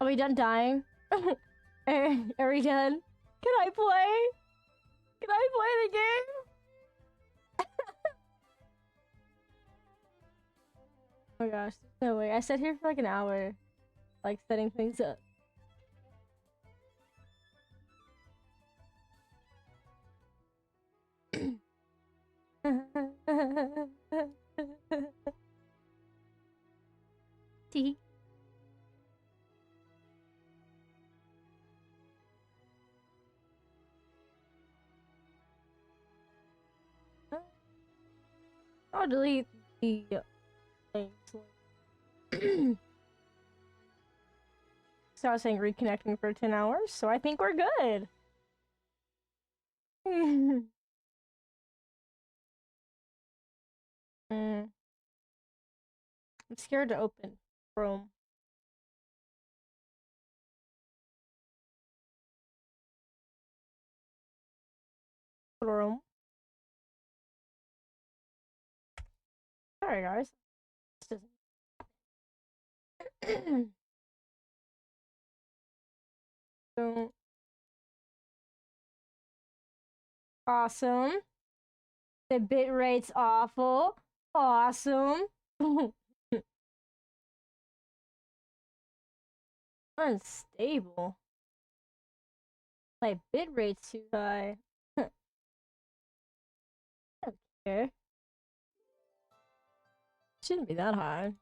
Are we done dying? Are we done? Can I play? Can I play the game? Oh my gosh, no way. I sat here for like an hour, like setting things up. Tee. I'll delete the things. So I was saying reconnecting for 10 hours, so I think we're good. I'm scared to open Chrome. Chrome. Sorry, guys. This doesn't. So awesome. The bit rate's awful. Awesome. Unstable. My bit rate's too high. Okay. Shouldn't be that high.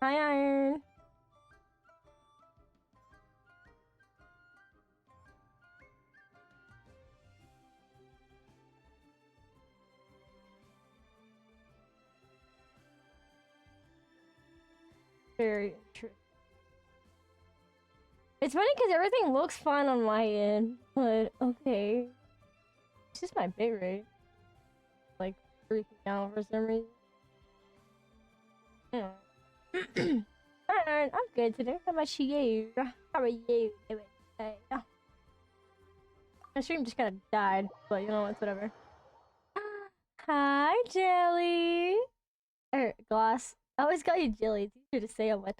Hi, Iron. Very true. It's funny because everything looks fine on my end, but okay. It's just my bit rate. Like, freaking out for some reason. Yeah. I'm good today. How about you? How are you doing today? My stream just kind of died, but you know what? Whatever. Hi, Jelly. Or Gloss. I always call you Jelly. It's easier to say on my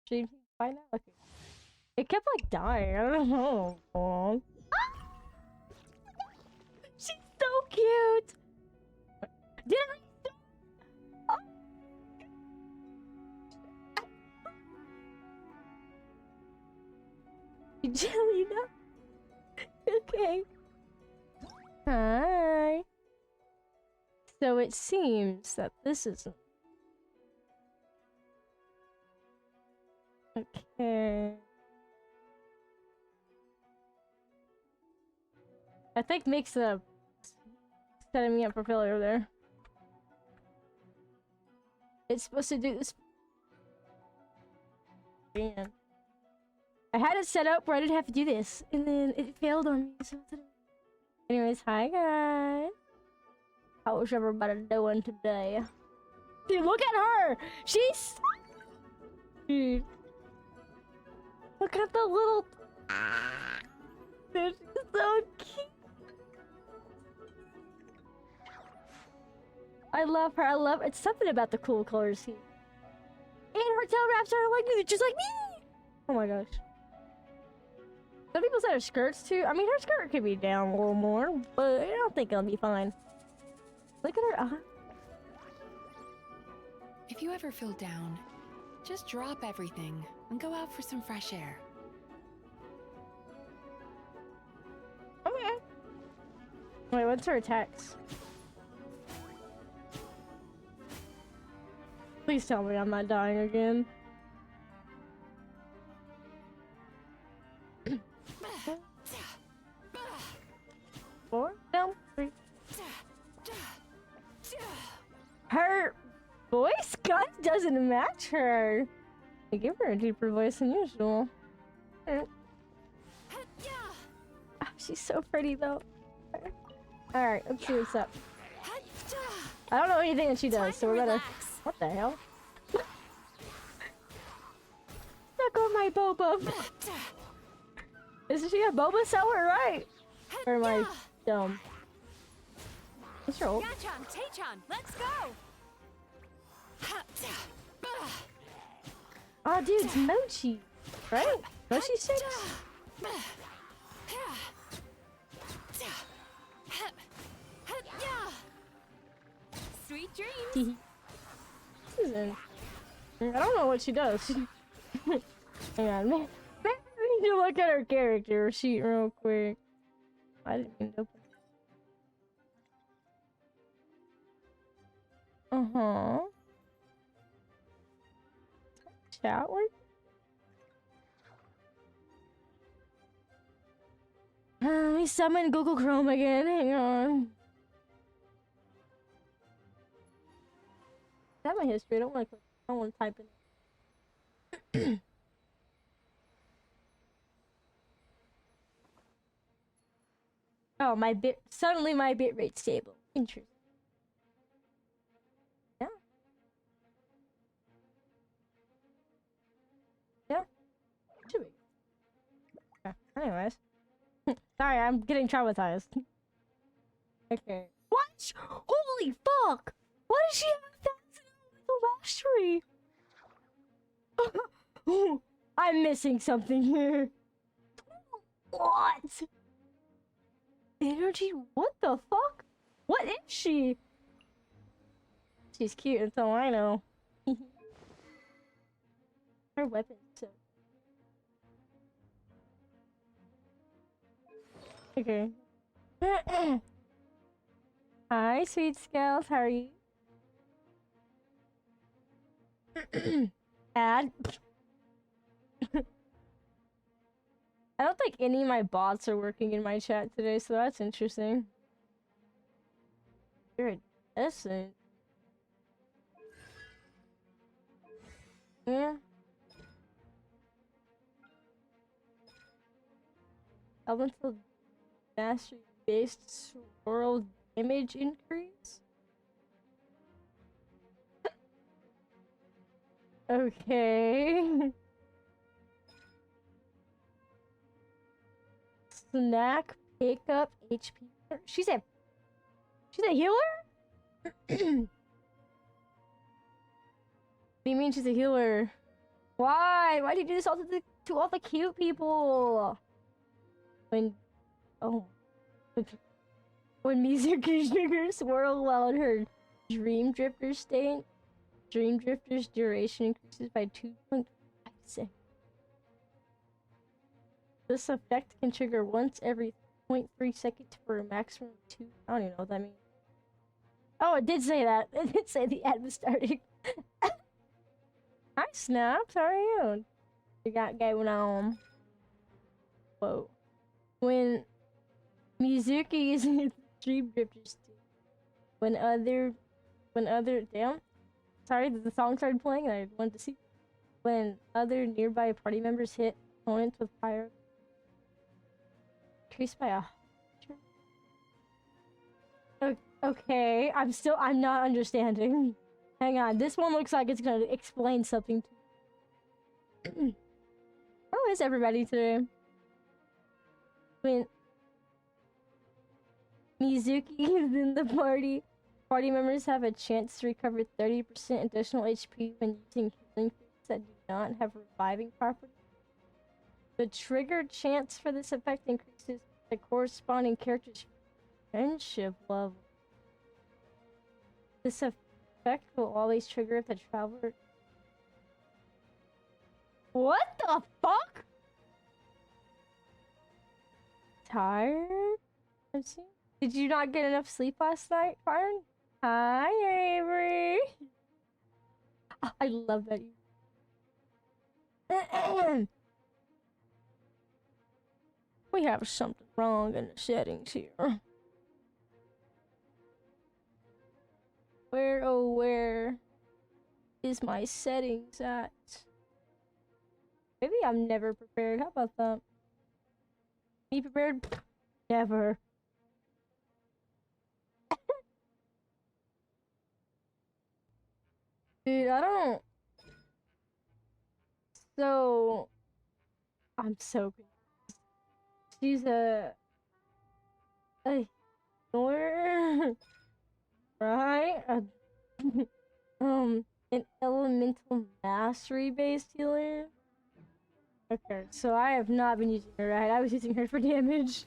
stream by now. Okay. It kept like dying. I don't know. Aww. She's so cute. Did I? Jelly, no. Okay. Hi. So it seems that this isn't. Okay. I think Nick's setting me up for failure there. It's supposed to do this. Man. I had it set up where I didn't have to do this, and then it failed on me. So anyways, hi guys. How's everybody doing today? Dude, look at her! She's... Dude. Look at the little... Dude, she's so cute. I love her. I love... It's something about the cool colors here. And her tail wraps are like me, just like me! Oh my gosh. Some people said her skirts too. I mean, her skirt could be down a little more, but I don't think it'll be fine. Look at her eye. If you ever feel down, just drop everything and go out for some fresh air. Okay. Wait, what's her attacks? Please tell me I'm not dying again. 4, no, 3. Her voice kind of doesn't match her. I give her a deeper voice than usual. Oh, she's so pretty though. Alright, let's see what's up. I don't know anything that she does, so we're better. What the hell? Suck on my boba. Isn't she a boba seller, right? Or am I dumb? What's your ult? Let's go. Oh, dude, it's Mochi, right? Mochi 6? Sweet dreams. I don't know what she does. Hang on, man. Maybe we need to look at her character sheet real quick. I didn't even open it. Uh-huh. Chat work? Let me summon Google Chrome again. Hang on. Is that my history? I don't want to click. I don't want to type in it. Oh, suddenly my bit rate's stable. Interesting. Yeah. Yeah. Should be. Yeah. Anyways. Sorry, I'm getting traumatized. Okay. What? Holy fuck! Why does she have the mastery? I'm missing something here. What? Energy? What the fuck? What is she? She's cute, that's all I know. Her weapon, so. Okay. Hi, sweet scales. How are you? Add. I don't think any of my bots are working in my chat today, so that's interesting. You're innocent. Yeah. Elemental mastery based swirl damage increase? Okay. Snack pickup HP. She's a healer? What do you mean she's a healer? Why? Why do you do this all to all the cute people? When Mizuki's triggers swirl while in her Dream Drifter state, Dream Drifter's duration increases by 2.5 seconds. This effect can trigger once every 0.3 seconds for a maximum of 2. I don't even know what that means. Oh, it did say that. It did say the ad was starting. Hi, Snaps. How are you? You got going on? Whoa. When Mizuki is in Dream Drifter state, when other damn, sorry, the song started playing and I wanted to see. When other nearby party members hit opponents with fire, increased by 100. Okay, I'm not understanding. Hang on, this one looks like it's gonna explain something to me. How is everybody today? When Mizuki is in the party members have a chance to recover 30% additional HP when using healing feats that do not have reviving properties. The triggered chance for this effect increases the corresponding character's friendship level. This effect will always trigger if the traveler... What the fuck? Tired? Did you not get enough sleep last night, Farn? Hi, Avery. Oh, I love that you... We have something wrong in the settings here. Where is my settings at? Maybe I'm never prepared. How about that? Me prepared? Never. Dude, I don't. So I'm so confused. She's a healer, right? An elemental mastery based healer. Okay, so I have not been using her right. I was using her for damage.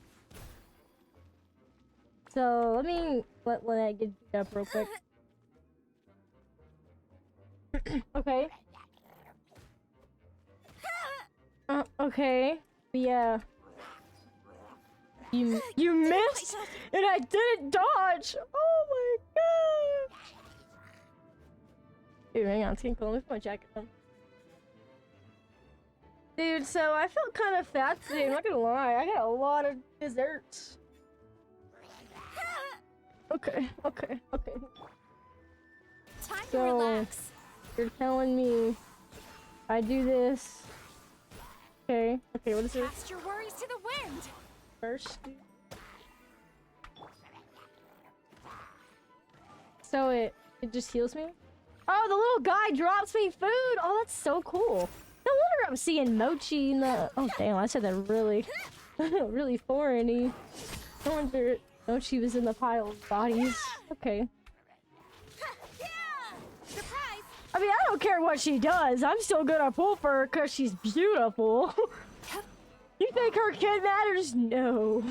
So let me let that get beat up real quick. Okay. Okay. Yeah. You missed, and I didn't dodge. Oh my god. Dude, hang on, it's getting cold. Let me put my jacket on. Dude, so I felt kind of fat today. I'm not gonna lie. I got a lot of desserts. Okay. Time to relax. You're telling me I do this. Okay, what is it? Cast your worries to the wind. First. So it just heals me? Oh, the little guy drops me food! Oh, that's so cool. No wonder I'm seeing Mochi in the... Oh, damn, I said that really... really foreign-y. No wonder Mochi was in the pile of bodies. Okay. Surprise! I mean, I don't care what she does. I'm still gonna pull for her because she's beautiful. You think her kid matters? No.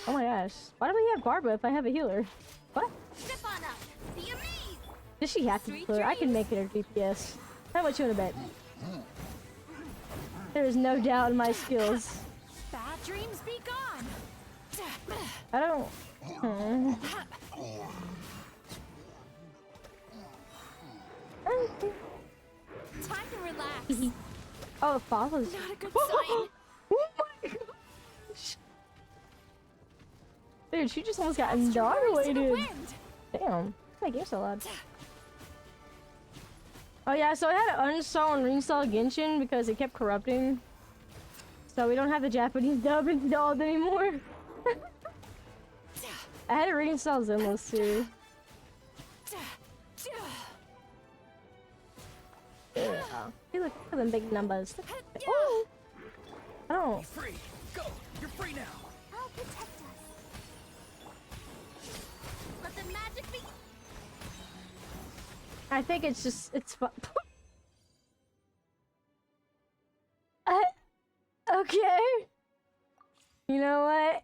Oh my gosh. Why do we have Barba if I have a healer? What? Step on up. Be amazed. Does she have to be clear? I can make it her DPS. How much you wanna bet? There is no doubt in my skills. Bad dreams be gone. I don't... Time to relax. Oh, it follows. Not a good sign. Oh my gosh. Dude, she just almost got Cast your worries to the annihilated. wind. Damn. My game's so loud. Oh yeah, so I had to uninstall and reinstall Genshin because it kept corrupting. So we don't have the Japanese dub installed anymore. I had to reinstall Zenless too. Yeah. Hey, look at them big numbers. Oh! I don't. Be free. Go. You're free now. I'll protect us. Let the magic be. I think it's just, it's fun. Okay. You know what?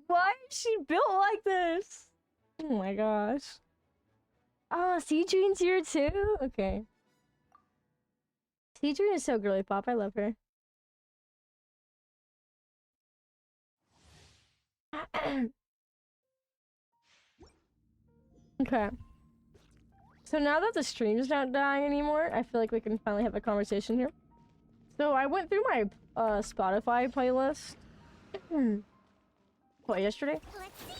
Why is she built like this? Oh my gosh. Oh, Seedream's here too? Okay. Seedream is so girly pop. I love her. Okay. So now that the stream's not dying anymore, I feel like we can finally have a conversation here. So I went through my Spotify playlist. What, yesterday? Let's see.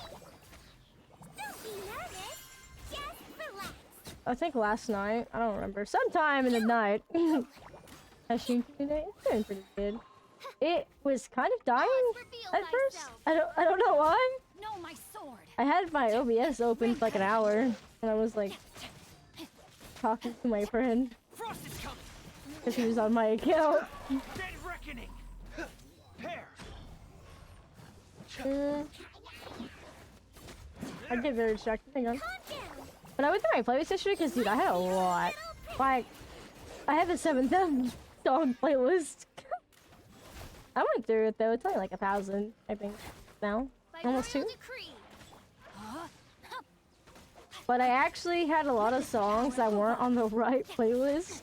Don't be nervous. Just relax. I think last night. I don't remember. Sometime in the night. Has she today? It's doing pretty good. It was kind of dying at first. I don't know why. No, my sword. I had my OBS open for like an hour, and I was like talking to my friend Frost is coming. because he was on my account. Dead reckoning. Pair. I get very distracted. Hang on. Calm down. But I went through my playlist yesterday because, dude, I had a lot. Like, I have a 7,000 song playlist. I went through it though. It's only like 1,000, I think, now. By Almost royal 2. decree. But I actually had a lot of songs that weren't on the right playlist.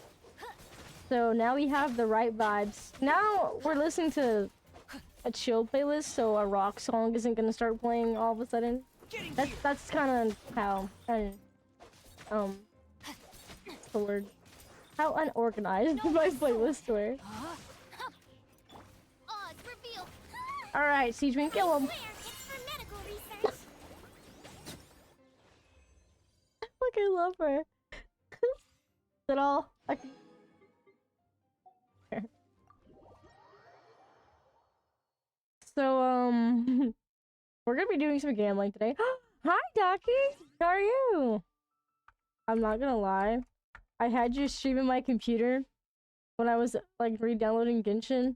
So now we have the right vibes. Now we're listening to a chill playlist, so a rock song isn't gonna start playing all of a sudden. That's kind of how what's the word? How unorganized my playlists were. Odds revealed. All right, Siege, kill him. Swear it's for medical research. Look, I love her. Is that all? So gonna be doing some gambling today. Hi, Docky! How are you? I'm not gonna lie. I had you streaming my computer when I was, like, re-downloading Genshin.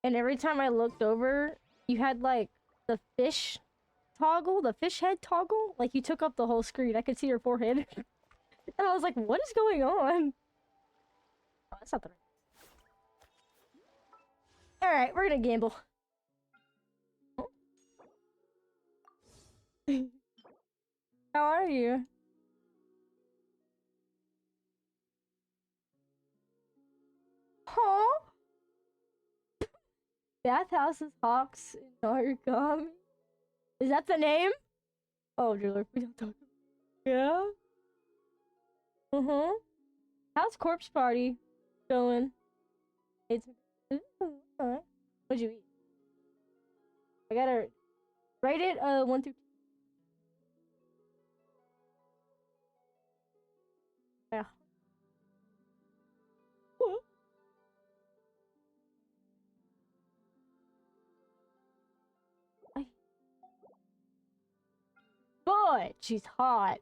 And every time I looked over, you had, like, the fish toggle, the fish head toggle. Like, you took up the whole screen. I could see your forehead. And I was like, what is going on? Oh, that's not the right. Alright, we're gonna gamble. How are you? Huh? Bathhouses, Hawks, and Origami. Is that the name? Oh, dear, we don't talk. Yeah? How's Corpse Party going? It's alright. What'd you eat? I gotta rate it 1 through 10. Yeah. Good, she's hot.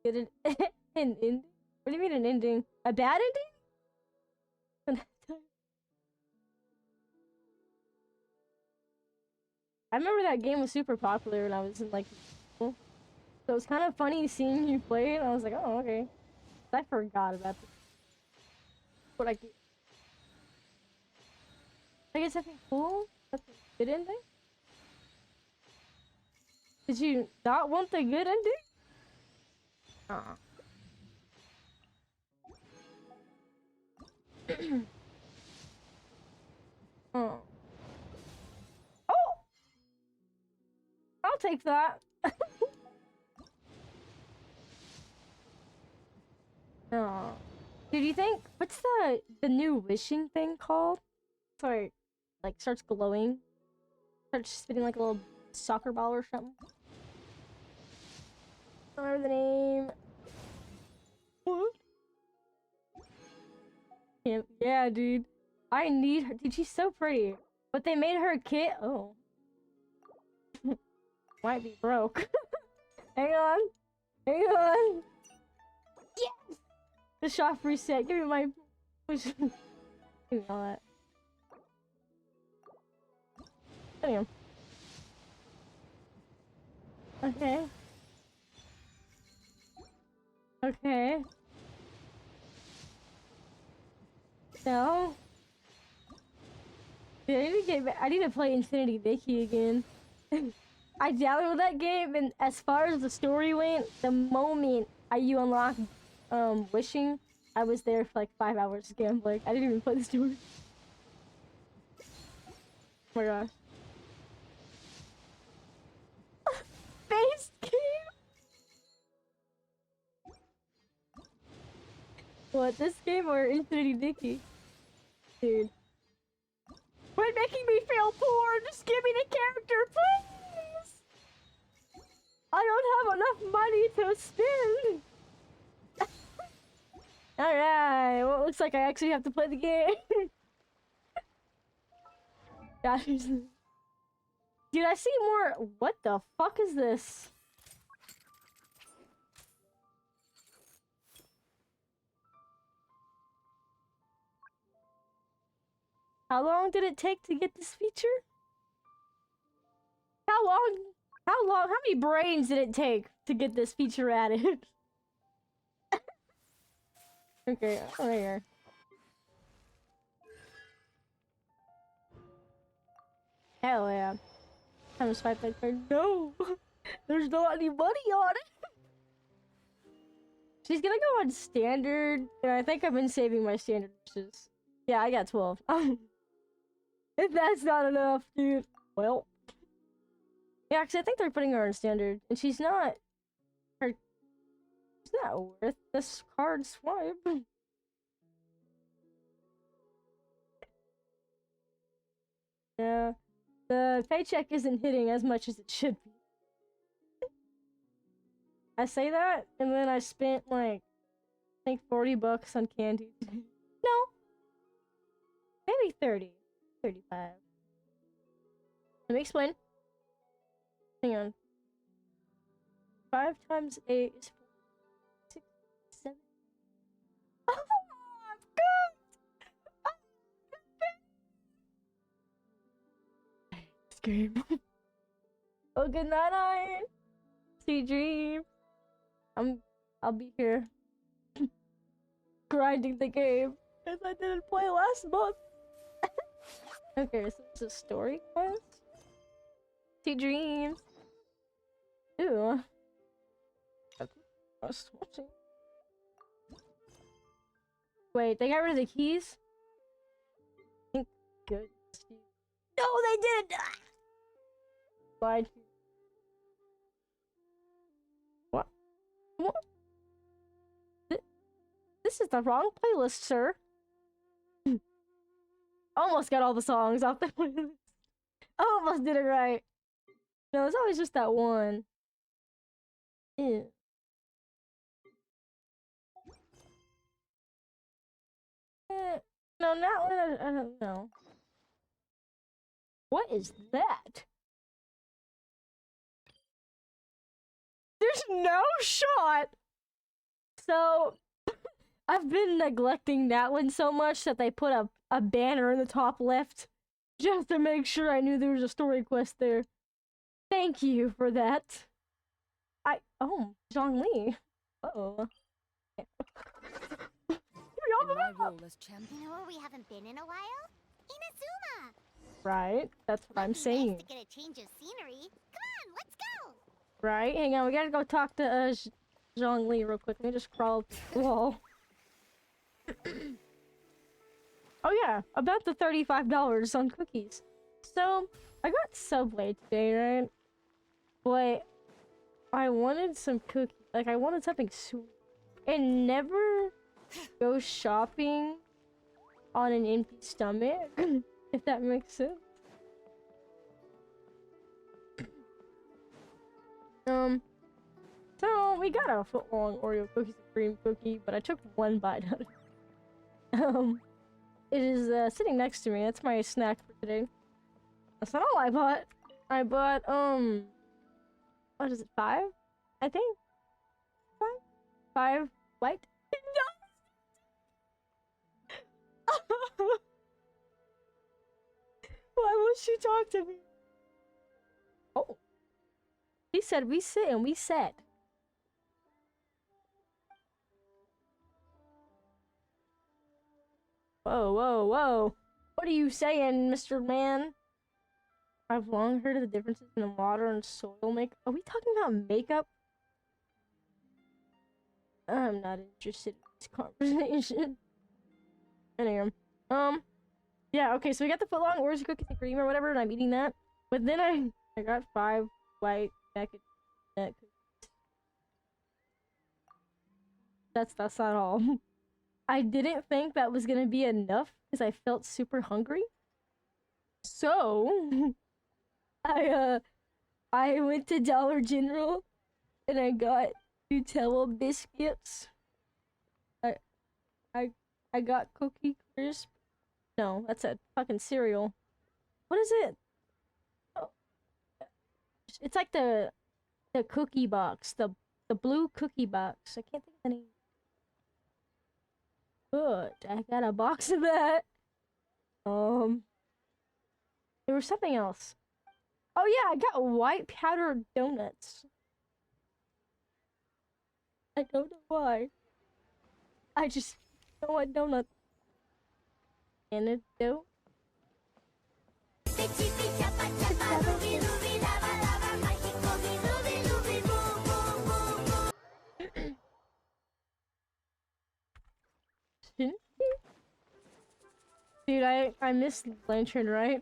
Get an ending? What do you mean an ending? A bad ending? I remember that game was super popular when I was in like school. So it was kind of funny seeing you play it. I was like, oh, okay. I forgot about this. What I get. I guess something cool? That's a good ending? Did you not want the good ending? Oh. Oh! I'll take that. Oh. Did you think what's the new wishing thing called? Sorry, like starts glowing, starts spinning like a little soccer ball or something. I don't remember the name. What? Yeah, dude. I need her. Dude, she's so pretty. But they made her a kit. Oh. Might be broke. Hang on. Hang on. Yes! The shop reset. Give me my... Give me all that. Damn. Okay. Okay. No. Dude, I need to get back. I need to play Infinity Dicky again. I downloaded that game, and as far as the story went, the moment you unlocked wishing, I was there for like 5 hours gambling. I didn't even play the story. Oh my gosh. Face game? What, this game or Infinity Dicky? Dude. Quit making me feel poor! Just give me the character, please! I don't have enough money to spend! Alright, well, it looks like I actually have to play the game. Gosh. Dude, I see more. What the fuck is this? How long did it take to get this feature? How long? How many brains did it take to get this feature added? Okay, right here. Hell yeah. Time to swipe that card. No! There's not any money on it! She's gonna go on standard, and I think I've been saving my standard wishes. Yeah, I got 12. If that's not enough, dude. Well. Yeah, because I think they're putting her on standard, and she's not... It's not worth this card swipe. Yeah. The paycheck isn't hitting as much as it should be. I say that, and then I spent like, I think 40 bucks on candy. No. Maybe be 30. 35. Let me explain. Hang on. 5 times 8 is 4, 6, 7. Oh, I'm good! This game. Oh, good night, Iron. Sweet dreams. I'll be here grinding the game because I didn't play last month. Okay, so it's a story quest. Sweet dreams. Ew. I was watching. Wait, they got rid of the keys? Thank goodness. No, they didn't! Lied. What? What? This is the wrong playlist, sir. Almost got all the songs off the playlist. Almost did it right. No, it's always just that one. Ew. No, not one. I don't know. What is that? There's no shot. So, I've been neglecting that one so much that they put a banner in the top left just to make sure I knew there was a story quest there. Thank you for that. Oh, Zhongli. Uh-oh. In my role as champion. You know where we haven't been in a while? INAZUMA! Right, that's what I'm saying. Nice to get a change of scenery. Come on, let's go! Right, hang on, we gotta go talk to Zhongli real quick. Let me just crawl up the wall. Oh yeah, about the $35 on cookies. So, I got Subway today, right? But I wanted some cookies. Like, I wanted something sweet. And never go shopping on an empty stomach, if that makes sense. So we got a foot-long Oreo cookies and cream cookie, but I took one bite out of it. It is sitting next to me. That's my snack for today. That's not all I bought. I bought what is it? 5? I think 5. 5 white. No. Why won't you talk to me? Oh. He said we sit and we sat. Whoa, whoa, whoa. What are you saying, Mr. Man? I've long heard of the differences in water and soil makeup. Are we talking about makeup? I'm not interested in this conversation. Anyway, yeah, okay, so we got the footlong Oreo cookies and cream or whatever, and I'm eating that. But then I got 5 white macadamia cookies. That's not all. I didn't think that was gonna be enough because I felt super hungry. So I went to Dollar General and I got Nutella biscuits. I got Cookie Crisp. No, that's a fucking cereal. What is it? Oh. It's like the cookie box, the blue cookie box. I can't think of the name. Good. I got a box of that. There was something else. Oh yeah, I got white powdered donuts. I don't know why. I just know what donut. Antidote. Dude, I missed Lantern Right.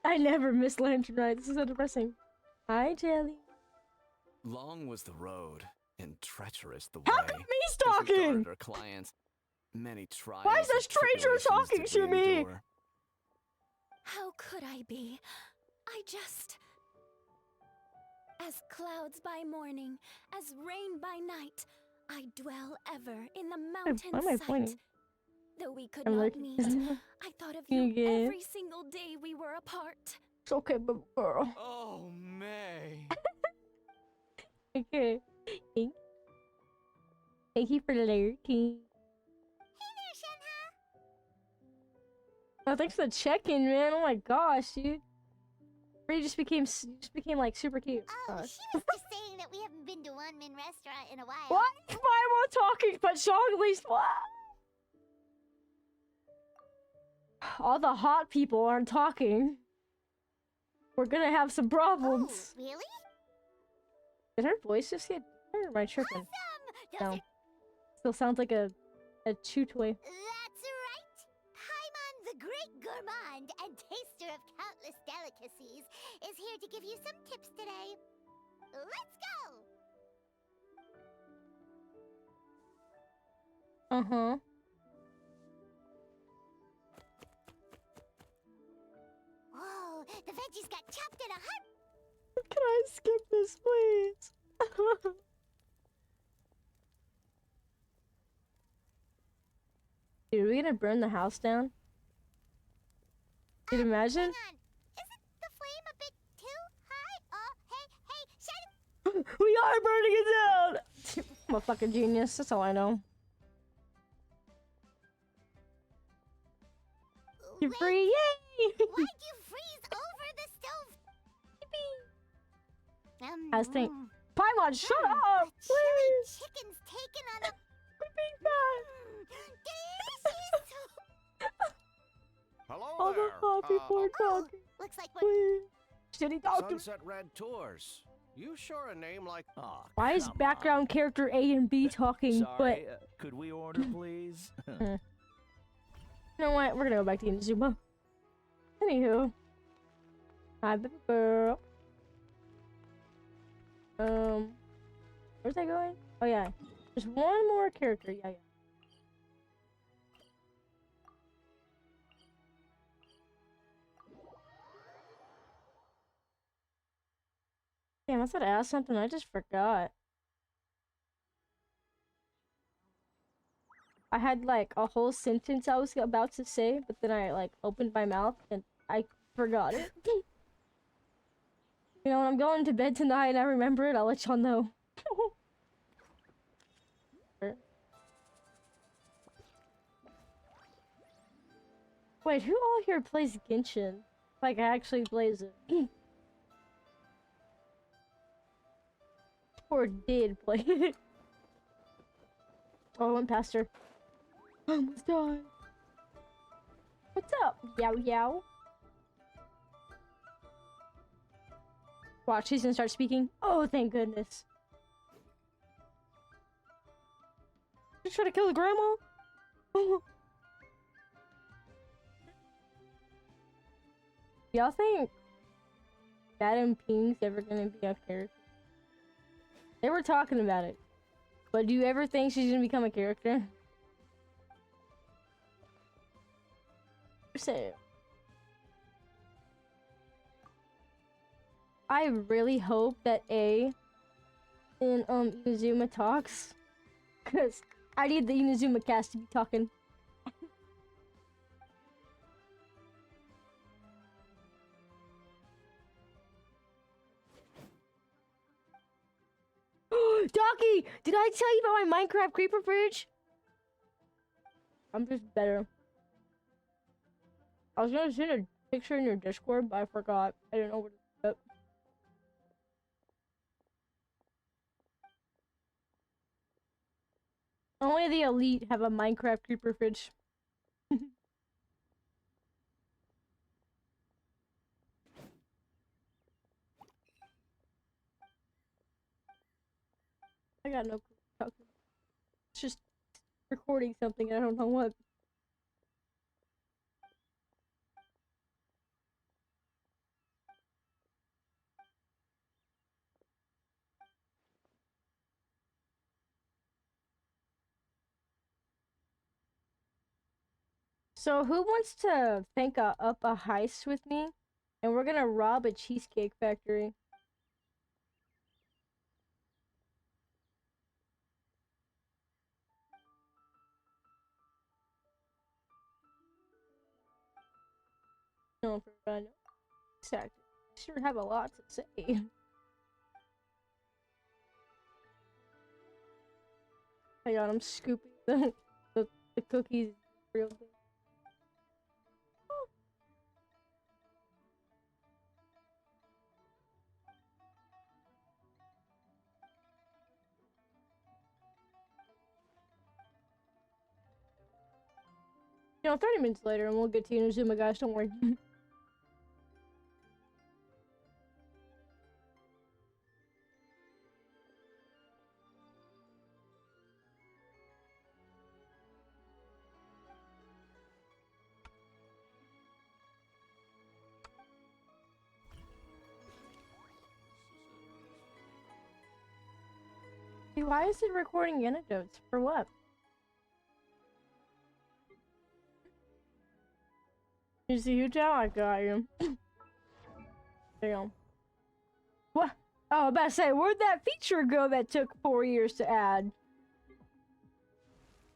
I never miss Lantern Right. This is so depressing. Hi, Jelly. Long was the road, and treacherous the way. How come he's talking? Our clients, many trials. Why is a and stranger tribulations talking did to we me? endure. How could I be? I just... As clouds by morning, as rain by night, I dwell ever in the Why am I mountain pointing? sight. Though we could I'm not like, meet, it's I thought of you okay. every single day we were apart. Okay, but girl. Oh, May. Okay. Thank you for lurking. Hey there, Shenhe. Oh, thanks for the check-in, man. Oh my gosh, dude. You just became like super cute. Oh, Gosh. she was just saying that we haven't been to one Min restaurant in a while. What? Why am I talking? But Sean, at least what? All the hot people aren't talking. We're gonna have some Oh, problems. really? Did her voice just get? Or am I tripping? Awesome! Those No. are... Still sounds like a chew toy. That's right! Paimon, the great gourmand and taster of countless delicacies, is here to give you some tips today. Let's go! Uh-huh. Whoa, the veggies got chopped in a heart. Can I skip this, please? Dude, are we gonna burn the house down? Dude, imagine. Hang on. Isn't the flame a bit too high? Oh, hey, shut it! We are burning it down! I'm a fucking genius, that's all I know. You're Wait, free, yay! why'd you freeze over the stove? I was thinking, mm, Paimon, shut mm, up! the chili Please! chicken's taken on a... We're being bad! Delicious! Hello All the there. hot people are Oh, talking, looks like we're... please. Shitty doctor. Sunset Red Tours. You sure a name like... Aw, Why is come background character A and B talking, on. but... Sorry, could we order, please? You know what? We're gonna go back to INAZUMA. Anywho. Hi, baby girl. Where's that going? Oh, yeah. There's one more character. Yeah. Damn, I was about to ask something. I just forgot. I had like a whole sentence I was about to say, but then I like opened my mouth and I forgot it. You know, when I'm going to bed tonight and I remember it, I'll let y'all know. Wait, who all here plays Genshin? Like, actually plays it. Or did play it. Oh, I went past her. I almost died. What's up, yow yow? Watch, he's gonna start speaking. Oh, thank goodness. Just try to kill the grandma? Y'all think Madam Ping's ever gonna be a character? They were talking about it. But do you ever think she's gonna become a character? So, I really hope that A in INAZUMA talks, cause I need the INAZUMA cast to be talking. Docky, did I tell you about my Minecraft creeper fridge? I'm just better. I was gonna send a picture in your Discord, but I forgot. I didn't know where to put it. Only the elite have a Minecraft creeper fridge. I got no clue. It's just recording something. I don't know what. So who wants to think up a heist with me? And we're gonna rob a cheesecake factory. No, for fun. Exactly. Sure have a lot to say. Hang on, I'm scooping the cookies real good. You know, 30 minutes later and we'll get to INAZUMA, guys, don't worry. Hey, why is it recording anecdotes? For what? You see who down? I got you. Damn. What? Oh, I was about to say, where'd that feature go that took 4 years to add?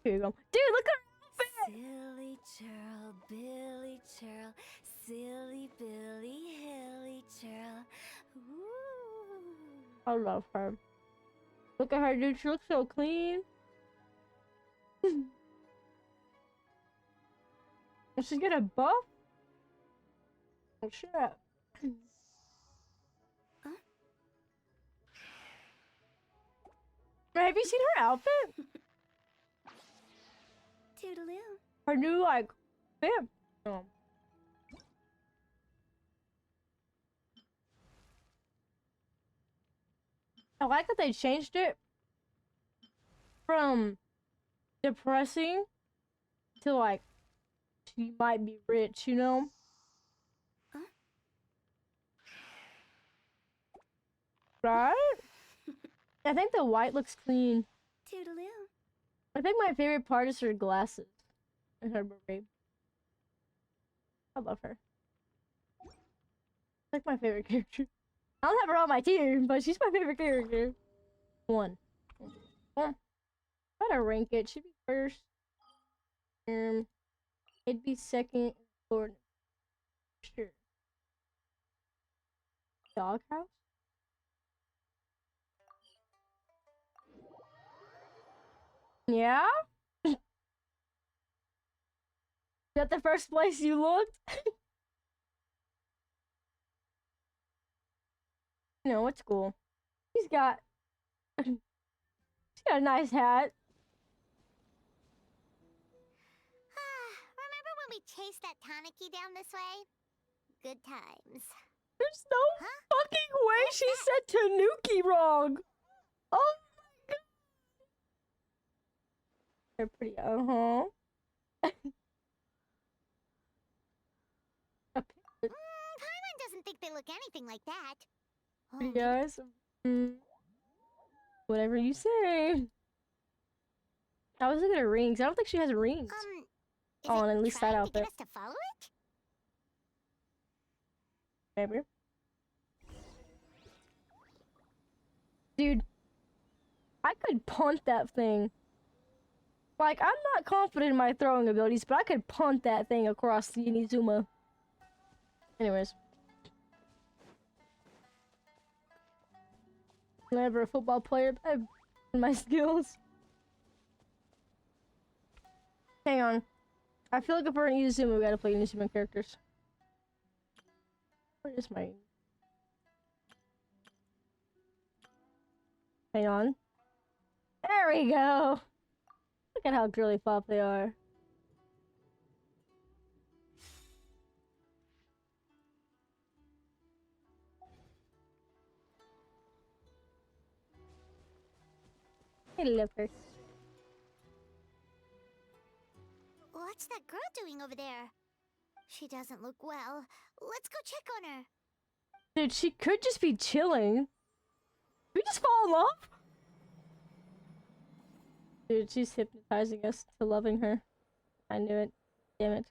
Here you go. Dude, look at her outfit! Silly churl, Billy churl, silly Billy, hilly churl. Ooh. I love her. Look at her, dude. She looks so clean. She's gonna buff? Oh, shit. Have you seen her outfit? Toodaloo. Her new, like, fit. Oh. I like that they changed it from depressing to, like, she might be rich, you know? Right? I think the white looks clean. Toodaloo. I think my favorite part is her glasses and her beret. I love her. Like my favorite character. I don't have her on my team, but she's my favorite character. One. Gotta rank it. Should be first. It'd be second. Or sure. Doghouse. Yeah. Is that the first place you looked? No, it's cool. She's got a nice hat. Remember when we chased that Tanuki down this way? Good times. There's no fucking way she said Tanuki wrong. Oh my god. They're pretty, Paimon doesn't think they look anything like that. Pretty guys. Whatever you say. I was looking at her rings. I don't think she has rings. Is Oh, it and at least that trying to get outfit. us to follow it? Maybe. Dude, I could punt that thing. Like, I'm not confident in my throwing abilities, but I could punt that thing across the INAZUMA. Anyways. Never a football player, but I have my skills. Hang on. I feel like if we're in INAZUMA, we gotta play INAZUMA characters. Where is my... Hang on. There we go! Look at how girly pop they are. I love her. What's that girl doing over there? She doesn't look well. Let's go check on her. Dude, she could just be chilling. Did we just fall in love? Dude, she's hypnotizing us to loving her. I knew it. Damn it.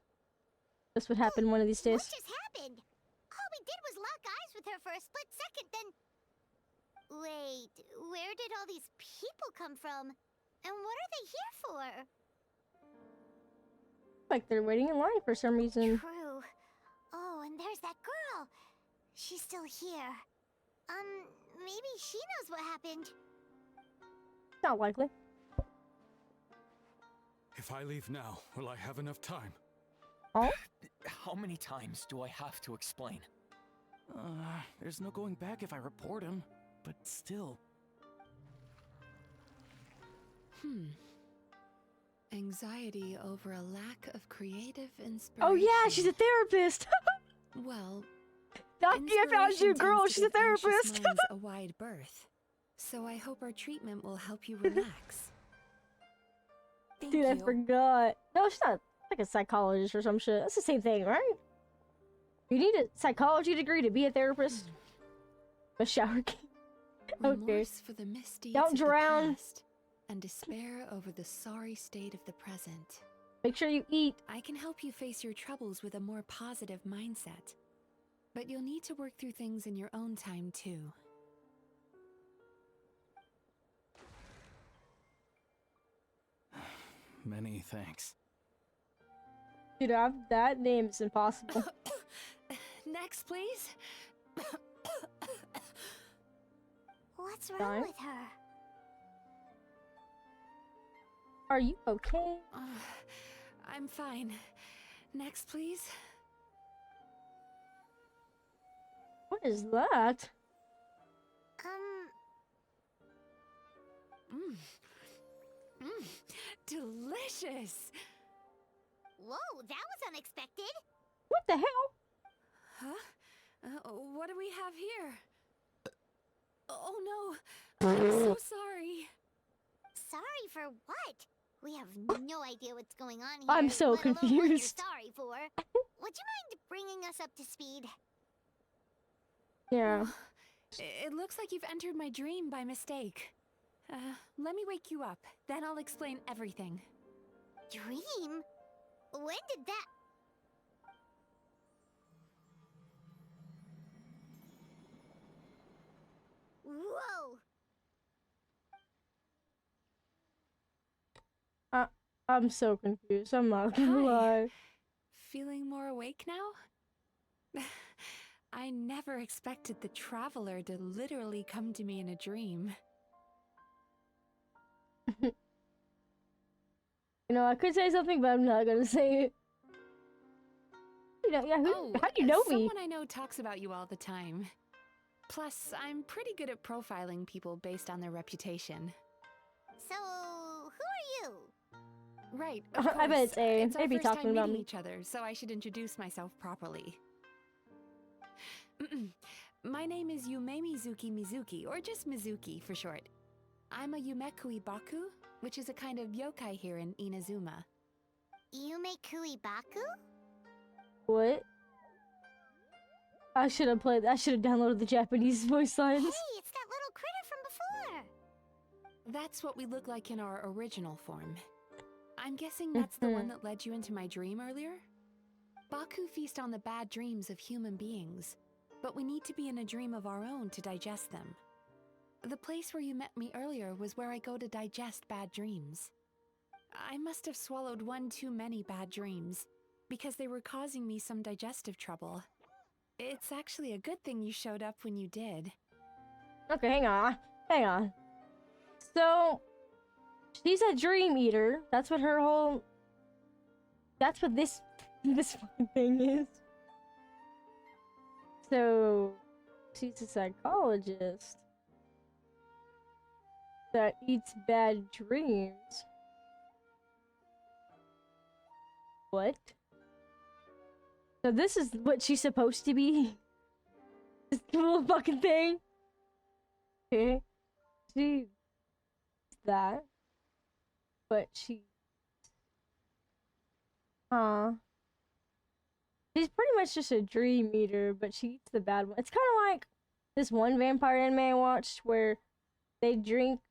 This would happen one of these days. What just happened? All we did was lock eyes with her for a split second, then... Wait, where did all these people come from? And what are they here for? Like they're waiting in line for some reason. True. Oh, and there's that girl. She's still here. Maybe she knows what happened. Not likely. If I leave now, will I have enough time? Oh? How many times do I have to explain? There's no going back if I report him, but still. Anxiety over a lack of creative inspiration. Oh yeah, she's a therapist. Well, Donkey, I found you, inspiration girl. tends to She's a give anxious therapist. minds a wide berth. So I hope our treatment will help you relax. Thank Dude, I you. forgot. No, she's not like a psychologist or some shit. That's the same thing, right? You need a psychology degree to be a therapist. A shower key. Okay. Remorse for the misdeeds Don't of drown. the past and despair over the sorry state of the present. Make sure you eat. I can help you face your troubles with a more positive mindset. But you'll need to work through things in your own time, too. Many thanks. Dude, that name is impossible. Next, please. What's wrong Fine. with her? Are you okay? I'm fine. Next, please. What is that? Delicious. Whoa, that was unexpected. What the hell? Huh? What do we have here? Oh no. I'm so sorry. Sorry for what? We have no idea what's going on here. I'm so let alone what you're confused. sorry for. Would you mind bringing us up to speed? Yeah. It looks like you've entered my dream by mistake. Let me wake you up, then I'll explain everything. Dream? When did that... Whoa! I'm so confused. I'm not gonna Hi. lie. Feeling more awake now? I never expected the traveler to literally come to me in a dream. You know, I could say something, but I'm not gonna say it. You know, yeah, how do you know me? Someone I know talks about you all the time. Plus, I'm pretty good at profiling people based on their reputation. So, who are you? Right, of I bet course. it's A. It's our Maybe first talking time about meeting me. each other, so I should introduce myself properly. My name is Yume Mizuki, or just Mizuki for short. I'm a Yumekui Baku, which is a kind of yokai here in Inazuma. Yume Kuibaku? What? I should have downloaded the Japanese voice lines. Hey, it's that little critter from before! That's what we look like in our original form. I'm guessing that's the one that led you into my dream earlier? Baku feast on the bad dreams of human beings, but we need to be in a dream of our own to digest them. The place where you met me earlier was where I go to digest bad dreams. I must have swallowed one too many bad dreams, because they were causing me some digestive trouble. It's actually a good thing you showed up when you did. Okay, hang on. So, she's a dream eater. That's what her whole... That's what this fucking thing is. So, she's a psychologist that eats bad dreams. What? So this is what she's supposed to be? This little fucking thing? Okay. She... that. But she... She's pretty much just a dream eater, but she eats the bad one. It's kind of like this one vampire anime I watched where they drink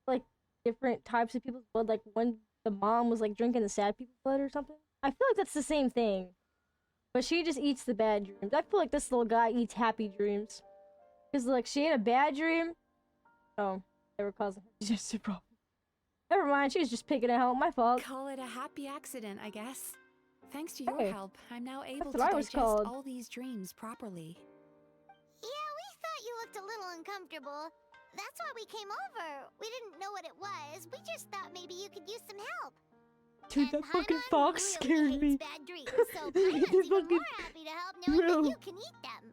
like different types of people's blood. Like when the mom was like drinking the sad people's blood or something. I feel like that's the same thing. But she just eats the bad dreams. I feel like this little guy eats happy dreams. Because like she had a bad dream. Oh, they were causing her digestive problem. Never mind, she was just picking it out. My fault. Call it a happy accident, I guess. Thanks to your Hey, help, I'm now able to what I was digest called. all these dreams properly. Yeah, we thought you looked a little uncomfortable. That's why we came over. We didn't know what it was. We just thought maybe you could use some help. Dude, that And fucking Paimon fox really scared hates me. bad dreams, so Paimon's even Fucking- more happy to help knowing Bro. that you can eat them.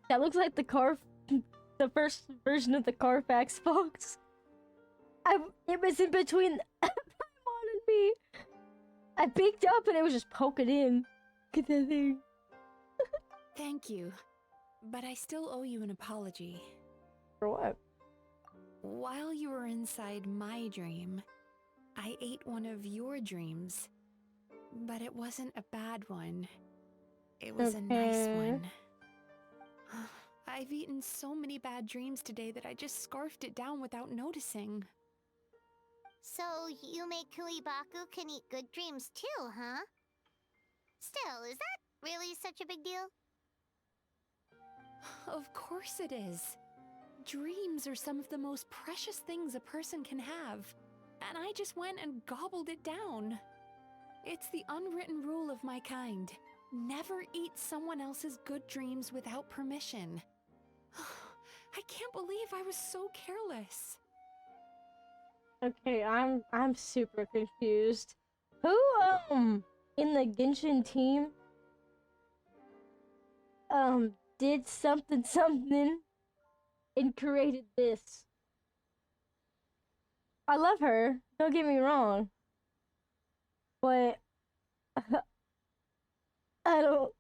That looks like the first version of the Carfax fox. It was in between Paimon and me. I peeked up and it was just poking in. Look at that thing. Thank you. But I still owe you an apology. For what? While you were inside my dream, I ate one of your dreams. But it wasn't a bad one. It was a nice Okay. one. I've eaten so many bad dreams today that I just scarfed it down without noticing. So, Yume Kuibaku can eat good dreams too, huh? Still, is that really such a big deal? Of course it is. Dreams are some of the most precious things a person can have. And I just went and gobbled it down. It's the unwritten rule of my kind. Never eat someone else's good dreams without permission. I can't believe I was so careless. Okay, I'm super confused. Who in the Genshin team did something and created this? I love her, don't get me wrong. But I don't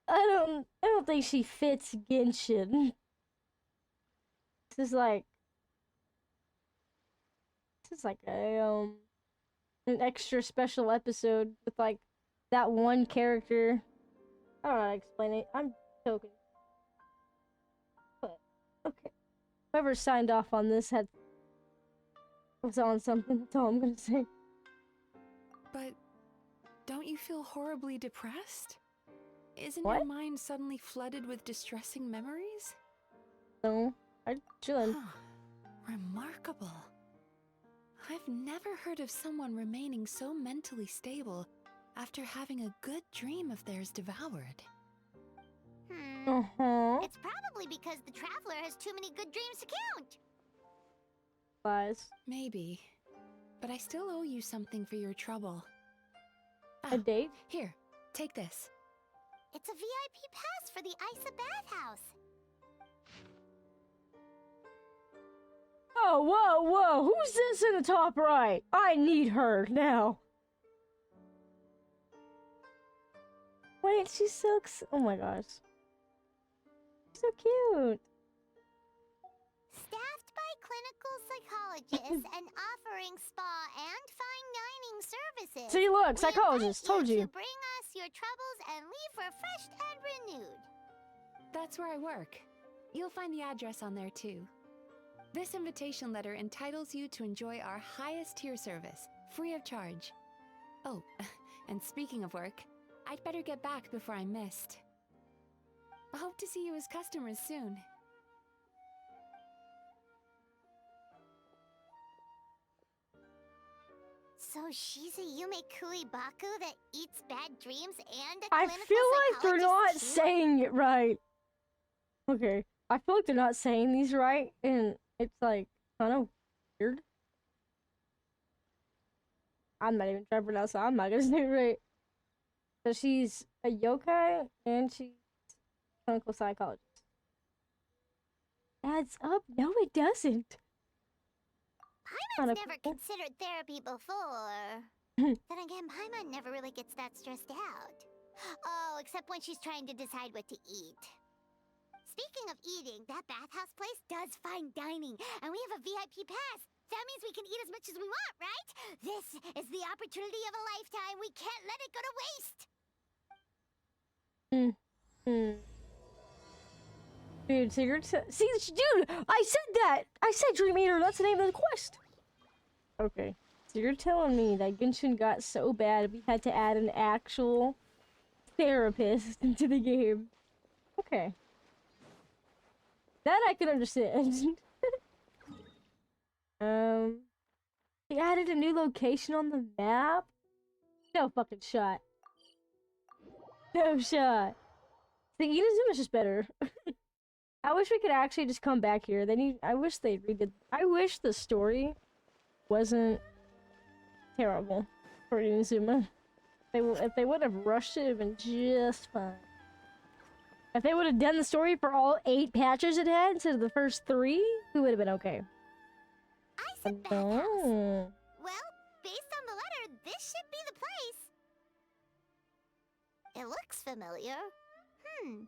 I don't think she fits Genshin. This is like a an extra special episode with like that one character. I don't know how to explain it. I'm joking. But okay. Whoever signed off on this was on something, that's all I'm gonna say. But don't you feel horribly depressed? Isn't What? your mind suddenly flooded with distressing memories? No, I'm chilling. Remarkable. I've never heard of someone remaining so mentally stable after having a good dream of theirs devoured. It's probably because the traveler has too many good dreams to count. Lies. Maybe. But I still owe you something for your trouble. A date? Here, take this. It's a VIP pass for the Isa bathhouse. Oh, whoa, who's this in the top right? I need her now. Wait, she's so oh my gosh. So cute. Staffed by clinical psychologists and offering spa and fine dining services. See, look, we psychologist, invite told you. To bring us your troubles and leave refreshed and renewed. That's where I work. You'll find the address on there too. This invitation letter entitles you to enjoy our highest tier service, free of charge. Oh, and speaking of work, I'd better get back before I'm missed. I hope to see you as customers soon. So she's a Yume Kuibaku that eats bad dreams and a I clinical feel like they're not psychologist too? saying it right. Okay, I feel like they're not saying these right, and it's like kind of weird. I'm not even trying to pronounce it. I'm not gonna say it right. So she's a yokai and she's a clinical psychologist. Adds up? No, it doesn't. Paimon's Kinda never cool. considered therapy before. Then again, Paimon never really gets that stressed out. Oh, except when she's trying to decide what to eat. Speaking of eating, that bathhouse place does fine dining, and we have a VIP pass. That means we can eat as much as we want, right? This is the opportunity of a lifetime. We can't let it go to waste. Dude, so you're see, dude, I said that! I said Dream Eater, that's the name of the quest! Okay, so you're telling me that Genshin got so bad we had to add an actual therapist into the game. Okay. That I can understand. They added a new location on the map? No fucking shot. No shot. The Inazuma's just better. I wish we could actually just come back here. I wish they redid. I wish the story wasn't terrible for Inazuma. If they would have rushed it, it'd been just fine. If they would have done the story for all 8 patches it had instead of the first 3, we would have been okay. I said bathhouse. Well, based on the letter, this should be the place. It looks familiar. We've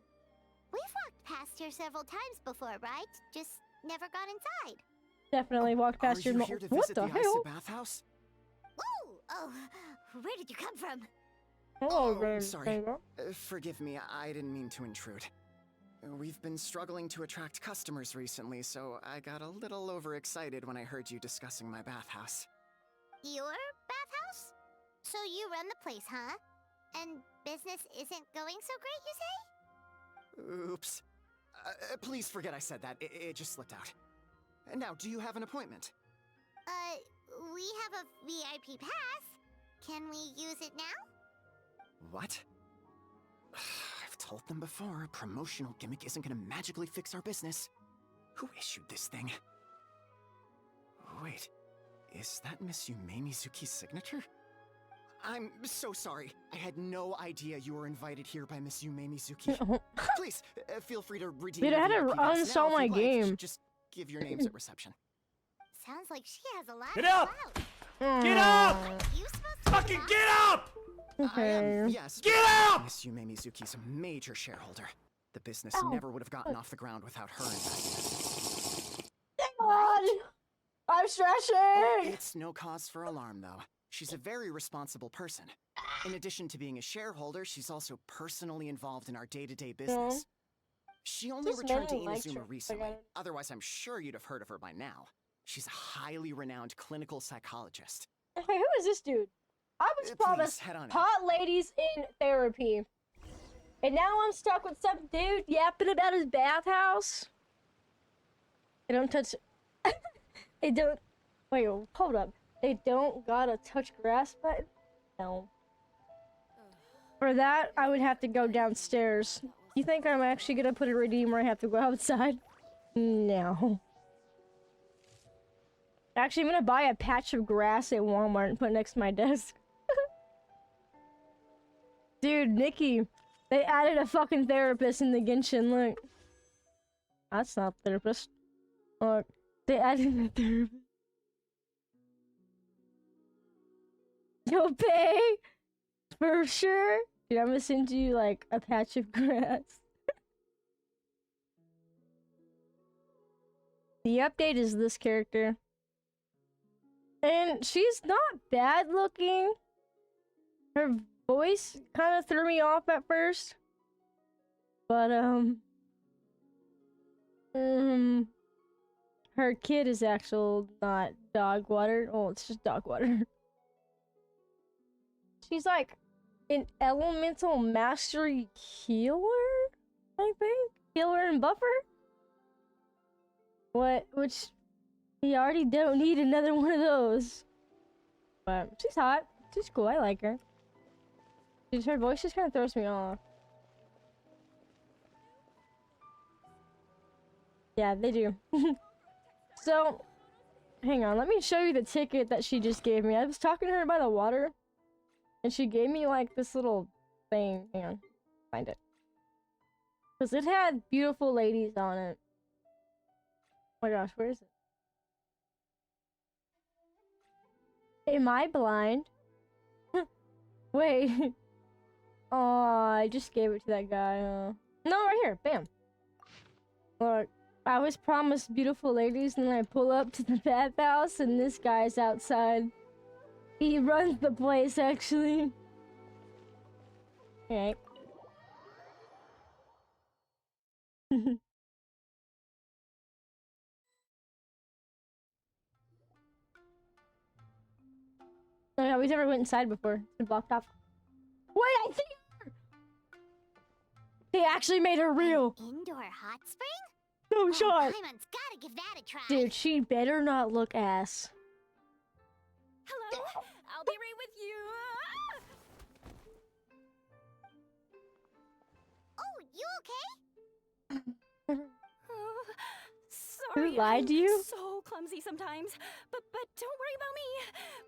walked past here several times before, right? Just never got inside. Definitely walked past your. Are you here to What visit the the hell? Isa bathhouse? Whoa! Oh, where did you come from? Hello, Oh, there, sorry. there. Forgive me, I didn't mean to intrude. We've been struggling to attract customers recently, so I got a little overexcited when I heard you discussing my bathhouse. Your bathhouse? So you run the place, huh? And business isn't going so great, you say? Oops. Please forget I said that. It just slipped out. Now, do you have an appointment? We have a VIP pass. Can we use it now? What? I've told them before, a promotional gimmick isn't gonna magically fix our business. Who issued this thing? Wait, is that Miss Yume Mizuki's signature? I'm so sorry. I had no idea you were invited here by Miss Yume Mizuki. Please, feel free to redeem Dude, I had your to VIP pass uninstall now if my you'd like. game. Just give your names at reception. Sounds like she has a lot Get of up! clout. Get up! Aren't you supposed to Fucking be get up! I am, Okay. yes. Get but up! Miss Yume Mizuki's a major shareholder. The business Ow. never would have gotten off the ground without her investment. God, I'm stretching. It's no cause for alarm, though. She's a very responsible person. In addition to being a shareholder, she's also personally involved in our day-to-day business. She only Just returned to many likes Inazuma her. recently. Otherwise, I'm sure you'd have heard of her by now. She's a highly renowned clinical psychologist. Okay, who is this dude? I was Please, promised head on in. hot ladies in therapy, and now I'm stuck with some dude yapping about his bathhouse. They don't touch. They don't. Wait, hold up. They don't gotta touch grass button? No. For that, I would have to go downstairs. You think I'm actually gonna put a redeem where I have to go outside? No. Actually, I'm gonna buy a patch of grass at Walmart and put it next to my desk. Dude, Nikki, they added a fucking therapist in the Genshin, look. That's not a therapist. Look, they added a therapist. You'll pay? For sure? Dude, I'm gonna send you, like, a patch of grass. The update is this character. And she's not bad looking. Her voice kind of threw me off at first. But, her kid is actual not dog water. Oh, it's just dog water. She's like an elemental mastery healer, I think? Healer and buffer? Which we already don't need another one of those. But she's hot. She's cool. I like her. Just her voice just kind of throws me off. Yeah, they do. So, hang on. Let me show you the ticket that she just gave me. I was talking to her by the water. And she gave me, like, this little thing. Hang on. Find it. Because it had beautiful ladies on it. Oh my gosh, where is it? Am I blind? Wait. Oh, I just gave it to that guy. No, right here. Bam. Look, I was promised beautiful ladies, and then I pull up to the bathhouse, and this guy's outside. He runs the place, actually. Okay. Oh yeah, we never went inside before. It's been blocked off. Wait, I see her! They actually made her real! Indoor hot spring? No shot! Paimon's gotta give that a try. Dude, she better not look ass. Hello? I'll be right with you. okay? Oh, sorry, Who lied to you? I'm so clumsy sometimes. But don't worry about me.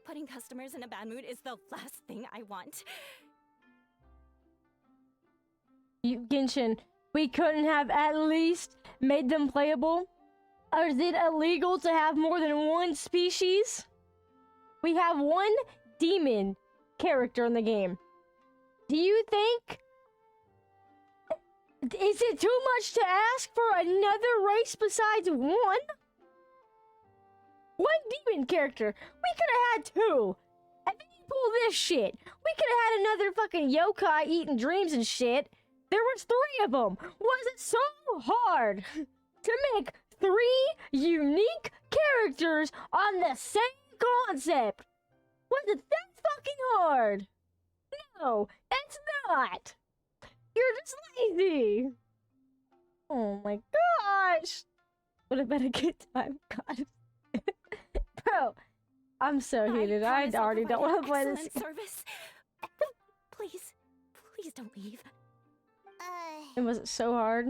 Putting customers in a bad mood is the last thing I want. Genshin, we couldn't have at least made them playable? Or is it illegal to have more than one species? We have one demon character in the game. Do you think... Is it too much to ask for another race besides one? One demon character. We could have had two. And then you pull this shit. We could have had another fucking yokai eating dreams and shit. There was 3 of them. Was it so hard to make 3 unique characters on the same concept? Was it that fucking hard? No, it's not. You're just lazy. Oh my gosh. Would have been a good time, God. Bro, I'm so heated. I promise I'll already don't provide want to play this. excellent service. Please don't leave. It wasn't so hard.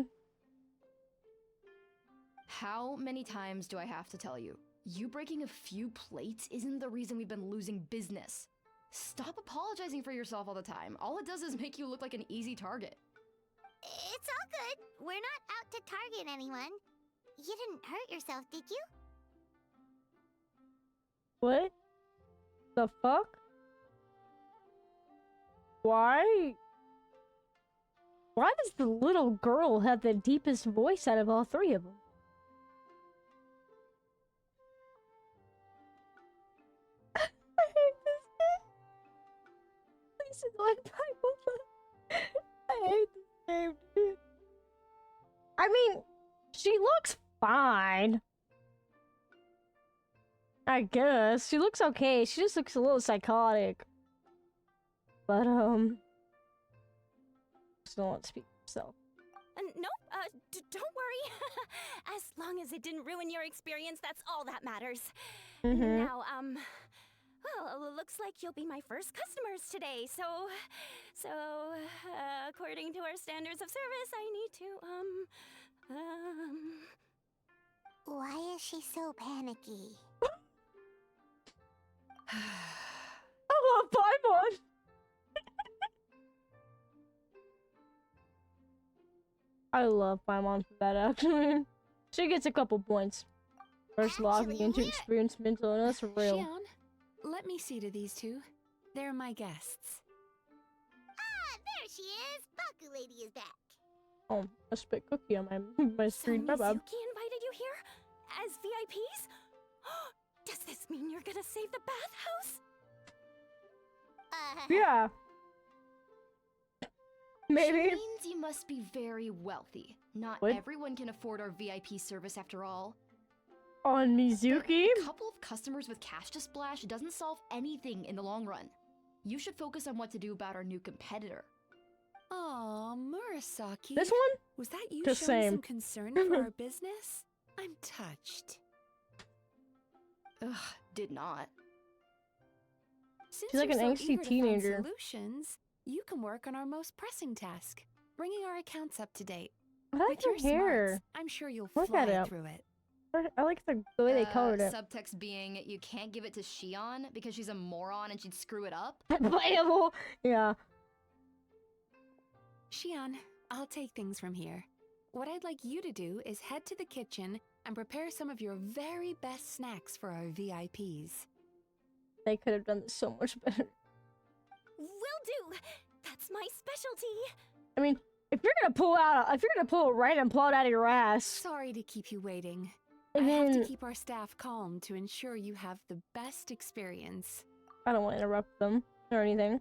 How many times do I have to tell you? You breaking a few plates isn't the reason we've been losing business. Stop apologizing for yourself all the time. All it does is make you look like an easy target. It's all good. We're not out to target anyone. You didn't hurt yourself, did you? What? The fuck? Why? Why does the little girl have the deepest voice out of all 3 of them? I hate this game. Please don't like I hate this game, dude. I mean, she looks fine. I guess. She looks okay. She just looks a little psychotic. But, still won't speak for herself. No, don't worry. As long as it didn't ruin your experience, that's all that matters. Now, well, looks like you'll be my first customers today, so, according to our standards of service, I need to, Why is she so panicky? I love Paimon! I love Paimon for that, actually. She gets a couple points. First logging into experience mental illness real. Xion, let me see to these 2. They're my guests. Ah, there she is! Baku Lady is back. Oh, I spit cookie on my screen. So My bad. Mizuki invited you here? As VIPs? Does this mean you're gonna save the bathhouse? Yeah. Maybe. Which means you must be very wealthy. Not What? everyone can afford our VIP service after all. On Mizuki? A couple of customers with cash to splash doesn't solve anything in the long run. You should focus on what to do about our new competitor. Aw, Murasaki. This one? Was that you Just showing same. some concern for our business? I'm touched. Ugh, did not. Since She's like you're an so angsty eager to find teenager. solutions, you can work on our most pressing task, bringing our accounts up to date. I like With her your hair. smarts, I'm sure you'll Look fly at it. through it. I like the way they colored it. Subtext being, you can't give it to Xion because she's a moron and she'd screw it up. Playable. Yeah. Xion, I'll take things from here. What I'd like you to do is head to the kitchen and prepare some of your very best snacks for our VIPs. They could have done this so much better. Will do. That's my specialty. I mean, if you're gonna pull a random plot out of your ass, Sorry to keep you waiting. and I have then to keep our staff calm to ensure you have the best experience. I don't want to interrupt them or anything.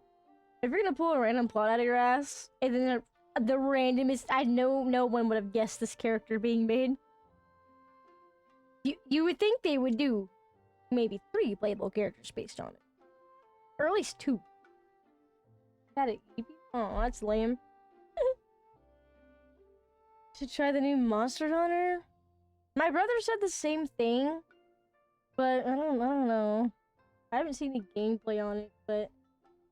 If you're gonna pull a random plot out of your ass, and then the randomest, I know no one would have guessed this character being made. You would think they would do maybe 3 playable characters based on it, or at least 2. Had it Eevee? Oh, that's lame. Should try the new Monster Hunter. My brother said the same thing, but I don't know. I haven't seen any gameplay on it, but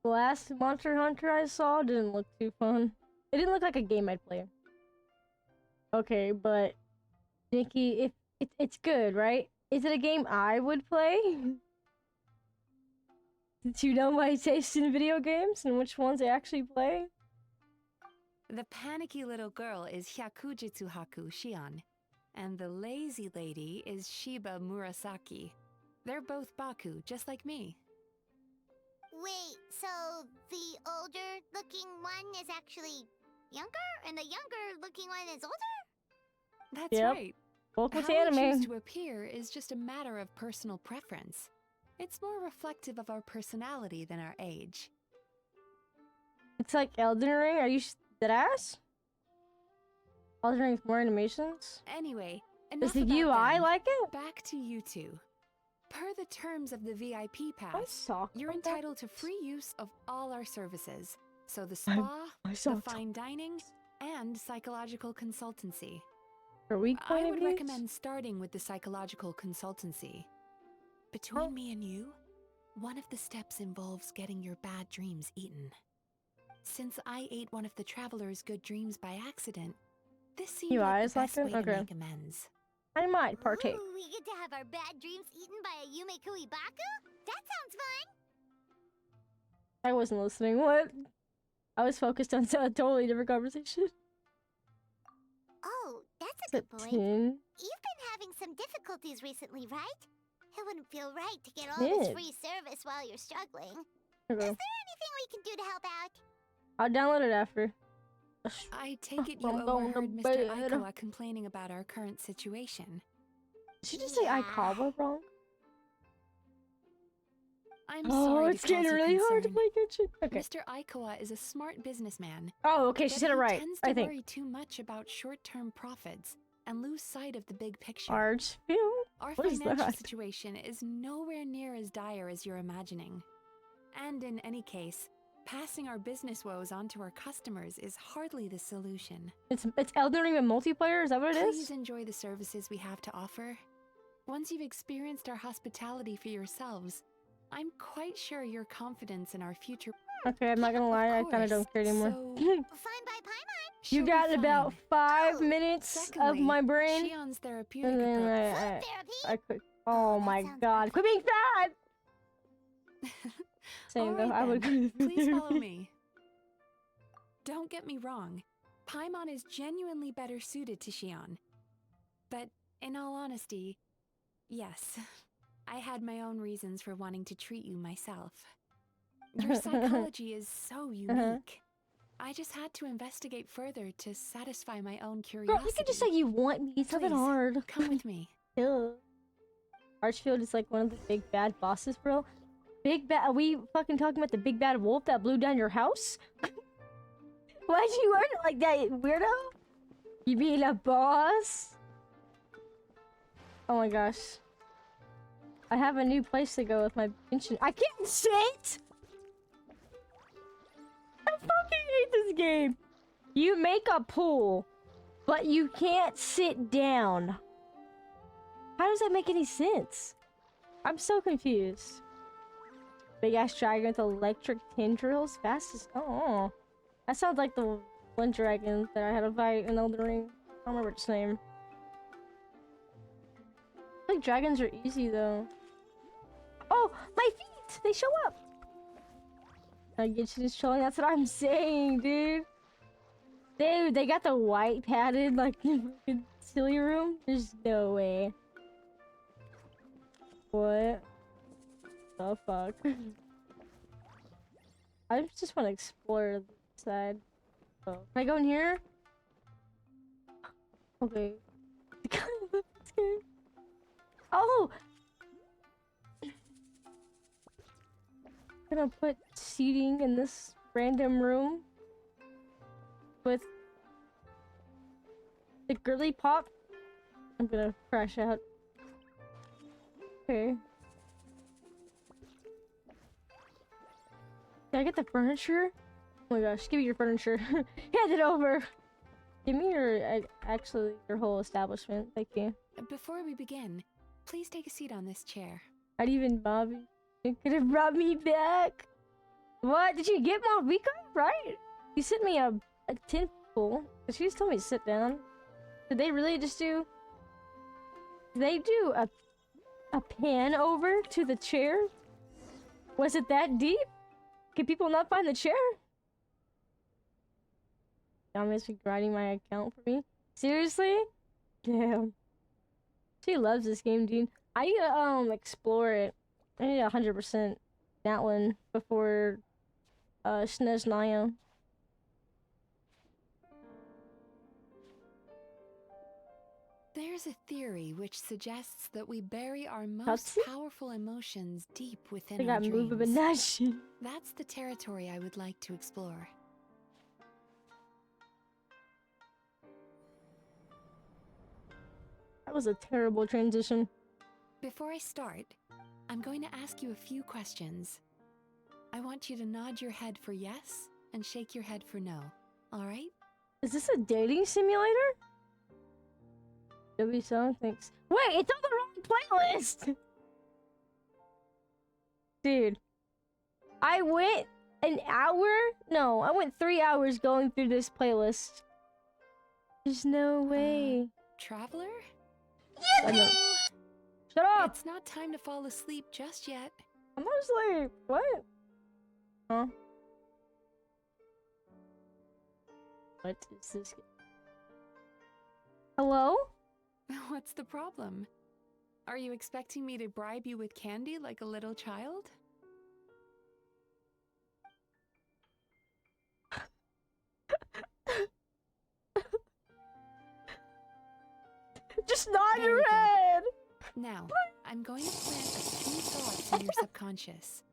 the last Monster Hunter I saw didn't look too fun. It didn't look like a game I'd play. Okay, but Nikki, if it's good, right? Is it a game I would play? Did you know my taste in video games and which ones I actually play? The panicky little girl is Hyakujitsu Haku Shion, and the lazy lady is Shiba Murasaki. They're both Baku, just like me. Wait, so the older-looking one is actually younger, and the younger-looking one is older? That's Yep. right. Both with How we anime. choose to appear is just a matter of personal preference. It's more reflective of our personality than our age. It's like Elden Ring. Are you dead ass? Elden Ring with more animations? Anyway, Does enough the about UI them. like it? Back to you two. Per the terms of the VIP I pass, saw you're that. entitled to free use of all our services. So the spa, I saw the fine dining, and psychological consultancy. Are we I playing would these? recommend starting with the psychological consultancy. Between me and you, one of the steps involves getting your bad dreams eaten. Since I ate one of the traveler's good dreams by accident, this seemed like the best way to make amends. I might partake. Ooh, we get to have our bad dreams eaten by a Yume Baku? That sounds fun! I wasn't listening. What? I was focused on a totally different conversation. Oh, that's a good point. 10. You've been having some difficulties recently, right? It wouldn't feel right to get all this Did. free service while you're struggling. Okay. Is there anything we can do to help out? I'll download it after. I take it you I'm going to overheard Mr. bed. Aikawa complaining about our current situation. Did she just say Yeah. Aikawa wrong? I'm Oh, sorry it's to cause getting you really hard to concern. play Genshin. Okay. Mr. Aikawa is a smart businessman. Oh, okay, she but said it he right. tends to I think. worry too much about short-term profits and lose sight of the big picture. Large field? Our What is financial that? situation is nowhere near as dire as you're imagining. And in any case, passing our business woes on to our customers is hardly the solution. It's Elden Ring with multiplayer? Is that what it Please is? enjoy the services we have to offer. Once you've experienced our hospitality for yourselves, I'm quite sure your confidence in our future. Okay, I'm not gonna lie, I kinda course, don't care anymore. so- Fine by Paimon? You she'll got be about fine. 5 Oh, minutes of Secondly, my brain. Shion's therapeutic And then approach. Food therapy? I quit. Oh that my sounds god. Quit being fat! Same All though, right I would then. agree with Please you. follow me. Don't get me wrong. Paimon is genuinely better suited to Shion. But in all honesty, yes, I had my own reasons for wanting to treat you myself. Your psychology is so unique. I just had to investigate further to satisfy my own curiosity. Girl, you can just say you want me. It's nothing Please, hard. Come with me. Ew. Archfield is like one of the big bad bosses, bro. Big bad. Are we fucking talking about the big bad wolf that blew down your house? Why'd you word it like that, weirdo? You being a boss? Oh my gosh. I have a new place to go with my pension. I can't sit! I fucking hate this game. You make a pool, but you can't sit down. How does that make any sense? I'm so confused. Big ass dragon with electric tendrils, fast as oh. That sounds like the one dragon that I had to fight in Elden Ring. I don't remember its name. I think dragons are easy though. Oh, my feet! They show up! Genshin is trolling, that's what I'm saying, dude. Dude, they got the white padded, like, silly room? There's no way. What the fuck? I just want to explore the side. Oh. Can I go in here? Okay. Oh! I'm gonna put seating in this random room with the girly pop. I'm gonna crash out. Okay. Can I get the furniture? Oh my gosh, give me your furniture. Hand it over. Give me your, actually, your whole establishment. Thank you. Before we begin, please take a seat on this chair. Not even Bobby. You could have brought me back. What? Did you get Malvika? Right? You sent me a tin pool. She just told me to sit down. Did they really just do... Did they do a pan over to the chair? Was it that deep? Can people not find the chair? Thomas grinding my account for me. Seriously? Damn. She loves this game, dude. I need to explore it. I need 100% that one before SNES Naya. There's a theory which suggests that we bury our most powerful emotions deep within our dreams. That's the territory I would like to explore. That was a terrible transition. Before I start, I'm going to ask you a few questions. I want you to nod your head for yes and shake your head for no. All right? Is this a dating simulator? W song, thanks. Wait, it's on the wrong playlist! Dude. I went an hour? No, I went 3 hours going through this playlist. There's no way. Traveler? Yeah! Shut up! It's not time to fall asleep just yet. I'm not asleep. What? Huh? What is this? Hello? What's the problem? Are you expecting me to bribe you with candy like a little child? Just nod your head! Now, I'm going to plant a few thoughts in your subconscious.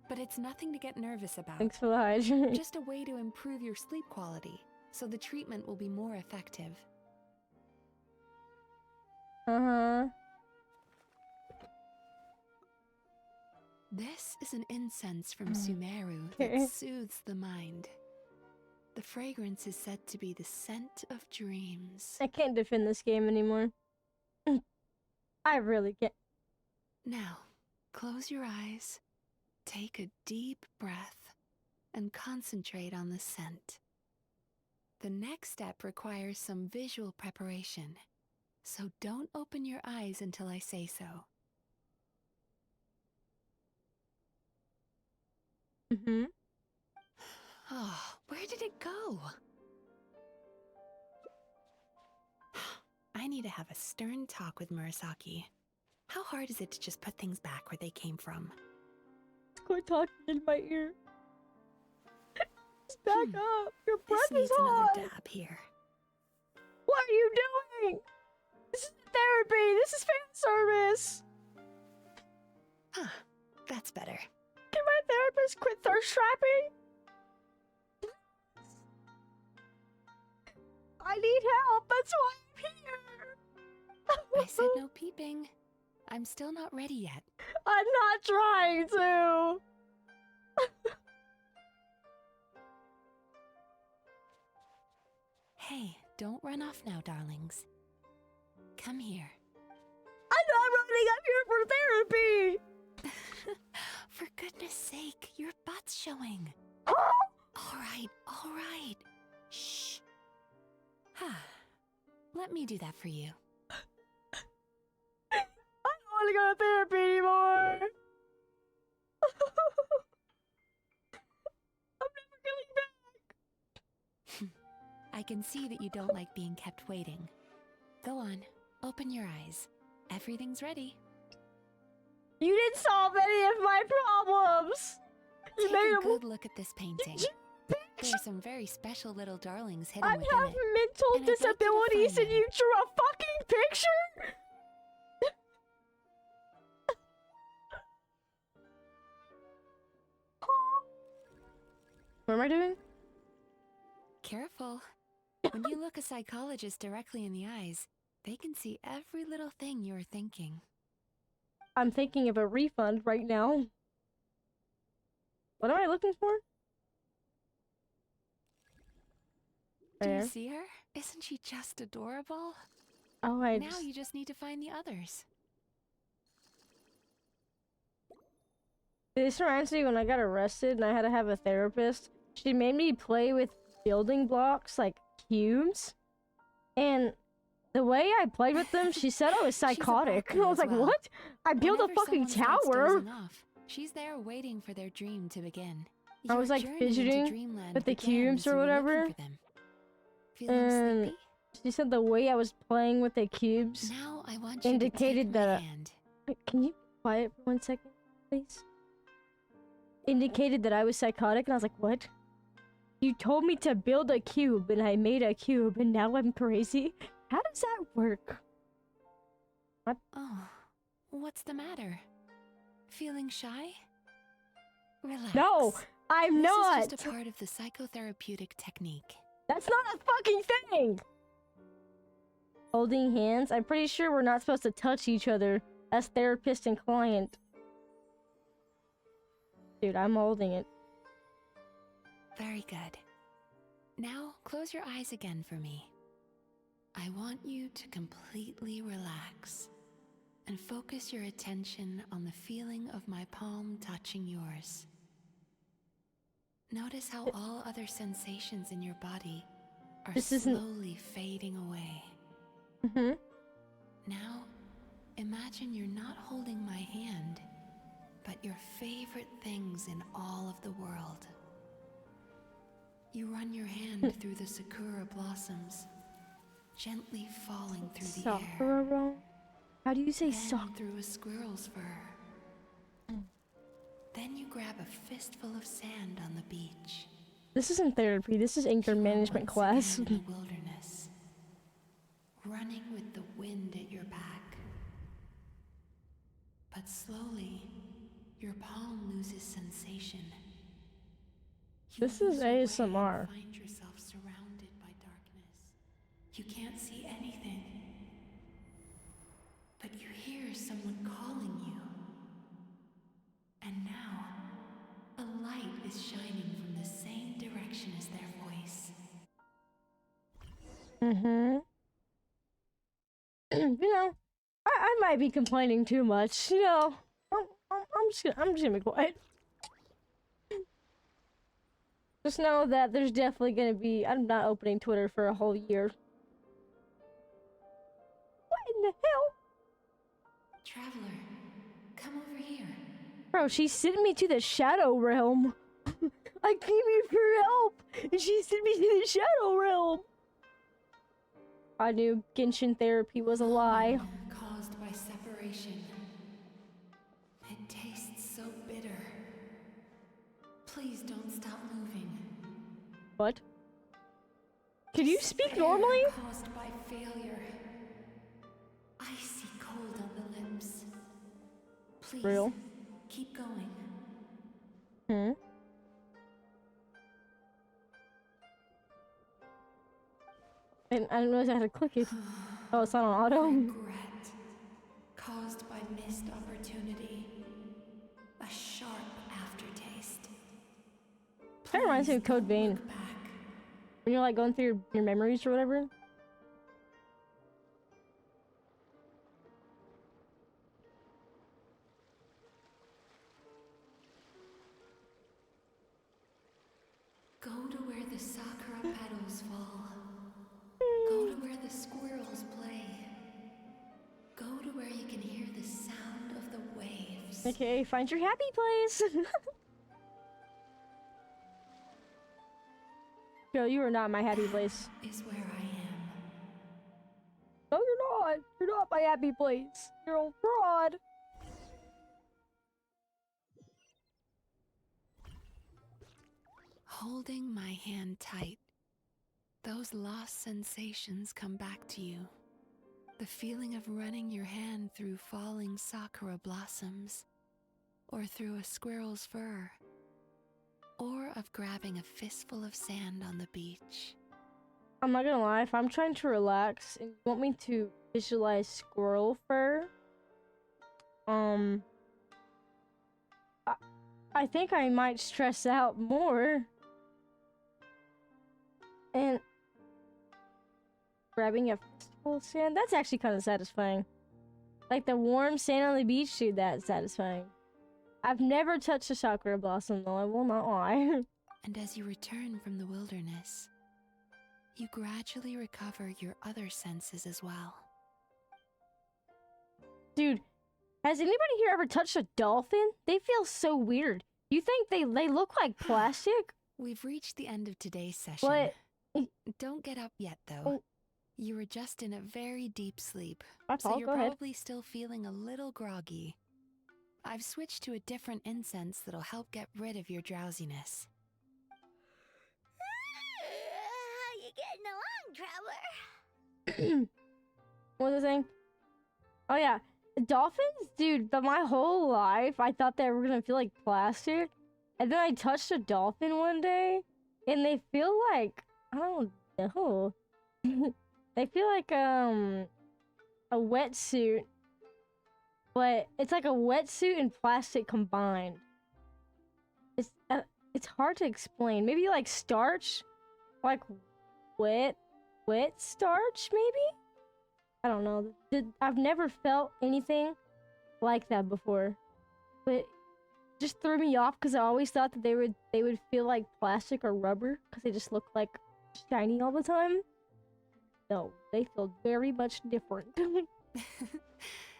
But it's nothing to get nervous about. Thanks for the hydrate. Just a way to improve your sleep quality, so the treatment will be more effective. Uh-huh. This is an incense from Sumeru that soothes the mind. The fragrance is said to be the scent of dreams. I can't defend this game anymore. I really can't. Now, close your eyes, take a deep breath, and concentrate on the scent. The next step requires some visual preparation, so don't open your eyes until I say so. Mm-hmm. Oh, where did it go? I need to have a stern talk with Murasaki. How hard is it to just put things back where they came from? Quit talking in my ear. Just back up. Your breath This needs is hot. another dab here. What are you doing? This is therapy. This is fan service. Huh. That's better. Can my therapist quit thirst trapping? I need help. That's why I'm here. I said no peeping. I'm still not ready yet. I'm not trying to. Hey, don't run off now, darlings. Come here. I'm not running up here for therapy. For goodness sake, your butt's showing. All right. Shh. Let me do that for you. I don't want to go to therapy anymore. I'm never coming back. I can see that you don't like being kept waiting. Go on, open your eyes. Everything's ready. You didn't solve any of my problems. You Take a good look at this painting. There's some very special little darlings hidden within it. I have mental disabilities and you drew a fucking picture? What am I doing? Careful. When you look a psychologist directly in the eyes, they can see every little thing you're thinking. I'm thinking of a refund right now. What am I looking for? Do you see her? Isn't she just adorable? Oh, now you just need to find the others. This reminds me when I got arrested and I had to have a therapist. She made me play with building blocks like cubes. And The way I played with them, she said I was psychotic. I was like, what? I built a fucking tower. She's there waiting for their dream to begin. I was like fidgeting with the cubes or whatever. And she said the way I was playing with the cubes indicated that. Can you be quiet for 1 second, please? Indicated that I was psychotic, and I was like, what? You told me to build a cube, and I made a cube, and now I'm crazy? How does that work? What? Oh, what's the matter? Feeling shy? Relax. No, I'm not! This is just a part of the psychotherapeutic technique. That's not a fucking thing! Holding hands? I'm pretty sure we're not supposed to touch each other as therapist and client. Dude, I'm holding it. Very good. Now, close your eyes again for me. I want you to completely relax and focus your attention on the feeling of my palm touching yours. Notice how all other sensations in your body are slowly fading away. Now, imagine you're not holding my hand, but your favorite things in all of the world. You run your hand through the sakura blossoms, gently falling through the air. How do you say then through a squirrel's fur. Then you grab a fistful of sand on the beach. This isn't therapy, this is anger management class. In the wilderness, running with the wind at your back. But slowly, your palm loses sensation. This is ASMR. Find yourself surrounded by darkness. You can't see anything. But you hear someone calling you. And now, a light is shining from the same direction as their voice. You know, I might be complaining too much. You know, I'm just gonna be quiet. Just know that there's definitely gonna be. I'm not opening Twitter for a whole year. What in the hell? Traveler, come over here. Bro, she sent me to the Shadow Realm. I came here for help, and she sent me to the Shadow Realm. I knew Genshin therapy was a lie. Caused by separation. It tastes so bitter. Please don't stop moving. What? Can you speak normally? Caused by failure. Icy cold on the lips. Please, Real? keep going. And I didn't realize I had to click it. Oh, it's not on auto. Regret. Caused by missed opportunity. A sharp aftertaste. Kind of reminds me of Code Vein. When you're like going through your memories or whatever. Go to where the sakura petals fall. Go to where the squirrels play. Go to where you can hear the sound of the waves. Okay, find your happy place. Joe, you are not my happy place. Is where I am. No, you're not. You're not my happy place. You're a fraud. Holding my hand tight, those lost sensations come back to you. The feeling of running your hand through falling sakura blossoms, or through a squirrel's fur, or of grabbing a fistful of sand on the beach. I'm not gonna lie, if I'm trying to relax and you want me to visualize squirrel fur, I think I might stress out more. And grabbing a fistful of sand, that's actually kind of satisfying. Like the warm sand on the beach, dude, that's satisfying. I've never touched a sakura blossom though, I will not lie. And as you return from the wilderness, you gradually recover your other senses as well. Dude, has anybody here ever touched a dolphin? They feel so weird. You think they look like plastic? We've reached the end of today's session. But Don't get up yet, though. Oh. You were just in a very deep sleep, That's so all, you're go ahead. probably still feeling a little groggy. I've switched to a different incense that'll help get rid of your drowsiness. How you getting along, Traveler? What was I saying? Oh yeah, dolphins, dude. But my whole life, I thought they were gonna feel like plastic, and then I touched a dolphin one day, and they feel like, I don't know. They feel like a wetsuit, but it's like a wetsuit and plastic combined. It's hard to explain. Maybe like starch, like wet starch, maybe. I don't know. I've never felt anything like that before, but it just threw me off because I always thought that they would feel like plastic or rubber because they just look like shiny all the time. No, they feel very much different.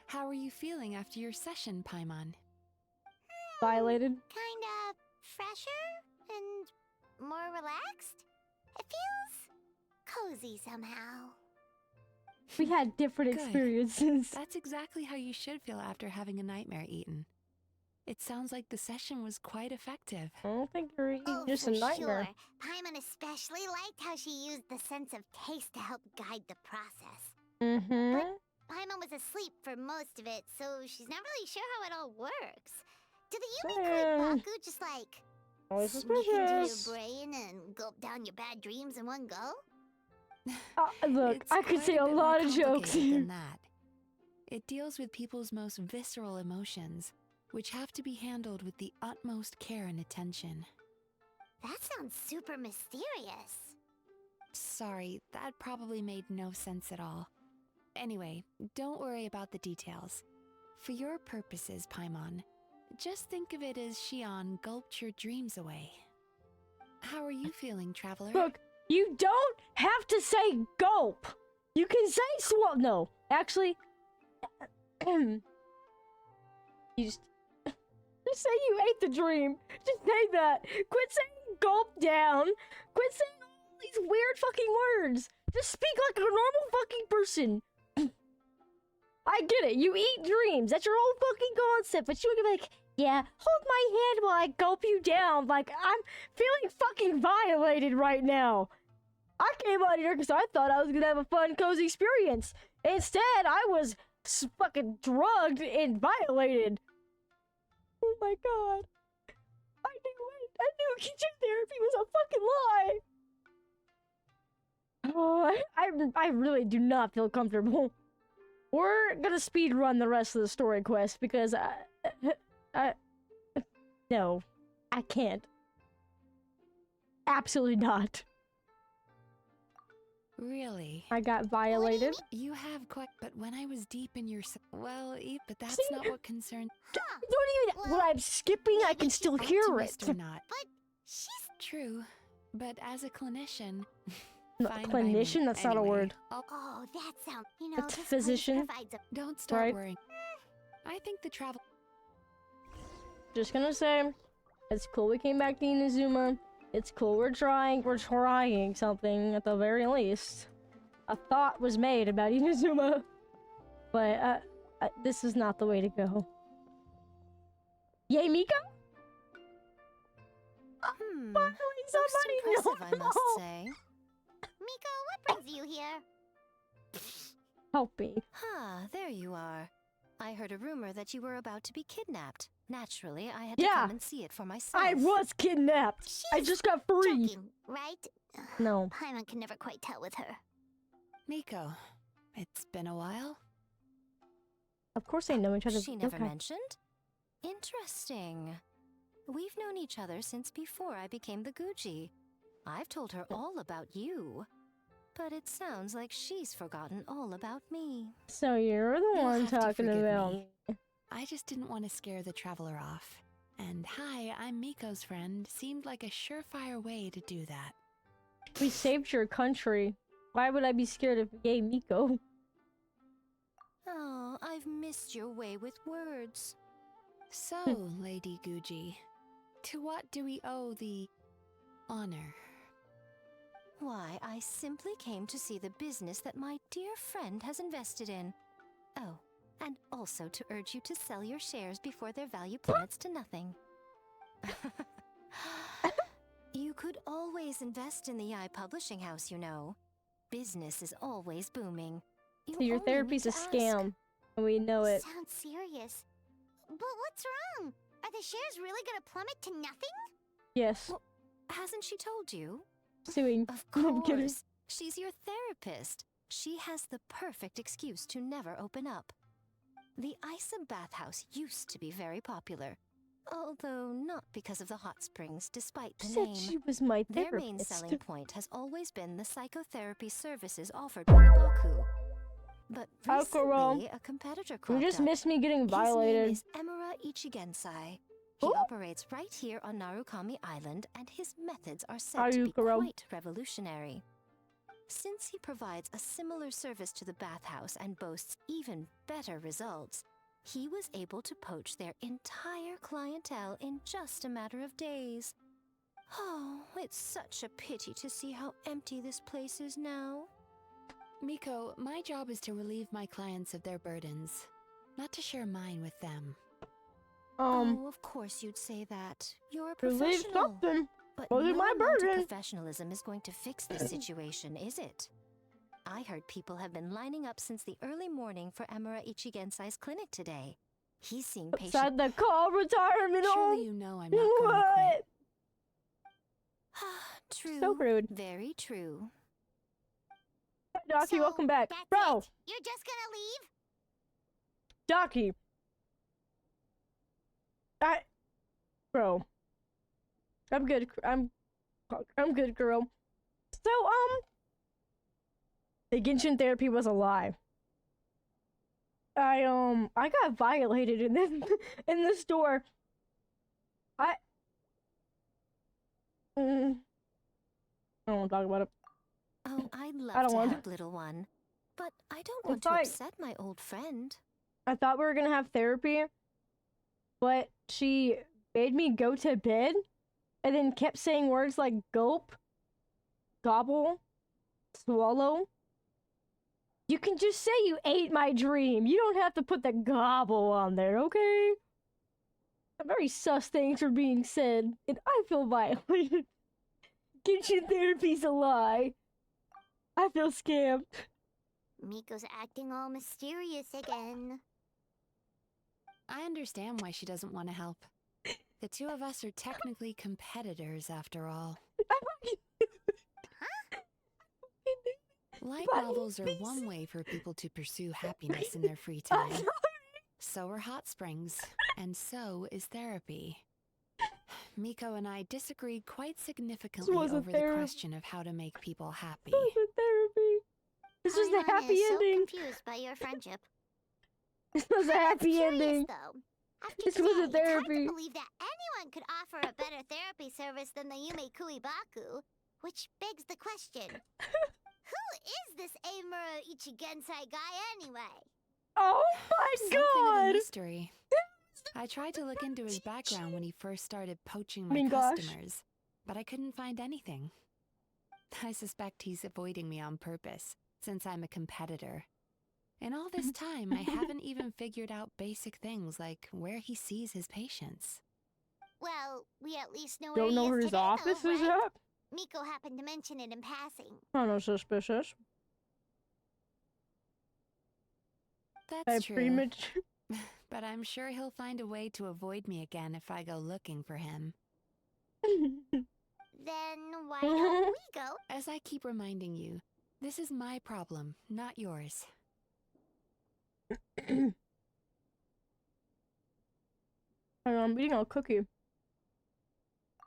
How are you feeling after your session, Paimon? Violated. Kinda fresher and more relaxed. It feels cozy somehow. We had different Good. experiences. That's exactly how you should feel after having a nightmare eaten. It sounds like the session was quite effective. I don't think you're eating just for a nightmare. sure. Paimon especially liked how she used the sense of taste to help guide the process. Mm-hmm. But Paimon was asleep for most of it, so she's not really sure how it all works. Do the Yumiko and Baku just like Always sneak into your suspicious. brain and gulp down your bad dreams in one go? Look, It's I could quite say a bit more lot of jokes complicated here. than that. It deals with people's most visceral emotions, which have to be handled with the utmost care and attention. That sounds super mysterious. Sorry, that probably made no sense at all. Anyway, don't worry about the details. For your purposes, Paimon, just think of it as Xion gulped your dreams away. How are you feeling, Traveler? Look, you don't have to say gulp. You can say swallow. No, actually, you just say you ate the dream. Just say that. Quit saying gulp down. Quit saying all these weird fucking words. Just speak like a normal fucking person. I get it. You eat dreams. That's your whole fucking concept. But you would be like, yeah, hold my hand while I gulp you down. Like, I'm feeling fucking violated right now. I came out here because I thought I was going to have a fun, cozy experience. Instead, I was fucking drugged and violated. Oh my god. I knew kitchen therapy was a fucking lie. Oh, I really do not feel comfortable. We're gonna speed run the rest of the story quest because no, I can't. Absolutely not. Really? I got violated. You have quite, but when I was deep in your, but that's See? not what concerned. Don't even. When I'm skipping, I can still hear Optimist it. or not. But she's True, but as a clinician, No, fine by me. clinician? That's not a Anyway, word. oh, that sounds It's this place physician. provides a Don't start Right. worrying. I think the travel. Just gonna say, it's cool we came back to Inazuma. It's cool we're trying something at the very least. A thought was made about Inazuma. But, this is not the way to go. Yay, Miko? Finally, somebody Impressive, I must say. Miko, what brings you here? Help me. There you are. I heard a rumor that you were about to be kidnapped. Naturally, I had to Yeah. come and see it for myself. I was kidnapped. I just got free. Joking, right? No. Paimon can never quite tell with her. Miko, it's been a while. Of course they know each other. She never Okay. mentioned? Interesting. We've known each other since before I became the Guji. I've told her all about you. But it sounds like she's forgotten all about me. So you're the You'll one have to talking forgive about me. me. I just didn't want to scare the traveler off. And hi, I'm Miko's friend seemed like a surefire way to do that. We saved your country. Why would I be scared of gay Miko? Oh, I've missed your way with words. So, Lady Guji, to what do we owe the honor? Why, I simply came to see the business that my dear friend has invested in. Oh, and also to urge you to sell your shares before their value plummets to nothing. You could always invest in the publishing house, you know. Business is always booming. So your therapy's a scam, and we know it. Sounds serious. But what's wrong? Are the shares really gonna plummet to nothing? Yes. Well, hasn't she told you? Suing. Of I'm kidding. course. She's your therapist. She has the perfect excuse to never open up. The Isa bathhouse used to be very popular. Although not because of the hot springs, despite the Said name. she was my therapist. Their main selling point has always been the psychotherapy services offered by the Baku. But recently, a competitor cropped You just up. missed me getting His violated. name is Emura Ichigensai. He operates right here on Narukami Island, and his methods are said to be quite revolutionary. Since he provides a similar service to the bathhouse and boasts even better results, he was able to poach their entire clientele in just a matter of days. Oh, it's such a pity to see how empty this place is now. Miko, my job is to relieve my clients of their burdens, not to share mine with them. Oh, of course you'd say that. You're a relieve professional. something. But Those no are my amount of burden. professionalism is going to fix this situation, is it? I heard people have been lining up since the early morning for Emura Ichigensai's clinic today. He's seeing patients. Outside the call retirement home. Surely you know I'm not going to quit. True. So rude. Very true. Docky, welcome back. Bro, You're just gonna leave? Docky. Bro. I'm good. I'm good, girl. So, the Genshin therapy was a lie. I got violated in this in the store. I don't want to talk about it. Oh, I'd I love don't to want help, little one. But I don't want to like- upset my old friend. I thought we were gonna have therapy, but she made me go to bed and then kept saying words like gulp, gobble, swallow. You can just say you ate my dream. You don't have to put the gobble on there, okay? Very sus things are being said, and I feel violated. Genshin therapy's a lie. I feel scammed. Miko's acting all mysterious again. I understand why she doesn't want to help. The two of us are technically competitors, after all. Light novels are one way for people to pursue happiness in their free time. So are hot springs, and so is therapy. Miko and I disagreed quite significantly over the question of how to make people happy. This was therapy. This was the happy ending. So confused by your friendship. This was a happy ending. Though. After This today, was a it's hard therapy. to believe that anyone could offer a better therapy service than the Yume Baku, which begs the question: who is this Emura Ichigensai guy anyway? Oh my Something of a god! mystery. I tried to look into his background when he first started poaching my Gosh. customers, but I couldn't find anything. I suspect he's avoiding me on purpose, since I'm a competitor. In all this time, I haven't even figured out basic things like where he sees his patients. Well, we at least know where Don't he know is where his today, office though, is right? at? Miko happened to mention it in passing. I'm not suspicious. That's true. Pretty much. But I'm sure he'll find a way to avoid me again if I go looking for him. Then why don't we go? As I keep reminding you, this is my problem, not yours. I'm eating a cookie.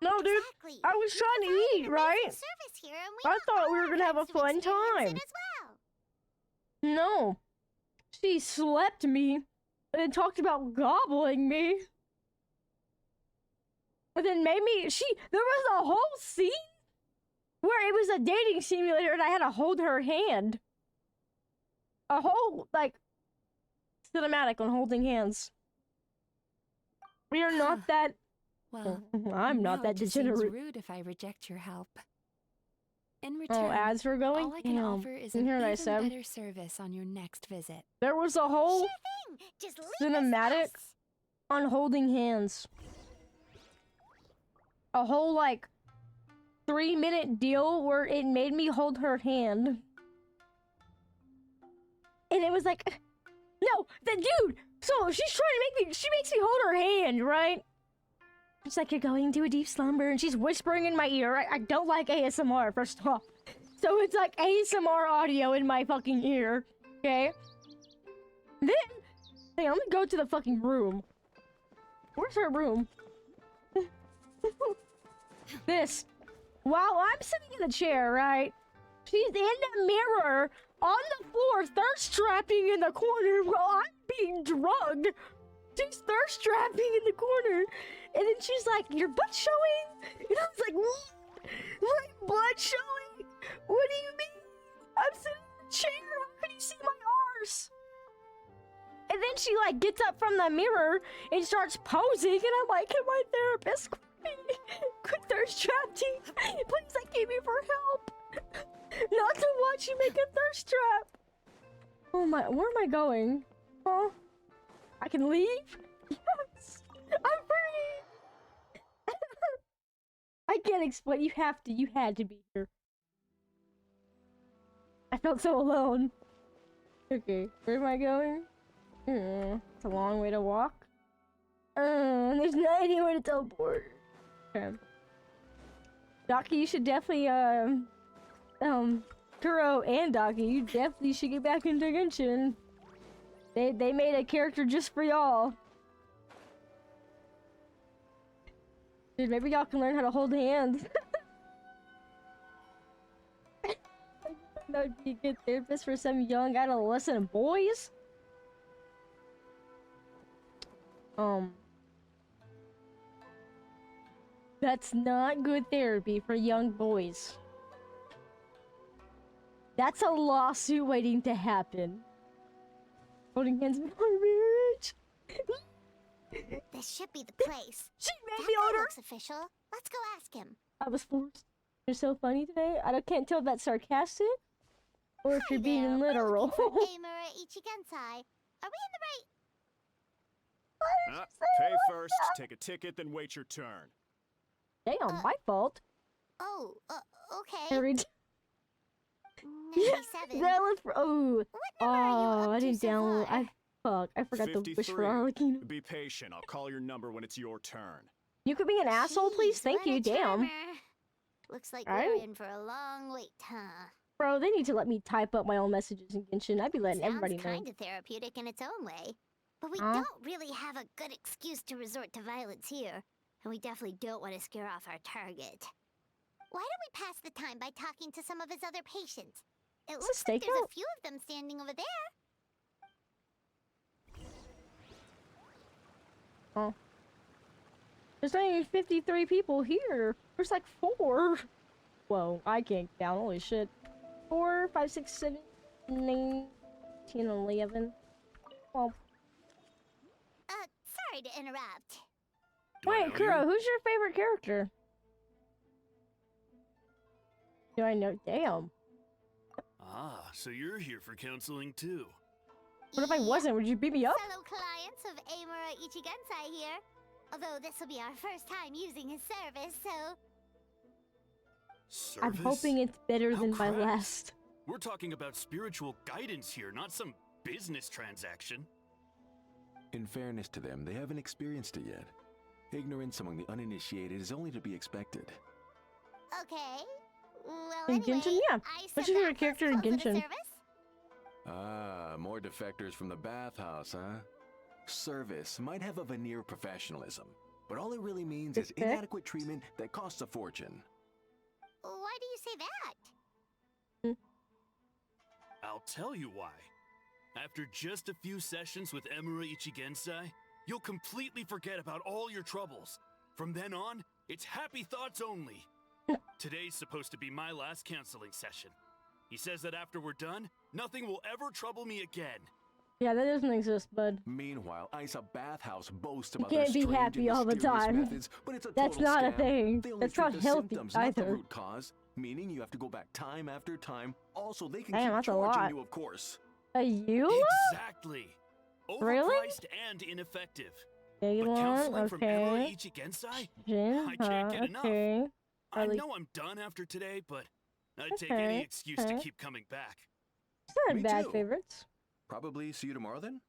No, dude. Exactly. I was trying to eat, right? Service here, and we I want thought all we were our gonna have a friends to fun experience time. it as well. No. She slept me and then talked about gobbling me. And then made me there was a whole scene where it was a dating simulator and I had to hold her hand. A whole, like, cinematic on holding hands. We are not that... Well, I'm not that it just seems degenerate. rude if I reject your help. In Oh, return, ads were going? all I can Damn. offer is You an hear what I even said? better service on your next visit. There was a whole Sure thing. Just leave cinematic us. on holding hands. A whole, like, 3-minute deal where it made me hold her hand. And it was like, no, the dude! So she's trying to make me, she makes me hold her hand, right? She's like, you're going to a deep slumber, and she's whispering in my ear. I don't like ASMR, first off. So it's like ASMR audio in my fucking ear, okay? Then, hey, I'm gonna go to the fucking room. Where's her room? This. While I'm sitting in the chair, right? She's in the mirror, on the floor, thirst trapping in the corner while I'm being drugged. She's thirst trapping in the corner. And then she's like, your butt showing? And I was like, what? My butt showing? What do you mean? I'm sitting in the chair. How can you see my arse? And then she like gets up from the mirror and starts posing. And I'm like, can my therapist quit thirst trapping? Please, I came here for help. Not to watch you make a thirst trap. Oh my, where am I going? Huh? I can leave? Yes! I'm free! I can't explain. You have to. You had to be here. I felt so alone. Okay, where am I going? It's a long way to walk. There's not anywhere to teleport. Okay. Docky, you should definitely, Kuro and Docky, you definitely should get back into Genshin. They made a character just for y'all. Dude, maybe y'all can learn how to hold hands. That would be a good therapist for some young adolescent boys. That's not good therapy for young boys. That's a lawsuit waiting to happen. Holding hands before marriage. This should be the place. She made That me guy older. looks official. Let's go ask him. I was forced. You're so funny today. Can't tell if that's sarcastic or if you're being There, we're literal. looking for Amura Ichigensai. Are we in the right? Pay first, take a ticket, then wait your turn. Damn, my fault. Oh, okay. Every 97. That was for, oh, What number are you up I to didn't so download. far? I forgot to wish for 53. Arlecchino. Be patient, I'll call your number when it's your turn. You could be an asshole, please. Jeez, Thank what you. a Damn, charmer. Looks like Alright. we're in for a long wait, huh? bro. They need to let me type up my own messages in Genshin. I'd be letting everybody Sounds know. kind of therapeutic in its own way. But we Huh? don't really have a good excuse to resort to violence here. And we definitely don't want to scare off our target. Why don't we pass the time by talking to some of his other patients? It Is looks this like there's stakeout? a few of them standing over there. Oh, there's only 53 people here. There's like 4. Whoa, I can't count. Holy shit. 4, 5, 6, 7, 9, 10, 11. Well, Sorry to interrupt. wait, Kuro, who's your favorite character? Do I know? Damn. Ah, so you're here for counseling too. What if I wasn't? Would you beat me up? Fellow clients of Amura Ichigensai here. Although this will be our first time using his service, so... Service? I'm hoping it's better How than my crass. last. We're talking about spiritual guidance here, not some business transaction. In fairness to them, they haven't experienced it yet. Ignorance among the uninitiated is only to be expected. Okay. Well, In anyway, Genshin, yeah. I What's sent your out favorite character in first call for the Genshin? service. Ah, more defectors from the bathhouse, huh? Service might have a veneer of professionalism, but all it really means is Defect? inadequate treatment that costs a fortune. Why do you say that? I'll tell you why. After just a few sessions with Emura Ichigensai, you'll completely forget about all your troubles. From then on, it's happy thoughts only. Today's supposed to be my last counseling session. He says that after we're done, nothing will ever trouble me again. Yeah, that doesn't exist, bud. Meanwhile, Isa Bathhouse boasts You about their can't be strange happy and all the mysterious time. methods, but it's a That's total not a scam. thing. They only That's treat not the healthy symptoms, not the either. root cause, meaning you have to go back time after time. Also, they can Damn, keep that's a charging lot. you, of course. A you? Exactly. Really? Overpriced and ineffective. Okay, But counseling from Emura okay. Ichigensai? Jin, I can't get enough. okay. I Like- know I'm done after today, but I'd take Okay, any excuse to okay. keep coming back. It's not Me bad too. favorites. Probably see you tomorrow then?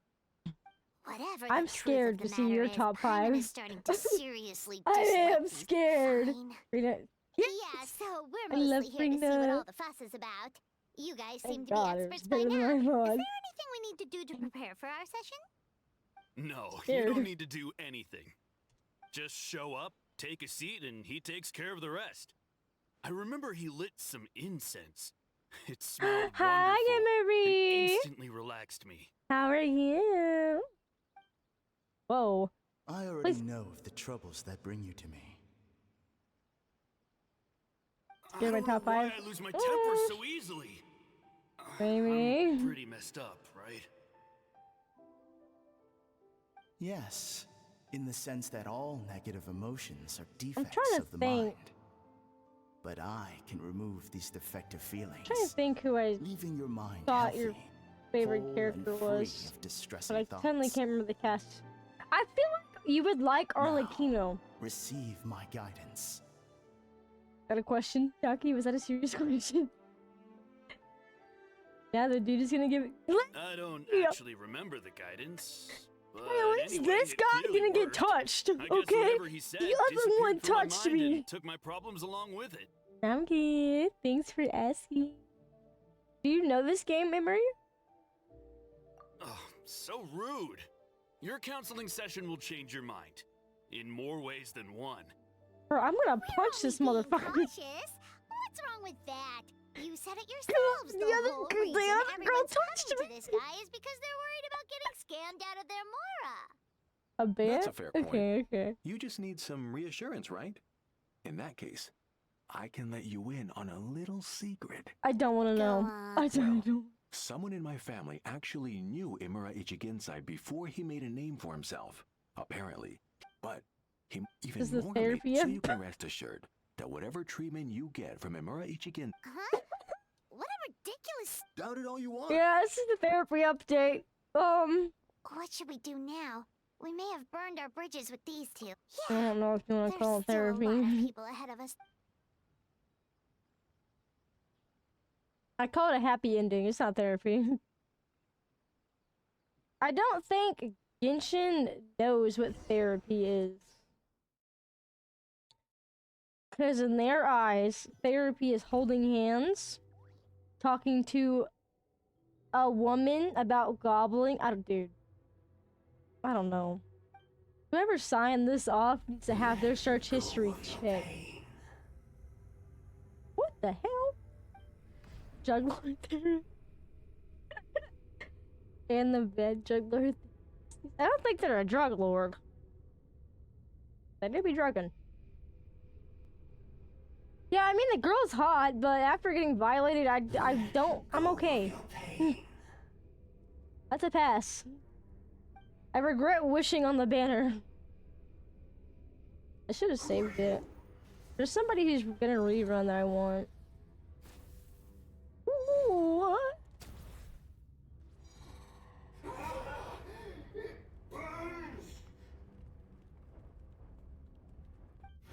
Whatever I'm the truth scared of to the see matter your is, top Paimon five. is starting to seriously I dislike am me. scared. Fine. Read it. Yeah, so we're I love mostly here to see what Brenda. all the fuss is about. You guys seem Thank to God, be it's experts by better now. than I Is thought. there anything we need to do to prepare for our session? No, you Scared. don't need to do anything. Just show up, take a seat, and he takes care of the rest. I remember he lit some incense. It smelled Hi, wonderful and Emery. instantly relaxed me. How are you? Whoa. I already Please. know of the troubles that bring you to me. I You're my don't know top why five. I lose my temper so easily. Maybe. I'm pretty messed up, right? Yes, in the sense that all negative emotions are I'm defects trying to of the think. mind. But I can remove these defective feelings, I'm trying to think who I leaving your mind thought healthy, your favorite whole character and free was, of distressing but I thoughts. suddenly can't remember the cast. I feel like you would like Arlecchino. Receive my guidance. Got a question, Jackie? Was that a serious question? Yeah, the dude is gonna give it. I don't actually remember the guidance. But At least anyway, this it guy clearly didn't get worked. touched, I guess okay? whatever he said The other disappeared one from my touched mind me. and took my problems along with it. I'm good. Thanks for asking. Do you know this game, Emery? Oh, so rude. Your counseling session will change your mind. In more ways than one. Bro, I'm gonna punch this motherfucker. Cautious? What's wrong with that? You said it yourselves. The other whole girl reason everyone's touched coming to this guy is because they're worried about getting scammed out of their mora. A bit? That's a fair point. Okay, okay. You just need some reassurance, right? In that case, I can let you in on a little secret. I don't want to know. I don't know. Someone in my family actually knew Imura Ichigensai before he made a name for himself, apparently. But he even Is this more therapy? so you can rest assured that whatever treatment you get from Imura Ichigen, Huh? What a ridiculous... doubt it all you want. Yeah, this is the therapy update. What should we do now? We may have burned our bridges with these two. I don't know if you want to call it There's still a lot of therapy. people ahead of us. I call it a happy ending. It's not therapy. I don't think Genshin knows what therapy is. Because in their eyes, therapy is holding hands, talking to a woman about gobbling. Dude. I don't know. Whoever signed this off needs to have their search history checked. What the hell? Juggler therapy. And the bed juggler. I don't think they're a drug lord. They do be drugging. Yeah, I mean the girl's hot, but after getting violated, I'm okay. That's a pass. I regret wishing on the banner. I should have saved it. There's somebody who's gonna rerun that I want. Ooh, what?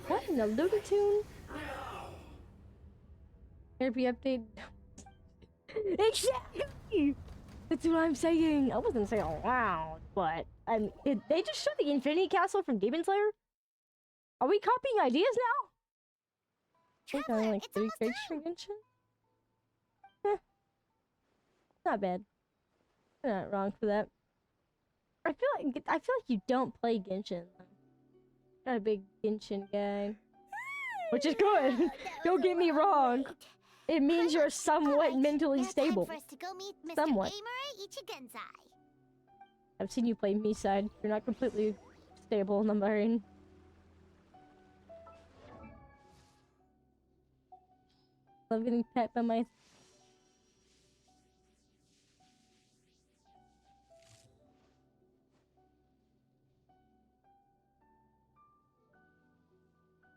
What in the Looney Tune? Therapy update. Exactly! That's what I'm saying. I wasn't saying loud, but did they just show the Infinity Castle from Demon Slayer? Are we copying ideas now? I think I like 3 crates for Genshin. Not bad. You're not wrong for that. I feel like you don't play Genshin. Not a big Genshin guy, which is good. Don't get me wrong. It means you're somewhat mentally stable. For us to go meet Mr. Somewhat. Imura Ichigensai. I've seen you play me side. You're not completely stable in the brain. Love getting pet by my...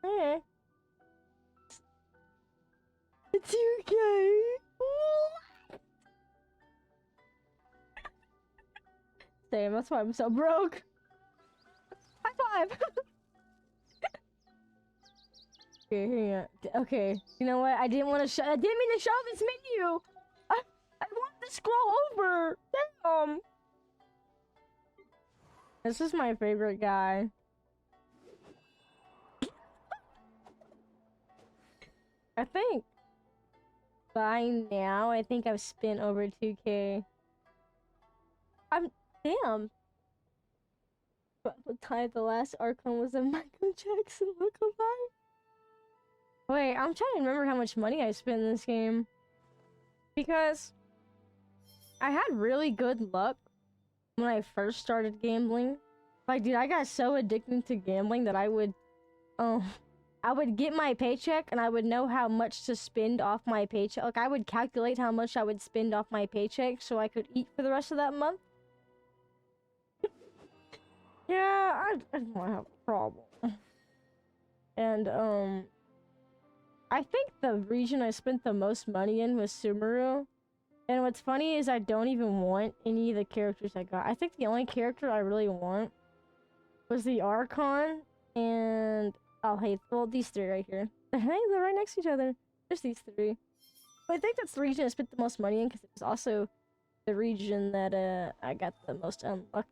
Hey. It's okay. Same, that's why I'm so broke. High five! Okay, here you go. Okay, you know what? I didn't mean to show this menu! I wanted to scroll over! Damn! This is my favorite guy. I think by now, I think I've spent over 2K. Damn. But the last Archon was a Michael Jackson lookalike. Wait, I'm trying to remember how much money I spent in this game. Because I had really good luck when I first started gambling. Like, dude, I got so addicted to gambling that I would get my paycheck and I would know how much to spend off my paycheck. Like, I would calculate how much I would spend off my paycheck so I could eat for the rest of that month. Yeah, I don't have a problem. And, I think the region I spent the most money in was Sumeru. And what's funny is I don't even want any of the characters I got. I think the only character I really want was the Archon and... Oh, hey, well, these three right here. Hey, they're right next to each other. There's these three. But I think that's the region I spent the most money in because it was also the region that, I got the most unlucky.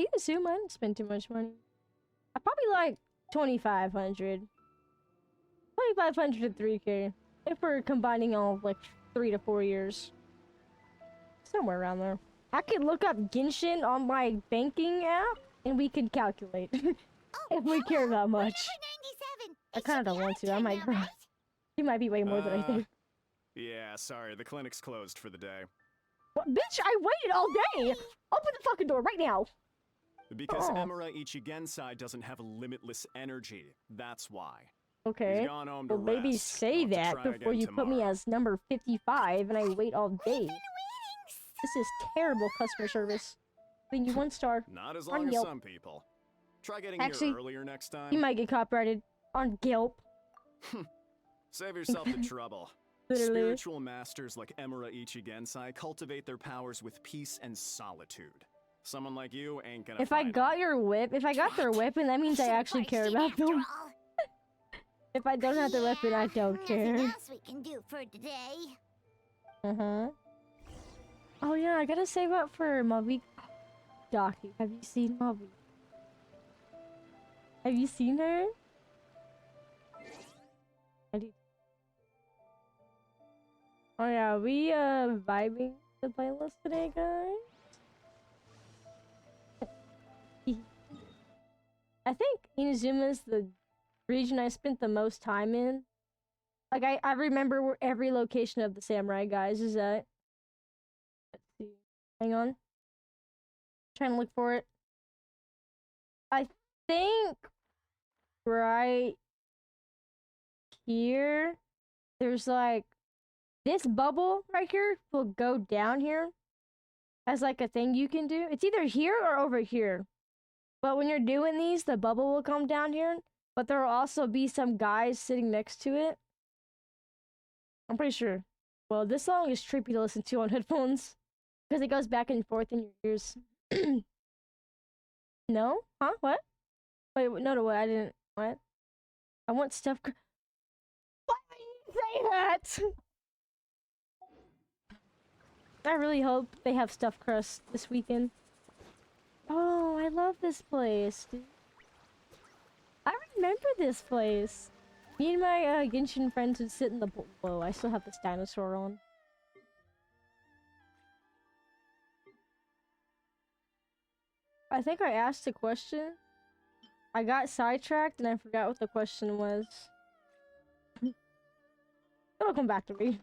INAZUMA, I didn't spend too much money. I probably like 2,500. 2,500 to 3K. If we're combining all like 3 to 4 years. Somewhere around there. I could look up Genshin on my banking app and we could calculate. If we care that much. I kinda don't want to. I might cry. You might be way more than I think. Yeah, sorry, the clinic's closed for the day. What? Bitch, I waited all day! Open the fucking door right now! Because Emura Ichigensai doesn't have limitless energy. That's why. Okay. He's gone home to Well, maybe rest. say We'll have that to try before again you put me tomorrow. as number 55 and I wait all day. This is terrible customer service. Giving you 1 star. Not as on long as Yelp. some people. Try getting Actually, here earlier next time. You might get copyrighted on Yelp. Save yourself the trouble. Literally. Spiritual masters like Emura Ichigensai cultivate their powers with peace and solitude. Someone like you ain't gonna If I find got your whip, if I got their weapon, that means I actually care about them. If I don't have the weapon, I don't care. Nothing else we can do for today. Oh yeah, I gotta save up for Mavi. Docu, have you seen Mavi? Have you seen her? I do. Oh yeah, we vibing the playlist today, guys. I think Inazuma is the region I spent the most time in. Like, I remember where every location of the samurai guys is at. Let's see. Hang on. Trying to look for it. I think right here, there's like this bubble right here will go down here as like a thing you can do. It's either here or over here. But when you're doing these, the bubble will come down here. But there will also be some guys sitting next to it. I'm pretty sure. Well, this song is trippy to listen to on headphones. Because it goes back and forth in your ears. No? Huh? What? Wait, no, what? I didn't. What? I want stuff. Why did you say that? I really hope they have stuffed crust this weekend. Oh, I love this place, dude. I remember this place. Me and my Genshin friends would sit in the whoa, I still have this dinosaur on. I think I asked a question. I got sidetracked and I forgot what the question was. It'll come back to me.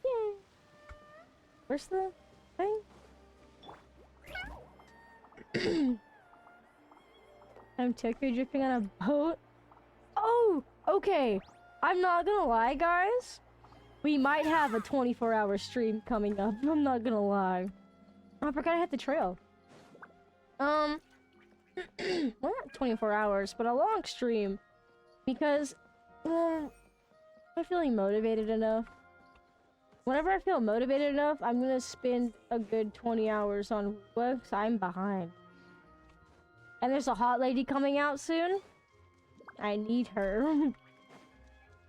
Yay. Where's the thing? I'm Tokyo dripping on a boat. Oh! Okay, I'm not gonna lie, guys. We might have a 24-hour stream coming up. I'm not gonna lie. Oh, I forgot I had the trail. Well, not 24 hours, but a long stream. Because, I'm feeling motivated enough. Whenever I feel motivated enough, I'm gonna spend a good 20 hours on work, so I'm behind. And there's a hot lady coming out soon. I need her.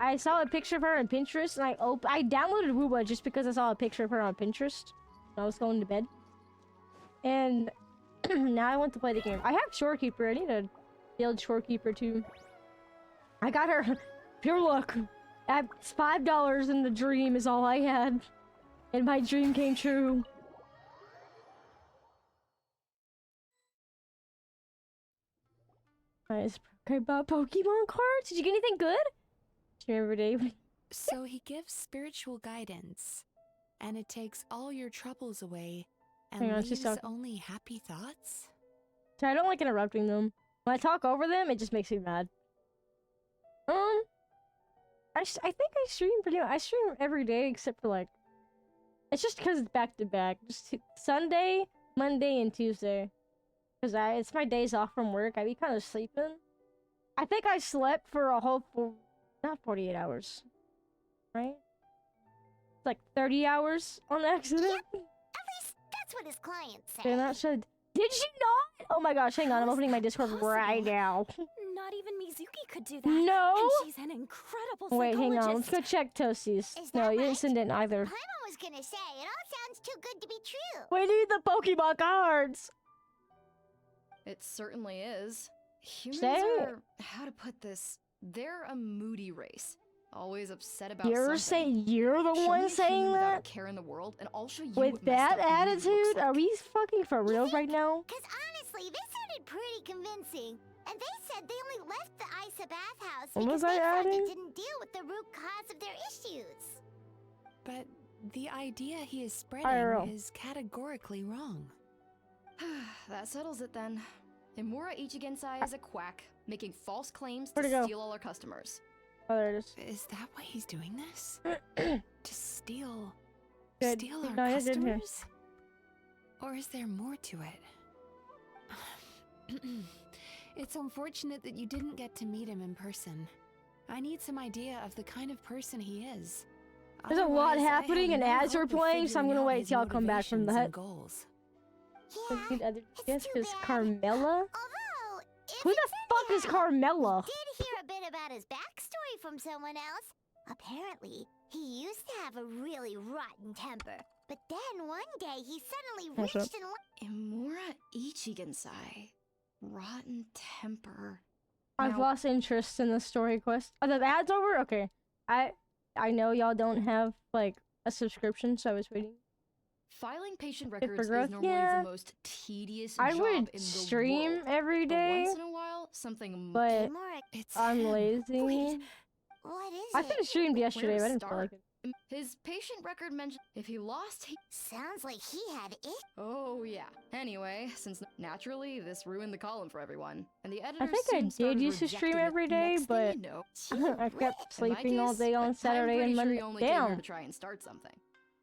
I saw a picture of her on Pinterest, and I downloaded Wooba just because I saw a picture of her on Pinterest when I was going to bed. And now I want to play the game. I have Shorekeeper. I need to build Shorekeeper too. I got her. Pure luck. It's $5 in the dream is all I had. And my dream came true. Nice. Okay, about Pokemon cards? Did you get anything good? Every day. So he gives spiritual guidance, and it takes all your troubles away, and leaves only happy thoughts? So I don't like interrupting them. When I talk over them, it just makes me mad. I think I stream pretty much. I stream every day except for like... It's just because it's back to back. Just Sunday, Monday, and Tuesday. Because it's my days off from work. I be kind of sleeping. I think I slept for a whole... Not 48 hours. Right? It's like 30 hours on accident. Yep. At least that's what his clients say. They're not sure. Did you not? Oh my gosh, hang on. I'm opening my Discord right now. Not even Mizuki could do that. No! And she's an incredible psychologist. Wait, hang on. Let's go check Toasties. No, you didn't send it either. Paimon was gonna say, it all sounds too good to be true. We need the Pokemon cards! It certainly is. Humans Say are... How to put this? They're a moody race. Always upset about You're the one saying that? A care in the world, and I'll show you with that attitude? Are we fucking for real right now? Because honestly, this sounded pretty convincing. And they said they only left the Isa bathhouse because they thought it didn't deal with the root cause of their issues. But the idea he is spreading is categorically wrong. That settles it then. Imura Ichigensai is a quack, making false claims Where'd it to go? steal all our customers. Oh, there it is. Is that why he's doing this? To steal Good. steal our No, I didn't hear. customers? Or is there more to it? It's unfortunate that you didn't get to meet him in person. I need some idea of the kind of person he is. There's a lot Otherwise, I happening, have and no as we're hope of playing, so I'm figuring gonna out wait his till y'all come back from the motivations hut. and goals. Yes, because Carmella? Although, Who the fuck is Carmella? did hear a bit about his backstory from someone else. Apparently, he used to have a really rotten temper. But then one day he suddenly What's reached up? and Imura Ichigensai. Rotten temper. I've lost interest in the story quest. Oh, the ad's over? Okay. I know y'all don't have, like, a subscription, so I was waiting. Filing patient Fit records for growth? is normally Yeah. the most tedious I job would in the stream world. every But day, once in a while, something but It's I'm him. lazy. Wait, what is I it? could have streamed yesterday, but I didn't feel start? like it. His patient record mentioned if he lost, he... Sounds like he had it. Oh, yeah. Anyway, since naturally this ruined the column for everyone, and the editor I think I did used to stream every day, but I kept sleeping all day on Saturday and Monday. Only came here Damn. to try and start something.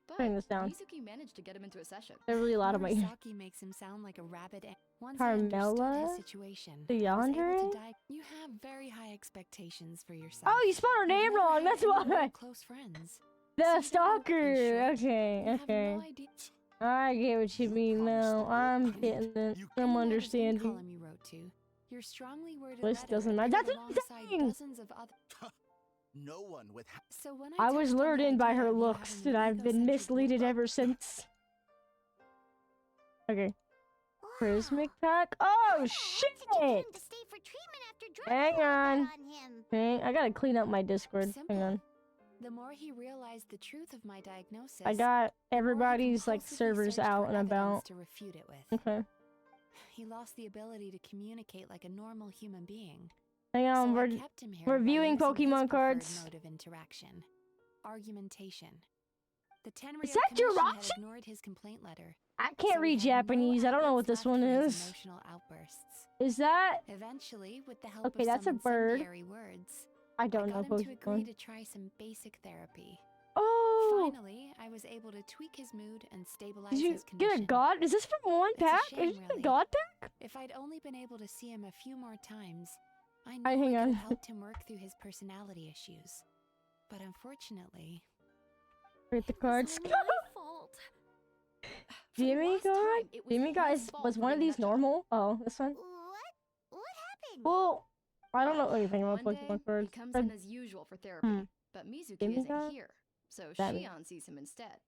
But Putting this down. Mizuki managed to get him into a session. They're really loud on my ear. Murasaki makes him sound like a rabbit. Once I understood Carmella? his situation, The I was able Yandere? to you have very high expectations for yourself. Oh, you spelled her You've name never wrong. had That's any why. real close friends. The So you don't look in stalker. short. Okay, You have okay. no idea. I get what you mean now. I'm getting it. I'm In that understanding. column you wrote to, your strongly worded This letter doesn't matter. appeared That's what I'm alongside saying. dozens of other. No one with So when I was touched on the lured in by idea her of you looks, having and an I've been egocentric misleaded look- ever since. Okay. Prismic pack? Oh, shit! To stay for treatment after Hang dropping all on. that on him. Hang, I gotta clean up my Discord. Hang on. The more he realized the truth of my diagnosis, I got everybody's, like, compulsively servers searched out for and evidence about. to refute it with. Okay. He lost the ability to communicate like a normal human being. Hang on, So I we're kept him here by reviewing using his Pokemon preferred cards. mode of interaction, argumentation. The Tenryou Is that Commission had Jirachi? ignored his complaint letter. I can't so read he had no Japanese. I don't know what outlets this one left for his is. Emotional outbursts. Is that... Eventually, with the help Okay, of that's some a bird. incendiary words, I don't got know him to agree Pokemon. to try some basic therapy. Oh! Finally, I was able to tweak his mood and stabilize Did you his condition. get a god? Is this from one It's a pack? shame, Is this really. a god pack? If I'd only been able to see him a few more times, I know Alright, I hang could on. have helped him work through his personality issues. But unfortunately, Read the cards. My fault. Jimmy god? Jimmy guys, was one of these normal? Oh, this one? What happened? Well, I don't know anything about One day, Pokemon cards. he comes in as usual for therapy, but Mizuki Jimmy isn't guy? here, so That Shion sees him instead.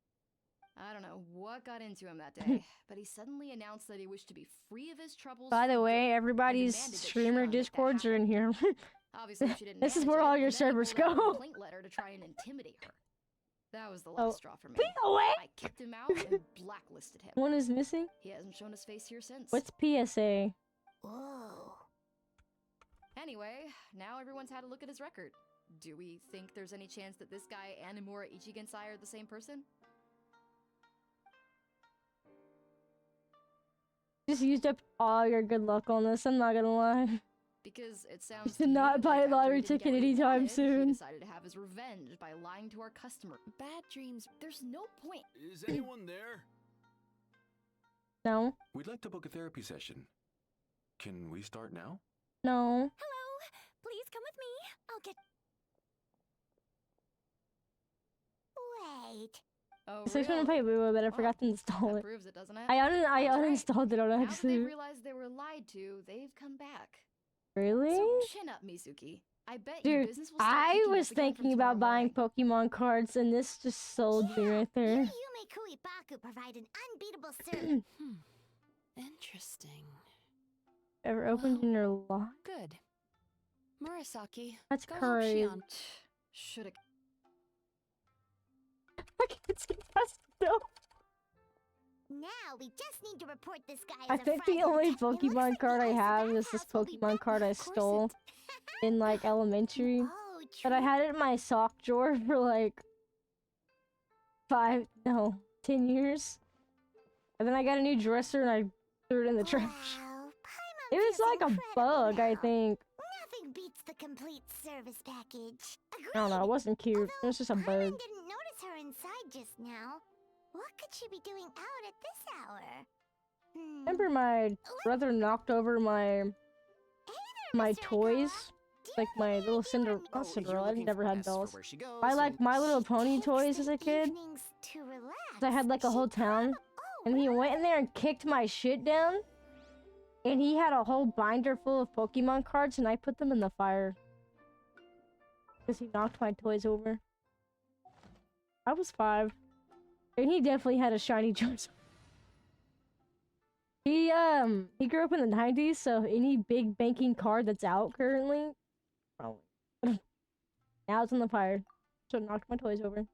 I don't know what got into him that day, but he suddenly announced that he wished to be free of his troubles. By the for way, good, everybody's and demanded that streamer Shion make that discords are in here. Obviously, she didn't This is manage where it, all your and then he servers pulled out a go. complaint letter to try and intimidate her. That was the Oh, last straw for me. please away! I kicked him out and blacklisted him. One is missing? He hasn't shown his face here since. What's PSA? Whoa. Anyway, now everyone's had a look at his record. Do we think there's any chance that this guy and Imura Ichigensai are the same person? Just used up all your good luck on this, I'm not gonna lie. Because it sounds Did not buy a after lottery he didn't ticket get what he anytime wanted, soon. He decided to have his revenge by lying to our customer. Bad dreams. There's no point. Is anyone there? No. We'd like to book a therapy session. Can we start now? No. Hello. Please come with me. I'll get. Wait. Oh, So I was gonna play Boo, but I forgot to install that it. proves it, doesn't it? I That's right. uninstalled it on Now that they accident. realized they were lied to, they've come back. Really? So chin up, Mizuki. I bet your Dude, business will start I picking was up again from thinking about tomorrow buying Pokemon cards, and this just sold me right there. Yume Kuibaku provide an unbeatable service. Interesting. Ever opened in your life? Good. Murasaki, That's go help crazy. Shion. Should've. I can't skip past it, no. Now we just need to report this guy I as a think the fraud. only Pokemon card I have is this Pokemon card I stole in like elementary. Oh, But I had it in my sock drawer for like 10 years. And then I got a new dresser and I threw it in the trash. It was like a bug, I think. Nothing beats the complete service package. I don't know, it wasn't cute. It was just a bug. Paimon didn't notice her inside just now. What could she be doing out at this hour? Remember my brother knocked over my toys? Like my little not Cinderella, I never had dolls. I like My Little Pony toys as a kid. To relax. 'Cause I had like a whole town. And he went in there and kicked my shit down. And he had a whole binder full of Pokemon cards and I put them in the fire. Because he knocked my toys over. I was 5. And he definitely had a shiny Charizard. He grew up in the 90s, so any big banking card that's out currently, probably. Now it's in the fire. So it knocked my toys over.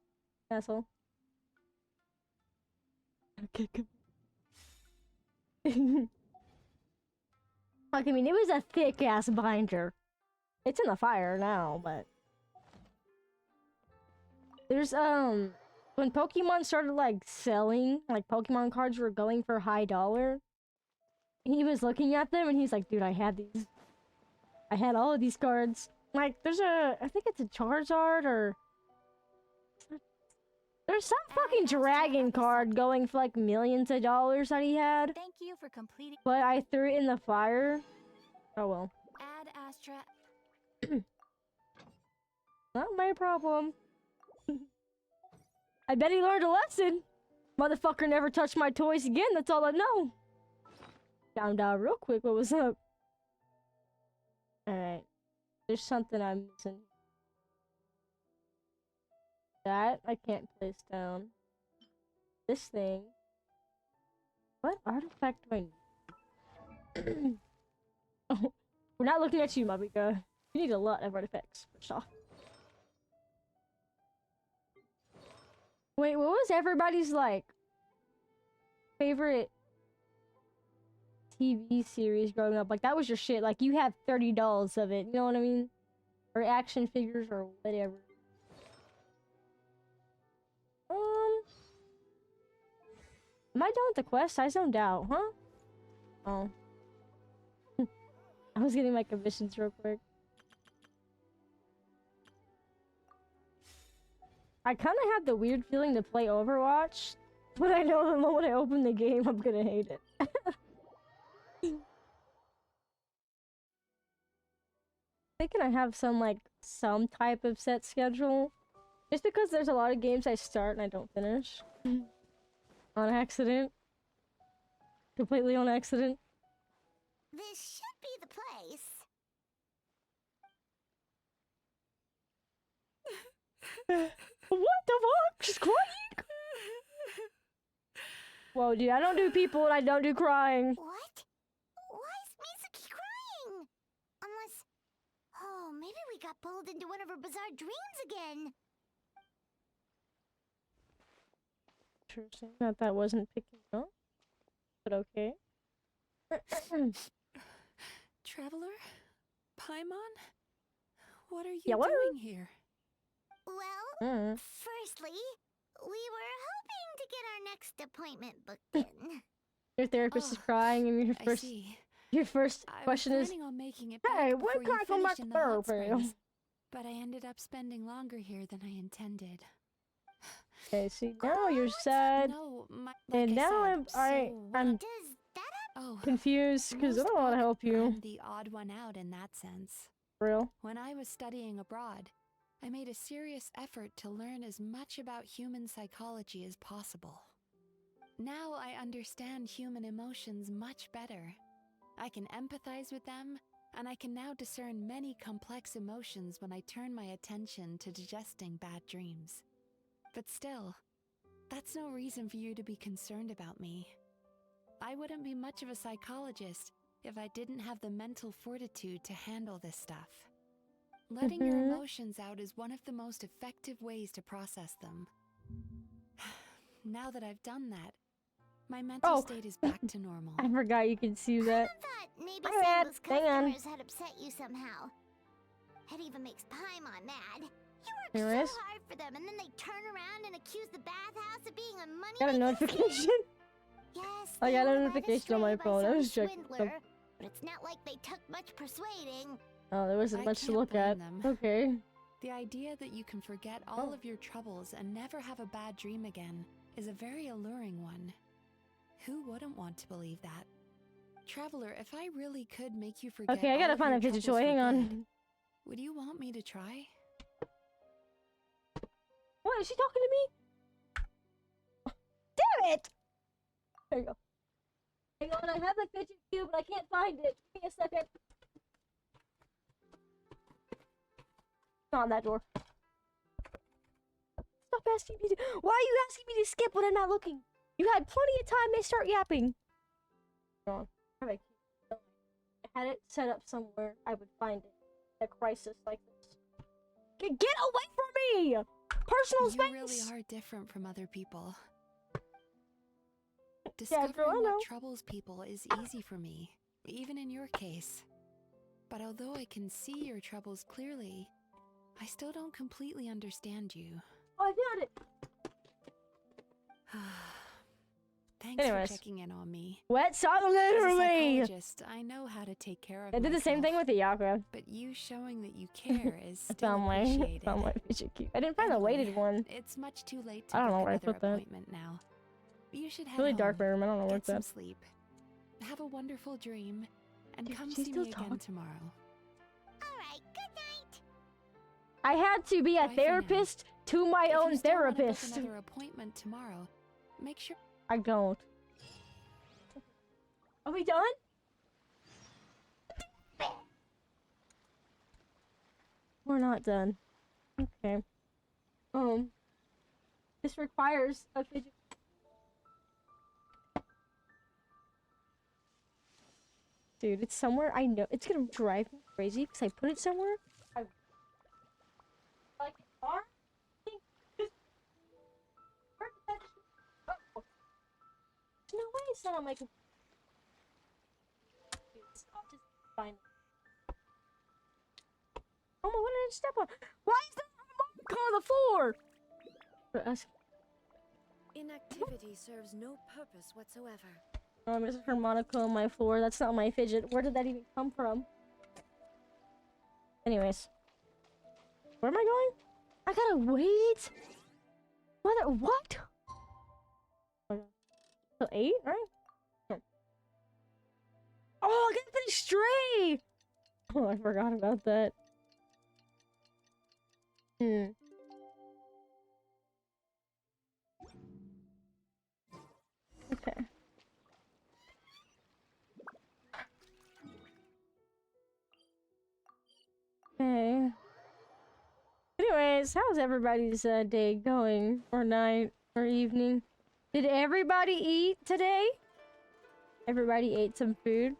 Asshole. Okay, good. Like, I mean, it was a thick-ass binder. It's in the fire now, but... There's, when Pokemon started, like, selling, like, Pokemon cards were going for high dollar, he was looking at them and he's like, dude, I had these. I had all of these cards. Like, there's I think it's a Charizard or... There's some fucking dragon card going for, like, millions of dollars that he had. Thank you for completing. But I threw it in the fire. Oh well. Add Astra. Not my problem. I bet he learned a lesson. Motherfucker never touched my toys again, that's all I know. Found out real quick what was up. Alright. There's something I'm missing. That I can't place down. This thing. What artifact do I need? Oh, we're not looking at you, Mabika. You need a lot of artifacts, first off. Wait, what was everybody's, like, favorite TV series growing up? Like, that was your shit. Like, you have 30 dolls of it, you know what I mean? Or action figures or whatever. Am I done with the quest? I zoned out, huh? Oh. I was getting my commissions real quick. I kind of have the weird feeling to play Overwatch, but I know the moment I open the game, I'm gonna hate it. Thinking I have some type of set schedule, just because there's a lot of games I start and I don't finish on accident, completely on accident. This should be the place. What the fuck? She's crying? Whoa, dude, I don't do people and I don't do crying. What? Why is Mizuki crying? Unless... Oh, maybe we got pulled into one of her bizarre dreams again. Interesting that wasn't picking up, but okay. Traveler? Paimon? What are you Yeah, what? doing here? Well, firstly, we were hoping to get our next appointment booked in. Your therapist is crying and your first question is, On making it hey, back when before can you I come back finished to in the hot therapy? springs, but I ended up spending longer here than I intended. Okay, see, now you're sad. No, And now I'm confused because I don't want to help you. I'm the odd one out in that sense. Real? When I was studying abroad, I made a serious effort to learn as much about human psychology as possible. Now I understand human emotions much better. I can empathize with them, and I can now discern many complex emotions when I turn my attention to digesting bad dreams. But still, that's no reason for you to be concerned about me. I wouldn't be much of a psychologist if I didn't have the mental fortitude to handle this stuff. Letting your emotions out is one of the most effective ways to process them. Now that I've done that, my mental state is back to normal. I forgot you could see that. I thought maybe Samba's customers had upset you somehow. It even makes Paimon mad. You work so hard for them, and then they turn around and accuse the bathhouse of being a money. Got a notification. Yes, I got a notification on my phone. I was checking. But it's not like they took much persuading. Oh, there wasn't much to look at. Okay. The idea that you can forget all of your troubles and never have a bad dream again is a very alluring one. Who wouldn't want to believe that? Traveler, if I really could make you forget Okay, I gotta find a fidget toy. Hang on. Would you want me to try? What? Is she talking to me? Damn it! There you go. Hang on, I have a fidget cube, but I can't find it. Give me a second. On that door. Stop asking me to. Why are you asking me to skip when I'm not looking? You had plenty of time to start yapping. Wrong. I had it set up somewhere. I would find it. A crisis like this. Get away from me! Personal space! You really are different from other people. Discovering what troubles people is easy for me, even in your case. But although I can see your troubles clearly, I still don't completely understand you. Oh, I got it! Thanks for checking in on me. Wet sock literally! As a psychologist, I know how to take care of I did the same thing with the Yakra. But you showing that you care is still appreciated. Found my fidget cube. I didn't find a weighted one. It's much too late to I don't know book where I another put that. appointment now. You should head Really home, dark room. I don't know where get it's some at. sleep, have a wonderful dream, and come she's see still me again talking. tomorrow. Alright, good night. I had to be a therapist to my own If you still wanna book therapist. another appointment tomorrow, make sure. I don't. Are we done? We're not done. Okay. This requires a fidget. Dude, it's somewhere I know. It's gonna drive me crazy because I put it somewhere. Like car? No way it's not on my computer. I'll just find it. Oh my, what did I step on? Why is there a harmonica on the floor? Inactivity serves no purpose whatsoever. Oh, there's a harmonica on my floor. That's not my fidget. Where did that even come from? Anyways. Where am I going? I gotta wait? What? So 8, right? Oh, I got the stray! Oh, I forgot about that. Okay. Okay. Anyways, how's everybody's day going? Or night? Or evening? Did everybody eat today? Everybody ate some food?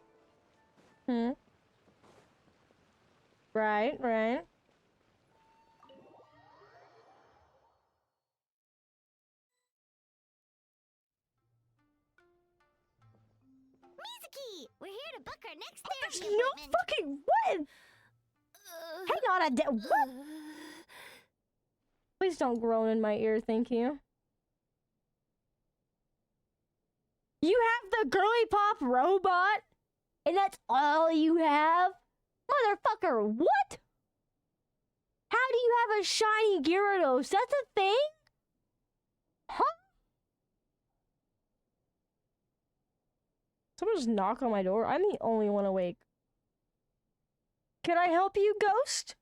Right. Mizuki, we're here to book our next There's therapy no appointment. fucking what? Hang on what? Please don't groan in my ear, thank you. You have the girly pop robot? And that's all you have? Motherfucker, what? How do you have a shiny Gyarados? That's a thing? Huh? Someone just knock on my door. I'm the only one awake. Can I help you, Ghost?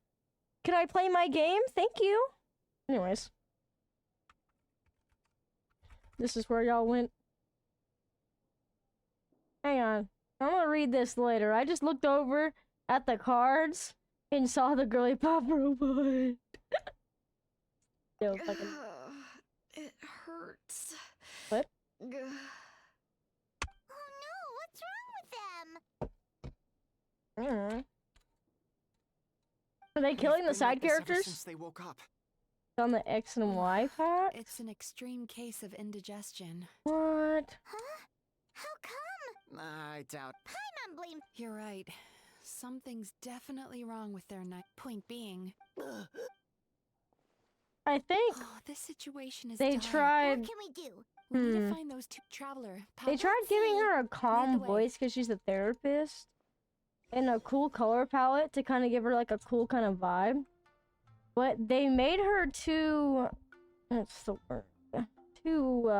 Can I play my game? Thank you. Anyways. This is where y'all went. Hang on. I'm gonna read this later. I just looked over at the cards and saw the girly pop robot. Yo, fucking... It hurts. What? Oh no, what's wrong with them? Are they killing the Been side like this ever characters? since they woke up. On the X and Y pack? It's an extreme case of indigestion. What? Huh? How come? I doubt. Paimon blamed. You're right. Something's definitely wrong with their night. Point being, I think this situation is they dire. tried. What can we do? We need to find those two traveler. They tried giving her a calm voice because she's a therapist, and a cool color palette to kind of give her like a cool kind of vibe. But they made her too. What's the word? Too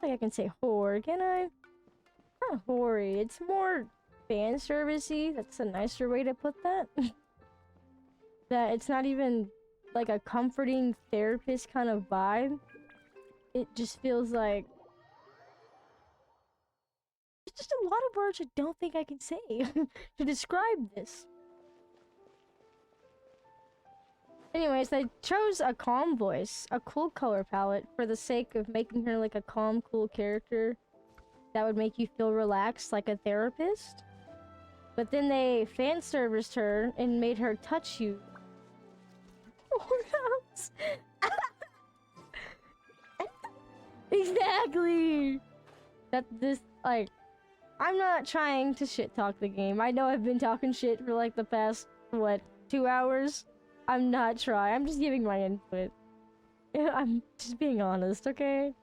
I think I can say whore, can I? Not hoary. It's more fan servicey. That's a nicer way to put that. That it's not even like a comforting therapist kind of vibe. It just feels like it's just a lot of words I don't think I can say to describe this. Anyways, they chose a calm voice, a cool color palette, for the sake of making her like a calm, cool character that would make you feel relaxed like a therapist. But then they fan serviced her and made her touch you. Exactly! That this, like, I'm not trying to shit talk the game. I know I've been talking shit for like the past, what, 2 hours? I'm not trying. I'm just giving my input. I'm just being honest, okay?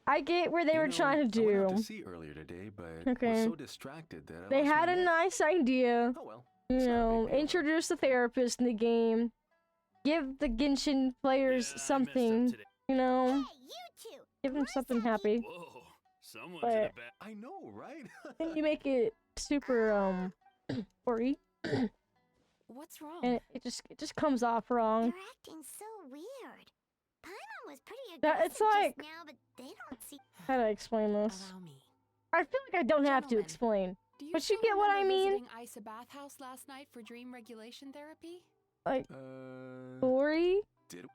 I get where they were trying to do. I went out to see earlier today, but was so distracted that they had a nice idea. Oh well. You know, introduce the therapist in the game. Give the Genshin players something. You know? Hey, you two. Give them something happy. Whoa, someone's But in a bad. I know, right? then you make it super hoary. What's wrong? And it just comes off wrong. They're acting so weird. Paimon was pretty aggressive It's like, just now, but they don't see. how do I explain this? Allow me. I feel like I don't have to explain. Do you But you still get what I remember mean? visiting Isa bathhouse last night for dream regulation therapy? Like, hoary?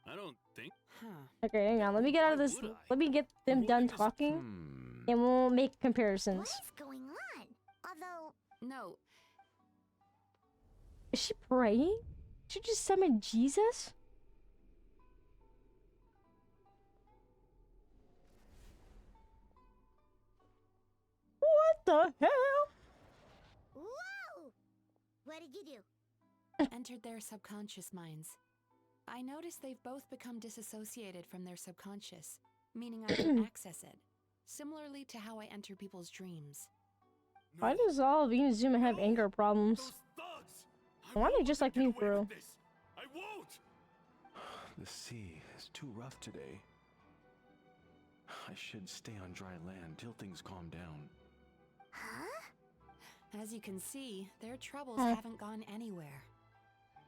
I don't think. Huh. Okay, hang on. Let me get out of this. Let me get them done talking, and we'll make comparisons. What is going on? Although, No. Is she praying? She just summoned Jesus? What the hell? whoa! What did you do? Entered their subconscious minds. I noticed they've both become disassociated from their subconscious, meaning I can access it, similarly to how I enter people's dreams. Why does all of INAZUMA have anger problems? Why are they just like me, bro? I won't. The sea is too rough today. I should stay on dry land till things calm down. Huh? As you can see, their troubles haven't gone anywhere.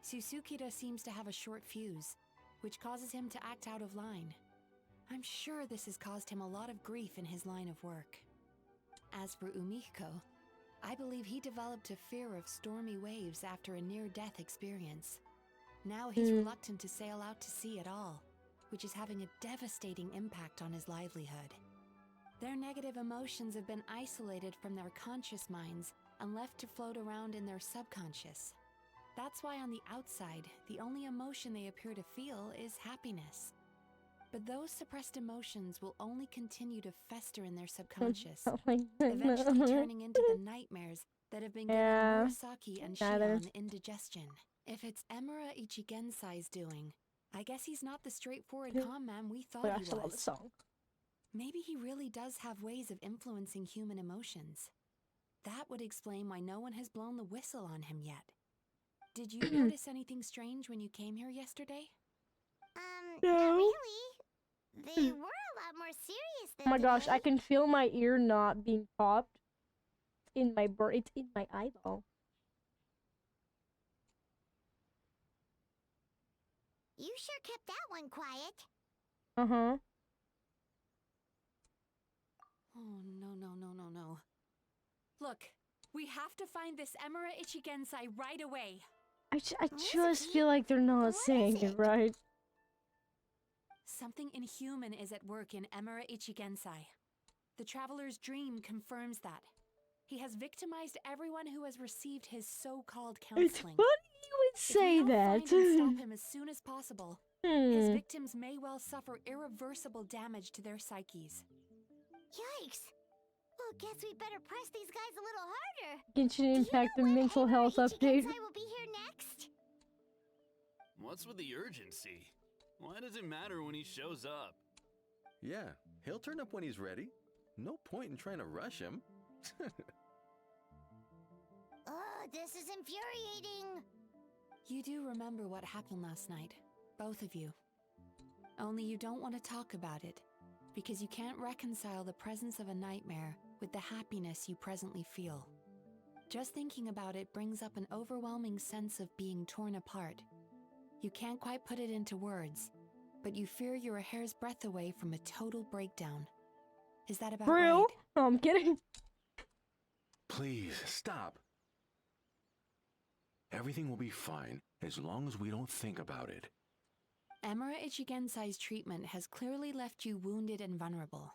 Susukita seems to have a short fuse, which causes him to act out of line. I'm sure this has caused him a lot of grief in his line of work. As for Umihiko, I believe he developed a fear of stormy waves after a near-death experience. Now he's reluctant to sail out to sea at all, which is having a devastating impact on his livelihood. Their negative emotions have been isolated from their conscious minds and left to float around in their subconscious. That's why on the outside, the only emotion they appear to feel is happiness. But those suppressed emotions will only continue to fester in their subconscious, eventually turning into the nightmares that have been giving Murasaki and Shion indigestion. If it's Emura Ichigensai's doing, I guess he's not the straightforward calm man we thought he was. Maybe he really does have ways of influencing human emotions. That would explain why no one has blown the whistle on him yet. Did you notice anything strange when you came here yesterday? Not really. They were a lot more serious than Oh my gosh, today. I can feel my ear not being popped. It's in my eyeball. You sure kept that one quiet. Uh-huh. Oh, no. Look, we have to find this Emura Ichigensai right away. I just feel like they're not saying it right. Something inhuman is at work in Emura Ichigensai. The Traveler's Dream confirms that. He has victimized everyone who has received his so-called counseling. It's funny you would say that. If we don't find and stop him as soon as possible, his victims may well suffer irreversible damage to their psyches. Yikes. Well, guess we better press these guys a little harder. Genshin Impact, the mental health update. I will be here next. What's with the urgency? Why does it matter when he shows up? Yeah, he'll turn up when he's ready. No point in trying to rush him. Oh, this is infuriating. You do remember what happened last night, both of you. Only you don't want to talk about it, because you can't reconcile the presence of a nightmare with the happiness you presently feel. Just thinking about it brings up an overwhelming sense of being torn apart. You can't quite put it into words, but you fear you're a hair's breadth away from a total breakdown. Is that about right? No, I'm kidding. Please, stop. Everything will be fine as long as we don't think about it. Emura Ichigensai's treatment has clearly left you wounded and vulnerable.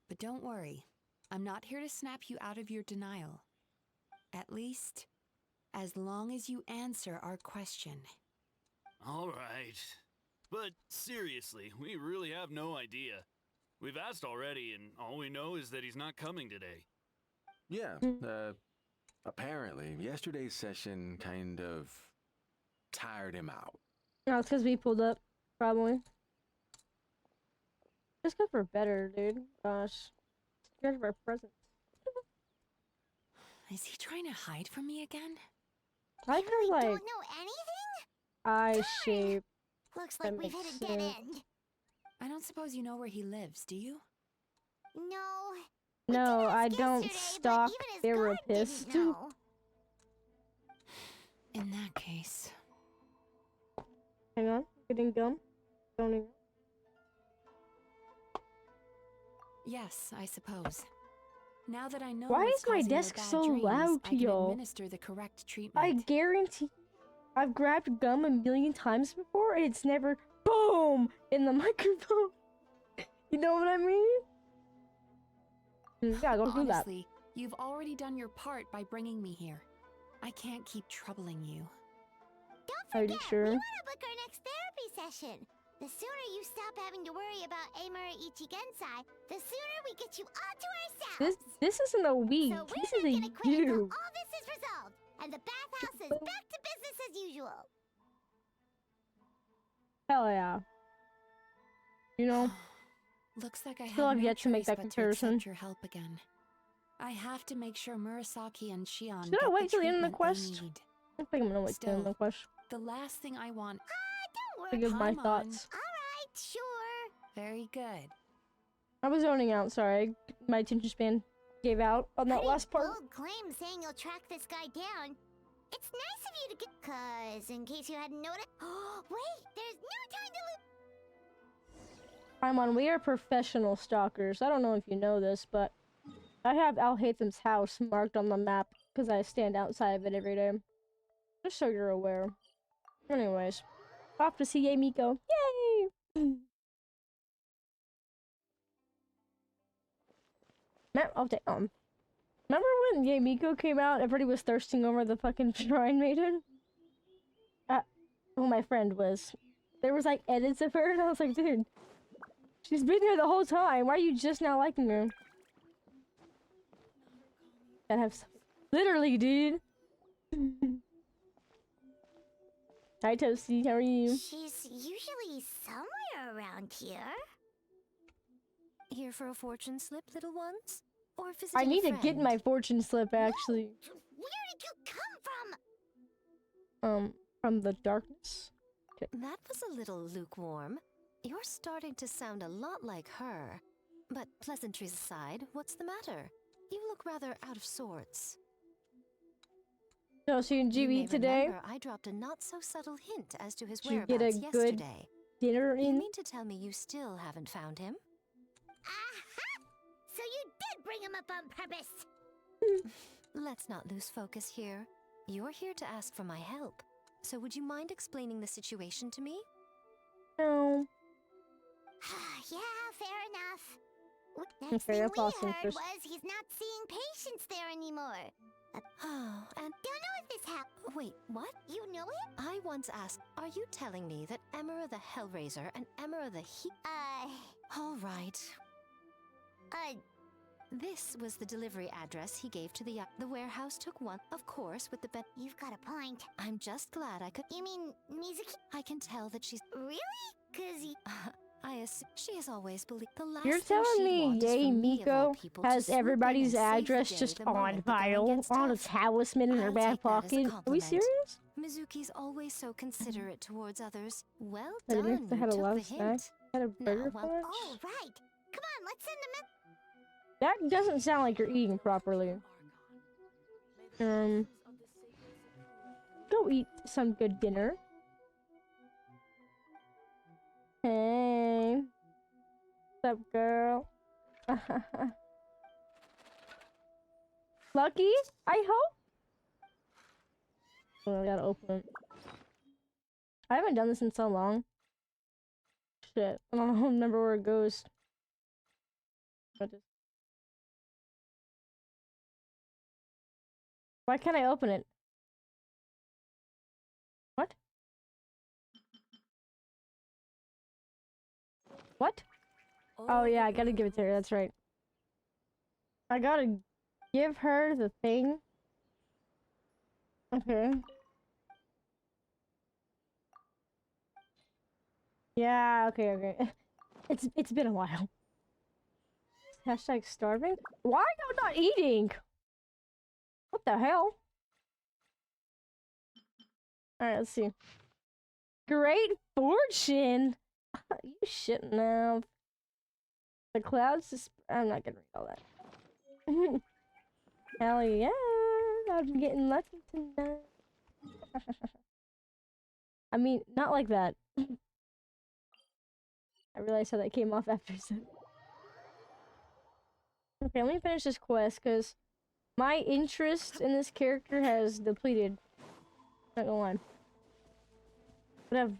But don't worry, I'm not here to snap you out of your denial. At least, as long as you answer our question. All right. But seriously, we really have no idea. We've asked already, and all we know is that he's not coming today. Yeah, apparently, yesterday's session kind of tired him out. No, it's because we pulled up, probably. Just go for better, dude. Gosh. Scared of our presence. Is he trying to hide from me again? I feel like Don't know anything? eye shape. Looks like we've hit a dead end. I don't suppose you know where he lives, do you? No. No, I don't stalk therapists. In that case. Hang on, getting gum. Zoning. Yes, I suppose. Now that I know Why what's is my causing your desk bad so dreams, loud I to can y'all? administer the correct treatment. I guarantee I've grabbed gum a million times before and it's never BOOM in the microphone. You know what I mean? Yeah, go do that. Honestly, you've already done your part by bringing me here. I can't keep troubling you. Don't Are you forget, sure? we want to book our next therapy session. The sooner you stop having to worry about Emura Ichigensai, the sooner we get you all to ourselves. This isn't a week. So This we're is not a gonna quit until you. all this is resolved, and the bathhouse is back to business as usual. Hell yeah. You know? Looks like I Still have have no yet to make choice that but to comparison. accept your help again. I have to make sure Murasaki and Shion Should I get wait till the end of the treatment they quest? need. I think I'm gonna wait till the end of the quest. The last thing I want. Don't worry. To give my Paimon. thoughts. Alright, sure. Very good. I was zoning out, sorry. My attention span gave out on that last part. Bold claim saying you'll track this guy down. It's nice of you to get. Cause in case you hadn't noticed. Oh, wait, there's no time to lose. Paimon, we are professional stalkers. I don't know if you know this, but I have Al Haytham's house marked on the map because I stand outside of it every day. Just so you're aware. Anyways, off to see Miko. Yay! I'll take remember when Miko came out? Everybody was thirsting over the fucking shrine maiden. Who my friend was. There was like edits of her, and I was like, dude, she's been there the whole time. Why are you just now liking her? Gotta have literally, dude. Hi, Toasty. How are you? She's usually somewhere around here. Here for a fortune slip, little ones? Or visiting I need a to get friend? my fortune slip, actually. Where did you come from? From the darkness. Okay. That was a little lukewarm. You're starting to sound a lot like her. But pleasantries aside, what's the matter? You look rather out of sorts. So she and You may GB today. remember I dropped a not-so-subtle hint as to his Did you whereabouts get a good yesterday. dinner You in? mean to tell me you still haven't found him? Aha! So you did bring him up on purpose. Let's not lose focus here. You're here to ask for my help. So would you mind explaining the situation to me? No. Yeah, fair enough. Next Okay, thing that's we awesome, heard Chris. was he's not seeing patients there anymore. Oh, and Don't know if this happened. wait, what? You know him? I once asked, are you telling me that Emera the Hellraiser and Emera the All right. This was the delivery address he gave to the warehouse took one, of course, with the bed. You've got a point. I'm just glad I could. You mean Mizuki? I can tell that she's. Really? 'Cause he... I assume she has always believed the last You're thing telling she'd me want is for me, of all Miko people, to has swoop in everybody's and save the address day just the on moment the going file, gets on a tough. talisman in her I'll back take that as a pocket? Are we compliment. serious? Mizuki's always so considerate towards others. Well I done, didn't know if they you had a took lot the of hint. snacks. Had a burger Now, well, for us? Oh, right. Come on, let's send him in. That doesn't sound like you're eating properly. Go eat some good dinner. Hey. What's up, girl? Lucky? I hope? Oh, I gotta open it. I haven't done this in so long. Shit. I don't remember where it goes. Why can't I open it? What? What? Oh yeah, I gotta give it to her, that's right. I gotta give her the thing. Okay. Yeah, okay, okay. It's been a while. Hashtag starving? Why am I not eating? What the hell? Alright, let's see. Great fortune! You shouldn't have. The clouds just... I'm not gonna read all that. Hell yeah! I'm getting lucky tonight. I mean, not like that. I realized how that came off after I said. Okay, let me finish this quest, because my interest in this character has depleted. Not gonna lie.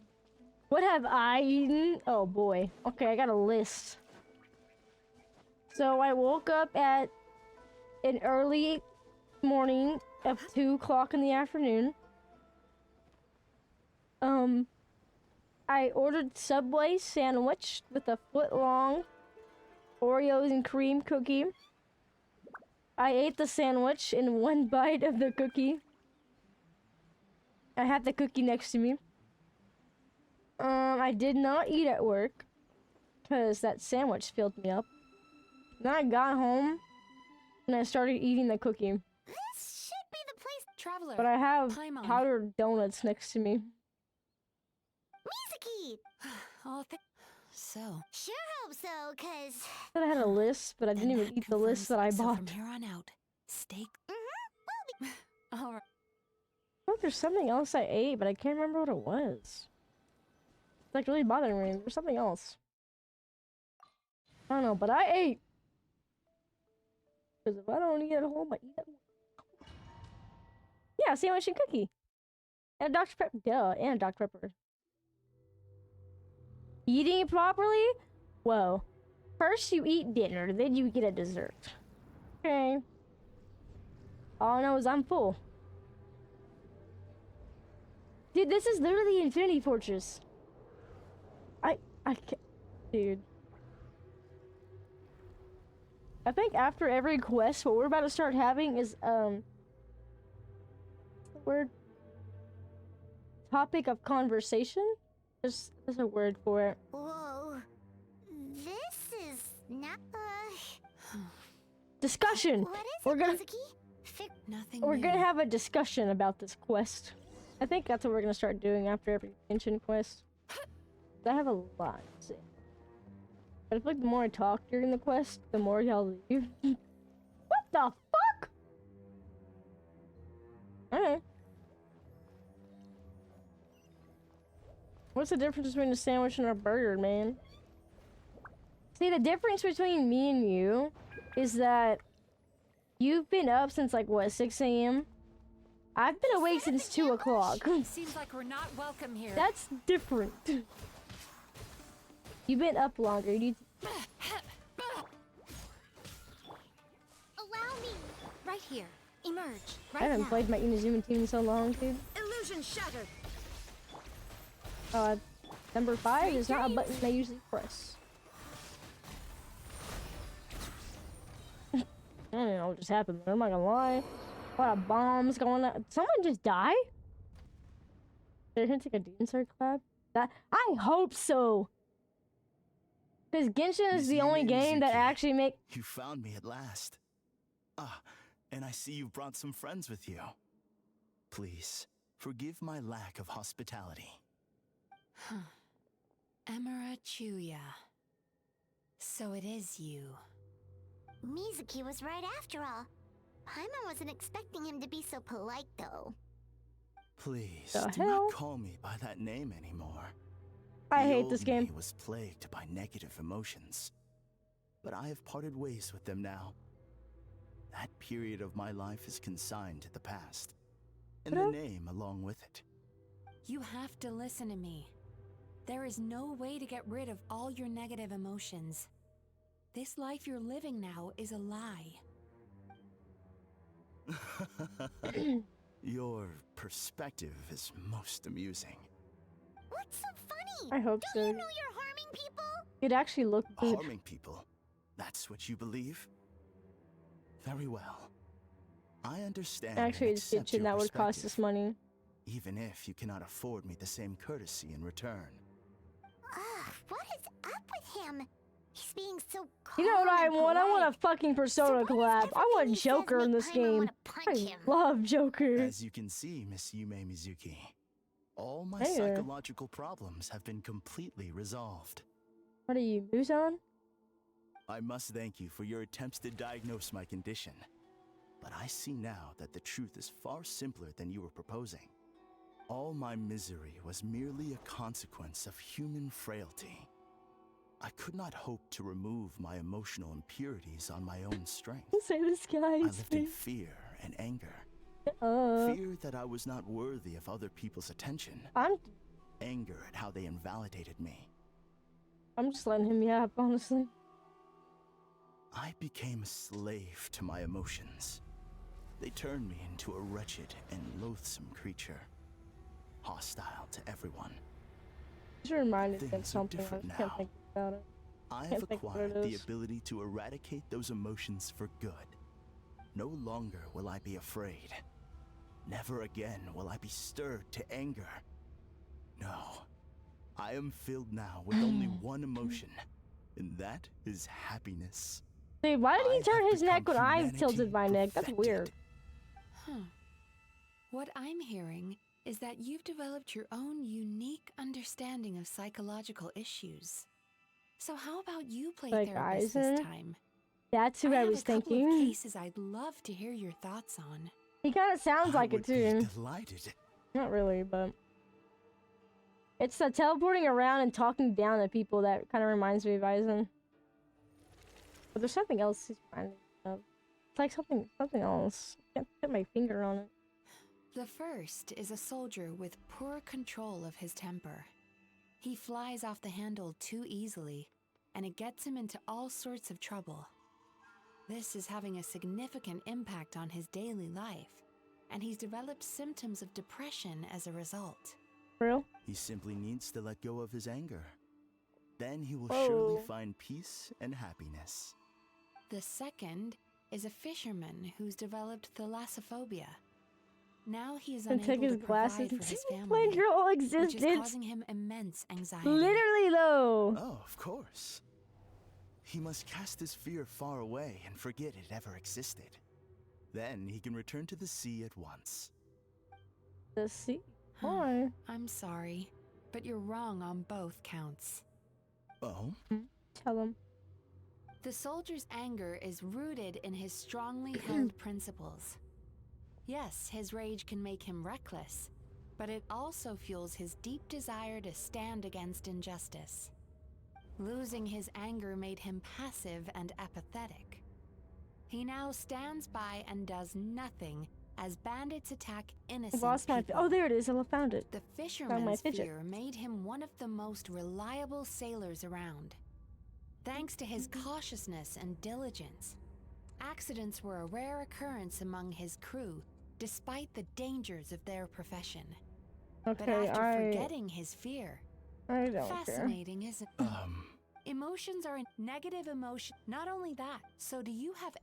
What have I eaten? Oh boy. Okay, I got a list. So I woke up at an early morning of 2 o'clock in the afternoon. I ordered Subway sandwich with a foot-long Oreos and cream cookie. I ate the sandwich in one bite of the cookie. I had the cookie next to me. I did not eat at work because that sandwich filled me up. Then I got home and I started eating the cookie. This should be the place. Traveler. But I have Paimon. powdered donuts next to me. Mizuki! Oh, so. Sure hope so, cause... I said I had a list, but I didn't even eat the list that I So bought. from here on out, steak. All right. I think there's something else I ate, but I can't remember what it was. It's like really bothering me. There's something else. I don't know, but I ate. Because if I don't eat at home, I eat at work. Yeah, sandwich and cookie. And a Dr. Pepper. Duh, and a Dr. Pepper. Eating it properly? Whoa. First you eat dinner, then you get a dessert. Okay. All I know is I'm full. Dude, this is literally Infinity Fortress. I can't. Dude. I think after every quest, what we're about to start having is, what's the word? Topic of conversation? There's a word for it. Whoa. This is not, Discussion! What is We're it, gonna Mizuki? Nothing We're new. gonna have a discussion about this quest. I think that's what we're gonna start doing after every Genshin quest. I have a lot to say. But I feel like the more I talk during the quest, the more y'all leave. What the fuck? Alright. What's the difference between a sandwich and a burger, man? See, the difference between me and you is that you've been up since like what, 6 a.m.? I've been awake since 2 o'clock. Seems like we're not welcome here. That's different. You've been up longer. You need to... Allow me. Right here. Emerge. Right I haven't now. played my INAZUMA team in so long, dude. Illusion shattered. Number 5 is not a button I usually press. I don't know what just happened there, I'm not gonna lie. A lot of bombs going on. Someone just die? Did I take a Demon Sword clap? That I hope so! Because Genshin is the only game that actually make... You found me at last. Ah, and I see you brought some friends with you. Please, forgive my lack of hospitality. Huh. Emera Chuya. So it is you. Mizuki was right after all. Paimon wasn't expecting him to be so polite, though. Please, The do hell? not call me by that name anymore. I The hate old this game. me was plagued by negative emotions. But I have parted ways with them now. That period of my life is consigned to the past. And the name along with it. You have to listen to me. There is no way to get rid of all your negative emotions. This life you're living now is a lie. Your perspective is most amusing. What's so funny? I hope so. Don't you know you're harming people? It actually looked good. Harming people? That's what you believe? Very well. I understand. Actually, and it's accept Genshin your that would cost perspective, us money. even if you cannot afford me the same courtesy in return. Ugh, what is up with him? He's being so You know what I calm and want? I want polite. a fucking Persona collab. I want Joker in this game. I love Joker. As you can see, Miss Yume Mizuki, all my Hey there. psychological problems have been completely resolved. What are you, Muzan? I must thank you for your attempts to diagnose my condition. But I see now that the truth is far simpler than you were proposing. All my misery was merely a consequence of human frailty. I could not hope to remove my emotional impurities on my own strength. Say this, guys. I lived in fear and anger. Fear that I was not worthy of other people's attention. Anger at how they invalidated me. I'm just letting him yap, honestly. I became a slave to my emotions. They turned me into a wretched and loathsome creature. Hostile to everyone. Just reminded me of Things are something. I different just can't now. think about it. I Can't have think what acquired it the is. ability to eradicate those emotions for good. No longer will I be afraid. Never again will I be stirred to anger. No. I am filled now with only one emotion, and that is happiness. Dude, why did he turn his neck when I humanity tilted my neck? That's weird. Huh. What I'm hearing is that you've developed your own unique understanding of psychological issues. So how about you play Like therapist Eisen? this time? That's who I was have a couple of thinking. cases I'd love to hear your thoughts on. He kind of sounds like it too. Delighted. Not really, but it's the teleporting around and talking down to people that kind of reminds me of Eisen. But there's something else he's reminding me of. It's like something else. I can't put my finger on it. The first is a soldier with poor control of his temper. He flies off the handle too easily, and it gets him into all sorts of trouble. This is having a significant impact on his daily life, and he's developed symptoms of depression as a result. Real? He simply needs to let go of his anger. Then he will Whoa. surely find peace and happiness. The second is a fisherman who's developed thalassophobia. Now he is And take unable his to glasses provide and for his explain family, your whole which is existence. causing him immense anxiety. Literally, though. Oh, of course. He must cast his fear far away and forget it ever existed. Then he can return to the sea at once. The sea? Why? I'm sorry, but you're wrong on both counts. Oh? Tell him. The soldier's anger is rooted in his strongly held principles. Yes, his rage can make him reckless, but it also fuels his deep desire to stand against injustice. Losing his anger made him passive and apathetic. He now stands by and does nothing as bandits attack innocent Lost my. people. Oh, there it is. I found it. The Found my fisherman's fidget. fear made him one of the most reliable sailors around. Thanks to his cautiousness and diligence, accidents were a rare occurrence among his crew, despite the dangers of their profession. But Okay, after forgetting his fear, I don't care. fascinating, isn't it? Emotions are a negative emotion. Not only that, so do you have...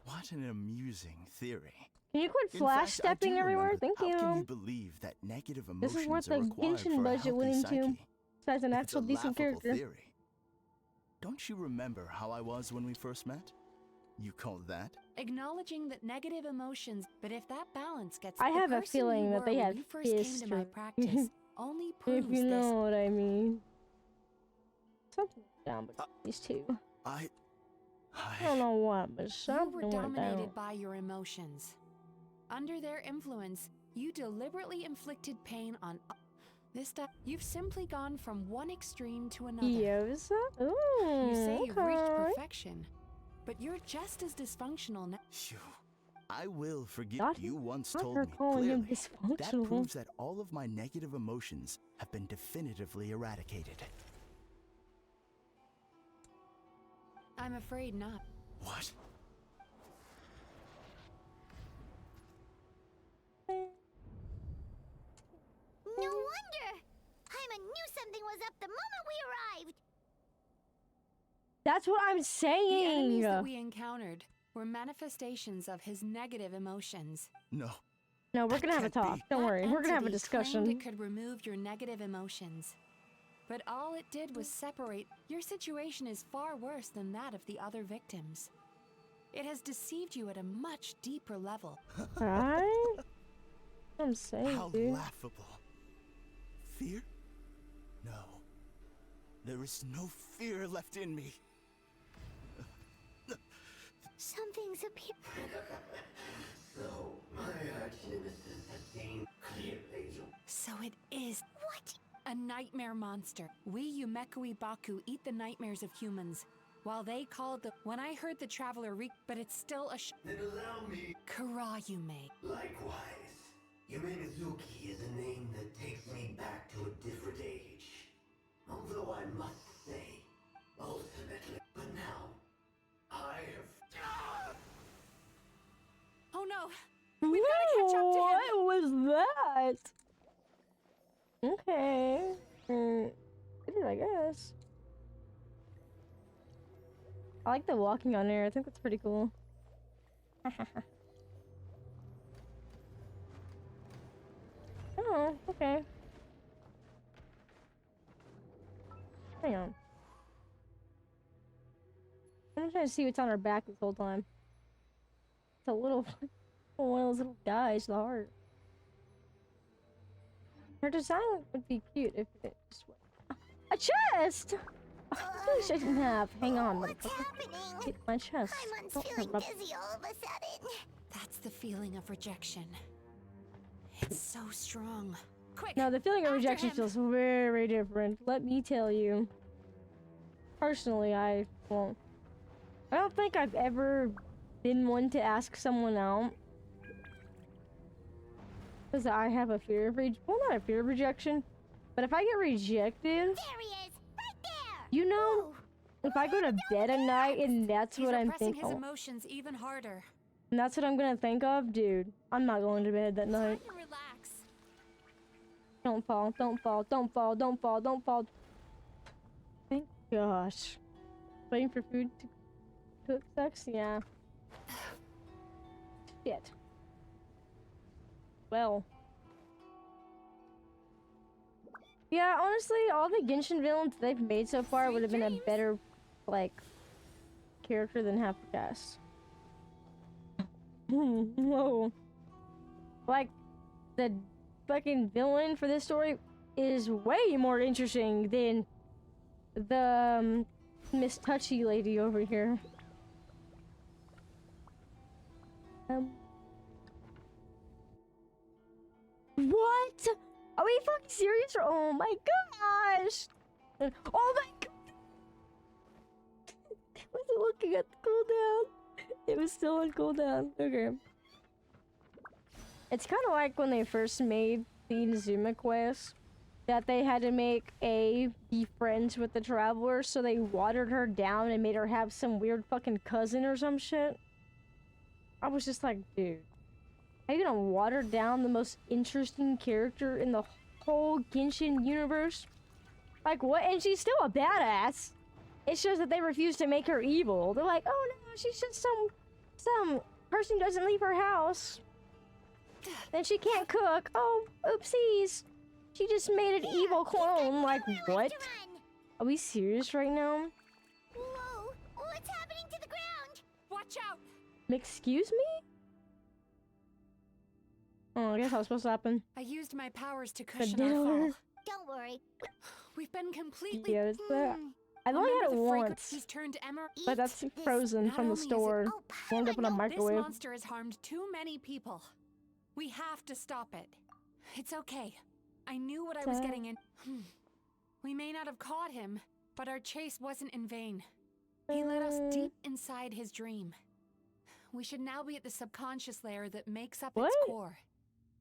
What an amusing theory. Can you quit In flash fact, I stepping do everywhere? remember. Thank How can you you. believe that negative This emotions is what are the required Genshin for a budget healthy went into. psyche? Besides an It's actual a decent laughable character. theory. Don't you remember how I was when we first met? You call that? Acknowledging that negative emotions, but if that balance gets... I the have a person feeling you that were they when had you first came to my history. practice only proves If you know this. what I mean. Something down between these two. I don't know what, but You something were went dominated down. by your emotions. Under their influence, you deliberately inflicted pain on... This stuff, you've simply gone from one extreme to another. Yes. Ooh, You say you've reached okay. perfection, but you're just as dysfunctional now. I will forget Not- you once not told her me calling him clearly. That dysfunctional. proves that all of my negative emotions have been definitively eradicated. I'm afraid not. What? No wonder! Paimon knew something was up the moment we arrived! That's what I'm The saying. enemies that we encountered were manifestations of his negative emotions. No. No, we're gonna have a talk. Don't worry. We're gonna have a Entity discussion. claimed it could remove your negative emotions. But all it did was separate. Your situation is far worse than that of the other victims. It has deceived you at a much deeper level. Right? I'm saying, How dude. laughable. Fear? No. There is no fear left in me. Something's appeared. So, my arch nemesis has seen clearly. So it is. What? A nightmare monster. We Yumekui Baku eat the nightmares of humans, while they call the... When I heard the traveler but it's still a Then allow me. Karayume. Likewise, Yumegazuki is a name that takes me back to a different age. Although I must say, ultimately. But now, I have... Oh no! We've gotta catch up to him! What was that? Okay. I guess. I like the walking on air. I think that's pretty cool. Oh, okay. Hang on. I'm trying to see what's on her back this whole time. It's a little... one of those little guys, the heart. Her design would be cute if it just was a chest. I shouldn't have. Hang on. What's happening? Get my chest. Paimon's feeling dizzy all of a sudden. That's the feeling of rejection. It's so strong. Quick! No, the feeling of rejection feels very different. Let me tell you. Personally, I don't think I've ever been one to ask someone out. Because I have a fear of well, not a fear of rejection. But if I get rejected... There he is! Right there! You know, if I go to bed at night and that's what I'm thinking... He's his emotions even harder. And that's what I'm gonna think of, dude. I'm not going to bed that night. Relax. Don't fall, don't fall, don't fall, don't fall, don't fall. Thank gosh. Waiting for food to cook sucks? Yeah. Shit. Well. Yeah, honestly, all the Genshin villains they've made so far would have been a better, like, character than half the cast. Whoa. Like, the fucking villain for this story is way more interesting than the Miss Touchy lady over here. What? Are we fucking serious? Oh my gosh! Oh my god! Was it looking at the cooldown? It was still on cooldown. Okay. It's kind of like when they first made the INAZUMA quest, that they had to make A be friends with the traveler, so they watered her down and made her have some weird fucking cousin or some shit. I was just like, dude, are you gonna water down the most interesting character in the whole Genshin universe? Like, what? And she's still a badass. It's just that they refuse to make her evil. They're like, oh no, she's just some person who doesn't leave her house. Then she can't cook. Oh, oopsies. She just made an evil clone. Like, what? Are we serious right now? Whoa! What's happening to the ground? Watch out! Excuse me? Oh, I guess I was supposed to happen. I used my powers to cushion our fall. Don't worry. We've been completely... Yeah, I've only had it once. He's turned But that's frozen from the store. Wound up in a microwave. This monster has harmed too many people. We have to stop it. It's okay. I knew what I was getting in. We may not have caught him, but our chase wasn't in vain. He led us deep inside his dream. We should now be at the subconscious layer that makes up its core.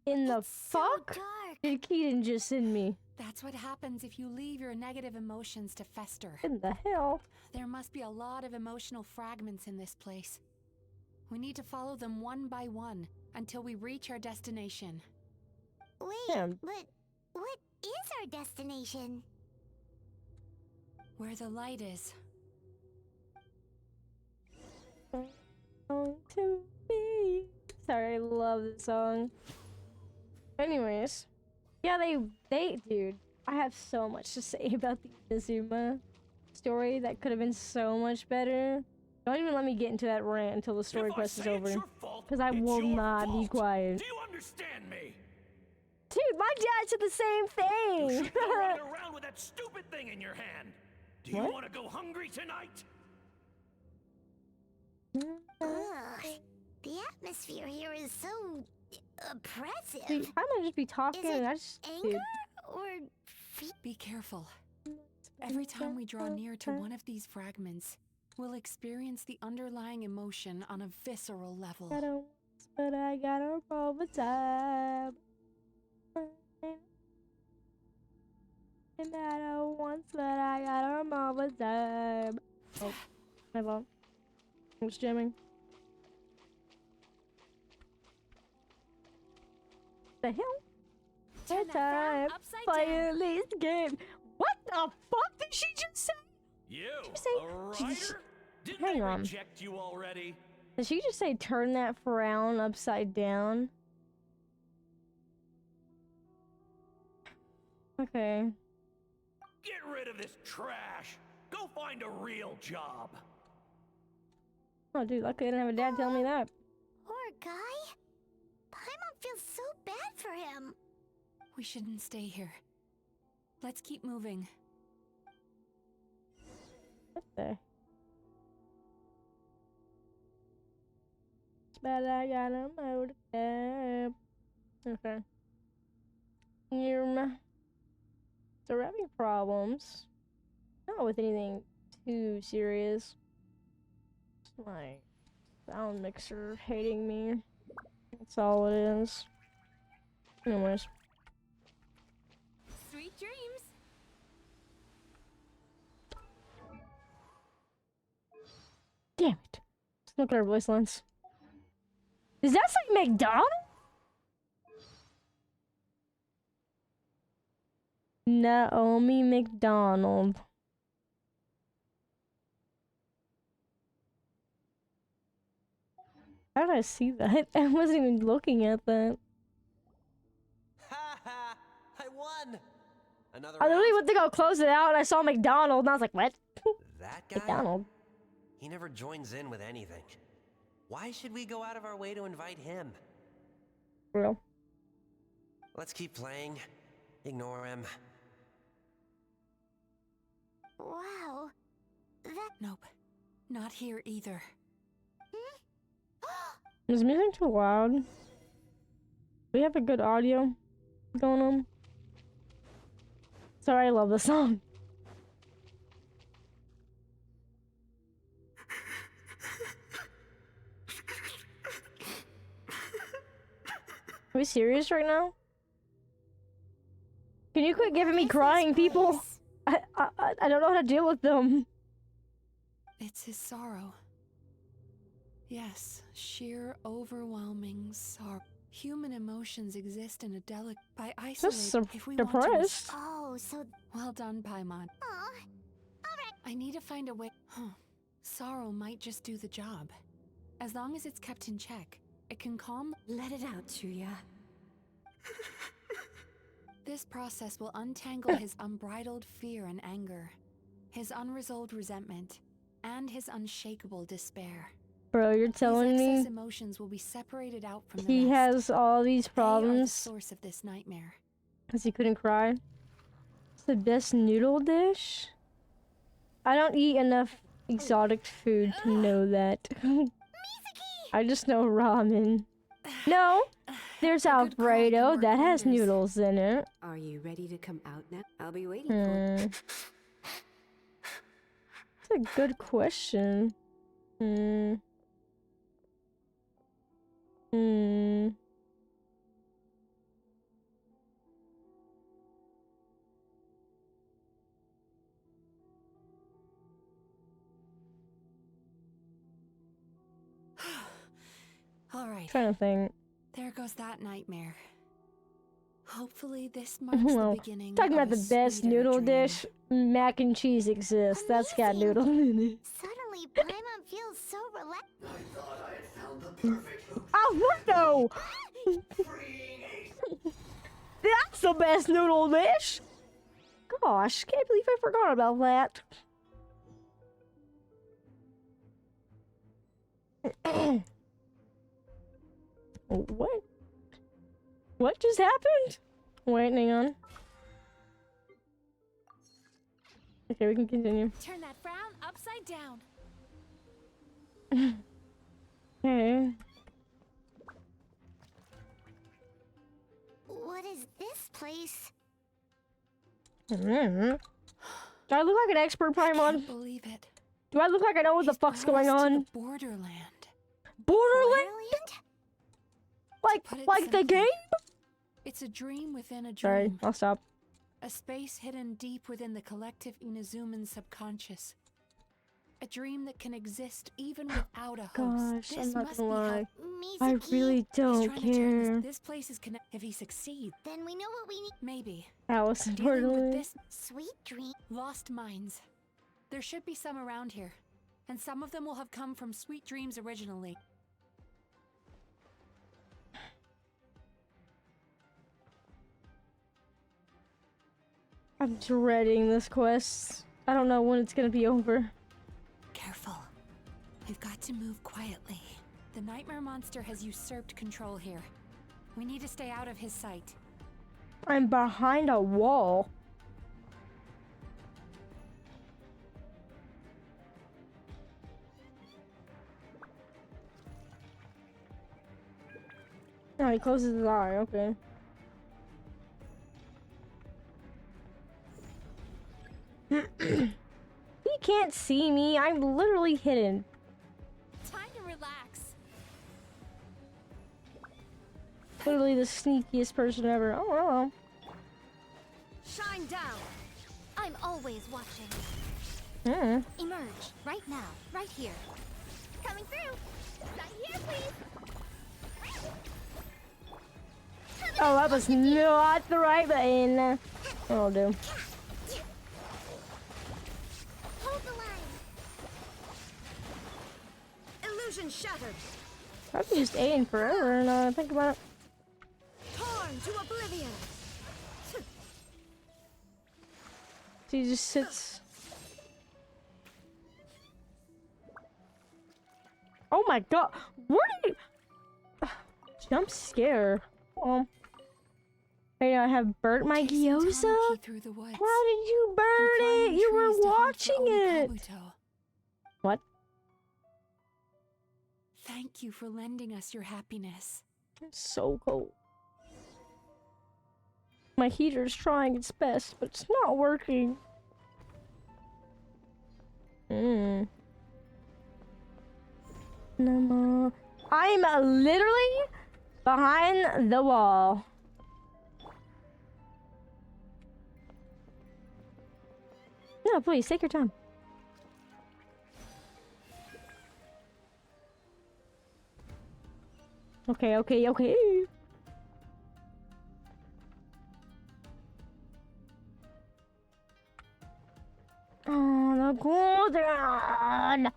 In the fuck did Keaton just send me? That's what happens if you leave your negative emotions to fester. In the hell? There must be a lot of emotional fragments in this place. We need to follow them one by one until we reach our destination. Wait, but what is our destination? Where the light is. To me. Sorry, I love this song. Anyways, yeah, they, dude, I have so much to say about the INAZUMA story that could have been so much better. Don't even let me get into that rant until the story quest is over, because I will not be quiet. Do you understand me? Dude, my dad said the same thing. You should go running around with that stupid thing in your hand. Do you want to go hungry tonight? Ugh, the atmosphere here is so oppressive. Dude, I might just be talking and I just... Anger or be careful. Every time we draw near to one of these fragments, we'll experience the underlying emotion on a visceral level. But I got her all the time. And I don't once, but I got her all the time. Oh, my fault. I was jamming. The hell? Turn that frown upside Playing this game. What the fuck did she just say? You, a writer? Didn't Hang they on. reject you already? Did she just say turn that frown upside down? Okay. Get rid of this trash. Go find a real job. Oh, dude, luckily I didn't have a dad tell me that. Poor guy. Paimon feels so bad for him. We shouldn't stay here. Let's keep moving. What the? But I got a motor cab. Okay. So we're having problems. Not with anything too serious. Just my sound mixer hating me. That's all it is. Anyways. Sweet dreams. Damn it. Look at our voice lines. Does that say McDonald's? Naomi McDonald. How did I see that? I wasn't even looking at that. Ha ha! I won! Another I literally round? went to go close it out and I saw McDonald and I was like, what? That guy? McDonald. He never joins in with anything. Why should we go out of our way to invite him? Real. Let's keep playing. Ignore him. Wow. That. Nope. Not here either. Is the music too loud? We have a good audio going on. Sorry, I love the song. Are we serious right now? Can you quit giving me crying, people? I don't know how to deal with them. It's his sorrow. Yes, sheer overwhelming sorrow. Human emotions exist in a delicate by isolating if we depressed. want to. Oh, so well done, Paimon. I need to find a way. Sorrow might just do the job. As long as it's kept in check, it can calm. Let it out, Chuya. This process will untangle his unbridled fear and anger, his unresolved resentment, and his unshakable despair. Bro, you're telling These me excess emotions will be separated out from the he rest. has all these They are the problems source of this nightmare. because he couldn't cry? It's the best noodle dish? I don't eat enough exotic food to know that. I just know ramen. No, there's Alfredo that has noodles in it. Are you ready to come out now? I'll be waiting for you. That's a good question. All right. Trying to think. There goes that nightmare. Hopefully this marks Well, the beginning talking of about a the best sweeter noodle dream. dish, mac and cheese exists. That's got noodle in it. Suddenly, Paimon feels so relaxed. I thought I had found the perfect hook. Oh, what no? That's the best noodle dish. Gosh, can't believe I forgot about that. What? What just happened? Wait, hang on. Okay, we can continue. Turn that frown upside down. Okay. What is this place? Do I look like an expert, Paimon? Can't believe it. Do I look like I know what the fuck's going on? Borderland. Borderland? Like the game? It's a dream within a dream. Sorry, I'll stop. A space hidden deep within the collective INAZUMAN subconscious. A dream that can exist even without a host. Gosh, This I'm not must gonna be lie. how I really He's don't trying to turn care. this place is connected. If he succeeds, Then we know what we need. maybe. Alice in Dealing with Borderland. this Sweet dream. lost minds. There should be some around here, and some of them will have come from Sweet Dreams originally. I'm dreading this quest. I don't know when it's gonna be over. Careful. We've got to move quietly. The nightmare monster has usurped control here. We need to stay out of his sight. I'm behind a wall. Oh, he closes his eye, okay. He can't see me. I'm literally hidden. Time to relax. Literally the sneakiest person ever. Oh, hello. Shine down. I'm always watching. Emerge right now, right here. Coming through. Right here, please. Oh, that was not the right button. Oh, dude. Hold the line. Illusion shattered. I've used Aiden forever, and think about it. Torn to oblivion. She just sits. Oh my god! Where did you... Jump scare. Hey, I have burnt my gyoza? Through the woods. Why did you burn it? You were watching it. What? Thank you for lending us your happiness. It's so cold. My heater's trying its best, but it's not working. No, I'm literally behind the wall. No, please, take your time. Okay. Oh, the golden.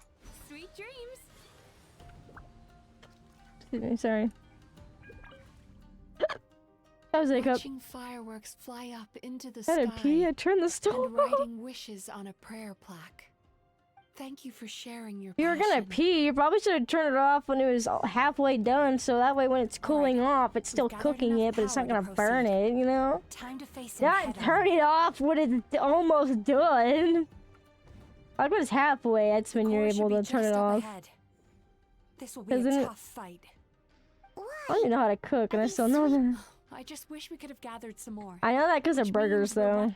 Sweet dreams. Excuse me, sorry. That was like Watching fireworks fly up into the I sky. had to pee. I turned the stove and off. writing wishes on a prayer plaque. Thank you for sharing your If you were gonna pee, you probably should have turned it off when it was halfway done, so that way when it's cooling off, it's still cooking it, but it's not gonna burn it, you know? Time to face Not turn it off when it's almost done. Like when it's halfway, that's when you're able to turn it off. This will be a tough fight. I don't even know how to cook, and I still know that. I just wish we could have gathered some more. I know that because of burgers, though.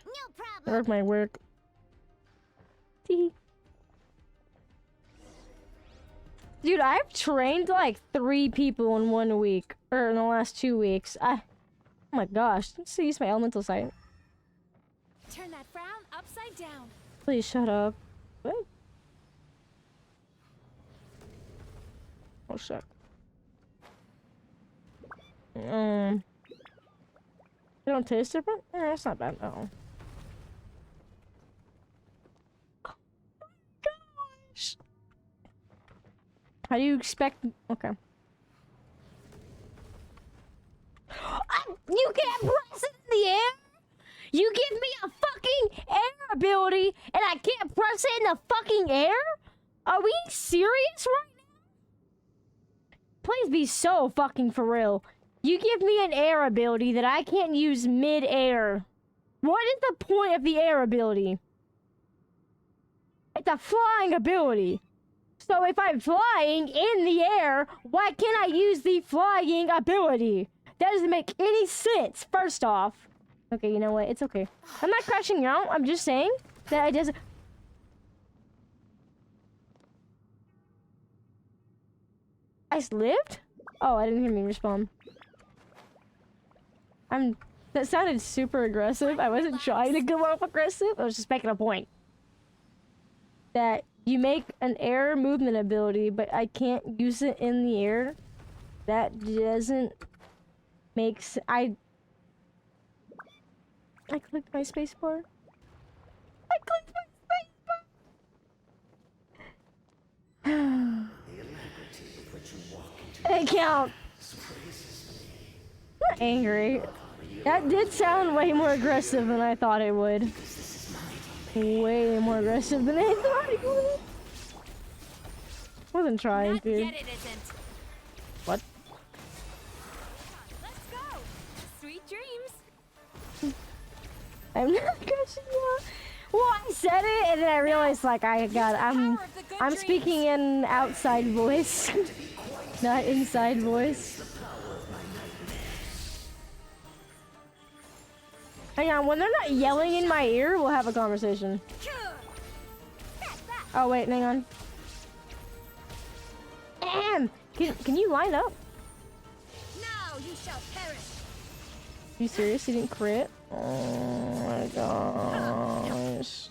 I work my work. Dude, I've trained like 3 people in 1 week, or in the last 2 weeks. Oh my gosh, let's use my elemental sight. Turn that frown upside down. Please shut up. What? Oh shit. They don't taste different? That's not bad. Oh. Gosh. How do you expect? Okay. You can't press it in the air? You give me a fucking air ability and I can't press it in the fucking air? Are we serious right now? Please be so fucking for real. You give me an air ability that I can't use mid-air. What is the point of the air ability? It's a flying ability. So if I'm flying in the air, why can't I use the flying ability? That doesn't make any sense, first off. Okay, you know what? It's okay. I'm not crashing out. I'm just saying that it doesn't... I lived? Oh, I didn't hear me respawn. That sounded super aggressive. I wasn't trying to go off aggressive. I was just making a point. That you make an air movement ability, but I can't use it in the air. That doesn't make sense. I clicked my spacebar. I clicked my spacebar. It counts. I'm not angry. That did sound way more aggressive than I thought it would. Way more aggressive than I thought it would. Wasn't trying, dude. Yet it isn't. What? Let's go. Sweet dreams. I'm not crushing you. Well, I said it and then I realized like I'm speaking in outside voice, not inside voice. Hang on, when they're not yelling in my ear, we'll have a conversation. Oh wait, hang on. Can you line up? Now you shall perish. You serious? You didn't crit? Oh my gosh.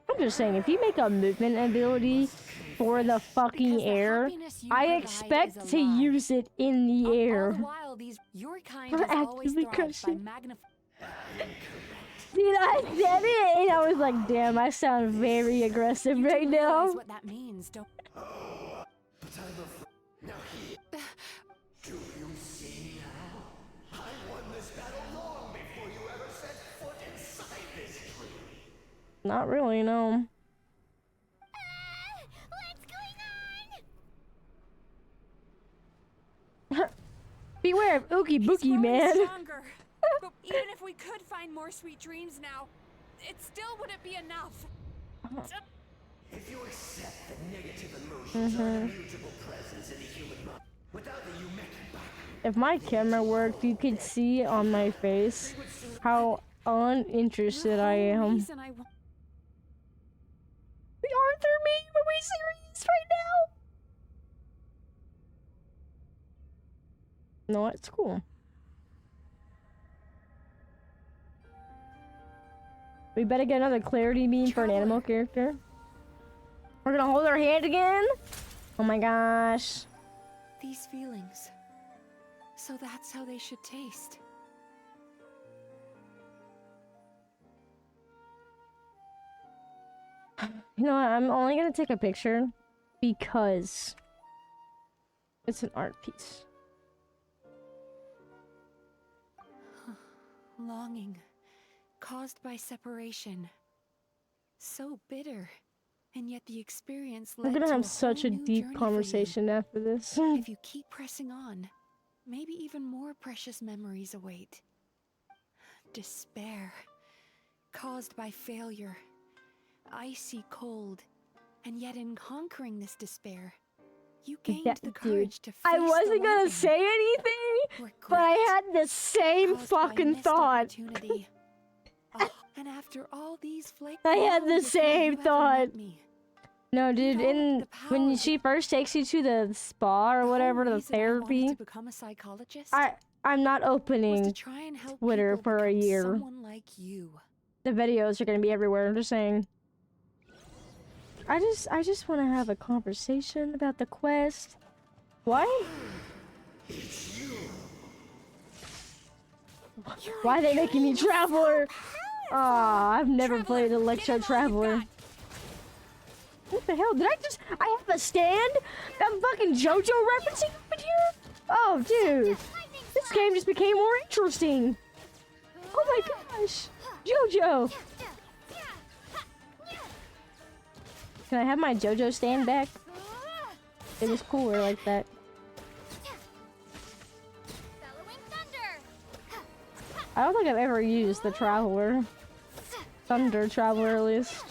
I'm just saying, if you make a movement ability for the fucking air, I expect to use it in the air. Your kind has always thrived by Dude, I said it and I was like, damn, I sound very aggressive right now. What that means, don't... Do you see now? I won this battle long before you ever set foot inside this tree. Not really, no. What's going on? Beware of Ookie Bookie, man. But even if we could find more sweet dreams now, it still wouldn't be enough. If you accept that negative emotions are an immutable presence in the human mind, without the Yumeki Baku, If my camera worked, you could see on my face how uninterested I am. The Arthur meme? Are we serious right now? No, it's cool. We better get another clarity beam for an animal character. We're gonna hold our hand again? Oh my gosh. These feelings. So that's how they should taste. You know what? I'm only gonna take a picture because it's an art piece. Longing. Caused by separation. So bitter. And yet the experience led We're gonna to have such a deep conversation after this. If you keep pressing on, maybe even more precious memories await. Despair. Caused by failure. Icy cold. And yet in conquering this despair, you gained the courage to face I wasn't gonna lightning. say anything, but I had the same fucking thought. And after all these flakes, I had the same thought. No, dude, when she first takes you to the spa or whatever, the therapy, to become a psychologist, I'm not opening was to try and help Twitter people for a become year. someone like you. The videos are gonna be everywhere. I'm just saying. I just want to have a conversation about the quest. What? Why are they making me Traveler? Aw, I've never played Electro Traveler. What the hell? I have a stand? I'm fucking JoJo referencing up in here? Oh, dude. This game just became more interesting. Oh my gosh. JoJo. Can I have my JoJo stand back? It was cooler like that. I don't think I've ever used the Traveler. Thunder Traveler, at least.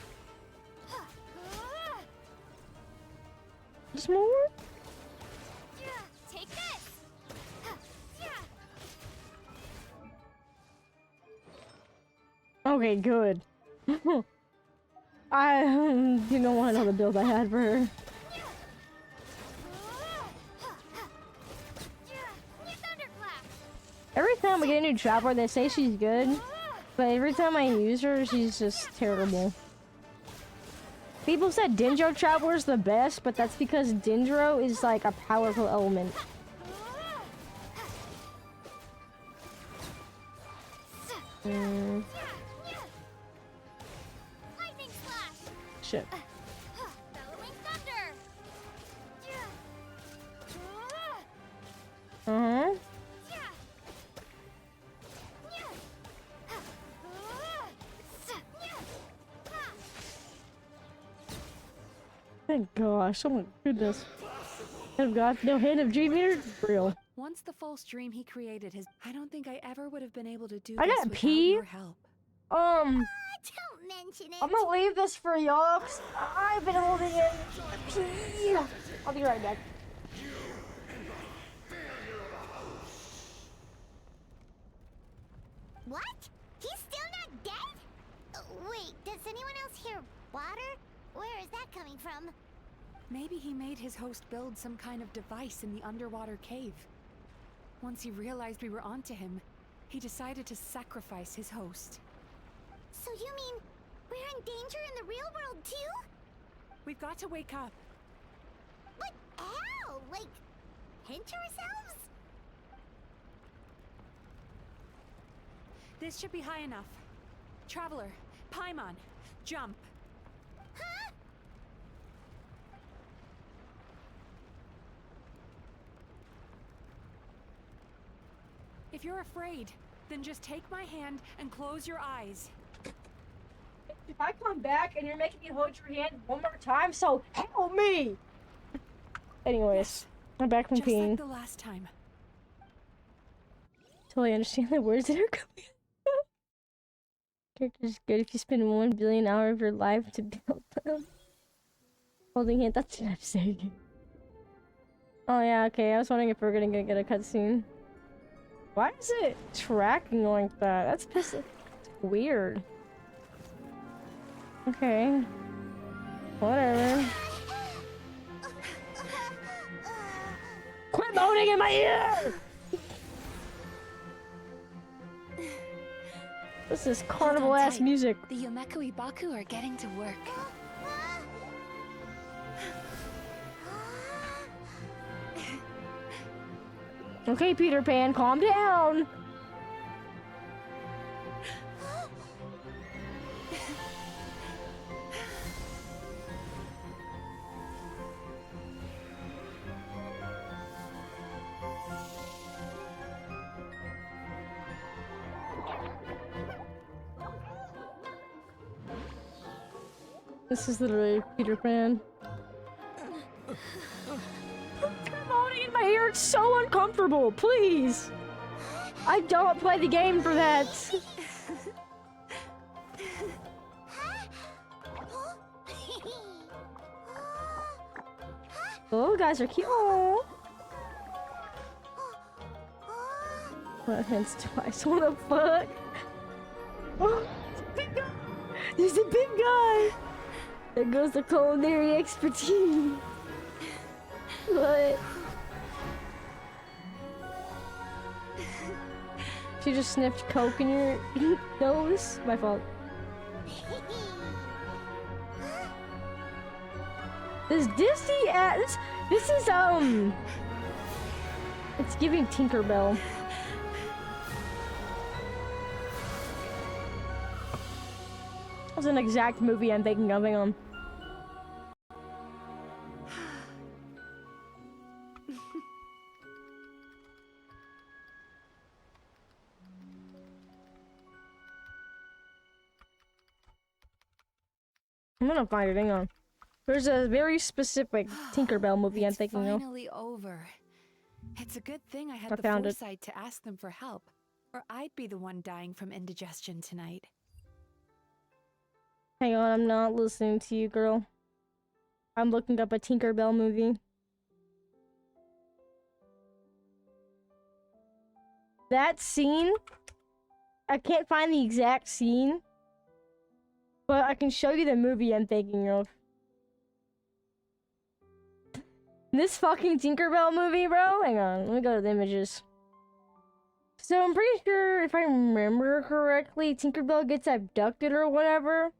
Just more? Take this. Okay, good. You don't want to know the build I had for her. Every time we get a new Traveler, they say she's good, but every time I use her, she's just terrible. People said Dendro Traveler's the best, but that's because Dendro is like a powerful element. Shit. Uh-huh. Thank gosh, oh my goodness. Oh god, no Hand of Dream Eater? Real. Once the false dream he created has, I don't think I ever would have been able to do I this gotta without pee. your help. Don't mention it. I'm gonna leave this for y'all. I've been holding in pee. I'll be right back. What? He's still not dead? Wait, does anyone else hear water? Where is that coming from? Maybe he made his host build some kind of device in the underwater cave. Once he realized we were onto him, he decided to sacrifice his host. So you mean we're in danger in the real world too? We've got to wake up. But how? Like, hint ourselves? This should be high enough. Traveler, Paimon, jump. Huh? If you're afraid, then just take my hand and close your eyes. If I come back and you're making me hold your hand one more time, so help me! Anyways, I'm back from Just peeing. like the last time. Totally understand the words that are coming. Character's good if you spend 1 billion hours of your life to build them. Holding hand, that's what I'm saying. Oh yeah, okay, I was wondering if we were gonna get a cutscene. Why is it tracking like that? That's weird. Okay. Whatever. Quit moaning in my ear! This is carnival ass music. The Yomeku Ibaku are getting to work. Okay, Peter Pan, calm down. This is literally Peter Pan. Moaning in my ear, it's so uncomfortable, please! I don't play the game for that! Oh, guys are cute. Oh, my hands twice. What the fuck? Oh, big guy. There's a big guy! There goes the culinary expertise. What? She just sniffed coke in your nose? My fault. This Disney ass. This is it's giving Tinkerbell. That's an exact movie I'm thinking of. Hang on. I'm gonna find it. Hang on. There's a very specific Tinkerbell movie I'm thinking of. Finally over. It's a good thing I had I the found it. foresight to ask them for help, or I'd be the one dying from indigestion tonight. Hang on, I'm not listening to you, girl. I'm looking up a Tinkerbell movie. That scene, I can't find the exact scene, but I can show you the movie I'm thinking of. This fucking Tinkerbell movie, bro? Hang on, let me go to the images. So I'm pretty sure, if I remember correctly, Tinkerbell gets abducted or whatever.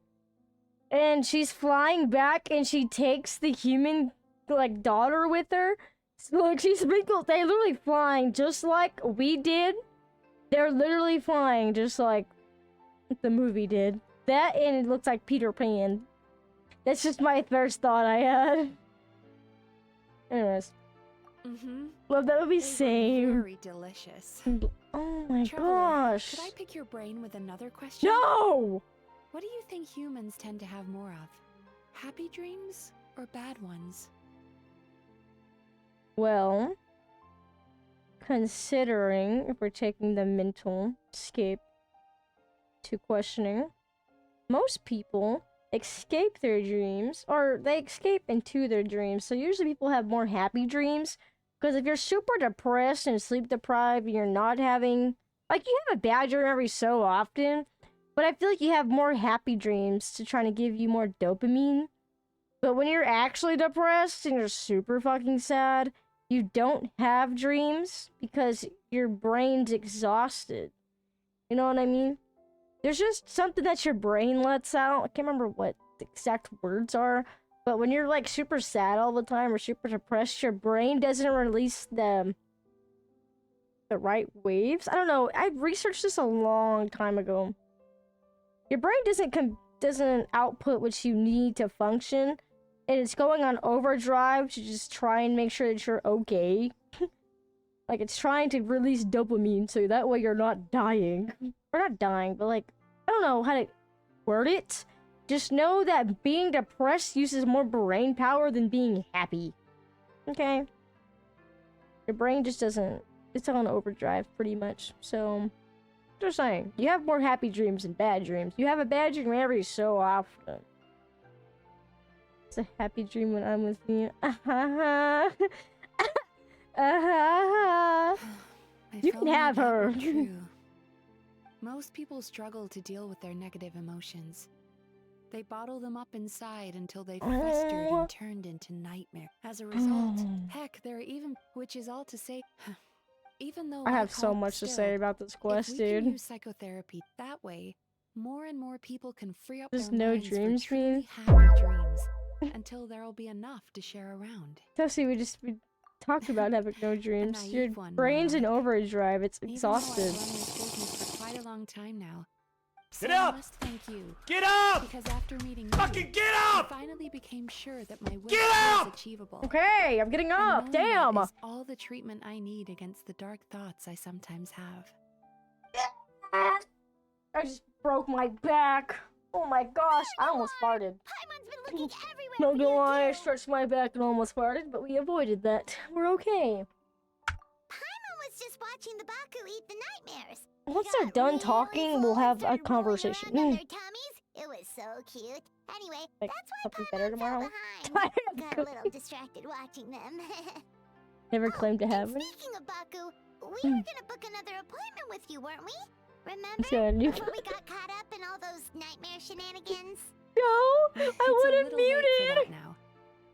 And she's flying back and she takes the human, like, daughter with her. So, like, they're literally flying just like we did. They're literally flying just like the movie did. That and it looks like Peter Pan. That's just my first thought I had. Anyways. Love that movie, same. Very delicious. Oh my Traveler, gosh. Could I pick your brain with another question? No! What do you think humans tend to have more of? Happy dreams or bad ones? Well, considering, if we're taking the mental escape to questioning, most people escape their dreams, or they escape into their dreams. So usually people have more happy dreams, because if you're super depressed and sleep deprived and you're not having, like, you have a bad dream every so often, but I feel like you have more happy dreams to try to give you more dopamine. But when you're actually depressed and you're super fucking sad, you don't have dreams because your brain's exhausted. You know what I mean? There's just something that your brain lets out. I can't remember what the exact words are, but when you're like super sad all the time or super depressed, your brain doesn't release the right waves. I don't know. I researched this a long time ago. Your brain doesn't output what you need to function, and it's going on overdrive to just try and make sure that you're okay. Like, it's trying to release dopamine so that way you're not dying. Or not dying, but like, I don't know how to word it. Just know that being depressed uses more brain power than being happy. Okay? Your brain just doesn't, it's on overdrive pretty much. So, just saying, you have more happy dreams than bad dreams. You have a bad dream every so often. It's a happy dream when I'm with you. You can have her. True. Most people struggle to deal with their negative emotions. They bottle them up inside until they festered and turned into nightmares. As a result, heck, there are even, which is all to say, even though I have so much to say about this quest, if we dude. can use psychotherapy that way, more and more people can free up There's their no minds dreams for truly for happy dreams until there'll be enough to share around. Tessie, we talked about having no dreams. Your brain's in overdrive. It's exhausted. Even though I've run this business for quite a long time now. So Get up! I must thank you. Get up! Because after meeting Fucking you, get up! I finally became sure that my wish Get was up! achievable. Okay, I'm getting up. And knowing Damn. that is all the treatment I need against the dark thoughts I sometimes have. I just broke my back. Oh my gosh, I almost farted. Paimon's been looking everywhere. No gonna lie, I stretched my back and almost farted, but we avoided that. We're okay. Paimon was just watching the Baku eat the nightmares. Once they're done talking, we'll have a conversation. On their tummies. It was so cute. Anyway, Like, that's why something better tomorrow. Paimon got a little distracted watching them. Never claimed to have any. Speaking of Baku, we were gonna book another appointment with you, weren't we? Remember? Yeah, Before we got caught up in all those nightmare shenanigans? No, I would have muted. Now,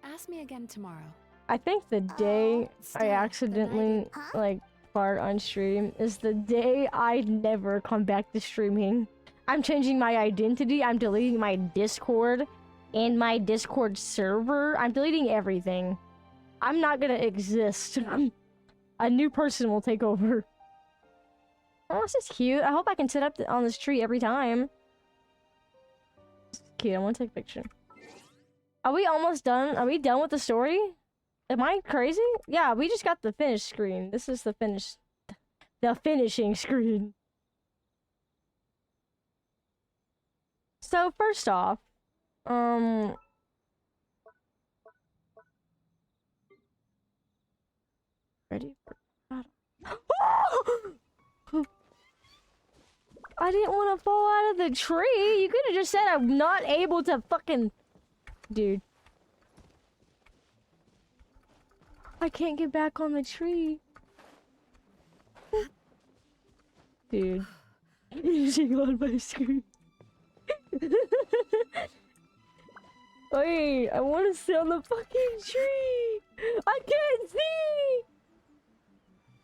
ask me again tomorrow. I think the day I accidentally like fart on stream is the day I never come back to streaming. I'm changing my identity. I'm deleting my Discord and my Discord server. I'm deleting everything. I'm not gonna exist. A new person will take over. Oh, this is cute. I hope I can sit up on this tree every time. This is cute. I want to take a picture. Are we almost done? Are we done with the story? Am I crazy? Yeah, we just got the finish screen. This is the finishing screen. So first off, ready for battle. I didn't want to fall out of the tree. You could have just said I'm not able to fucking... Dude. I can't get back on the tree. Dude. Using on my screen. Wait, I want to sit on the fucking tree. I can't see.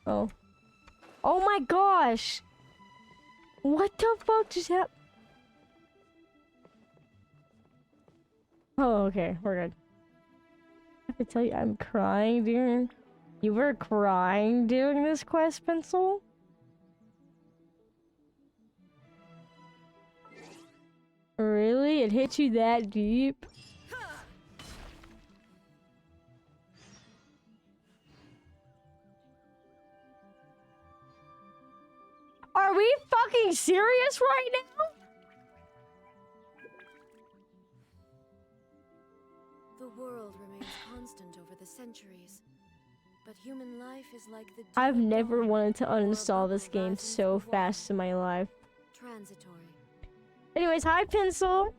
Oh. Oh my gosh. What the fuck just happened? Oh, okay, we're good. I have to tell you, I'm crying during... You were crying during this quest, Pencil? Really? It hit you that deep? Are we fucking serious right now? The world remains constant over the centuries. But human life is like the I've never wanted to uninstall this game so fast in my life. transitory. Anyways, hi Pencil.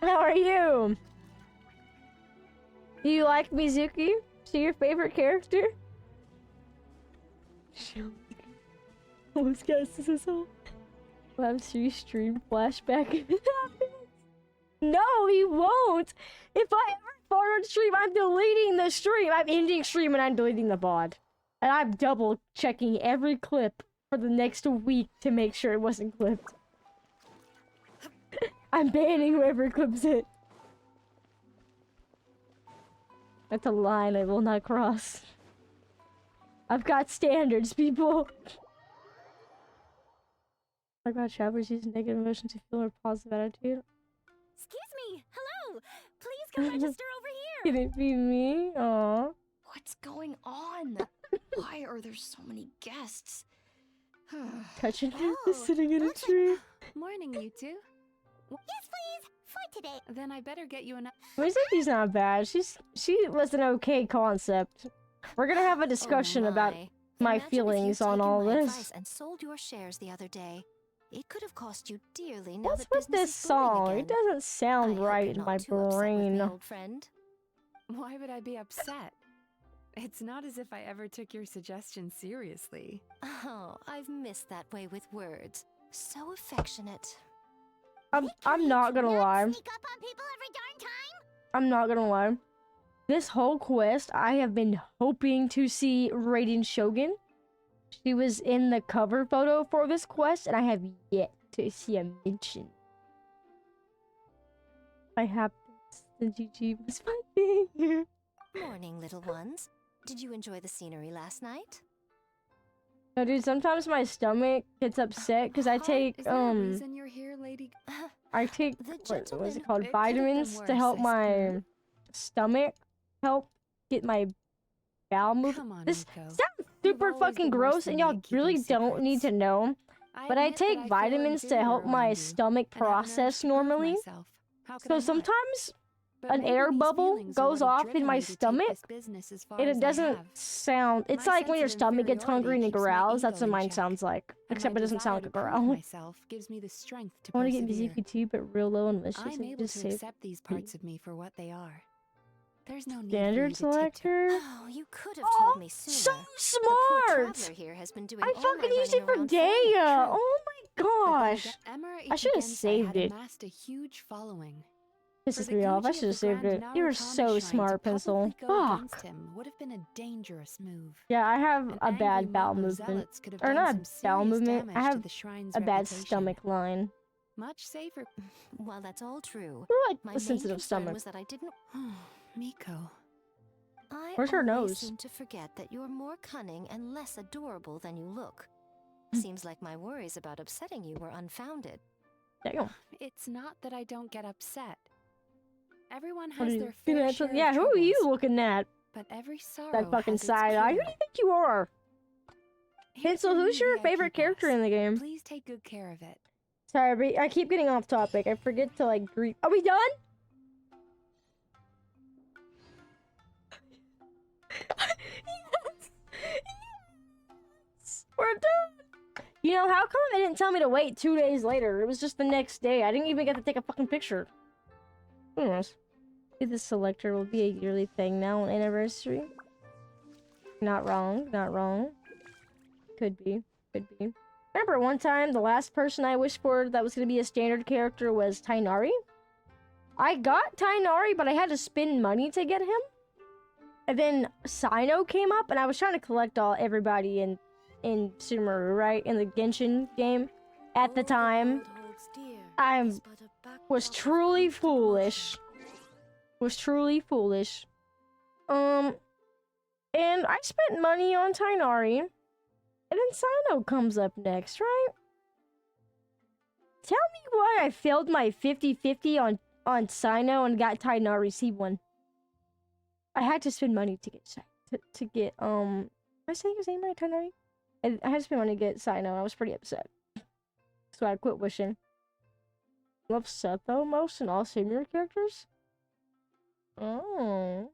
How are you? Do you like Mizuki? Is she your favorite character? Almost guessed this is all. We'll have stream flashback if it happens. No, he won't! If I ever fart on stream, I'm deleting the stream! I'm ending stream and I'm deleting the VOD. And I'm double checking every clip for the next week to make sure it wasn't clipped. I'm banning whoever clips it. That's a line I will not cross. I've got standards, people. I got travelers use negative emotions to feel a positive attitude. Excuse me. Hello. Please come register over here. Can it be me? Aww. What's going on? Why are there so many guests? Touching sitting in a tree. Morning, you two. Yes, please. For today. Then I better get you an. Mizuki's not bad. She was an okay concept. We're gonna have a discussion about my Imagine if feelings you'd on taken all my this. advice and sold your shares the other day. It could have cost you dearly now What's that with business this is booming song? again. It doesn't sound right in my brain. Old friend. Why would I be upset? It's not as if I ever took your suggestion seriously. Oh, I've missed that way with words. So affectionate. I'm not gonna lie. Sneak up on people every darn time? I'm not gonna lie. This whole quest, I have been hoping to see Raiden Shogun. She was in the cover photo for this quest, and I have yet to see a mention. I have the GG was my thing. Morning, little ones. Did you enjoy the scenery last night? No, dude, sometimes my stomach gets upset because I take, Is there a reason you're here, lady? I take, what was it called? It could have been Vitamins to worse, help I my stomach help get my bowel moving. Come on, This Nico. sounds super fucking gross and y'all really don't need to know. But I take vitamins to help my stomach process normally. So sometimes an air bubble goes off in my stomach and it doesn't sound, it's like when your stomach gets hungry and it growls. That's what mine sounds like, except it doesn't sound like a growl. Myself gives me the strength to I want to get persevere. Mizuki too, but real low and malicious. I'm And able just to save accept these parts of me for what they are. There's no need standard for you to selector. Oh, you could have told me sooner. So The poor smart! traveler here has been doing I all fucking my used it running for around for. Daya. Oh my gosh! Emera I should have Ichigensai saved had it. amassed a huge following. Pisses For me the off. I Guji should have of the saved it. Grand You're Narukami so Shrine smart, to Pencil. publicly go against Fuck. him would have been a dangerous move. Yeah, I have An a angry bad bowel mob of movement. zealots could have Or done not a some bowel serious movement. I damage to have the shrine's a bad reputation. stomach line. Much safer. While that's all true, Ooh, my a main sensitive concern stomach. was that I didn't. Miko. I Where's her always nose? seem to forget that you're more cunning and less adorable than you look. Hmm. Seems like my worries about upsetting you were unfounded. Damn. It's not that I don't get upset. Everyone What has are their you- fair share yeah, of who are you troubles, looking at? but every sorrow That fucking has its side eye. Who cure. do you think you are? Here's Pencil, your who's new your VIP favorite character pass. in the game? Please take good care of it. Sorry, but I keep getting off topic. I forget to like greet. Are we done? Yes. Yes. We're done. You know, how come they didn't tell me to wait 2 days later? It was just the next day. I didn't even get to take a fucking picture. Who knows? Maybe the selector will be a yearly thing now on anniversary. Not wrong, not wrong. Could be, could be. Remember one time, the last person I wished for that was going to be a standard character was Tainari? I got Tainari, but I had to spend money to get him. And then Sino came up, and I was trying to collect everybody in Sumeru, right? In the Genshin game. At the time, I was truly foolish. And I spent money on Tainari. And then Sino comes up next, right? Tell me why I failed my 50-50 on Sino and got Tainari C1. I had to spend money to get am I saying his name right, Tainari? I had to spend money to get Sino, and I was pretty upset. So I quit wishing. Love Seth though most in all senior characters? Oh,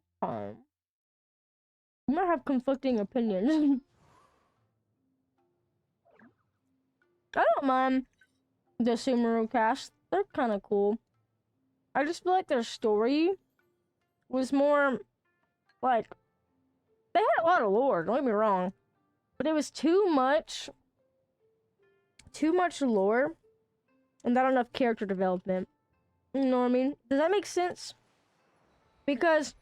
You might have conflicting opinions. I don't mind the Sumeru cast. They're kind of cool. I just feel like their story was more like they had a lot of lore. Don't get me wrong, but it was too much lore and not enough character development. You know what I mean? Does that make sense? Because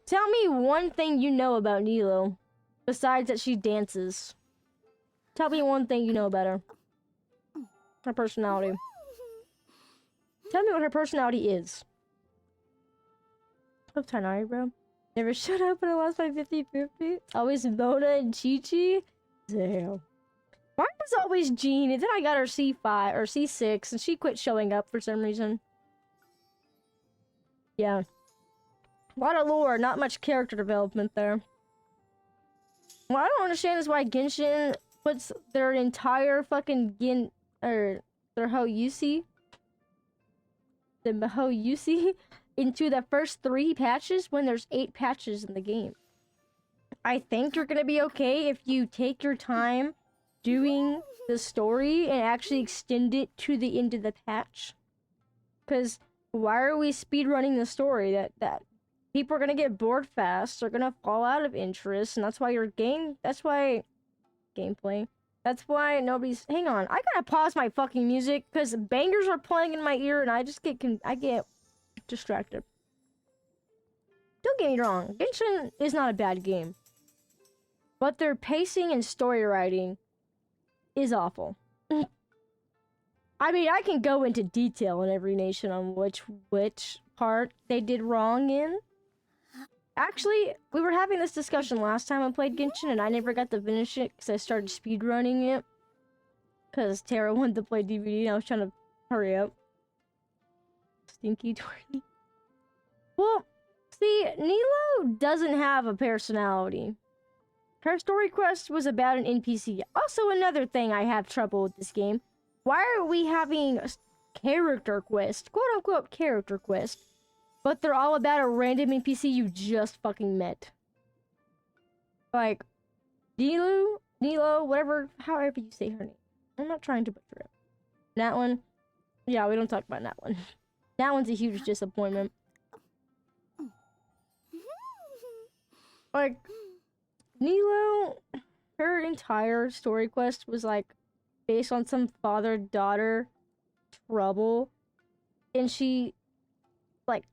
tell me one thing you know about Nilo besides that she dances. Tell me one thing you know about her. Her personality. Tell me what her personality is. Hope Tanari, bro. Never shut up when I lost my 50-50. Always Mona and Chi-Chi. Damn. Mine was always Jean, and then I got her C5 or C6, and she quit showing up for some reason. Yeah. A lot of lore, not much character development there. What I don't understand is why Genshin puts their entire fucking their whole Yusi into the first 3 patches when there's 8 patches in the game. I think you're gonna be okay if you take your time doing the story and actually extend it to the end of the patch. Because why are we speedrunning the story? That people are gonna get bored fast, they're gonna fall out of interest, and that's why gameplay. That's why nobody's. Hang on, I gotta pause my fucking music because bangers are playing in my ear, and I just get distracted. Don't get me wrong, Genshin is not a bad game, but their pacing and story writing is awful. I mean, I can go into detail in every nation on which part they did wrong in. Actually, we were having this discussion last time I played Genshin, and I never got to finish it because I started speedrunning it. Because Tara wanted to play DVD, and I was trying to hurry up. Stinky Twerny. Well, see, Nilo doesn't have a personality. Her story quest was about an NPC. Also, another thing I have trouble with this game. Why are we having a character quest? Quote-unquote character quest. But they're all about a random NPC you just fucking met. Like, Nilo, whatever, however you say her name. I'm not trying to butcher it. That one, yeah, we don't talk about that one. That one's a huge disappointment. Like, Nilo, her entire story quest was like based on some father-daughter trouble, and she like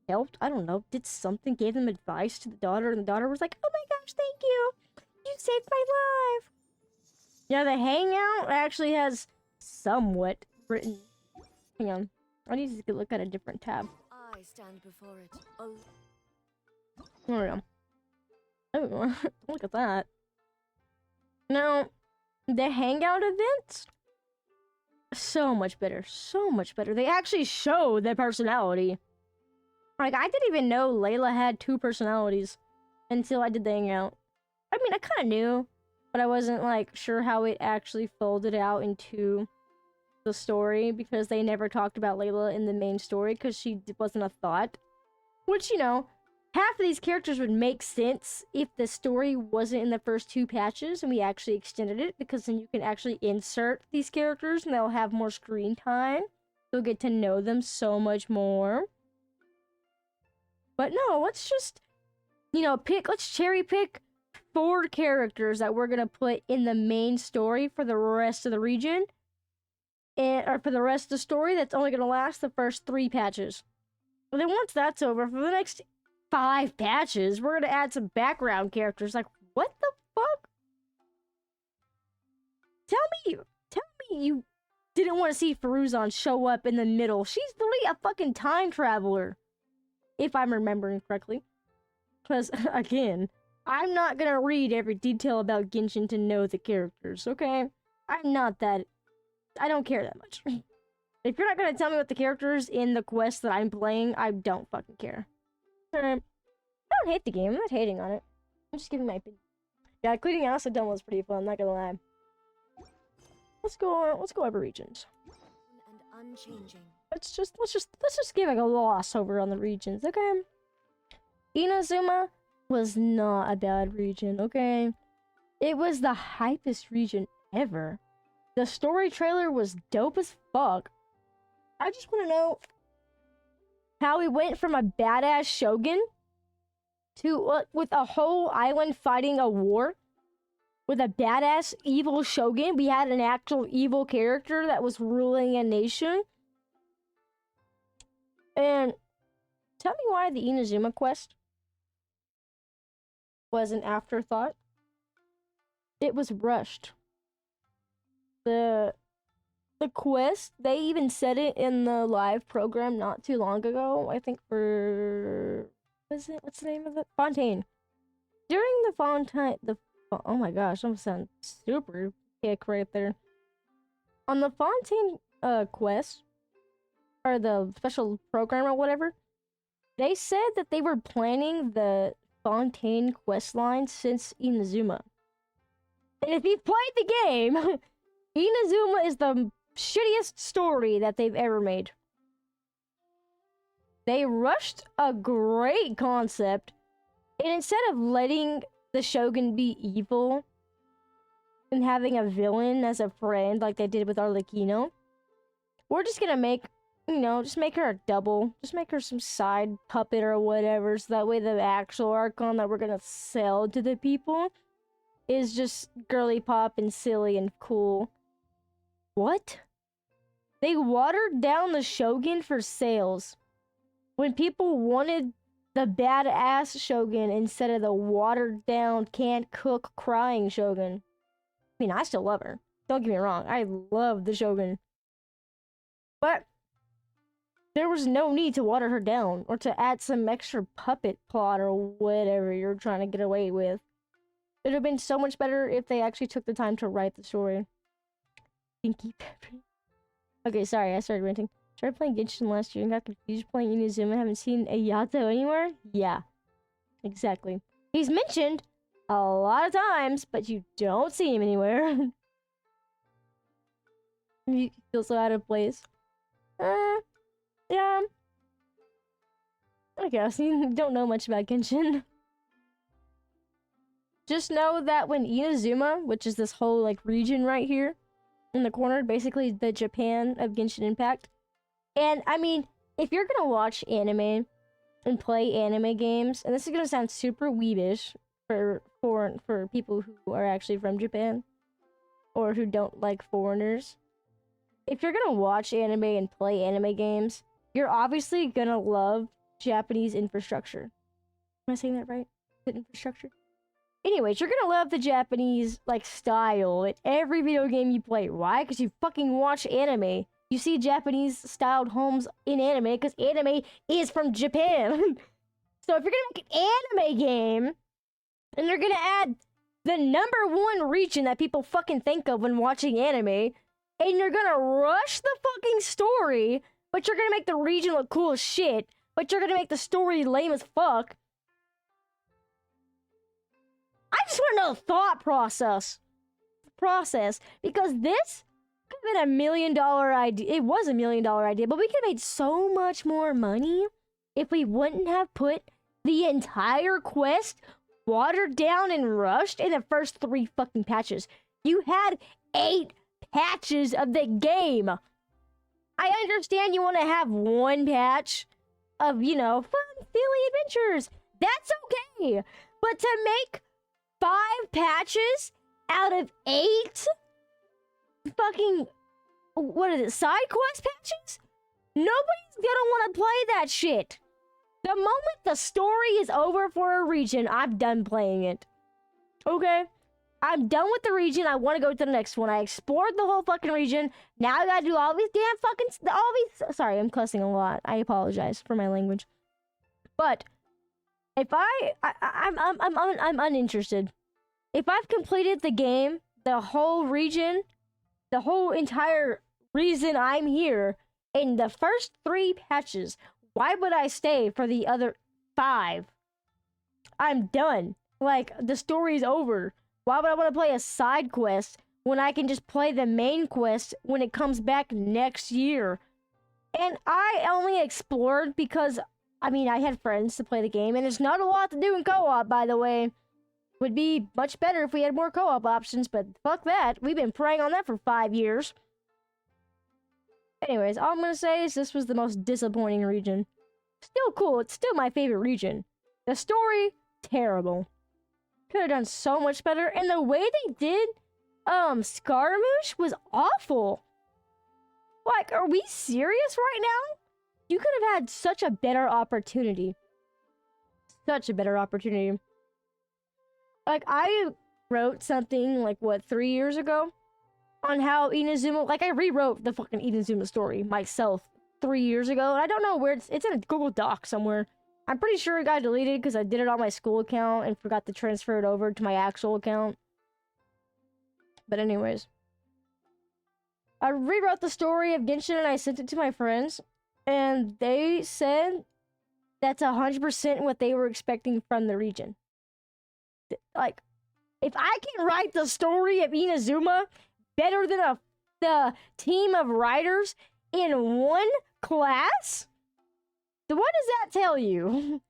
helped, I don't know, did something, gave them advice to the daughter, and the daughter was like, oh my gosh, thank you, you saved my life. Yeah, the hangout actually has somewhat written. Hang on, I need to look at a different tab. I stand before it. There we go. Oh, look at that. Now, the hangout events, so much better, so much better. They actually show their personality. Like, I didn't even know Layla had 2 personalities until I did the hangout. I mean, I kind of knew, but I wasn't, like, sure how it actually folded out into the story, because they never talked about Layla in the main story, because she wasn't a thought. Which, you know, half of these characters would make sense if the story wasn't in the first 2 patches and we actually extended it, because then you can actually insert these characters and they'll have more screen time. You'll get to know them so much more. But no, let's just, you know, let's cherry pick 4 characters that we're gonna put in the main story for the rest of the region. Or for the rest of the story that's only gonna last the first 3 patches. And then once that's over, for the next 5 patches, we're gonna add some background characters. Like, what the fuck? Tell me you didn't want to see Feruzan show up in the middle. She's literally a fucking time traveler, if I'm remembering correctly. Because, again, I'm not gonna read every detail about Genshin to know the characters, okay? I'm not that... I don't care that much. If you're not gonna tell me what the characters in the quest that I'm playing, I don't fucking care. I don't hate the game. I'm not hating on it. I'm just giving my opinion. Yeah, cleaning house at done was pretty fun. Not gonna lie. Let's go over regions. And unchanging. Let's just give like a loss over on the regions, okay? Inazuma was not a bad region, okay? It was the hypest region ever. The story trailer was dope as fuck. I just want to know how we went from a badass shogun to with a whole island fighting a war with a badass evil shogun. We had an actual evil character that was ruling a nation. And tell me why the Inazuma quest was an afterthought. It was rushed. The quest, they even said it in the live program not too long ago. I think for what's the name of it? Fontaine. During the Fontaine, oh my gosh, I'm sounding super kick right there. On the Fontaine quest, or the special program or whatever, they said that they were planning the Fontaine quest line since Inazuma. And if you've played the game, Inazuma is the shittiest story that they've ever made. They rushed a great concept, and instead of letting the Shogun be evil and having a villain as a friend like they did with Arlecchino, we're just gonna make, just make her a double. Just make her some side puppet or whatever, so that way the actual Archon that we're gonna sell to the people is just girly pop and silly and cool. What? They watered down the Shogun for sales when people wanted the badass Shogun instead of the watered down, can't cook, crying Shogun. I mean, I still love her. Don't get me wrong. I love the Shogun. But there was no need to water her down or to add some extra puppet plot or whatever you're trying to get away with. It would have been so much better if they actually took the time to write the story. Pinky Pepper. Okay, sorry, I started ranting. Started playing Genshin last year and got confused playing Inazuma. Haven't seen Ayato anywhere? Yeah, exactly. He's mentioned a lot of times, but you don't see him anywhere. You feel so out of place. Yeah. I guess you don't know much about Genshin. Just know that when Inazuma, which is this whole like region right here in the corner, basically the Japan of Genshin Impact. And I mean, if you're gonna watch anime and play anime games, and this is gonna sound super weebish for people who are actually from Japan or who don't like foreigners. If you're gonna watch anime and play anime games, you're obviously gonna love Japanese infrastructure. Am I saying that right? Is it infrastructure? Anyways, you're gonna love the Japanese, like, style in every video game you play. Why? Because you fucking watch anime. You see Japanese-styled homes in anime, because anime is from Japan. So if you're gonna make an anime game, and you're gonna add the #1 region that people fucking think of when watching anime, and you're gonna rush the fucking story, but you're gonna make the region look cool as shit, but you're gonna make the story lame as fuck, I just want to know the thought process, because this could have been $1 million idea. It was $1 million idea, but we could have made so much more money if we wouldn't have put the entire quest watered down and rushed in the first 3 fucking patches. You had 8 patches of the game. I understand you want to have 1 patch of, fun, silly adventures. That's okay. But to make 5 patches out of 8 fucking, side quest patches? Nobody's gonna want to play that shit. The moment the story is over for a region, I'm done playing it. Okay? I'm done with the region. I want to go to the next one. I explored the whole fucking region. Now I gotta do all these damn fucking, sorry, I'm cussing a lot. I apologize for my language. But if I'm uninterested. If I've completed the game, the whole region, the whole entire reason I'm here, in the first 3 patches, why would I stay for the other 5? I'm done. Like, the story's over. Why would I want to play a side quest when I can just play the main quest when it comes back next year? And I only explored because I mean, I had friends to play the game, and there's not a lot to do in co-op, by the way. Would be much better if we had more co-op options, but fuck that. We've been preying on that for 5 years. Anyways, all I'm gonna say is this was the most disappointing region. Still cool, it's still my favorite region. The story, terrible. Could have done so much better, and the way they did Scaramouche was awful. Like, are we serious right now? You could have had such a better opportunity. Such a better opportunity. Like, I wrote something, like, what, 3 years ago? On how Inazuma... Like, I rewrote the fucking Inazuma story myself 3 years ago. And I don't know where it's in a Google Doc somewhere. I'm pretty sure it got deleted because I did it on my school account and forgot to transfer it over to my actual account. But anyways. I rewrote the story of Genshin and I sent it to my friends. And they said that's 100% what they were expecting from the region. Like, if I can write the story of Inazuma better than the team of writers in one class, then what does that tell you?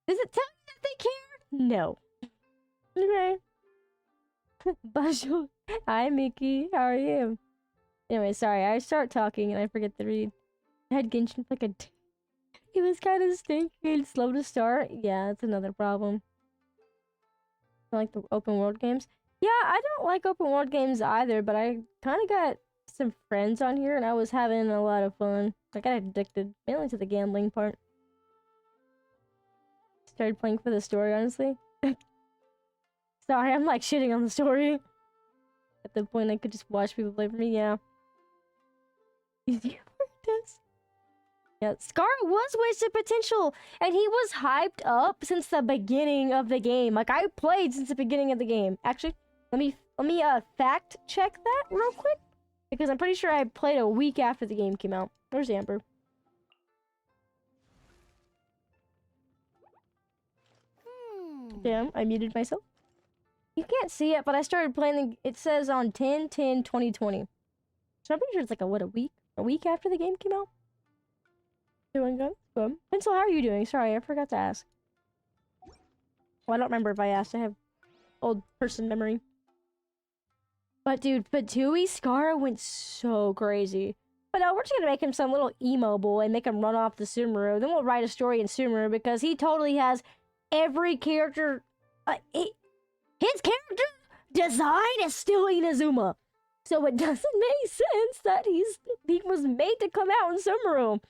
Does it tell you that they care? No. Okay. Basho. Hi, Mickey. How are you? Anyway, sorry. I start talking and I forget to read. I had Genshin for like a... It was kind of stinky and slow to start. Yeah, that's another problem. I like the open world games. Yeah, I don't like open world games either, but I kind of got some friends on here and I was having a lot of fun. I got addicted, mainly to the gambling part. Started playing for the story, honestly. Sorry, I'm like shitting on the story. At the point I could just watch people play for me, yeah. Yeah, Scar was wasted potential, and he was hyped up since the beginning of the game. Like, I played since the beginning of the game. Actually, let me fact check that real quick, because I'm pretty sure I played a week after the game came out. Where's Amber? Damn, I muted myself. You can't see it, but I started playing. It says on 10/10/2020. So I'm pretty sure it's like a week after the game came out. Doing good. Good. Pencil, how are you doing? Sorry, I forgot to ask. Well, I don't remember if I asked. I have old person memory. But dude, Fatui Scar went so crazy. But no, we're just gonna make him some little emo boy and make him run off the Sumeru. Then we'll write a story in Sumeru because he totally has every character. His character design is still Inazuma. So it doesn't make sense that he was made to come out in Sumeru.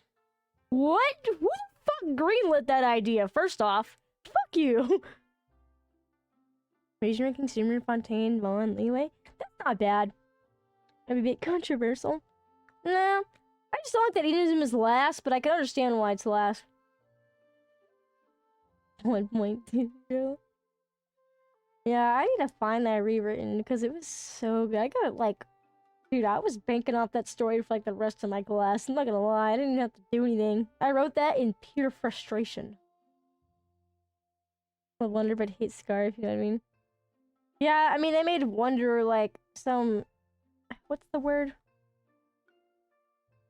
What? Who the fuck greenlit that idea? First off, fuck you. Rage ranking Sumeru, Fontaine, Vaughn, Leeway? That's not bad. That'd be a bit controversial. Nah, I just don't like that Inazuma's last, but I can understand why it's last. 1.20. Yeah, I need to find that rewritten because it was so good. I got it like... Dude, I was banking off that story for like the rest of my class. I'm not gonna lie, I didn't have to do anything. I wrote that in pure frustration. I wonder if I'd hate Scar, if you know what I mean. Yeah, I mean, they made Wonder like some... What's the word?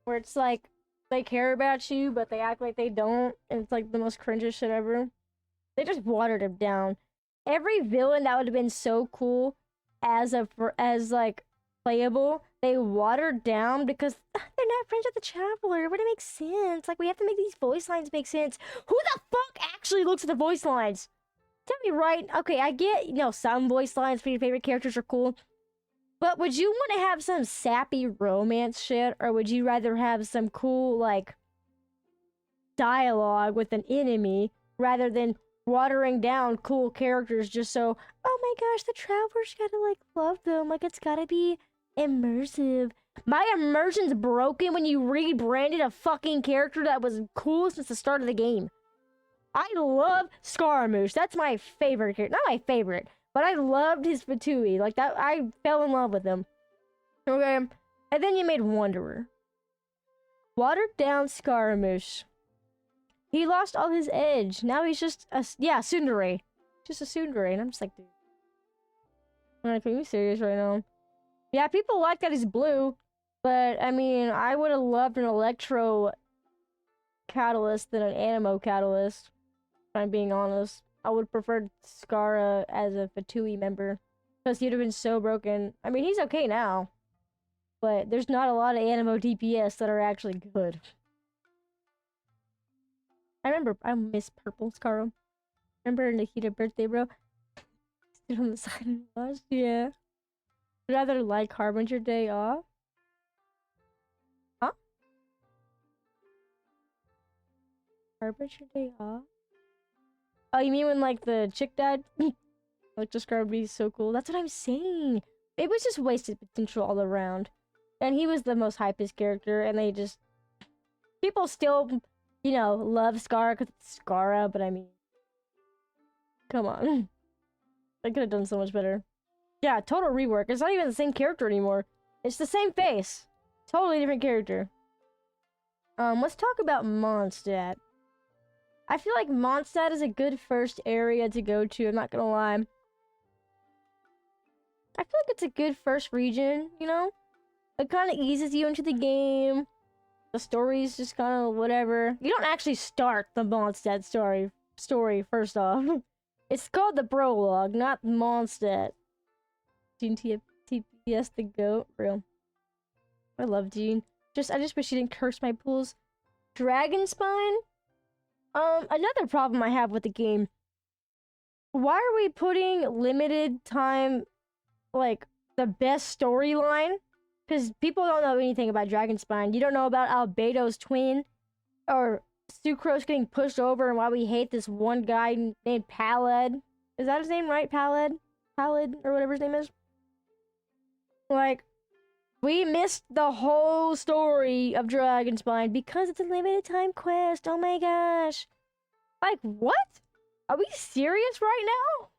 Where it's like, they care about you, but they act like they don't. And it's like the most cringiest shit ever. They just watered him down. Every villain that would have been so cool as like playable, they watered down because they're not friends with the Traveler. It wouldn't make sense. Like, we have to make these voice lines make sense. Who the fuck actually looks at the voice lines? Tell me right. Okay, I get, you know, some voice lines for your favorite characters are cool. But would you want to have some sappy romance shit? Or would you rather have some cool, like, dialogue with an enemy rather than watering down cool characters just so, oh my gosh, the Traveler's gotta, like, love them. Like, it's gotta be immersive. My immersion's broken when you rebranded a fucking character that was cool since the start of the game. I love Scaramouche. That's my favorite character. Not my favorite, but I loved his Fatui. Like, that, I fell in love with him. Okay? And then you made Wanderer. Watered down Scaramouche. He lost all his edge. Now he's just a... Yeah, tsundere. Just a tsundere. And I'm just like, dude. Alright, can you be serious right now? Yeah, people like that he's blue. But, I mean, I would have loved an Electro catalyst than an Animo catalyst. If I'm being honest. I would prefer Skara as a Fatui member. Because he'd have been so broken. I mean, he's okay now. But there's not a lot of Animo DPS that are actually good. I miss purple Skara. Remember Nikita birthday, bro? Stood on the side and watched? Yeah. I'd rather like Harbinger Day off. Huh? Harbinger Day off? Oh, you mean when, like, the chick died? Like, just Skara would be so cool. That's what I'm saying. It was just wasted potential all around. And he was the most hypest character, and they just... People still, you know, love Skara because it's Skara, but I mean... Come on. They could have done so much better. Yeah, total rework. It's not even the same character anymore. It's the same face. Totally different character. Let's talk about Mondstadt. I feel like Mondstadt is a good first area to go to, I'm not gonna lie. I feel like it's a good first region, you know? It kind of eases you into the game. The story's just kind of whatever. You don't actually start the Mondstadt story first off. It's called the prologue, not Mondstadt. Jean TPS the GOAT, real. I love Jean. I just wish she didn't curse my pools. Dragonspine? Another problem I have with the game. Why are we putting limited time, like, the best storyline? Because people don't know anything about Dragonspine. You don't know about Albedo's twin, or Sucrose getting pushed over, and why we hate this one guy named Pallid. Is that his name, right? Pallid, or whatever his name is? Like, we missed the whole story of Dragonspine because it's a limited time quest. Oh my gosh. Like, what? Are we serious right now?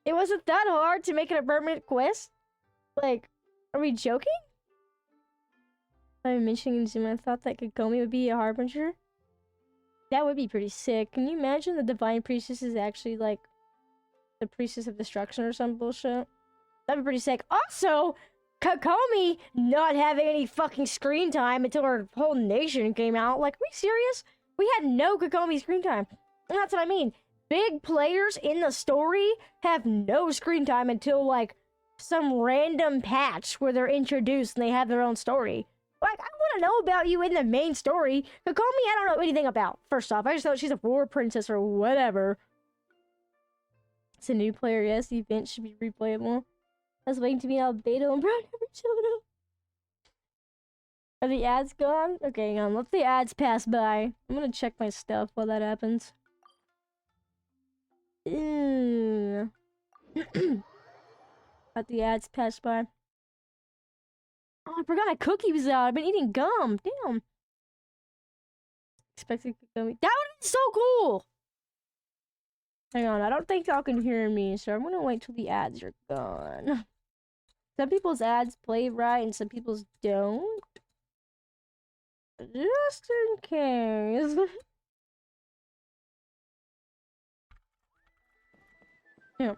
It wasn't that hard to make it a permanent quest? Like, are we joking? I'm mentioning Zoom. I thought that Kokomi would be a harbinger. That would be pretty sick. Can you imagine the Divine Priestess is actually, like, the Priestess of Destruction or some bullshit? That'd be pretty sick. Also, Kokomi not having any fucking screen time until our whole nation came out. Like, are we serious? We had no Kokomi screen time. And that's what I mean. Big players in the story have no screen time until, like, some random patch where they're introduced and they have their own story. Like, I want to know about you in the main story. Kokomi, I don't know anything about. First off, I just know she's a war princess or whatever. It's a new player, yes. The event should be replayable. I was waiting to be out beta and bro never showed up. Are the ads gone? Okay, hang on. Let the ads pass by. I'm gonna check my stuff while that happens. Let the ads pass by. Oh, I forgot my cookie was out. I've been eating gum. Damn. Expected Kokomi. That would have been so cool! Hang on, I don't think y'all can hear me, so I'm gonna wait till the ads are gone. Some people's ads play right and some people's don't. Just in case. Yeah.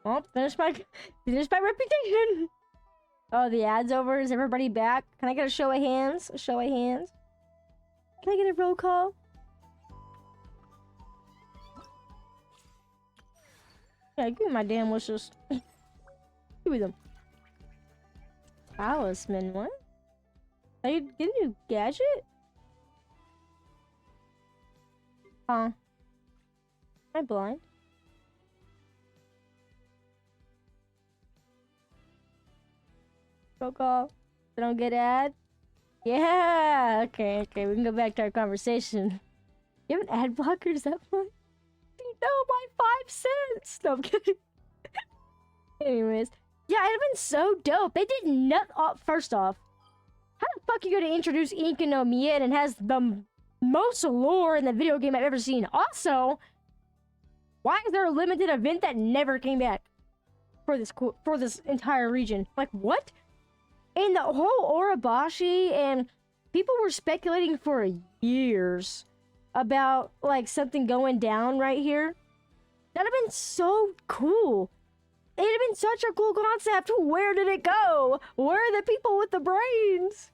Oh, finish my reputation. Oh, the ad's over. Is everybody back? Can I get a show of hands? A show of hands? Can I get a roll call? Yeah, give me my damn wishes. Give me them. Talisman, what? Are you getting a new gadget? Huh? Am I blind? Roll call. I don't get ad? Yeah! Okay, we can go back to our conversation. You have an ad blocker? Is that fun? No, my 5 cents! No, I'm kidding. Anyways. Yeah, it'd have been so dope. They did not. Oh, first off, how the fuck are you gonna introduce Inka no Mie and has the most lore in the video game I've ever seen? Also, why is there a limited event that never came back for this entire region? Like, what? In the whole Orabashi, and people were speculating for years about like something going down right here. That'd have been so cool. It'd have been such a cool concept. Where did it go? Where are the people with the brains?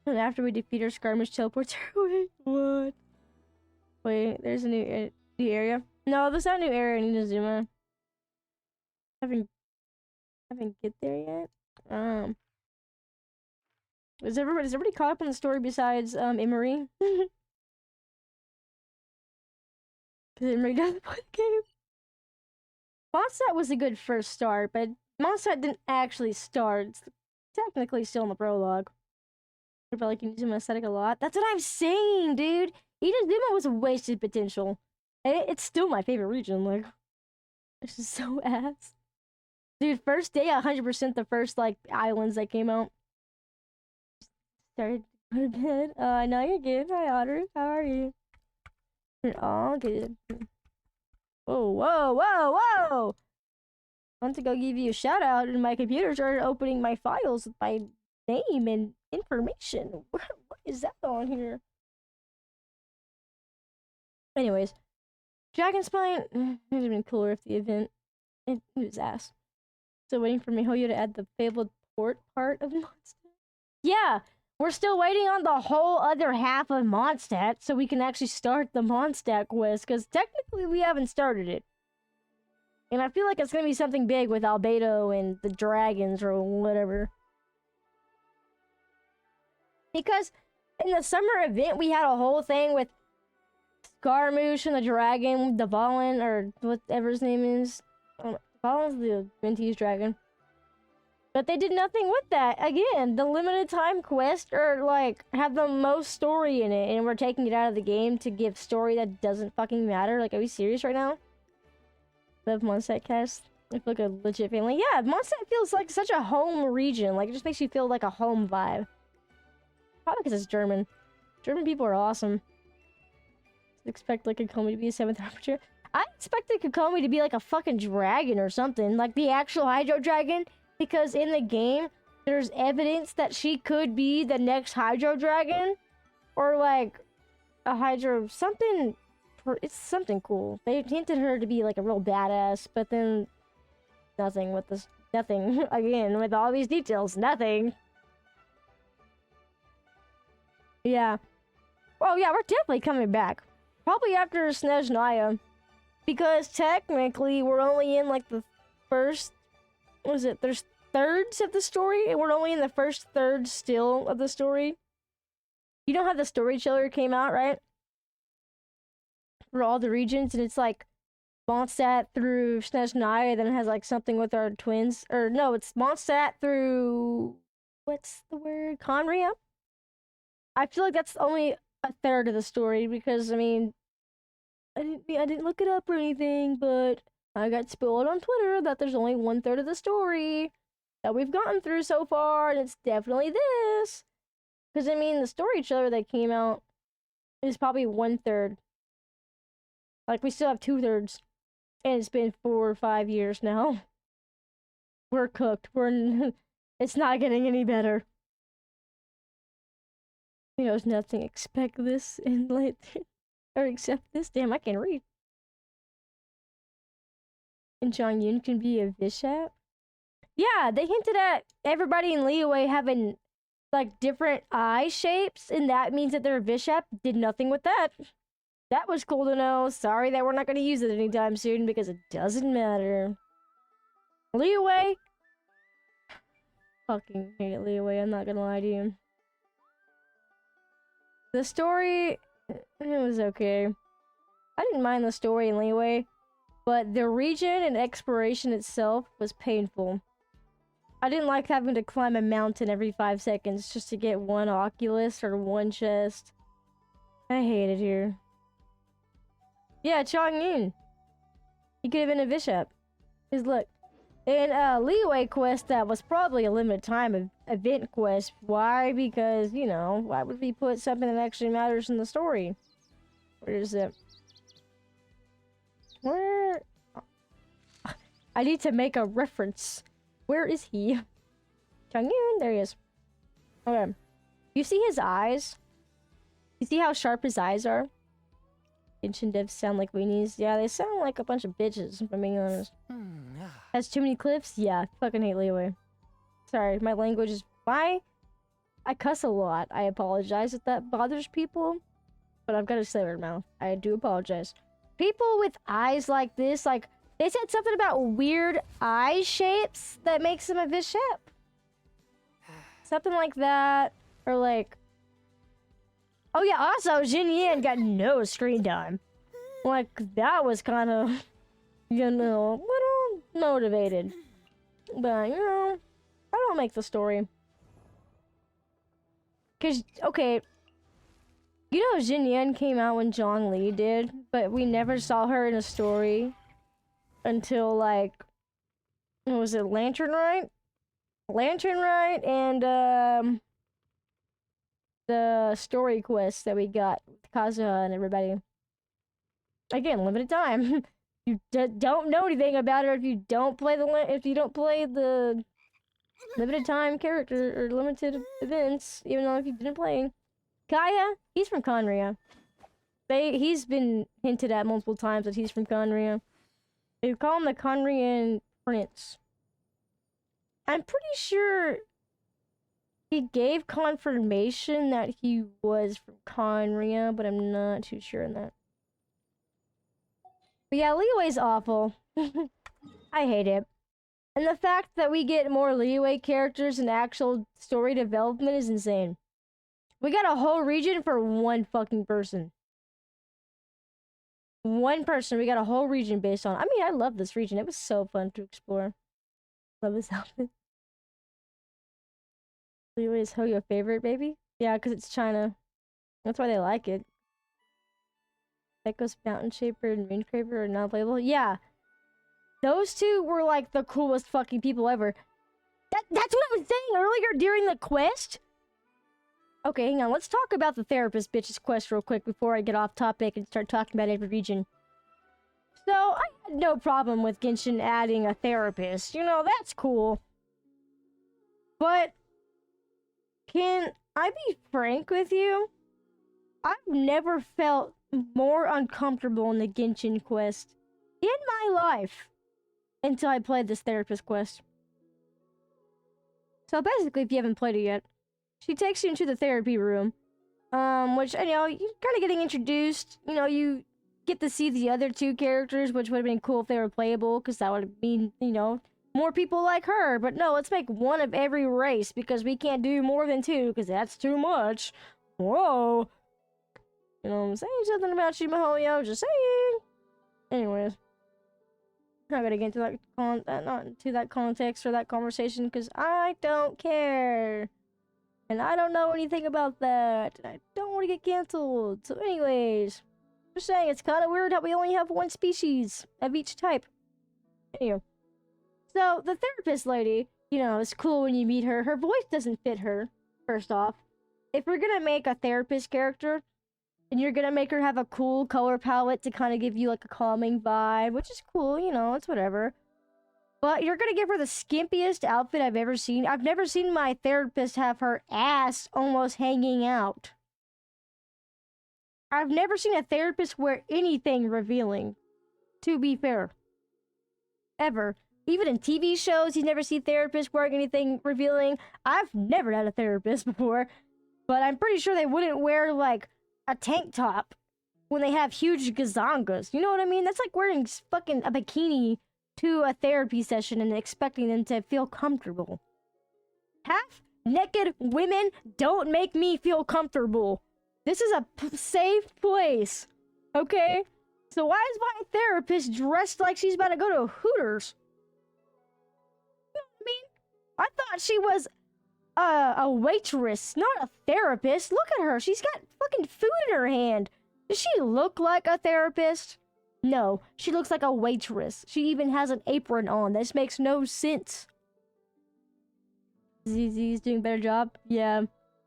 And after we defeat our skirmish teleports her away. What? Wait, there's a new area. No, there's not a new area in INAZUMA. Haven't get there yet. Is everybody caught up on the story besides Emery? Because Emery doesn't play the game. Mondstadt was a good first start, but Mondstadt didn't actually start. It's technically still in the prologue. I feel like INAZUMA aesthetic a lot. That's what I'm saying, dude. INAZUMA was a wasted potential. It's still my favorite region. Like, it's just so ass. Dude, first day, 100% the first, like, islands that came out. Started to go to bed. I know you're good. Hi, Otter. How are you? We're all good. Whoa, whoa, whoa, whoa! I want to go give you a shout out, and my computer started opening my files with my name and information. What is that on here? Anyways, Dragon Spine. It would have been cooler if the event. It was ass. Still waiting for Mihoyo to add the fabled port part of Mondstadt. Yeah, we're still waiting on the whole other half of Mondstadt so we can actually start the Mondstadt quest, because technically we haven't started it. And I feel like it's going to be something big with Albedo and the dragons or whatever. Because in the summer event, we had a whole thing with Scaramouche and the dragon, the Valen, or whatever his name is. Valen's the Ventee's dragon. But they did nothing with that. Again, the limited time quest or like have the most story in it, and we're taking it out of the game to give story that doesn't fucking matter. Like, are we serious right now? Love Mondstadt cast. I feel like a legit family. Yeah, Mondstadt feels like such a home region. Like, it just makes you feel like a home vibe. Probably because it's German. German people are awesome. Expect like Kokomi to be a 7th archer. I expected Kokomi to be like a fucking dragon or something, like the actual Hydro Dragon, because in the game there's evidence that she could be the next Hydro Dragon, or like a Hydro something. It's something cool. They hinted her to be like a real badass, but then nothing with this. Nothing again with all these details. Nothing. Yeah. Oh yeah, we're definitely coming back. Probably after Snezhnaya. Because technically, we're only in like the first... What is it? There's thirds of the story, and we're only in the first third still of the story. You know how the story trailer came out, right? For all the regions, and it's like Mondstadt through Snezhnaya, then it has like something with our twins. Or no, it's Mondstadt through... What's the word? Conria? I feel like that's only a third of the story, because, I mean... I didn't look it up or anything, but I got spoiled on Twitter that there's only 1/3 of the story that we've gotten through so far, and it's definitely this. Because, I mean, the story trailer that came out is probably 1/3. Like, we still have 2/3, and it's been 4 or 5 years now. We're cooked. It's not getting any better. You know, it's nothing. Expect this in late... Or accept this. Damn, I can't read. And Jong-Yun can be a Bishop? Yeah, they hinted at everybody in Liyue having, like, different eye shapes, and that means that they're a Bishop. Did nothing with that. That was cool to know. Sorry that we're not going to use it anytime soon, because it doesn't matter. Liyue? Fucking hate Liyue, I'm not gonna lie to you. The story... It was okay. I didn't mind the story in Liyue, but the region and exploration itself was painful. I didn't like having to climb a mountain every 5 seconds just to get one Oculus or one chest. I hate it here. Yeah, Chong-Yun. He could have been a bishop. Because look, in a Liyue quest that was probably a limited time event quest. Why? Because, you know, why would we put something that actually matters in the story? Where is it? Where? I need to make a reference. Where is he? Chong-Yun, there he is. Okay. You see his eyes? You see how sharp his eyes are? Genshin devs sound like weenies. Yeah, they sound like a bunch of bitches, if I'm being honest. Has too many clips? Yeah, fucking hate Leeway. Sorry, my language is... Why? I cuss a lot. I apologize if that bothers people. But I've got a slurred mouth. I do apologize. People with eyes like this, like... They said something about weird eye shapes that makes them a bishop. Something like that. Or like... Oh yeah, also, Jin Yan got no screen time. Like, that was kind of, you know, a little motivated. But, you know, I don't make the story. Cause, okay, you know Jin Yan came out when Zhongli did, but we never saw her in a story until, like, what was it, Lantern Rite? Lantern Rite and, the story quest that we got with Kazuha and everybody. Again, limited time. You don't know anything about her if you don't play the limited time character or limited events, even though if you didn't play. Kaya, he's from Conria. He's been hinted at multiple times that he's from Conria. They call him the Conrian Prince. I'm pretty sure he gave confirmation that he was from Conria, but I'm not too sure on that. But yeah, Leeway's awful. I hate it. And the fact that we get more Leeway characters and actual story development is insane. We got a whole region for one fucking person. One person, we got a whole region based on. I mean, I love this region. It was so fun to explore. Love this outfit. Leeway is your favorite, baby? Yeah, because it's China. That's why they like it. Echo's Mountain Shaper and Moonscraper are not playable. Yeah. Those two were like the coolest fucking people ever. That's what I was saying earlier during the quest. Okay, hang on. Let's talk about the therapist bitch's quest real quick before I get off topic and start talking about every region. So, I had no problem with Genshin adding a therapist. You know, that's cool. But can I be frank with you? I've never felt more uncomfortable in the Genshin quest in my life until I played this therapist quest. So basically, if you haven't played it yet, she takes you into the therapy room, which, you know, you're kind of getting introduced. You know, you get to see the other two characters, which would have been cool if they were playable, because that would mean, you know, more people like her. But no, let's make one of every race, because we can't do more than two, because that's too much. Whoa. You know what I'm saying? Something about you, Mihoyo, just saying. Anyways. I'm not gonna get into that context or that conversation, because I don't care. And I don't know anything about that. And I don't want to get canceled. So anyways. Just saying, it's kind of weird how we only have one species of each type. Anyway. So, the therapist lady, you know, it's cool when you meet her. Her voice doesn't fit her, first off. If we're gonna make a therapist character, and you're gonna make her have a cool color palette to kind of give you, like, a calming vibe, which is cool, you know, it's whatever. But you're gonna give her the skimpiest outfit I've ever seen. I've never seen my therapist have her ass almost hanging out. I've never seen a therapist wear anything revealing, to be fair. Ever. Even in TV shows, you never see therapists wearing anything revealing. I've never had a therapist before, but I'm pretty sure they wouldn't wear, like, a tank top when they have huge gazongas. You know what I mean? That's like wearing fucking a bikini to a therapy session and expecting them to feel comfortable. Half-naked women don't make me feel comfortable. This is a safe place, okay? So why is my therapist dressed like she's about to go to Hooters? You know what I mean? I thought she was a waitress, not a therapist. Look at her. She's got fucking food in her hand. Does she look like a therapist? No, she looks like a waitress. She even has an apron on. This makes no sense. ZZ's doing a better job? Yeah.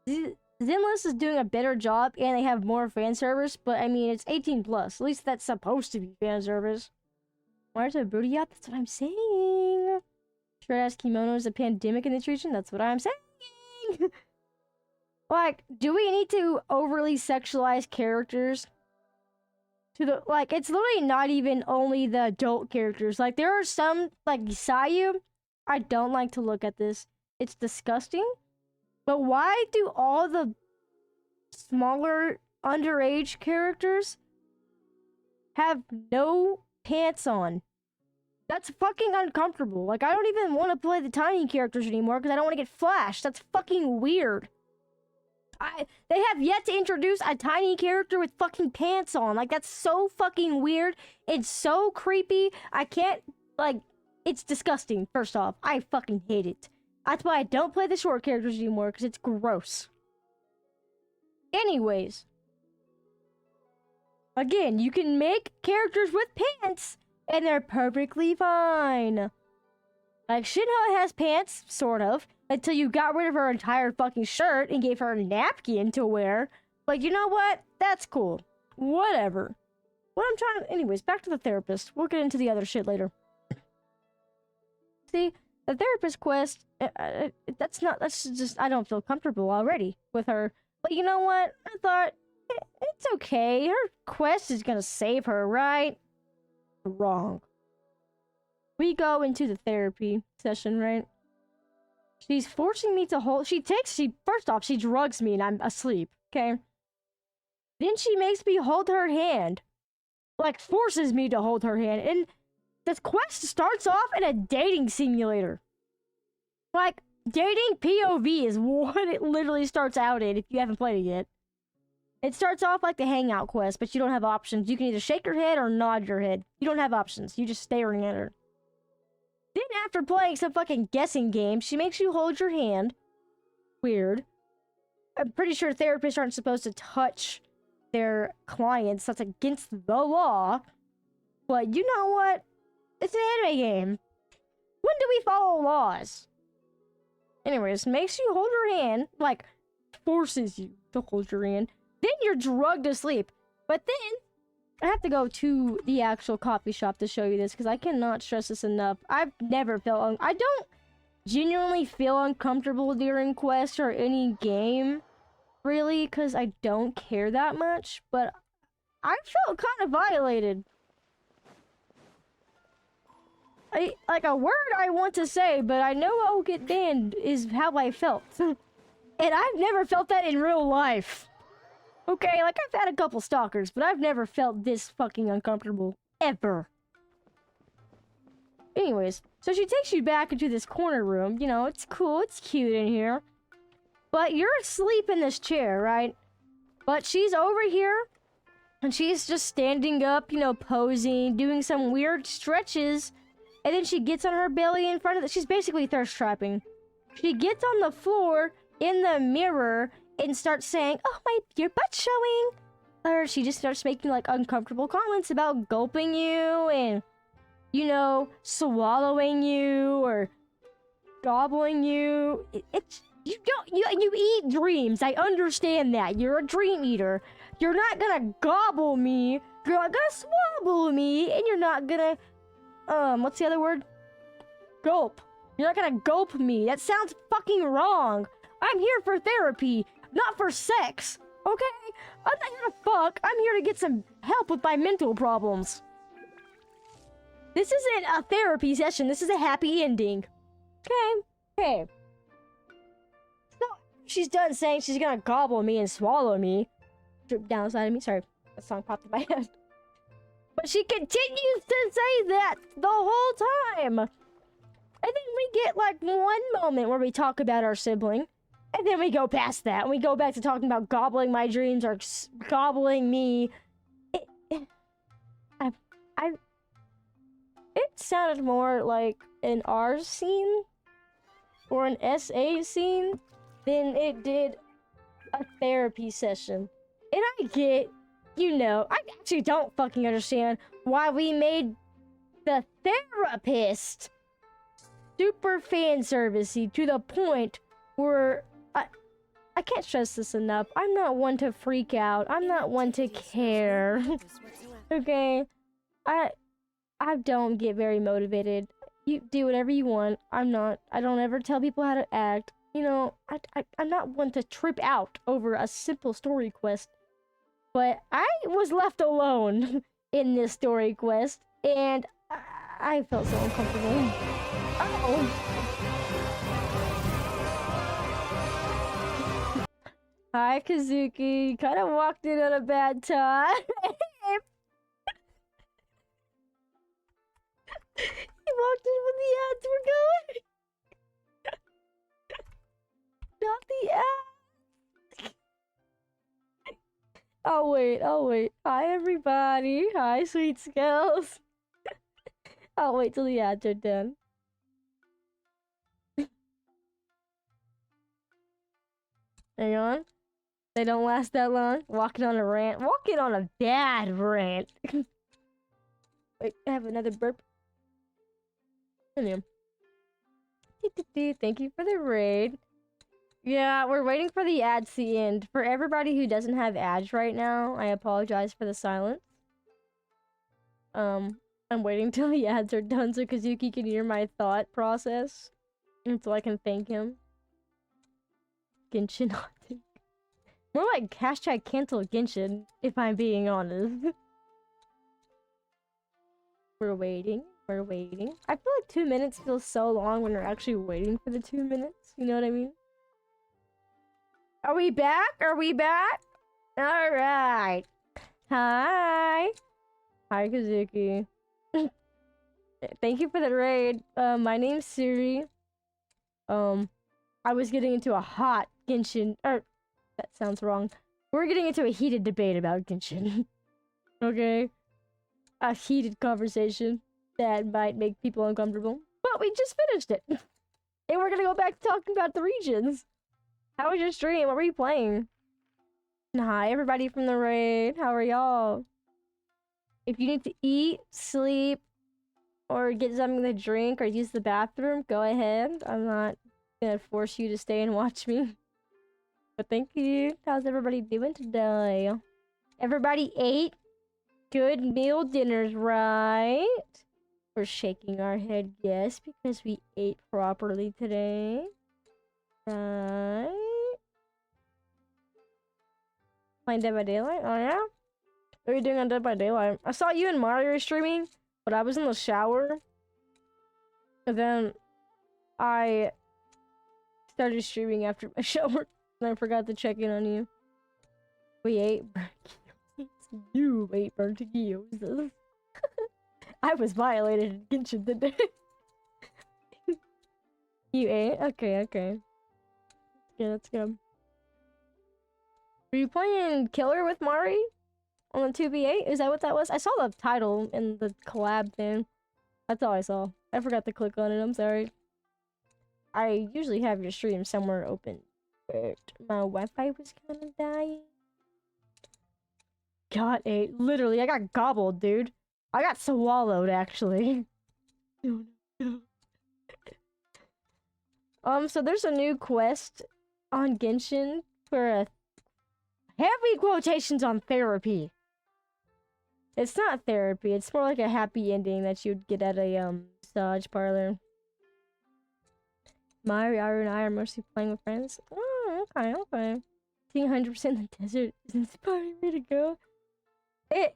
Zenless is doing a better job, and they have more fan service, but I mean, it's 18 plus. At least that's supposed to be fan service. Why is there a booty yacht? That's what I'm saying. Shred ass kimono is a pandemic in this region? That's what I'm saying. Like, do we need to overly sexualize characters? To the, like, it's literally not even only the adult characters. Like, there are some, like, Sayu, I don't like to look at this. It's disgusting. But why do all the smaller underage characters have no pants on? That's fucking uncomfortable. Like, I don't even want to play the tiny characters anymore because I don't want to get flashed. That's fucking weird. They have yet to introduce a tiny character with fucking pants on. Like, that's so fucking weird. It's so creepy. I can't, like, it's disgusting, first off. I fucking hate it. That's why I don't play the short characters anymore, because it's gross. Anyways. Again, you can make characters with pants, and they're perfectly fine. Like, Shinha has pants, sort of, until you got rid of her entire fucking shirt and gave her a napkin to wear. Like, you know what? That's cool. Whatever. Anyways, back to the therapist. We'll get into the other shit later. See, the therapist quest, that's just, I don't feel comfortable already with her. But you know what? I thought, it's okay. Her quest is gonna save her, right? Wrong. We go into the therapy session, right? She's forcing me to hold... First off, she drugs me and I'm asleep, okay? Then she makes me hold her hand. Like, forces me to hold her hand. And this quest starts off in a dating simulator. Like, dating POV is what it literally starts out in if you haven't played it yet. It starts off like the hangout quest, but you don't have options. You can either shake your head or nod your head. You don't have options. You just staring at her. Then after playing some fucking guessing game, she makes you hold your hand. Weird. I'm pretty sure therapists aren't supposed to touch their clients. That's against the law. But you know what? It's an anime game. When do we follow laws? Anyways, makes you hold her hand. Like, forces you to hold your hand. Then you're drugged to sleep. But then... I have to go to the actual coffee shop to show you this, because I cannot stress this enough. I've never felt... I don't genuinely feel uncomfortable during quests or any game, really, because I don't care that much, but I felt kind of violated. Like, a word I want to say, but I know I'll get banned, is how I felt. And I've never felt that in real life. Okay, like, I've had a couple stalkers, but I've never felt this fucking uncomfortable. Ever. Anyways, so she takes you back into this corner room. You know, it's cool, it's cute in here. But you're asleep in this chair, right? But she's over here, and she's just standing up, you know, posing, doing some weird stretches. And then she gets on her belly in front of she's basically thirst trapping. She gets on the floor in the mirror and starts saying, "Oh, your butt's showing." Or she just starts making, like, uncomfortable comments about gulping you and, you know, swallowing you or gobbling you. You eat dreams. I understand that. You're a dream eater. You're not gonna gobble me. You're not gonna swallow me. And you're not gonna, what's the other word? Gulp. You're not gonna gulp me. That sounds fucking wrong. I'm here for therapy. Not for sex, okay? I'm not here to fuck. I'm here to get some help with my mental problems. This isn't a therapy session. This is a happy ending. Okay. So, she's done saying she's gonna gobble me and swallow me. Drip down inside of me. Sorry, that song popped in my head. But she continues to say that the whole time. And then we get, like, one moment where we talk about our sibling. And then we go past that, and we go back to talking about gobbling my dreams or gobbling me. It sounded more like an R scene or an SA scene than it did a therapy session. And I get, you know, I actually don't fucking understand why we made the therapist super fan servicey to the point where I can't stress this enough. I'm not one to freak out. I'm not one to care. Okay? I don't get very motivated. You do whatever you want. I don't ever tell people how to act. you know, I'm not one to trip out over a simple story quest, but I was left alone in this story quest, and I felt so uncomfortable. Hi, Kazuki. Kind of walked in at a bad time. He walked in when the ads were going. Not the ads. Oh wait. Hi, everybody. Hi, sweet skills. I'll wait till the ads are done. Hang on. They don't last that long. Walking on a rant. Walking on a bad rant. Wait, I have another burp. Thank you for the raid. Yeah, we're waiting for the ads to end. For everybody who doesn't have ads right now, I apologize for the silence. I'm waiting till the ads are done so Kazuki can hear my thought process. And so I can thank him. Genshin. More like hashtag cancel Genshin, if I'm being honest. We're waiting. I feel like 2 minutes feels so long when we're actually waiting for the 2 minutes. You know what I mean? Are we back? Alright. Hi, Kazuki. Thank you for the raid. My name's Suri. I was getting into a hot Genshin... that sounds wrong. We're getting into a heated debate about Genshin. Okay? A heated conversation that might make people uncomfortable. But we just finished it. And we're gonna go back to talking about the regions. How was your stream? What were you playing? Hi, everybody from the raid. How are y'all? If you need to eat, sleep, or get something to drink, or use the bathroom, go ahead. I'm not gonna force you to stay and watch me. But thank you. How's everybody doing today? Everybody ate good meal dinners, right? We're shaking our head yes because we ate properly today. Right? Playing Dead by Daylight? Oh yeah? What are you doing on Dead by Daylight? I saw you and Mario streaming, but I was in the shower. And then I started streaming after my shower. And I forgot to check in on you. We ate burnt. You ate burnt gyoza. I was violated in Genshin today. You ate? Okay. Yeah, let's go. Were you playing Killer with Mari? On the 2v8? Is that what that was? I saw the title in the collab thing. That's all I saw. I forgot to click on it, I'm sorry. I usually have your stream somewhere open. But my Wi-Fi was kind of dying. Got ate. Literally, I got gobbled, dude. I got swallowed, actually. No. So there's a new quest on Genshin for a heavy quotations on therapy. It's not therapy, it's more like a happy ending that you'd get at a massage parlor. Mario and I are mostly playing with friends. Oh, okay. Seeing 100% in the desert is inspiring me to go. Yeah.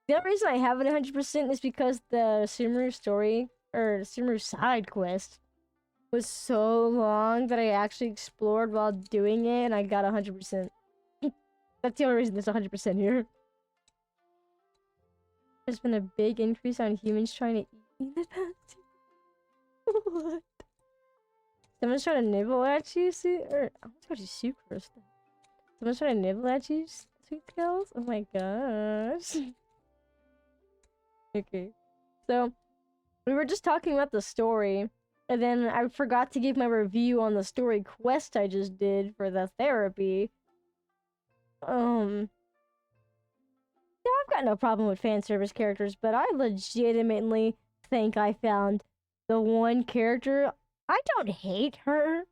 The only reason I have it 100% is because the Sumeru story, or Sumeru side quest, was so long that I actually explored while doing it, and I got 100%. That's the only reason there's 100% here. There's been a big increase on humans trying to eat in the past. What? Someone's trying to nibble at you, or let's go to Sue first. Someone's trying to nibble at you, sweet skulls? Oh my gosh. Okay. So, we were just talking about the story, and then I forgot to give my review on the story quest I just did for the therapy. Yeah, I've got no problem with fan service characters, but I legitimately think I found the one character. I don't hate her.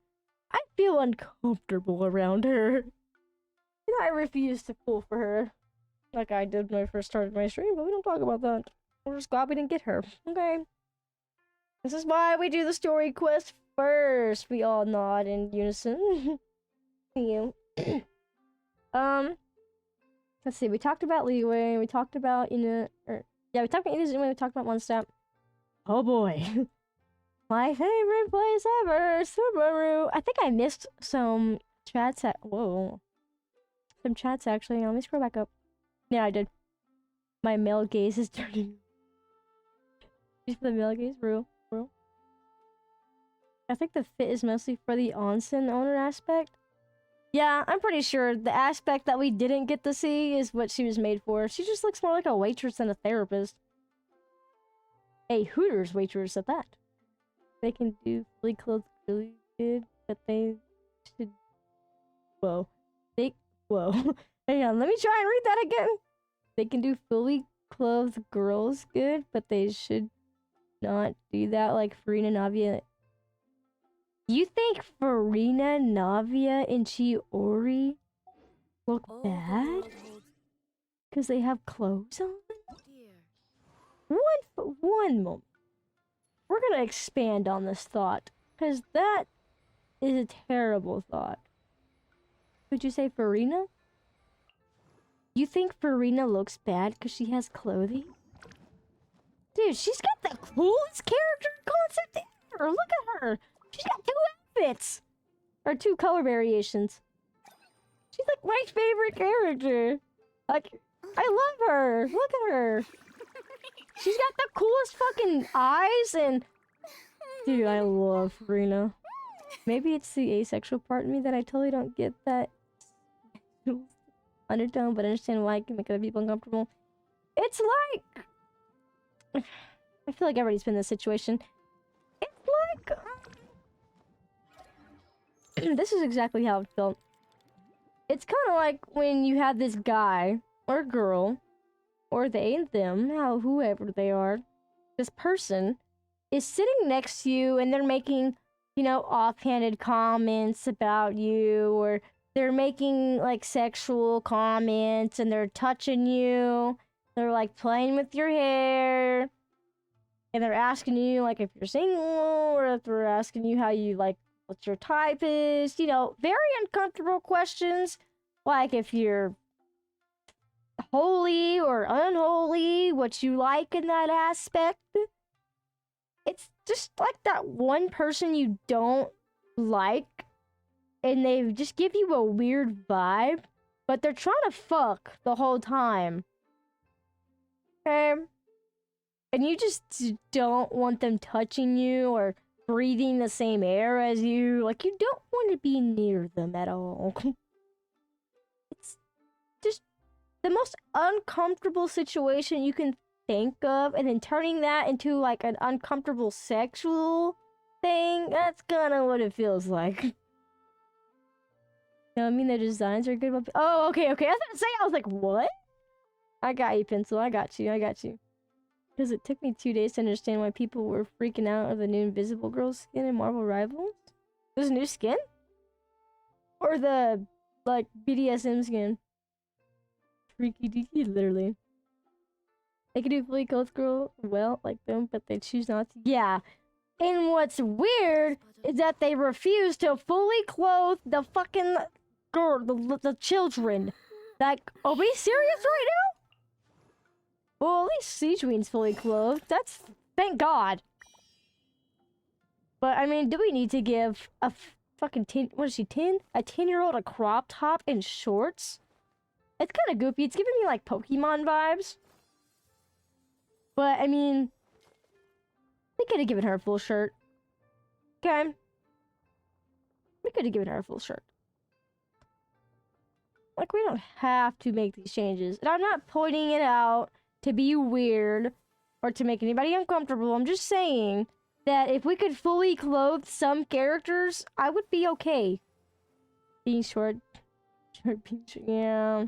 I feel uncomfortable around her. And I refuse to pull for her. Like I did when I first started my stream, but we don't talk about that. We're just glad we didn't get her. Okay. This is why we do the story quest first. We all nod in unison. You. Let's see. We talked about leeway. We talked about we talked about INAZUMA. We talked about one step. Oh boy, my favorite place ever, Subaru. I think I missed some chats. Whoa, some chats actually. Let me scroll back up. Yeah, I did. My male gaze is turning. Just for the male gaze, real. I think the fit is mostly for the onsen owner aspect. Yeah, I'm pretty sure the aspect that we didn't get to see is what she was made for. She just looks more like a waitress than a therapist. A Hooters waitress at that. They can do fully clothed really good, but they should... Whoa. Whoa. Hang on, let me try and read that again. They can do fully clothed girls good, but they should not do that like Farina Navia. You think Farina, Navia, and Chiori look bad? Because they have clothes on? One moment. We're gonna expand on this thought. Because that is a terrible thought. Would you say Farina? You think Farina looks bad because she has clothing? Dude, she's got the coolest character concept ever! Look at her! She's got 2 outfits! Or 2 color variations. She's like my favorite character. Like, I love her. Look at her. She's got the coolest fucking eyes and... Dude, I love Farina. Maybe it's the asexual part of me that I totally don't get that undertone, but I understand why it can make other people uncomfortable. It's like... I feel like everybody's been in this situation. It's like... This is exactly how it felt. It's kind of like when you have this guy or girl, or they and them, whoever they are, this person is sitting next to you and they're making, you know, offhanded comments about you, or they're making like sexual comments and they're touching you, they're like playing with your hair, and they're asking you like if you're single, or if they're asking you how you like, what your type is, you know, very uncomfortable questions, like if you're holy or unholy, what you like in that aspect. It's just like that one person you don't like, and they just give you a weird vibe, but they're trying to fuck the whole time. Okay? And you just don't want them touching you or breathing the same air as you. Like, you don't want to be near them at all. It's just the most uncomfortable situation you can think of, and then turning that into like an uncomfortable sexual thing, that's kind of what it feels like. You know what I mean? The designs are good. Oh, okay. I was gonna say, I was like, what? I got you, Pencil. I got you. Because it took me 2 days to understand why people were freaking out of the new Invisible Girl skin in Marvel Rivals. There's a new skin? Or the, like, BDSM skin? Freaky deaky, literally. They can do fully clothed girl well, like them, but they choose not to. Yeah. And what's weird is that they refuse to fully clothe the fucking girl, the children. Like, are we serious right now? Well, at least Siegewine's fully clothed. That's... Thank God. But, I mean, do we need to give a fucking 10... What is she, 10? A 10-year-old a crop top and shorts? It's kind of goofy. It's giving me, like, Pokemon vibes. But, I mean... We could have given her a full shirt. Okay? We could have given her a full shirt. Like, we don't have to make these changes. And I'm not pointing it out to be weird or to make anybody uncomfortable. I'm just saying that if we could fully clothe some characters, I would be okay. Being short, being short, yeah.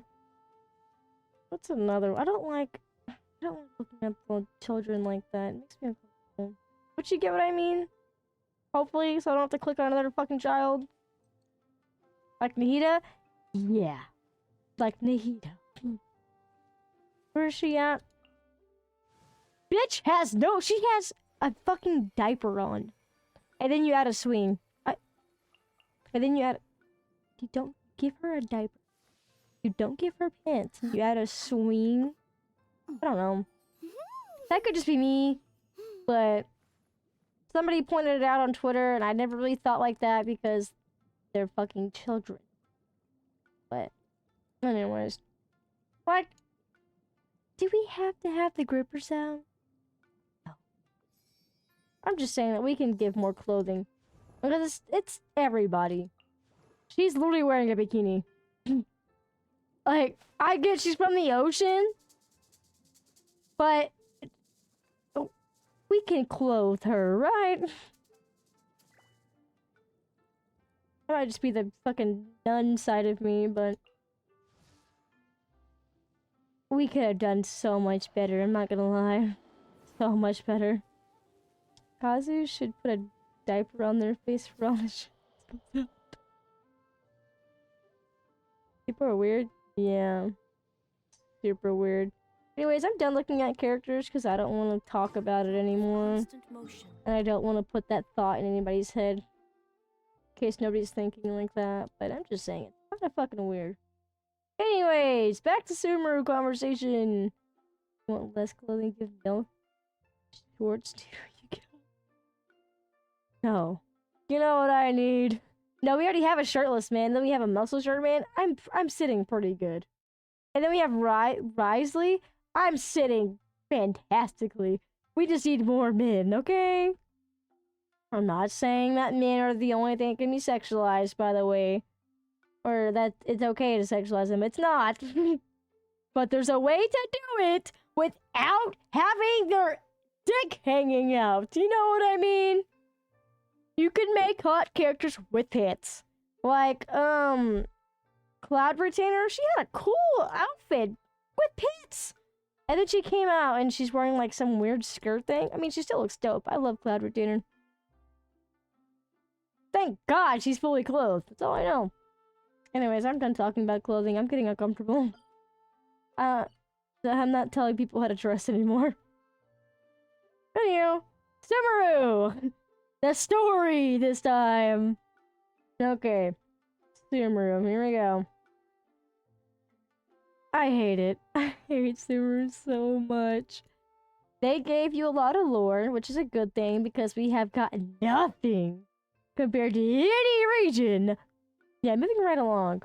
What's another? I don't like looking at the children like that. It makes me uncomfortable. But you get what I mean? Hopefully, so I don't have to click on another fucking child. Like Nahida? Yeah. Like Nahida. Where is she at? Bitch has she has a fucking diaper on. And then you add a swing. And then you add... You don't give her a diaper. You don't give her pants. You add a swing. I don't know. That could just be me. But... Somebody pointed it out on Twitter, and I never really thought like that because they're fucking children. But... Anyways. Like... Do we have to have the gripper sound? No. I'm just saying that we can give more clothing. Because it's everybody. She's literally wearing a bikini. Like, I get she's from the ocean. But... We can clothe her, right? That might just be the fucking nun side of me, but... We could have done so much better, I'm not gonna lie. So much better. Kazu should put a diaper on their face for all the shit. People are weird? Yeah. Super weird. Anyways, I'm done looking at characters because I don't want to talk about it anymore. And I don't want to put that thought in anybody's head. In case nobody's thinking like that. But I'm just saying, it's kind of fucking weird. Anyways, back to Sumeru conversation. You want less clothing? Give no shorts to you. No. You know what I need? No, we already have a shirtless man. Then we have a muscle shirt man. I'm sitting pretty good. And then we have Risley. I'm sitting fantastically. We just need more men, okay? I'm not saying that men are the only thing that can be sexualized, by the way. Or that it's okay to sexualize them. It's not. But there's a way to do it without having their dick hanging out. You know what I mean? You can make hot characters with tits. Like, Cloud Retainer, she had a cool outfit with pits. And then she came out and she's wearing like some weird skirt thing. I mean, she still looks dope. I love Cloud Retainer. Thank God she's fully clothed. That's all I know. Anyways, I'm done talking about clothing. I'm getting uncomfortable. So I'm not telling people how to dress anymore. Anyhow, Sumeru! The story this time! Okay. Sumeru, here we go. I hate it. I hate Sumeru so much. They gave you a lot of lore, which is a good thing because we have gotten nothing compared to any region. Yeah, moving right along.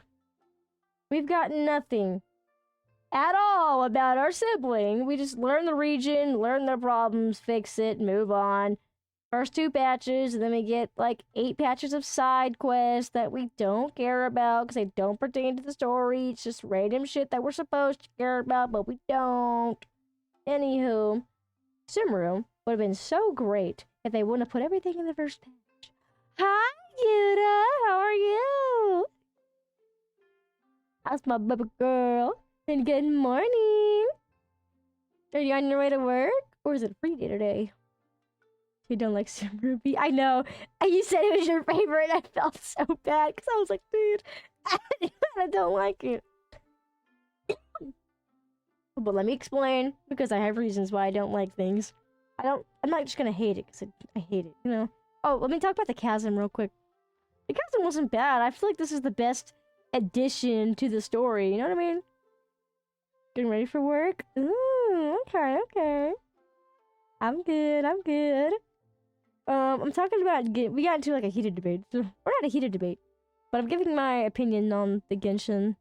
We've gotten nothing at all about our sibling. We just learn the region, learn their problems, fix it, move on. First 2 patches, and then we get like 8 patches of side quests that we don't care about because they don't pertain to the story. It's just random shit that we're supposed to care about, but we don't. Anywho, Sumeru would have been so great if they wouldn't have put everything in the first patch. Hi, Yuta! How are you? How's my baby girl? And good morning! Are you on your way to work? Or is it a free day today? You don't like Sumeru? I know. You said it was your favorite. I felt so bad because I was like, dude, I don't like it. But let me explain because I have reasons why I don't like things. I'm not just gonna hate it because I hate it, you know? Oh, let me talk about the chasm real quick. The chasm wasn't bad. I feel like this is the best addition to the story. You know what I mean? Getting ready for work? Ooh, okay. I'm good. I'm talking about we got into like a heated debate. We're not a heated debate, but I'm giving my opinion on the Genshin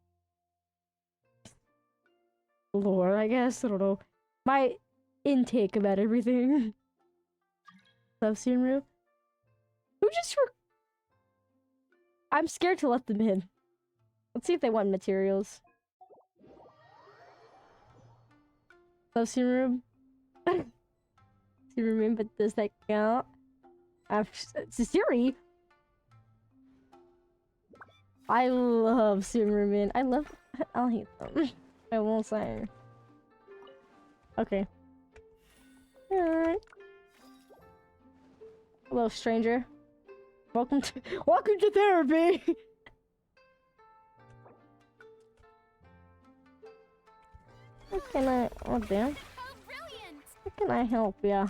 lore, I guess. I don't know. My intake about everything. Love Sumeru. Who just I'm scared to let them in. Let's see if they want materials. Love Sumeru. Sumeru, but does that count? Siri? I love Sumeru. I'll hate them. I won't say. Okay. Alright. Hello, stranger. Welcome to therapy! How can I... Oh, damn. How can I help ya?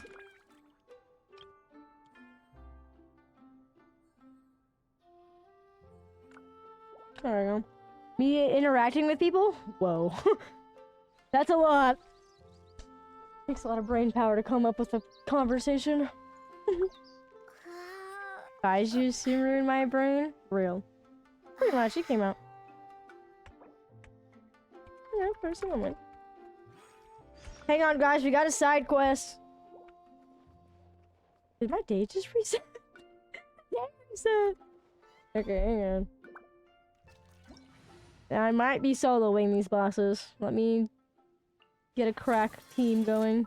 There we go. Me interacting with people? Whoa. That's a lot. Takes a lot of brain power to come up with a conversation. Guys use Sumeru in my brain? Real. Pretty much, he came out. Yeah, first one. Hang on, guys, we got a side quest. Did my day just reset? Yeah, reset. Okay, hang on. I might be soloing these bosses. Let me get a crack team going.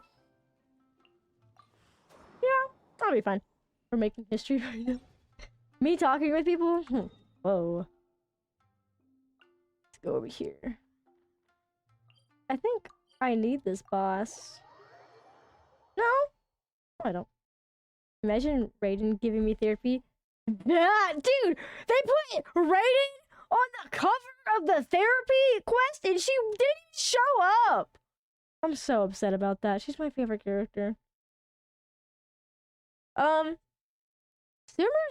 Yeah, I'll be fine. We're making history right now. Me talking with people? Whoa. Let's go over here. I think I need this boss. No? I don't. Imagine Raiden giving me therapy. Yeah, dude! They put Raiden on the cover of the therapy quest and she didn't show up! I'm so upset about that. She's my favorite character. Sumeru's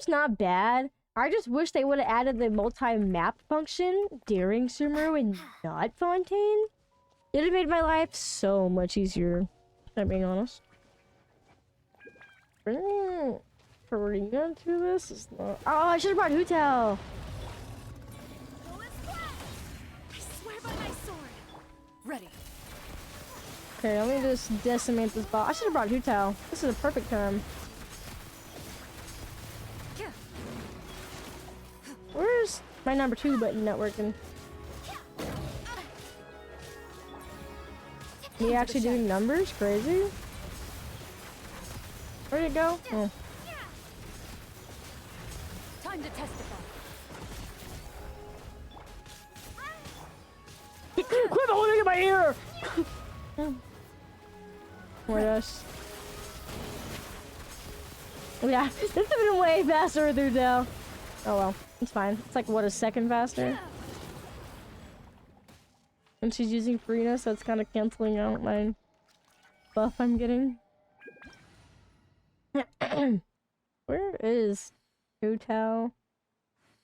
not bad. I just wish they would have added the multi-map function during Sumeru and not Fontaine. It would have made my life so much easier, if I'm being honest. Bringing Karina to this is not... Oh, I should have brought Hutel! I swear by my sword. Ready. Okay, let me just decimate this boss. I should have brought Hutel. This is a perfect time. Where's my number 2 button not working? Me actually doing numbers? Crazy. Where'd it go? Oh. Time to testify. Quit holding in my ear! Oh my gosh. Yeah, this would have been way faster through now. Oh well, it's fine. It's like, what, a second faster? And she's using Farina, so it's kind of canceling out my buff I'm getting. Where is Hotel?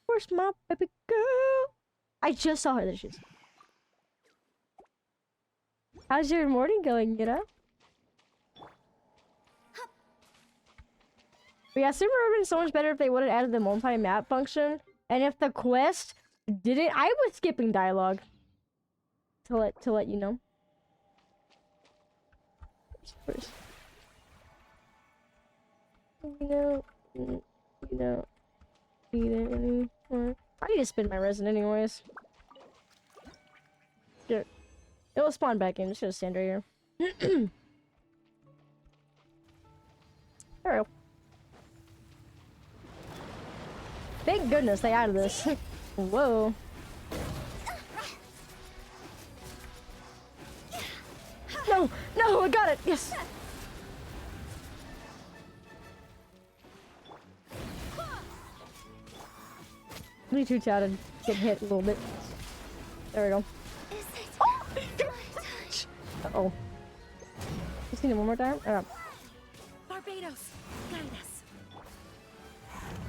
Where's my baby girl? I just saw her. There she is. How's your morning going, you know? But yeah, Super would have been so much better if they would have added the multi-map function. And if the quest didn't... I was skipping dialogue. To let you know. First. I need to spin my resin anyways. Sure. It will spawn back in. Just gonna stand right here. There we go. Thank goodness they added this. Whoa. No! No! I got it! Yes! Me too, Chad, and get hit a little bit. There we go. Oh! Uh-oh. You seen it one more time? Barbados, guide us.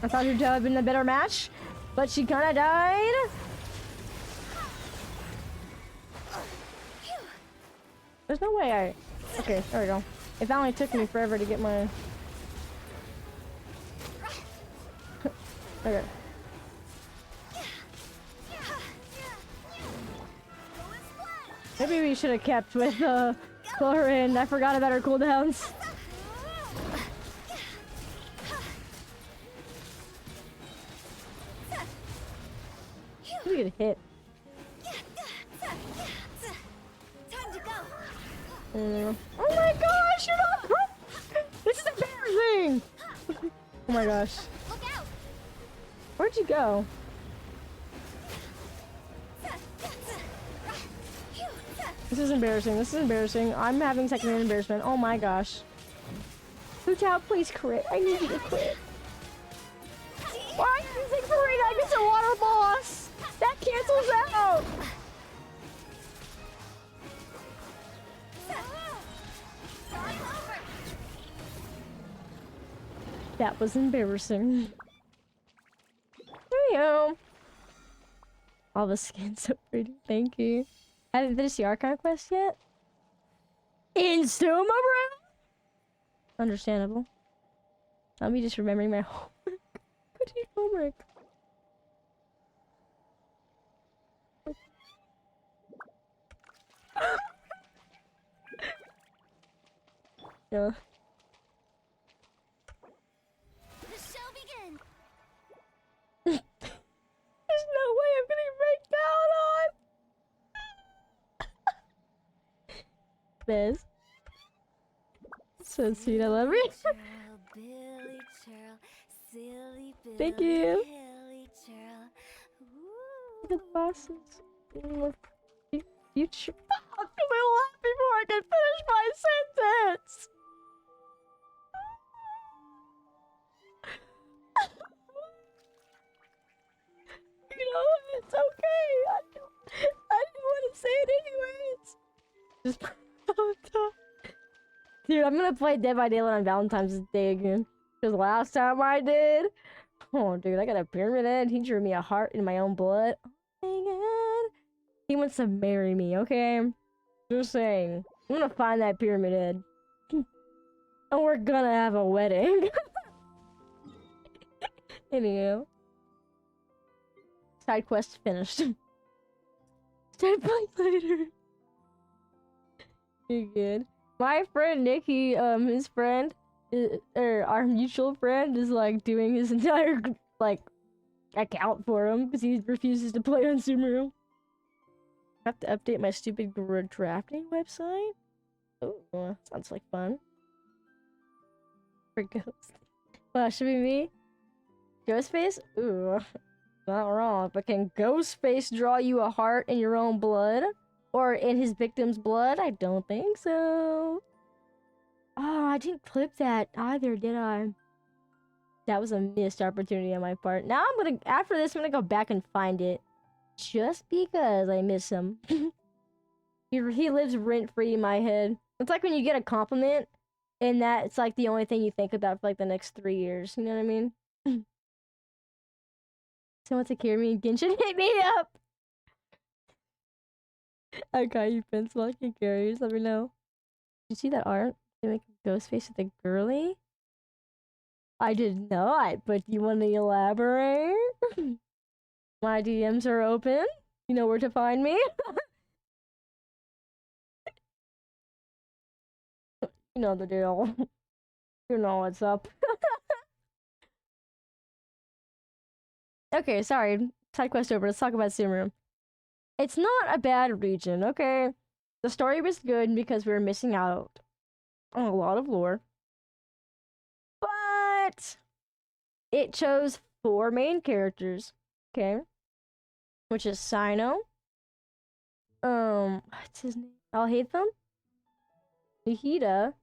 I thought her job had been a better match, but she kinda died. There's no way I... Okay, there we go. It only took me forever to get my... Okay. Maybe we should have kept with Chlorine. I forgot about her cooldowns. You get hit. Oh my gosh, you're not... This is embarrassing! Oh my gosh. Where'd you go? This is embarrassing. This is embarrassing. I'm having secondary embarrassment. Oh my gosh. Hutao, please crit. I need you to crit. Why are you using Farina against a water boss? That cancels out! That was embarrassing. There you go. All the skins so pretty. Thank you. Haven't finished the archive quest yet? INAZUMA, bro? Understandable. I'll be just remembering my homework. What is homework? Yeah. The show begins. There's no way I'm getting raked down on. Biz. So sweet, I love you. Billy Churl, silly Billy. Thank you. Billy Churl. The bosses. Future. Fuck, am I laugh before I can finish my sentence? You know, it's okay. I didn't want to say it anyways. Just dude, I'm gonna play Dead by Daylight on Valentine's Day again. Because last time I did, oh dude, I got a pyramid head. He drew me a heart in my own blood. Oh my god. He wants to marry me, okay? Just saying. I'm gonna find that pyramid head. And we're gonna have a wedding. Anywho. Side quest finished. Start playing later. You're good. My friend Nikki, his friend, or our mutual friend, is like doing his entire like account for him because he refuses to play on Sumeru. I have to update my stupid drafting website. Oh, sounds like fun. For Ghost. Well, should be me. Ghostface? Ooh, not wrong. But can Ghostface draw you a heart in your own blood? Or in his victim's blood? I don't think so. Oh, I didn't clip that either, did I? That was a missed opportunity on my part. Now I'm gonna, after this, I'm gonna go back and find it. Just because I miss him. He lives rent-free in my head. It's like when you get a compliment, and that's like the only thing you think about for like the next 3 years. You know what I mean? Someone to carry me in Genshin, hit me up! I got you, pencil. I can carry you. Let me know. Did you see that art? They make a ghost face with a girly? I did not, but you want to elaborate? My DMs are open. You know where to find me. You know the deal. You know what's up. Okay, sorry. Side quest over. Let's talk about Sumeru. It's not a bad region, okay? The story was good because we were missing out on a lot of lore. But it chose 4 main characters, okay? Which is Sino. What's his name? Alhaitham? Nihida.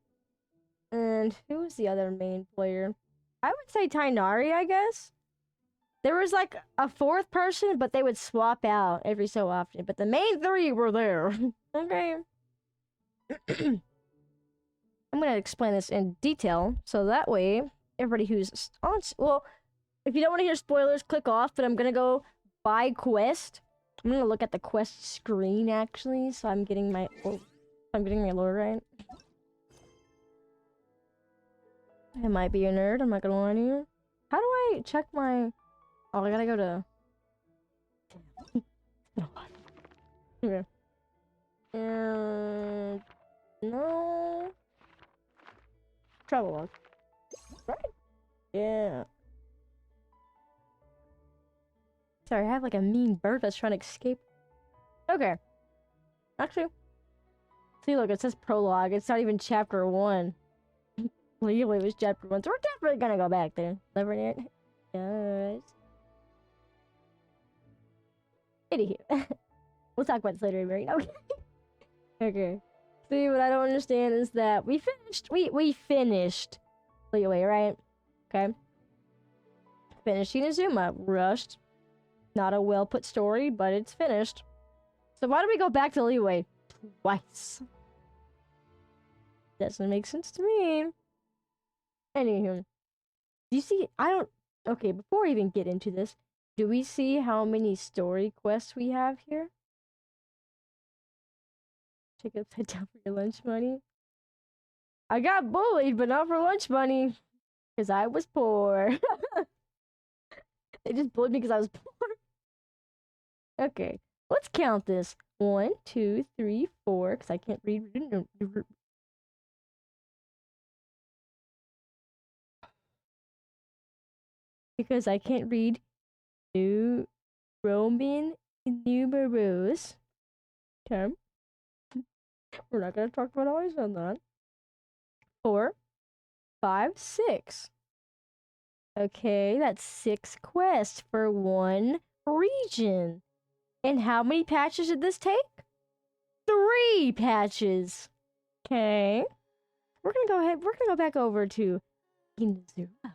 And who was the other main player? I would say Tainari, I guess. There was like a 4th person, but they would swap out every so often. But the main 3 were there. Okay. I'm gonna explain this in detail, so that way everybody who's on, well, if you don't want to hear spoilers, click off. But I'm gonna go by quest. I'm gonna look at the quest screen actually, so I'm getting my lore right. I might be a nerd. I'm not gonna lie to you. How do I check my? Oh, I gotta go to. Okay. And no. Travel log. Right? Yeah. Sorry, I have like a mean bird that's trying to escape. Okay. Actually. See, look, it says prologue. It's not even chapter 1. Legally, it was chapter 1. So we're definitely gonna go back there. Never it. Yes. Anywho. We'll talk about this later, right? Okay. Okay. See, what I don't understand is that we finished Leeway, right? Okay. Finished INAZUMA. Rushed. Not a well put story, but it's finished. So why do we go back to Leeway twice? Doesn't make sense to me. Anywho. Do you see? Okay, before I even get into this, Do we see how many story quests we have here? Check upside down for your lunch money. I got bullied, but not for lunch money. Because I was poor. They just bullied me because I was poor. Okay, let's count this. 1, 2, 3, 4, because I can't read. Because I can't read new Roman numerals. Okay. We're not going to talk about always on that. 4, 5, 6. Okay, that's 6 quests for one region. And how many patches did this take? 3 patches. Okay. We're gonna go ahead. We're gonna go back over to INAZUMA.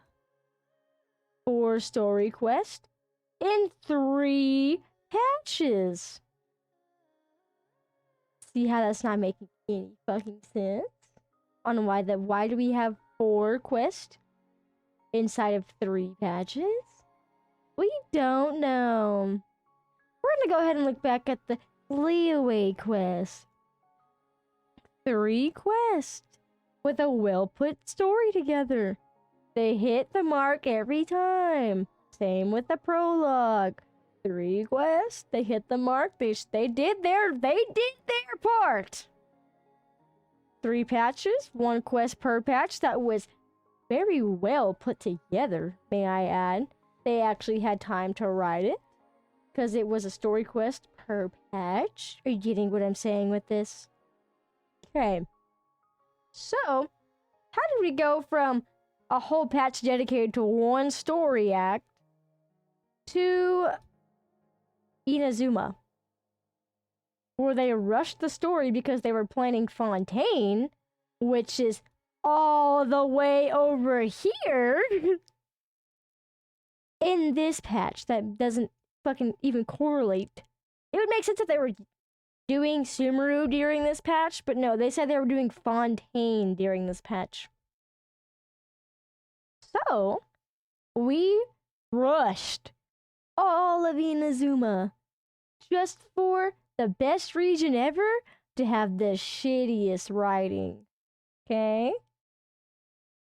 4 story quest in 3 patches. See how that's not making any fucking sense? On why do we have 4 quests inside of 3 patches? We don't know. We're gonna go ahead and look back at the Leeway quest. 3 quests with a well-put story together. They hit the mark every time. Same with the prologue. 3 quests, they hit the mark. They did their part. 3 patches, 1 quest per patch. That was very well put together, may I add. They actually had time to write it because it was a story quest per patch. Are you getting what I'm saying with this? Okay. So, how did we go from a whole patch dedicated to one story act to INAZUMA, where they rushed the story because they were planning Fontaine, which is all the way over here in this patch that doesn't fucking even correlate. It would make sense if they were doing Sumeru during this patch, but no, they said they were doing Fontaine during this patch. So, we rushed all of INAZUMA just for the best region ever to have the shittiest writing. Okay?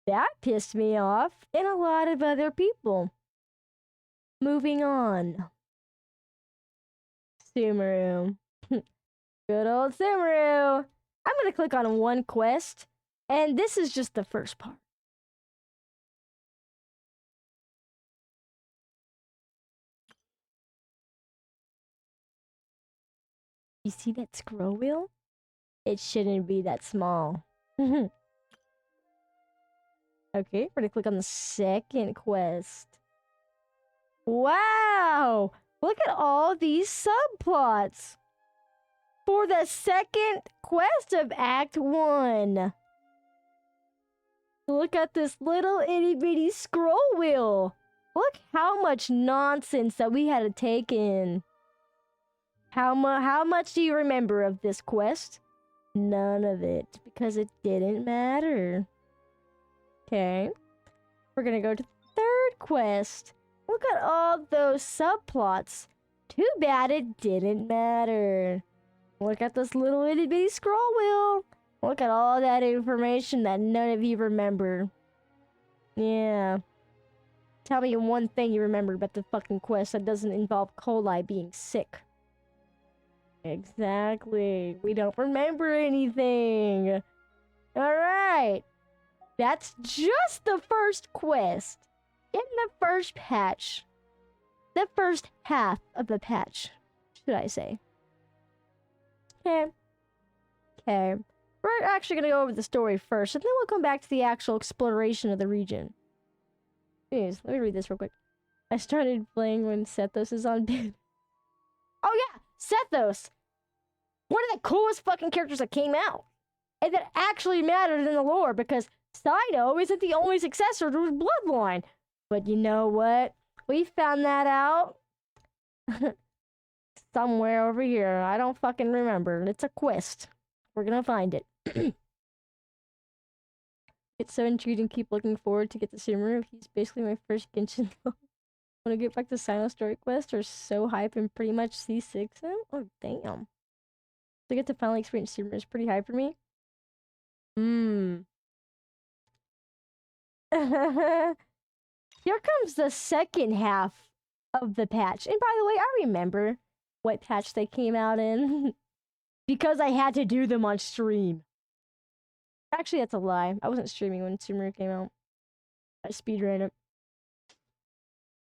That pissed me off and a lot of other people. Moving on. Sumeru. Good old Sumeru. I'm gonna click on one quest, and this is just the first part. You see that scroll wheel? It shouldn't be that small. Okay, we're gonna click on the second quest. Wow! Look at all these subplots for the second quest of Act 1. Look at this little itty bitty scroll wheel. Look how much nonsense that we had to take in. How much do you remember of this quest? None of it, because it didn't matter. Okay. We're gonna go to the third quest. Look at all those subplots. Too bad it didn't matter. Look at this little itty bitty scroll wheel. Look at all that information that none of you remember. Yeah. Tell me one thing you remember about the fucking quest that doesn't involve Coli being sick. Exactly. We don't remember anything. Alright. That's just the first quest. In the first patch. The first half of the patch, should I say. Okay. Okay. We're actually gonna go over the story first, and then we'll come back to the actual exploration of the region. Anyways, let me read this real quick. I started playing when Sethos is on bid. Oh yeah! Sethos! One of the coolest fucking characters that came out. And that actually mattered in the lore, because Cyno isn't the only successor to his bloodline. But you know what? We found that out somewhere over here. I don't fucking remember. It's a quest. We're gonna find it. It's so intriguing. Keep looking forward to get the Sumeru. He's basically my first Genshin. Want to get back to Silent Story Quest or so hype and pretty much C6 him? Oh, damn. To get to finally experience Super is pretty hype for me. Here comes the second half of the patch. And by the way, I remember what patch they came out in. Because I had to do them on stream. Actually, that's a lie. I wasn't streaming when Sumeru came out. I speedran it.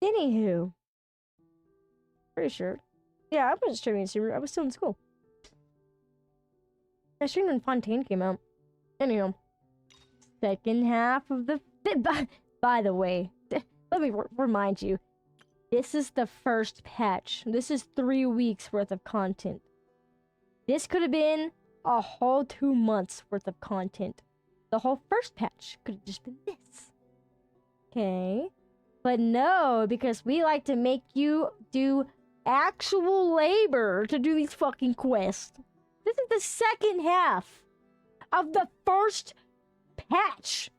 Anywho. Pretty sure. Yeah, I wasn't streaming Sumeru. I was still in school. I streamed when Fontaine came out. Anyhow. Second half of the... By the way, let me remind you. This is the first patch. This is 3 weeks worth of content. This could have been a whole 2 months worth of content. The whole first patch could have just been this. Okay. But no, because we like to make you do actual labor to do these fucking quests. This is the second half of the first patch.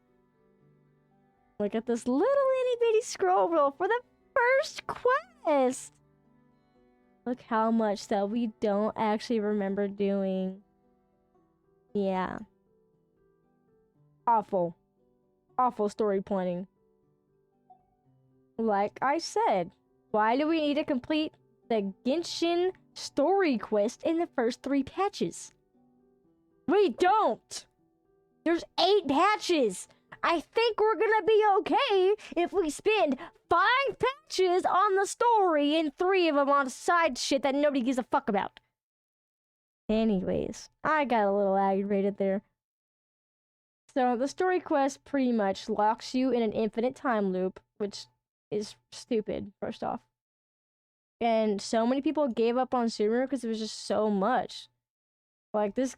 Look at this little itty bitty scroll roll for the first quest. Look how much that we don't actually remember doing. Yeah. Awful. Awful story planning. Like I said, why do we need to complete the Genshin story quest in the first 3 patches? We don't! There's 8 patches! I think we're gonna be okay if we spend 5 patches on the story and 3 of them on side shit that nobody gives a fuck about. Anyways, I got a little aggravated there. So the story quest pretty much locks you in an infinite time loop, which is stupid, first off. And so many people gave up on Sumeru because it was just so much. Like this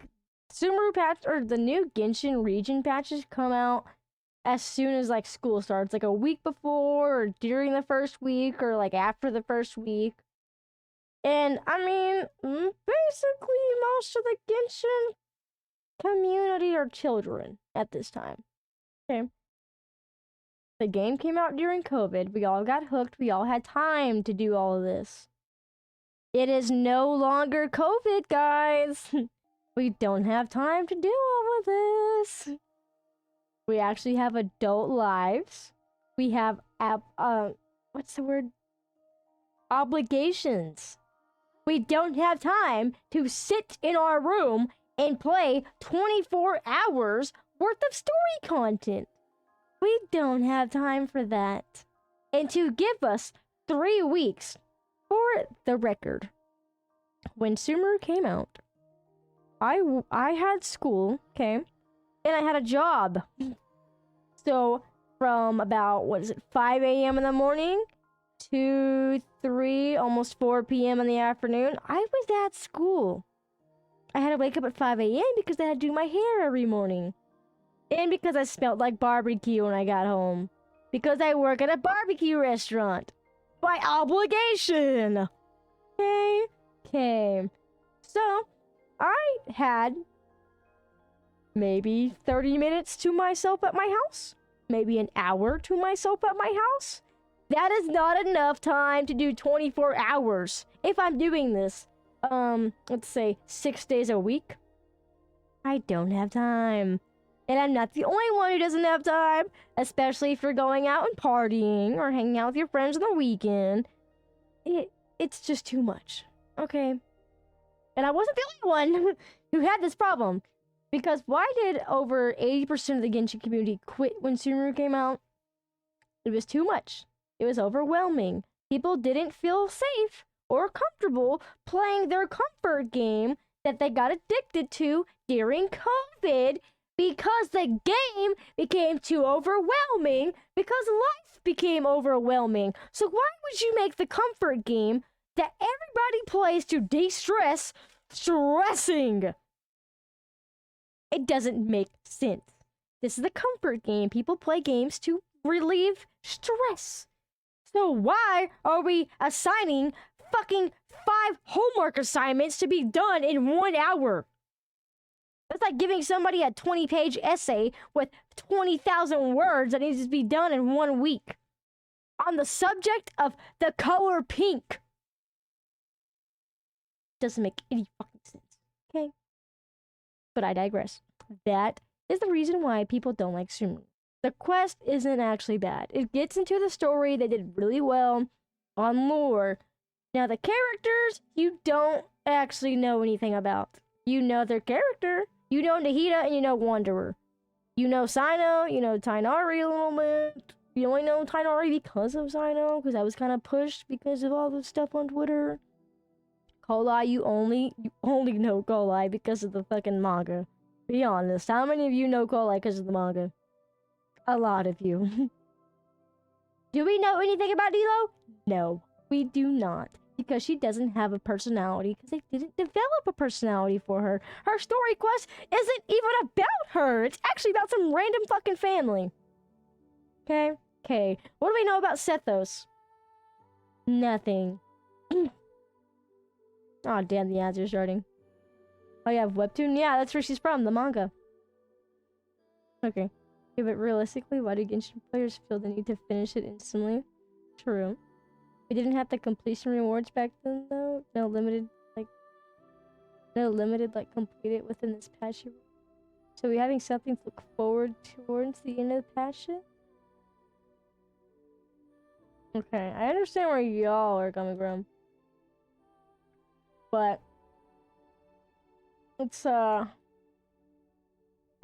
Sumeru patch, or the new Genshin region patches come out as soon as like school starts, like a week before or during the first week or like after the first week. And I mean, basically most of the Genshin community are children at this time. Okay. The game came out during COVID. We all got hooked. We all had time to do all of this. It is no longer COVID, guys. We don't have time to do all of this. We actually have adult lives. We have what's the word? Obligations. We don't have time to sit in our room and play 24 hours worth of story content. We don't have time for that. And to give us 3 weeks, for the record, when Sumeru came out, I had school, okay, and I had a job. So from about, 5 a.m. in the morning to 3, almost 4 p.m. in the afternoon, I was at school. I had to wake up at 5 a.m. because I had to do my hair every morning. And because I smelled like barbecue when I got home. Because I work at a barbecue restaurant. By obligation! Okay. So, I had maybe 30 minutes to myself at my house. Maybe an hour to myself at my house. That is not enough time to do 24 hours. If I'm doing this, let's say 6 days a week. I don't have time. And I'm not the only one who doesn't have time, especially if you're going out and partying or hanging out with your friends on the weekend. It's just too much, okay? And I wasn't the only one who had this problem. Because why did over 80% of the Genshin community quit when Sumeru came out? It was too much. It was overwhelming. People didn't feel safe or comfortable playing their comfort game that they got addicted to during COVID, because the game became too overwhelming, because life became overwhelming. So why would you make the comfort game that everybody plays to de-stress stressing? It doesn't make sense. This is the comfort game. People play games to relieve stress. So why are we assigning fucking 5 homework assignments to be done in 1 hour? That's like giving somebody a 20-page essay with 20,000 words that needs to be done in 1 week. on the subject of the color pink. Doesn't make any fucking sense. Okay? But I digress. That is the reason why people don't like Sumeru. The quest isn't actually bad. It gets into the story. They did really well on lore. Now, the characters, you don't actually know anything about. You know their character. You know Nahida and you know Wanderer. You know Sino, you know Tainari a little bit. You only know Tainari because of Sino, because I was kind of pushed because of all the stuff on Twitter. Kolai, you only know Kolai because of the fucking manga. Be honest, how many of you know Kolai because of the manga? A lot of you. Do we know anything about Nilo? No, we do not. Because she doesn't have a personality, because they didn't develop a personality for her. Her story quest isn't even about her. It's actually about some random fucking family. Okay? Okay. What do we know about Sethos? Nothing. Oh, damn, the ads are starting. Oh, yeah, Webtoon? Yeah, that's where she's from, the manga. Okay. Yeah, but realistically, why do Genshin players feel the need to finish it instantly? True. We didn't have the completion rewards back then, though. No limited, complete it within this patch. So we're having something to look forward towards the end of the patch? Okay, I understand where y'all are coming from. But it's, hey,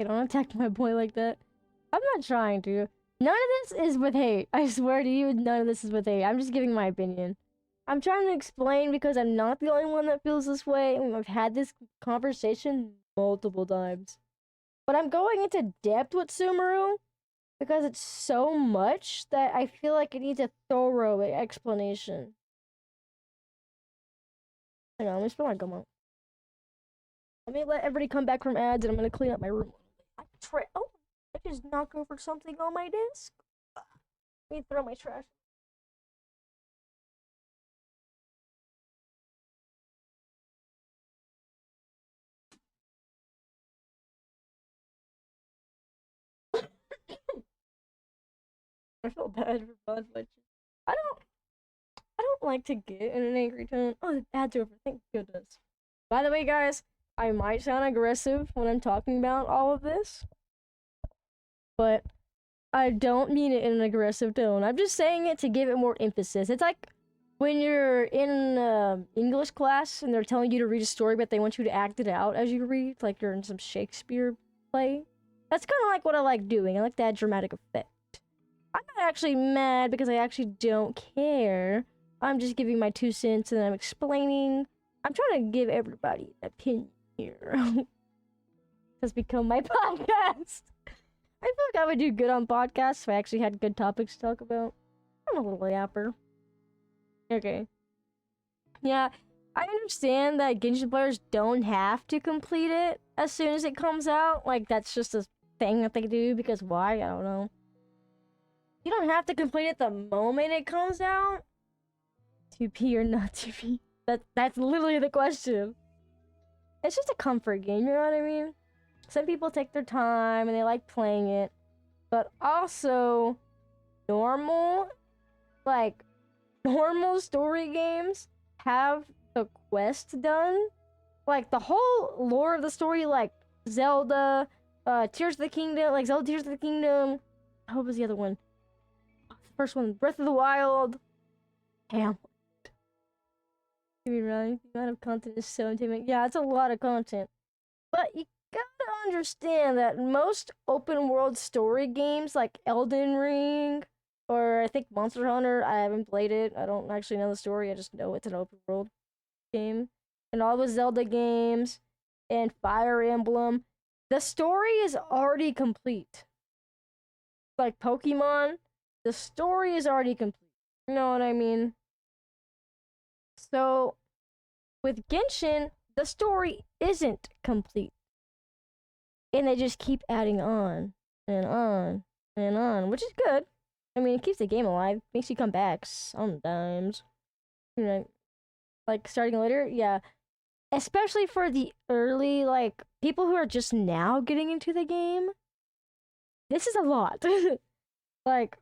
don't attack my boy like that. I'm not trying to. None of this is with hate. I swear to you, none of this is with hate. I'm just giving my opinion. I'm trying to explain because I'm not the only one that feels this way. I've had this conversation multiple times. But I'm going into depth with Sumeru because it's so much that I feel like it needs a thorough explanation. Hang on, let me spill my gum out. Let me let everybody come back from ads and I'm gonna clean up my room. Oh, I just knocked over something on my desk. Let me throw my trash. I feel bad for Bud, but I don't like to get in an angry tone. Oh, the ads are over. Thank goodness. By the way, guys, I might sound aggressive when I'm talking about all of this, but I don't mean it in an aggressive tone. I'm just saying it to give it more emphasis. It's like when you're in English class and they're telling you to read a story, but they want you to act it out as you read, like you're in some Shakespeare play. That's kind of like what I like doing. I like that dramatic effect. I'm not actually mad because I actually don't care. I'm just giving my 2 cents and I'm explaining. I'm trying to give everybody an opinion here. Has become my podcast. I feel like I would do good on podcasts if I actually had good topics to talk about. I'm a little yapper. Okay. Yeah, I understand that Genshin players don't have to complete it as soon as it comes out. Like, that's just a thing that they do, because why? I don't know. You don't have to complete it the moment it comes out. To be or not to be. That's literally the question. It's just a comfort game, you know what I mean? Some people take their time and they like playing it. But also, normal story games have the quest done. Like, the whole lore of the story, like Zelda, Tears of the Kingdom, like Zelda Tears of the Kingdom. What was the other one? The first one, Breath of the Wild. Damn. Right? The amount of content is so intimidating. Yeah, it's a lot of content. But you gotta understand that most open world story games like Elden Ring or I think Monster Hunter, I haven't played it. I don't actually know the story. I just know it's an open world game. And all the Zelda games and Fire Emblem, the story is already complete. Like Pokemon, the story is already complete. You know what I mean? So, with Genshin, the story isn't complete. And they just keep adding on, and on, and on, which is good. I mean, it keeps the game alive, makes you come back sometimes. You know, like, starting later, yeah. Especially for the early, like, people who are just now getting into the game. This is a lot. Like,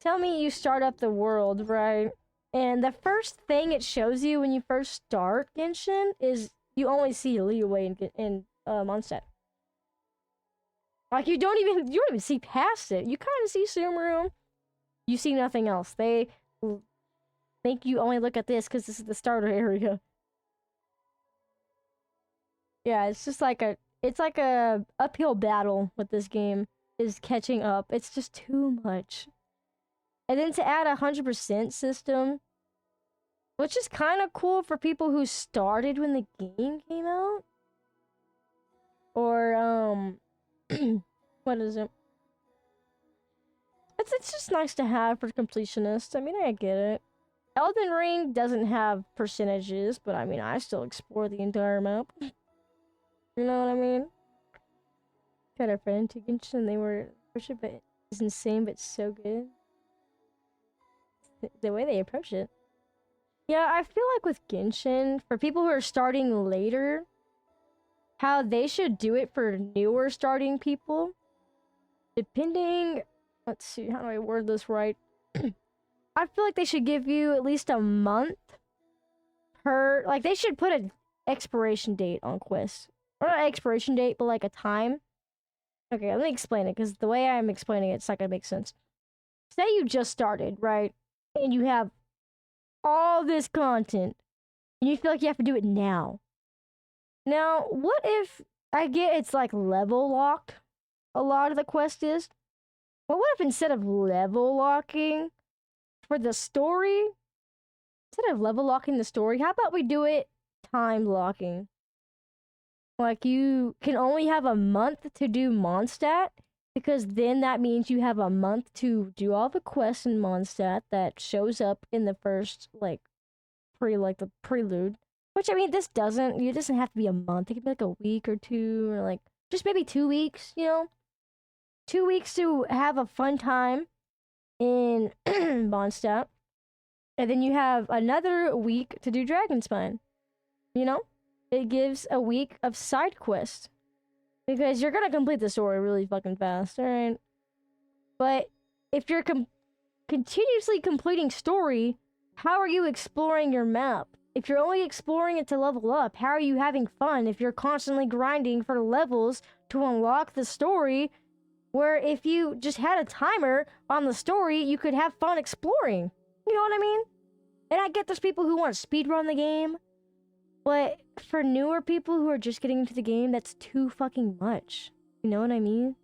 tell me you start up the world, right? And the first thing it shows you when you first start Genshin is you only see Liyue in Mondstadt. Like you don't even see past it. You kind of see Sumeru. You see nothing else. They make you only look at this because this is the starter area. Yeah, it's just like a uphill battle with this game is catching up. It's just too much. And then to add 100% system, which is kind of cool for people who started when the game came out. Or, what is it? It's just nice to have for completionists. I mean, I get it. Elden Ring doesn't have percentages, but I mean, I still explore the entire map. You know what I mean? Got a friend to Genshin and they were approach it, but it's insane, but so good. The way they approach it. Yeah, I feel like with Genshin, for people who are starting later, how they should do it for newer starting people, depending... Let's see, how do I word this right? I feel like they should give you at least a month per... Like, they should put an expiration date on quests. Or not an expiration date, but like a time. Okay, let me explain it, because the way I'm explaining it, it's not gonna make sense. Say you just started, right? And you have all this content, and you feel like you have to do it now. Now, what if... I get it's like level locked, a lot of the quest is. But what if instead of level locking for the story, instead of level locking the story, how about we do it time locking? Like, you can only have a month to do Mondstadt, because then that means you have a month to do all the quests in Mondstadt that shows up in the first, like, the prelude. Which, I mean, it doesn't have to be a month. It could be like a week or two, or like, just maybe 2 weeks, you know? 2 weeks to have a fun time in Mondstadt. And then you have another week to do Dragonspine. You know? It gives a week of side quest. Because you're gonna complete the story really fucking fast, alright? But if you're continuously completing story, how are you exploring your map? If you're only exploring it to level up, how are you having fun if you're constantly grinding for levels to unlock the story? Where if you just had a timer on the story, you could have fun exploring. You know what I mean? And I get there's people who want to speedrun the game. But for newer people who are just getting into the game, that's too fucking much. You know what I mean?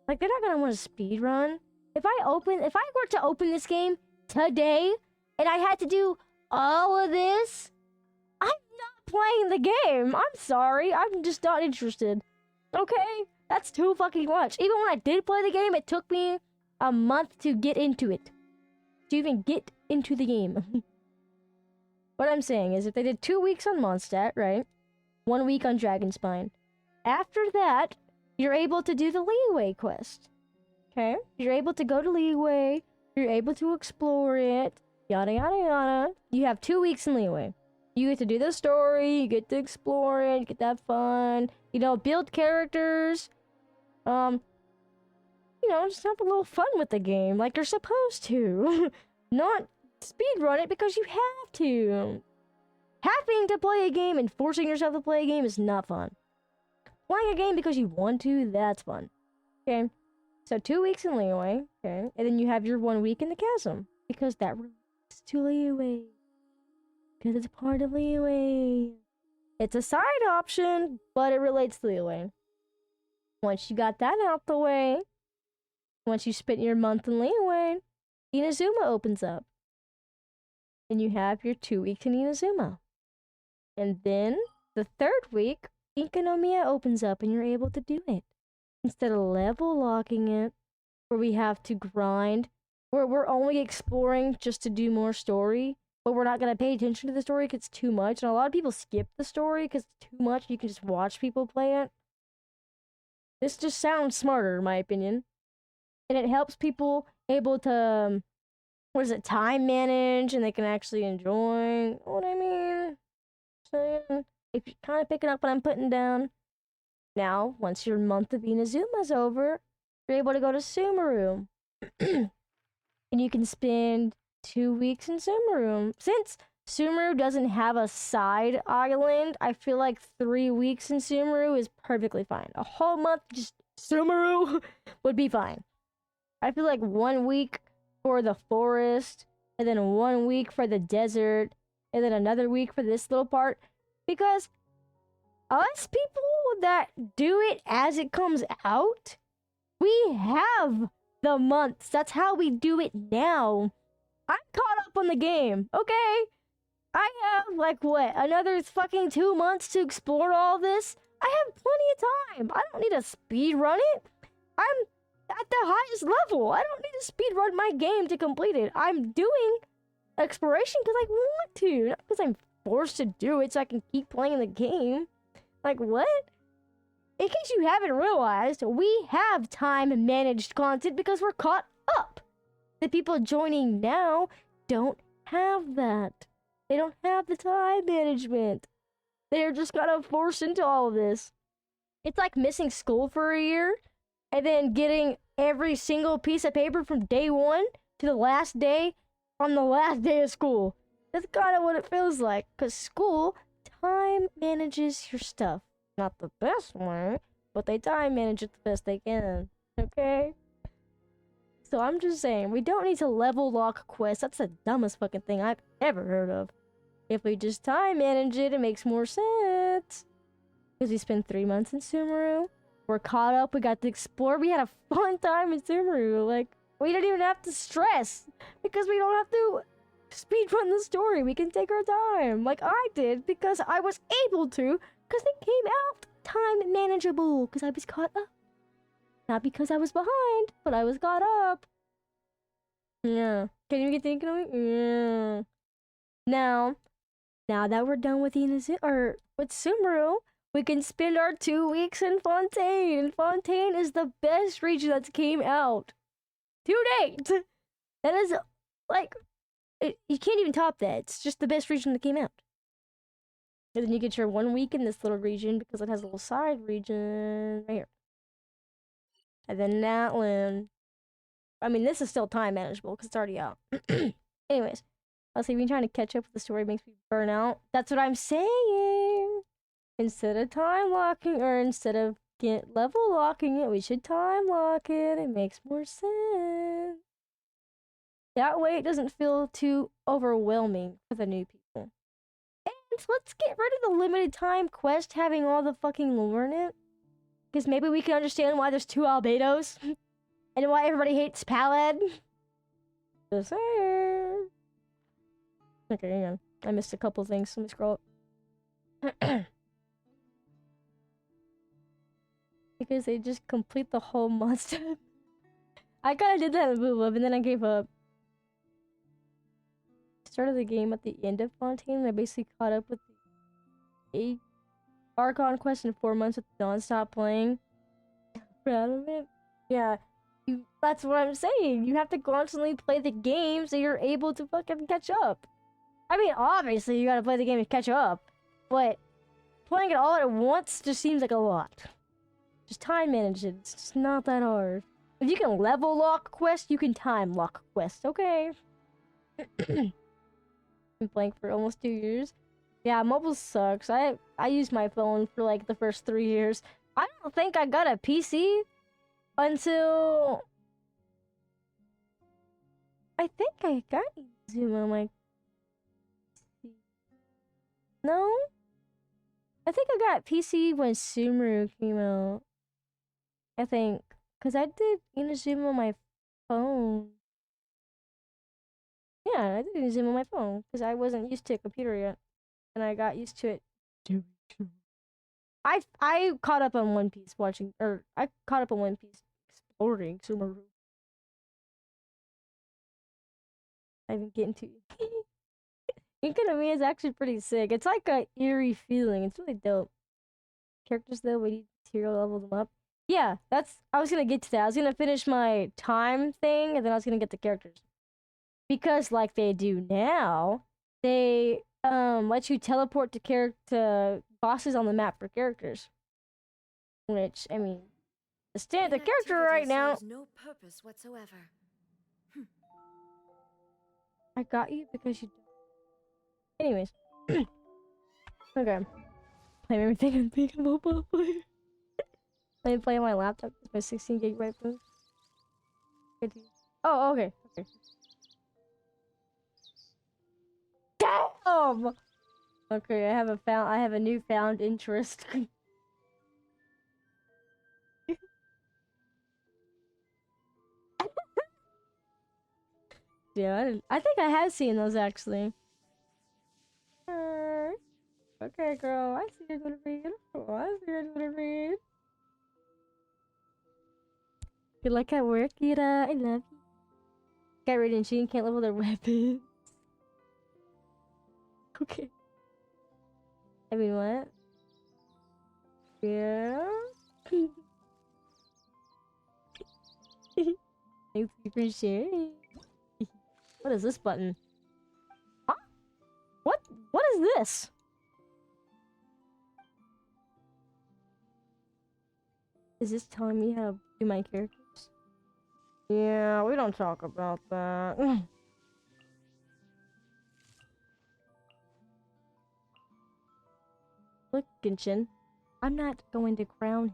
Like, they're not gonna want to speedrun. If I were to open this game today, and I had to do all of this, I'm not playing the game. I'm sorry. I'm just not interested. Okay? That's too fucking much. Even when I did play the game, it took me a month to get into it. To even get into the game. What I'm saying is, if they did 2 weeks on Mondstadt, right? 1 week on Dragonspine. After that, you're able to do the Liyue quest. Okay? You're able to go to Liyue. You're able to explore it. Yada yada yada. You have 2 weeks in Liyue. You get to do the story. You get to explore it. You get to have fun. You know, build characters. You know, just have a little fun with the game, like you're supposed to. Not speedrun it because you have to. Having to play a game and forcing yourself to play a game is not fun. Playing a game because you want to, that's fun. Okay? So 2 weeks in Liyue, okay? And then you have your 1 week in the chasm. Because that relates to Liyue. Because it's part of Liyue. It's a side option, but it relates to Liyue. Once you got that out the way, once you spent your month in Liyue, INAZUMA opens up. And you have your 2 weeks in INAZUMA. And then, the third week, Ikanomiya opens up and you're able to do it. Instead of level locking it, where we have to grind, where we're only exploring just to do more story, but we're not going to pay attention to the story because it's too much. And a lot of people skip the story because it's too much. You can just watch people play it. This just sounds smarter, in my opinion. And it helps people able to, time manage, and they can actually enjoy. You know what I mean? So, yeah, if you're kind of picking up what I'm putting down. Now, once your month of INAZUMA's over, you're able to go to Sumeru. and you can spend 2 weeks in Sumeru. Since Sumeru doesn't have a side island, I feel like 3 weeks in Sumeru is perfectly fine. A whole month just Sumeru would be fine. I feel like 1 week for the forest, and then 1 week for the desert, and then another week for this little part. Because us people that do it as it comes out, we have the months. That's how we do it now. I'm caught up on the game, okay? I have, like, what, another fucking 2 months to explore all this? I have plenty of time. I don't need to speed run it. I'm at the highest level. I don't need to speed run my game to complete it. I'm doing exploration because I want to, not because I'm forced to do it so I can keep playing the game. Like, what? In case you haven't realized, we have time managed content because we're caught up. The people joining now don't have that. They don't have the time management. They're just kind of forced into all of this. It's like missing school for a year and then getting every single piece of paper from day 1 to the last day on the last day of school. That's kind of what it feels like, because school time manages your stuff. Not the best way, but they time manage it the best they can, okay? So I'm just saying, we don't need to level lock quests. That's the dumbest fucking thing I've ever heard of. If we just time manage it, it makes more sense. Because we spent 3 months in Sumeru. We're caught up, we got to explore, we had a fun time in Sumeru. Like, we didn't even have to stress. Because we don't have to speedrun the story. We can take our time. Like I did, because I was able to. Because it came out time manageable. Because I was caught up. Not because I was behind, but I was caught up. Yeah. Can you get thinking of it? Yeah. Now that we're done with with Sumeru, we can spend our 2 weeks in Fontaine. And Fontaine is the best region that's came out to date. That is, like, you can't even top that. It's just the best region that came out. And then you get your 1 week in this little region because it has a little side region right here. And then that one, I mean, this is still time manageable because it's already out. Anyways, I was like, trying to catch up with the story makes me burn out. That's what I'm saying. Instead of time locking, or instead of level locking it, we should time lock it. It makes more sense. That way it doesn't feel too overwhelming for the new people. And let's get rid of the limited time quest having all the fucking lore in it. Because maybe we can understand why there's 2 albedos. And why everybody hates Palad. Just saying. Okay, hang on. I missed a couple things. Let me scroll up. Because they just complete the whole monster. I kind of did that in Blue Love, and then I gave up. Started the game at the end of Fontaine, and I basically caught up with the 8 Archon quest in 4 months with non-stop playing. Proud of it. Yeah. That's what I'm saying. You have to constantly play the game so you're able to fucking catch up. I mean, obviously you gotta play the game to catch up, but playing it all at once just seems like a lot. Just time manage it. It's just not that hard. If you can level lock quest, you can time lock quest. Okay. Been playing for almost 2 years. Yeah, mobile sucks. I used my phone for like the first 3 years. I don't think I got a PC until I think I got INAZUMA on my PC. No? I think I got PC when Sumeru came out. I think. Because I did INAZUMA on my phone. Yeah, I did INAZUMA on my phone. Because I wasn't used to a computer yet. And I got used to it. I caught up on One Piece watching, or I caught up on One Piece exploring Sumeru. I didn't get into it. Inkanami is actually pretty sick. It's like a eerie feeling. It's really dope. Characters though, we need to level them up. Yeah, I was gonna get to that. I was gonna finish my time thing, and then I was gonna get the characters. Because like they do now, they let you teleport to bosses on the map for characters. Which, I mean, the character right now. No purpose whatsoever. I got you because you. Anyways. Okay. Play everything on big mobile player. Let me play on my laptop. It's my 16 gigabyte phone. Oh, okay. Okay. Damn! Okay, I have a newfound interest. Yeah, I think I have seen those actually. Okay, girl, I see you're gonna read. Oh, I see you're gonna read. Good luck at work, Ira. I love you. Got rid of Gene can't level their weapons. Okay. I mean, what? Yeah. Thank you for sharing. What is this button? Huh? What? What is this? Is this telling me how to do my characters? Yeah, we don't talk about that. Look, Genshin. I'm not going to crown him.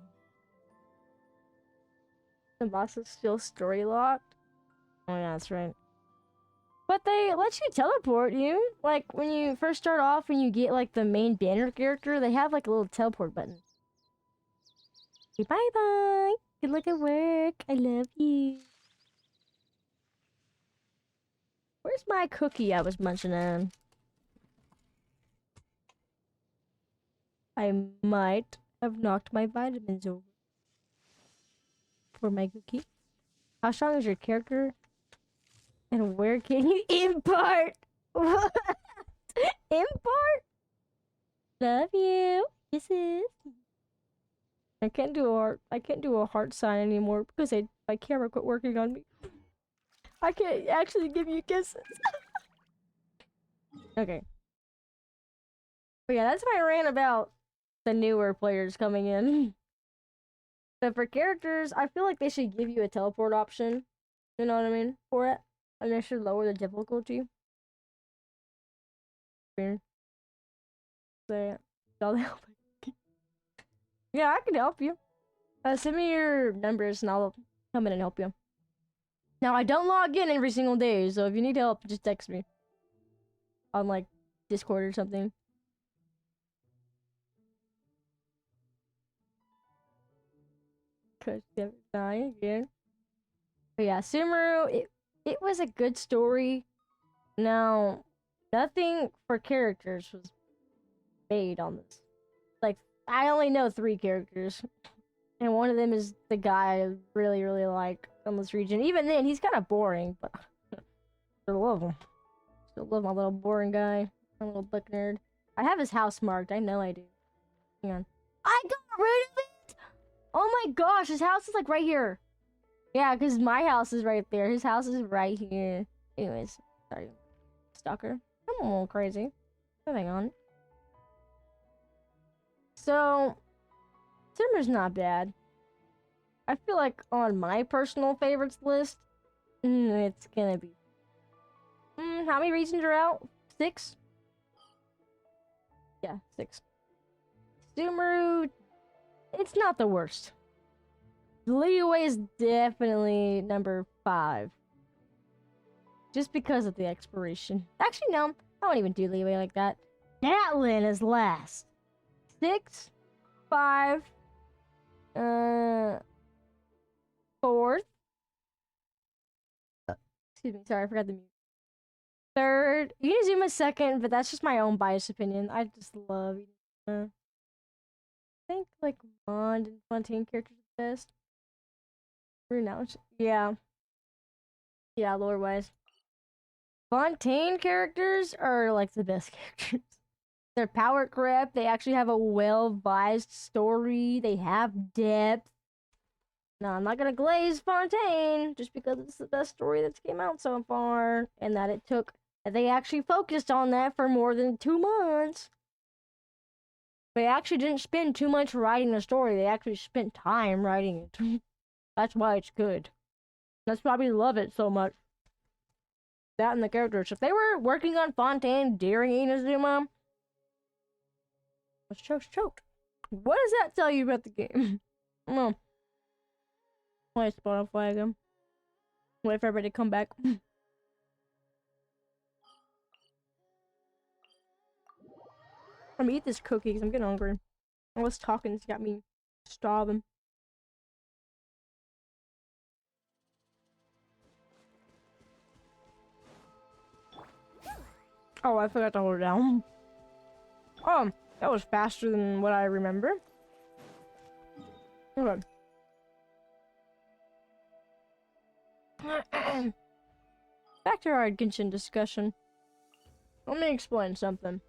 The boss is still story locked. Oh yeah, that's right. But they let you teleport you. Like when you first start off, when you get like the main banner character, they have like a little teleport button. Okay, bye bye. Good luck at work. I love you. Where's my cookie I was munching on? I might have knocked my vitamins over for my cookie. How strong is your character? And where can you import? What? Import? Love you. Kisses. I can't do a heart sign anymore because my camera quit working on me. I can't actually give you kisses. Okay. But yeah, that's my rant about the newer players coming in. But for characters, I feel like they should give you a teleport option. You know what I mean? For it. And they should lower the difficulty. Weird. So yeah. Yeah, I can help you. Send me your numbers and I'll come in and help you. Now, I don't log in every single day, so if you need help, just text me. On, like, Discord or something. Cause they're dying again. But yeah, Sumeru, it was a good story. Now, nothing for characters was made on this. Like, I only know 3 characters. And one of them is the guy I really, really like on this region. Even then, he's kind of boring, but I still love him. Still love my little boring guy. My little book nerd. I have his house marked. I know I do. Hang on. I got rid of it! Oh my gosh, his house is like right here. Yeah, because my house is right there. His house is right here. Anyways, sorry. Stalker. I'm a little crazy. Moving on. So, Simmer's not bad. I feel like on my personal favorites list, it's gonna be... how many regions are out? 6? Yeah, 6. Sumeru, it's not the worst. Leeway is definitely number 5. Just because of the expiration. Actually, no. I won't even do Leeway like that. Gatlin is last. 6, 5, 4th. Excuse me, sorry, I forgot the mute. 3rd. Inazuma 2nd, but that's just my own biased opinion. I just love Inazuma. I think, like, Mond and Fontaine characters are the best. Renounce. Yeah. Yeah, lore-wise. Fontaine characters are, like, the best characters. They're power crept. They actually have a well-vised story. They have depth. No, I'm not gonna glaze Fontaine just because it's the best story that's came out so far, and that they actually focused on that for more than 2 months. They actually didn't spend too much writing the story. They actually spent time writing it. That's why it's good. That's why we love it so much. That and the characters. If they were working on Fontaine during Inazuma, was choked. What does that tell you about the game? No. Why spawn flag him? Wait for everybody to come back. I'm gonna eat this cookie because I'm getting hungry. I was talking, it's got me starving. Oh, I forgot to hold it down. Oh, that was faster than what I remember. Okay. Back to our Genshin discussion. Let me explain something.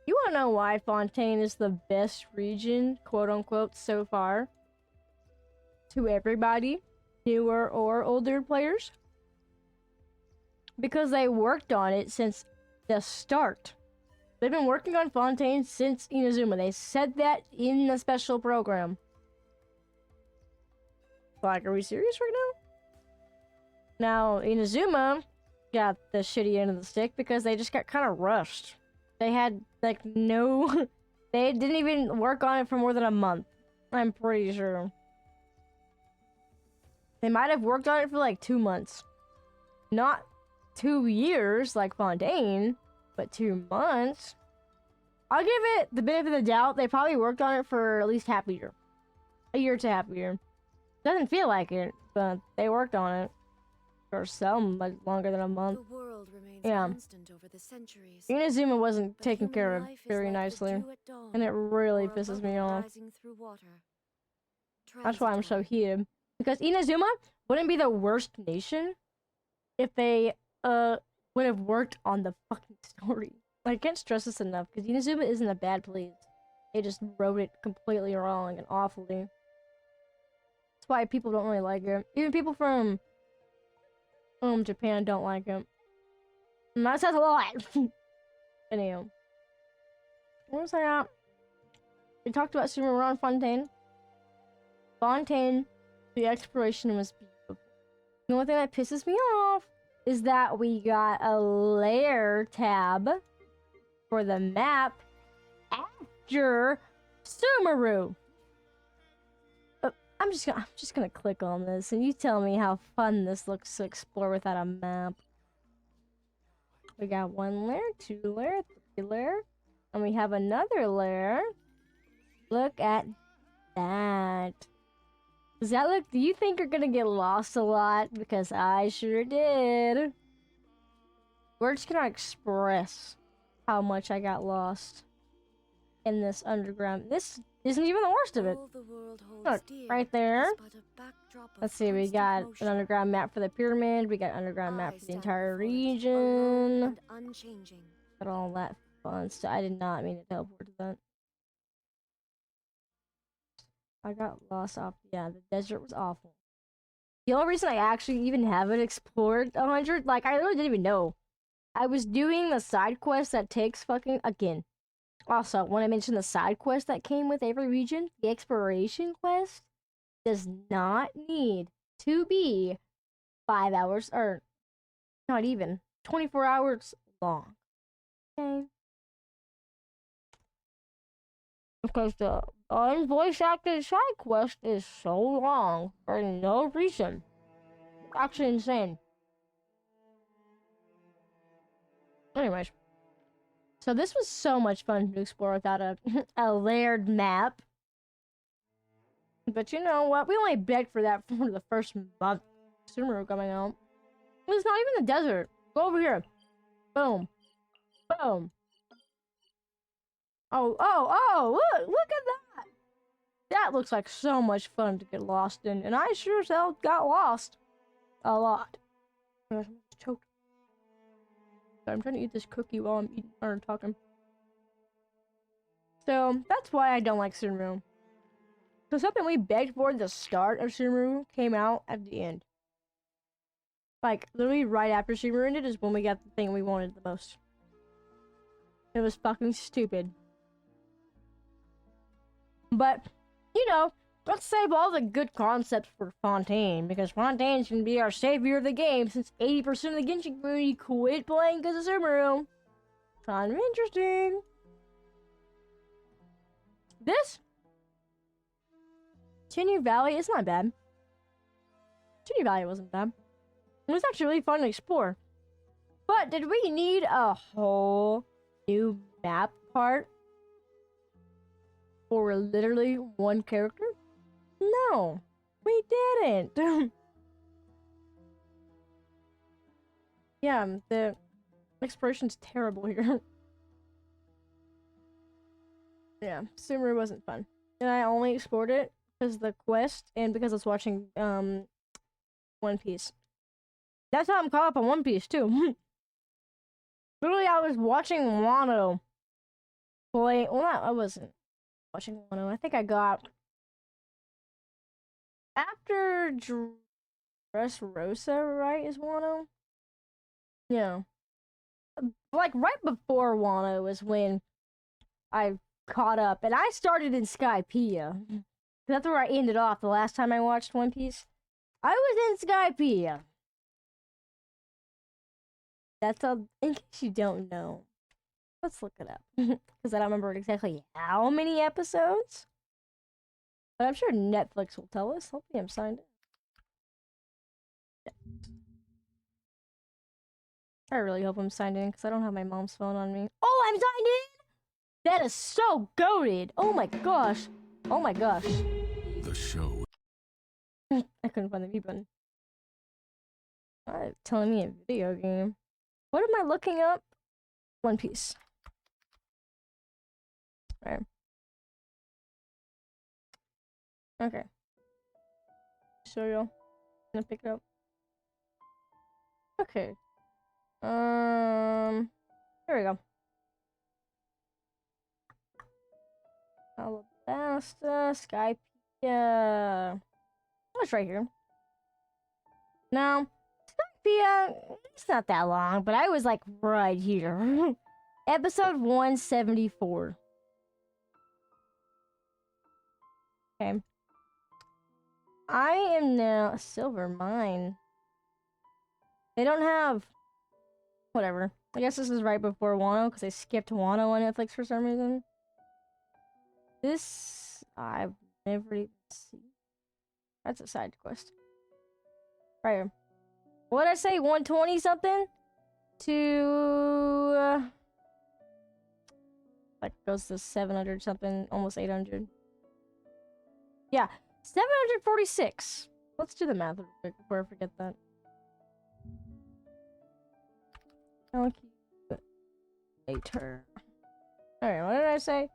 You wanna know why Fontaine is the best region, quote unquote, so far? To everybody, newer or older players? Because they worked on it since the start. They've been working on Fontaine since Inazuma. They said that in the special program. Like, are we serious right now? Now, Inazuma got the shitty end of the stick because they just got kind of rushed. They had, like, no... They didn't even work on it for more than a month. I'm pretty sure. They might have worked on it for, like, 2 months. Not 2 years, like Fontaine, but 2 months. I'll give it the benefit of the doubt. They probably worked on it for at least half a year. A year to half a year. Doesn't feel like it, but they worked on it. For some, much longer than a month. The world remains Yeah. constant over the centuries. Inazuma wasn't But taken human care of life is very like the nicely. dew at dawn, And it really or a pisses me bubble off. rising through water. That's why I'm so heated. Because Inazuma wouldn't be the worst nation if they would have worked on the fucking story. I can't stress this enough, because Inazuma isn't a bad place. They just wrote it completely wrong and awfully. That's why people don't really like it. Even people from Japan don't like it. And that says a lot. Anyhow. What was I at? We talked about Sumaron Fontaine. Fontaine, the exploration was beautiful. The only thing that pisses me off is that we got a layer tab for the map after Sumeru. I'm just gonna click on this and you tell me how fun this looks to explore without a map. We got 1 layer, 2 layer, 3 layer, and we have another layer. Look at that. Does that look? Do you think you're gonna get lost a lot? Because I sure did. Words cannot express how much I got lost in this underground. This isn't even the worst of it. Look, right there. Let's see, we got an underground map for the pyramid. We got an underground map for the entire region. Got all that fun stuff. I did not mean to teleport to that. I got lost off. Yeah, the desert was awful. The only reason I actually even haven't explored 100, like, I really didn't even know. I was doing the side quest that takes fucking, again. Also, when I mentioned the side quest that came with every region, the exploration quest does not need to be 5 hours, or not even 24 hours long. Okay? Because the unvoice acted side quest is so long for no reason. It's actually insane. Anyways. So this was so much fun to explore without a layered map. But you know what? We only begged for that for the first month. Sumeru coming out. It's not even the desert. Go over here. Boom. Boom. Oh, look at that. That looks like so much fun to get lost in. And I sure as hell got lost. A lot. I'm choked. I'm trying to eat this cookie while I'm eating or talking. So that's why I don't like Sumeru. So something we begged for at the start of Sumeru came out at the end. Like, literally right after Sumeru ended is when we got the thing we wanted the most. It was fucking stupid. But, you know, Let's save all the good concepts for Fontaine, because Fontaine's gonna be our savior of the game since 80% of the Genshin community quit playing because of Sumeru. Kind of interesting. This Chinyu Valley is not bad. Chinyu Valley wasn't bad. It was actually really fun to explore. But did we need a whole new map part for literally one character? No, we didn't. Yeah, the exploration's terrible here. Yeah, Sumeru wasn't fun. And I only explored it because of the quest and because I was watching One Piece. That's how I'm caught up on One Piece too. Literally, I was watching Wano play. Well, not, I wasn't watching Wano. I think I got after Dressrosa, right? Is Wano? Yeah. Like right before Wano is when I caught up, and I started in Skypiea. That's where I ended off the last time I watched One Piece. I was in Skypiea. That's all. In case you don't know, let's look it up because I don't remember exactly how many episodes. But I'm sure Netflix will tell us. Hopefully, I'm signed in. I really hope I'm signed in because I don't have my mom's phone on me. Oh, I'm signed in! That is so goated! Oh my gosh! Oh my gosh! The show. I couldn't find the mute button. Telling me a video game. What am I looking up? One Piece. Alright. Okay. Show you. I'm gonna pick it up. Okay. Here we go. Alabasta, Skypiea. Oh, it's right here. Now, Skypiea, it's not that long, but I was like right here. Episode 174. Okay. I am now Silver Mine. They don't have whatever. I guess this is right before Wano because I skipped Wano on Netflix for some reason. This I've never even seen. That's a side quest. Right here. What did I say? 120 something? To like goes to 700 something, almost 800. Yeah, 746. Let's do the math real quick before I forget that. Calculator. Alright, what did I say?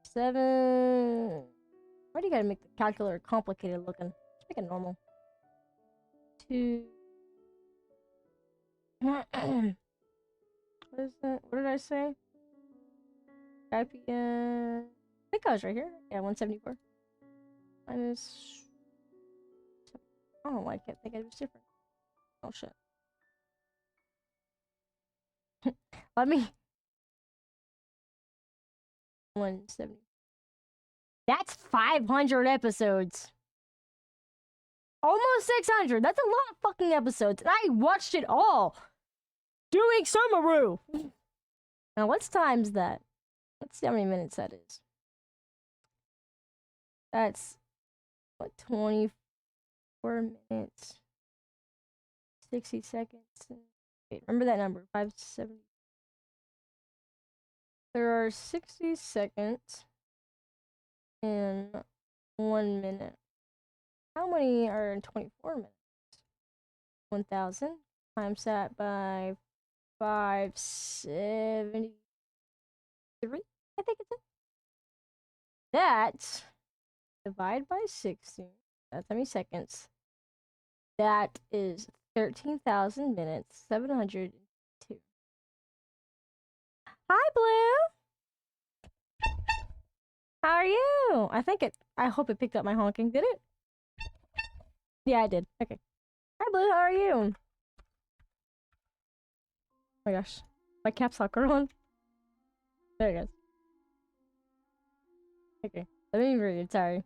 7. Why do you gotta make the calculator complicated looking? Just make it normal. 2. What is that? What did I say? Skypiea. I think I was right here. Yeah, 174. Minus. I don't know why I can't think it was different. Oh shit. Let me. 170. That's 500 episodes. Almost 600. That's a lot of fucking episodes. And I watched it all. Doing Sumeru. Now let's times that. Let's see how many minutes that is. That's what, 24 minutes. 60 seconds. Wait, remember that number. 570. There are 60 seconds in 1 minute. How many are in 24 minutes? 1,000 times that by 573, I think it's it. That divide by 60. That's how many seconds. That is 13,000 minutes, 702. Hi, Blue. How are you? I hope it picked up my honking. Did it? Yeah, I did. Okay. Hi, Blue. How are you? Oh my gosh. My caps lock are on. There it goes. Okay. Let me read. Sorry.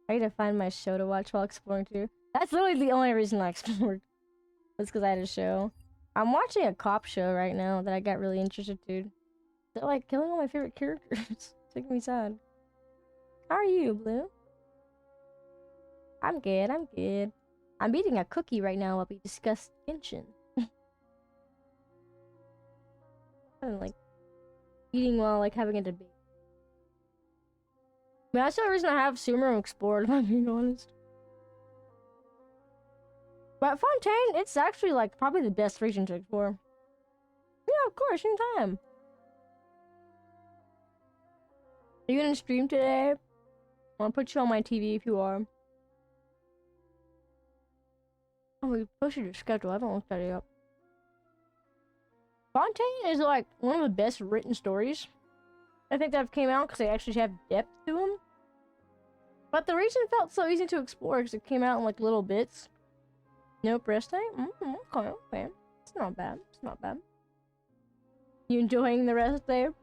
I need to find my show to watch while exploring too. That's literally the only reason I explored. That's because I had a show. I'm watching a cop show right now that I got really interested in. They're like killing all my favorite characters. It's making me sad. How are you, Blue? I'm good, I'm good. I'm eating a cookie right now while we discuss Genshin. I'm like eating while like having a debate. I mean, that's the only reason I have Sumer explored, if I'm being honest. But Fontaine, it's actually like probably the best region to explore. Yeah, of course, anytime. Are you gonna stream today? I'll put you on my TV if you are. Oh, we posted your schedule. I haven't looked at it yet. Fontaine is like one of the best written stories I think that have came out because they actually have depth to them. But the region felt so easy to explore because it came out in like little bits. No press time? Okay, okay. It's not bad. It's not bad. You enjoying the rest there?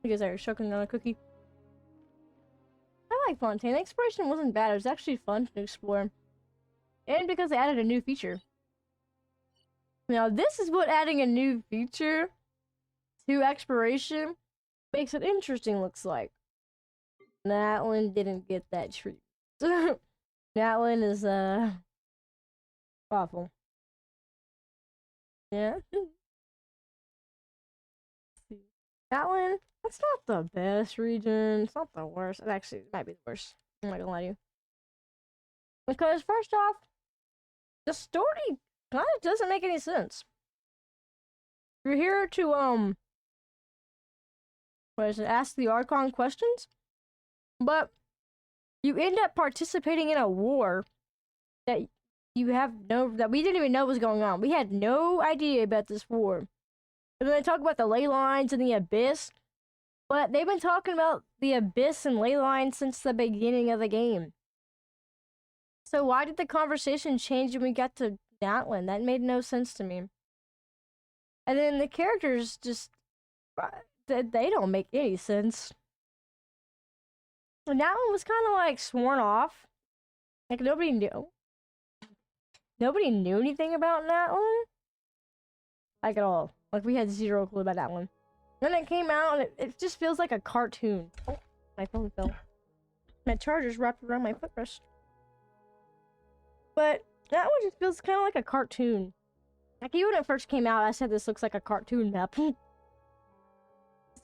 Because I was choking on a cookie. I like Fontaine. The exploration wasn't bad. It was actually fun to explore. And because they added a new feature. Now, this is what adding a new feature to exploration makes it interesting looks like. Natlin didn't get that treat. Natlin is, awful. Yeah. Natlin, that's not the best region. It's not the worst. It actually might be the worst. I'm not gonna lie to you. Because first off, the story kind of doesn't make any sense. You're here to, what is it, ask the Archon questions? But you end up participating in a war that that we didn't even know was going on. We had no idea about this war. And then they talk about the ley lines and the abyss. But they've been talking about the abyss and ley lines since the beginning of the game. So why did the conversation change when we got to Natlin? That made no sense to me. And then the characters just... they don't make any sense. And Natlin was kind of like sworn off. Like nobody knew. Nobody knew anything about Natlin. Like at all. Like we had zero clue about Natlin. Then it came out and it just feels like a cartoon. Oh, my phone fell. My charger's wrapped around my footrest. But that one just feels kind of like a cartoon. Like even when it first came out, I said this looks like a cartoon map. So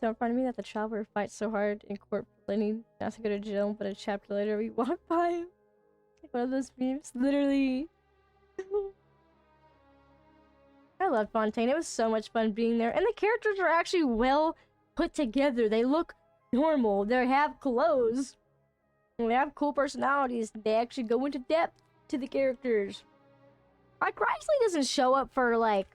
in front of me that the traveler fights so hard in court, Lenny has to go to jail, but a chapter later we walk by him. Like one of those memes, literally. I love Fontaine. It was so much fun being there. And the characters are actually well put together. They look normal. They have clothes. And they have cool personalities. They actually go into depth to the characters. Like, Risley doesn't show up for, like,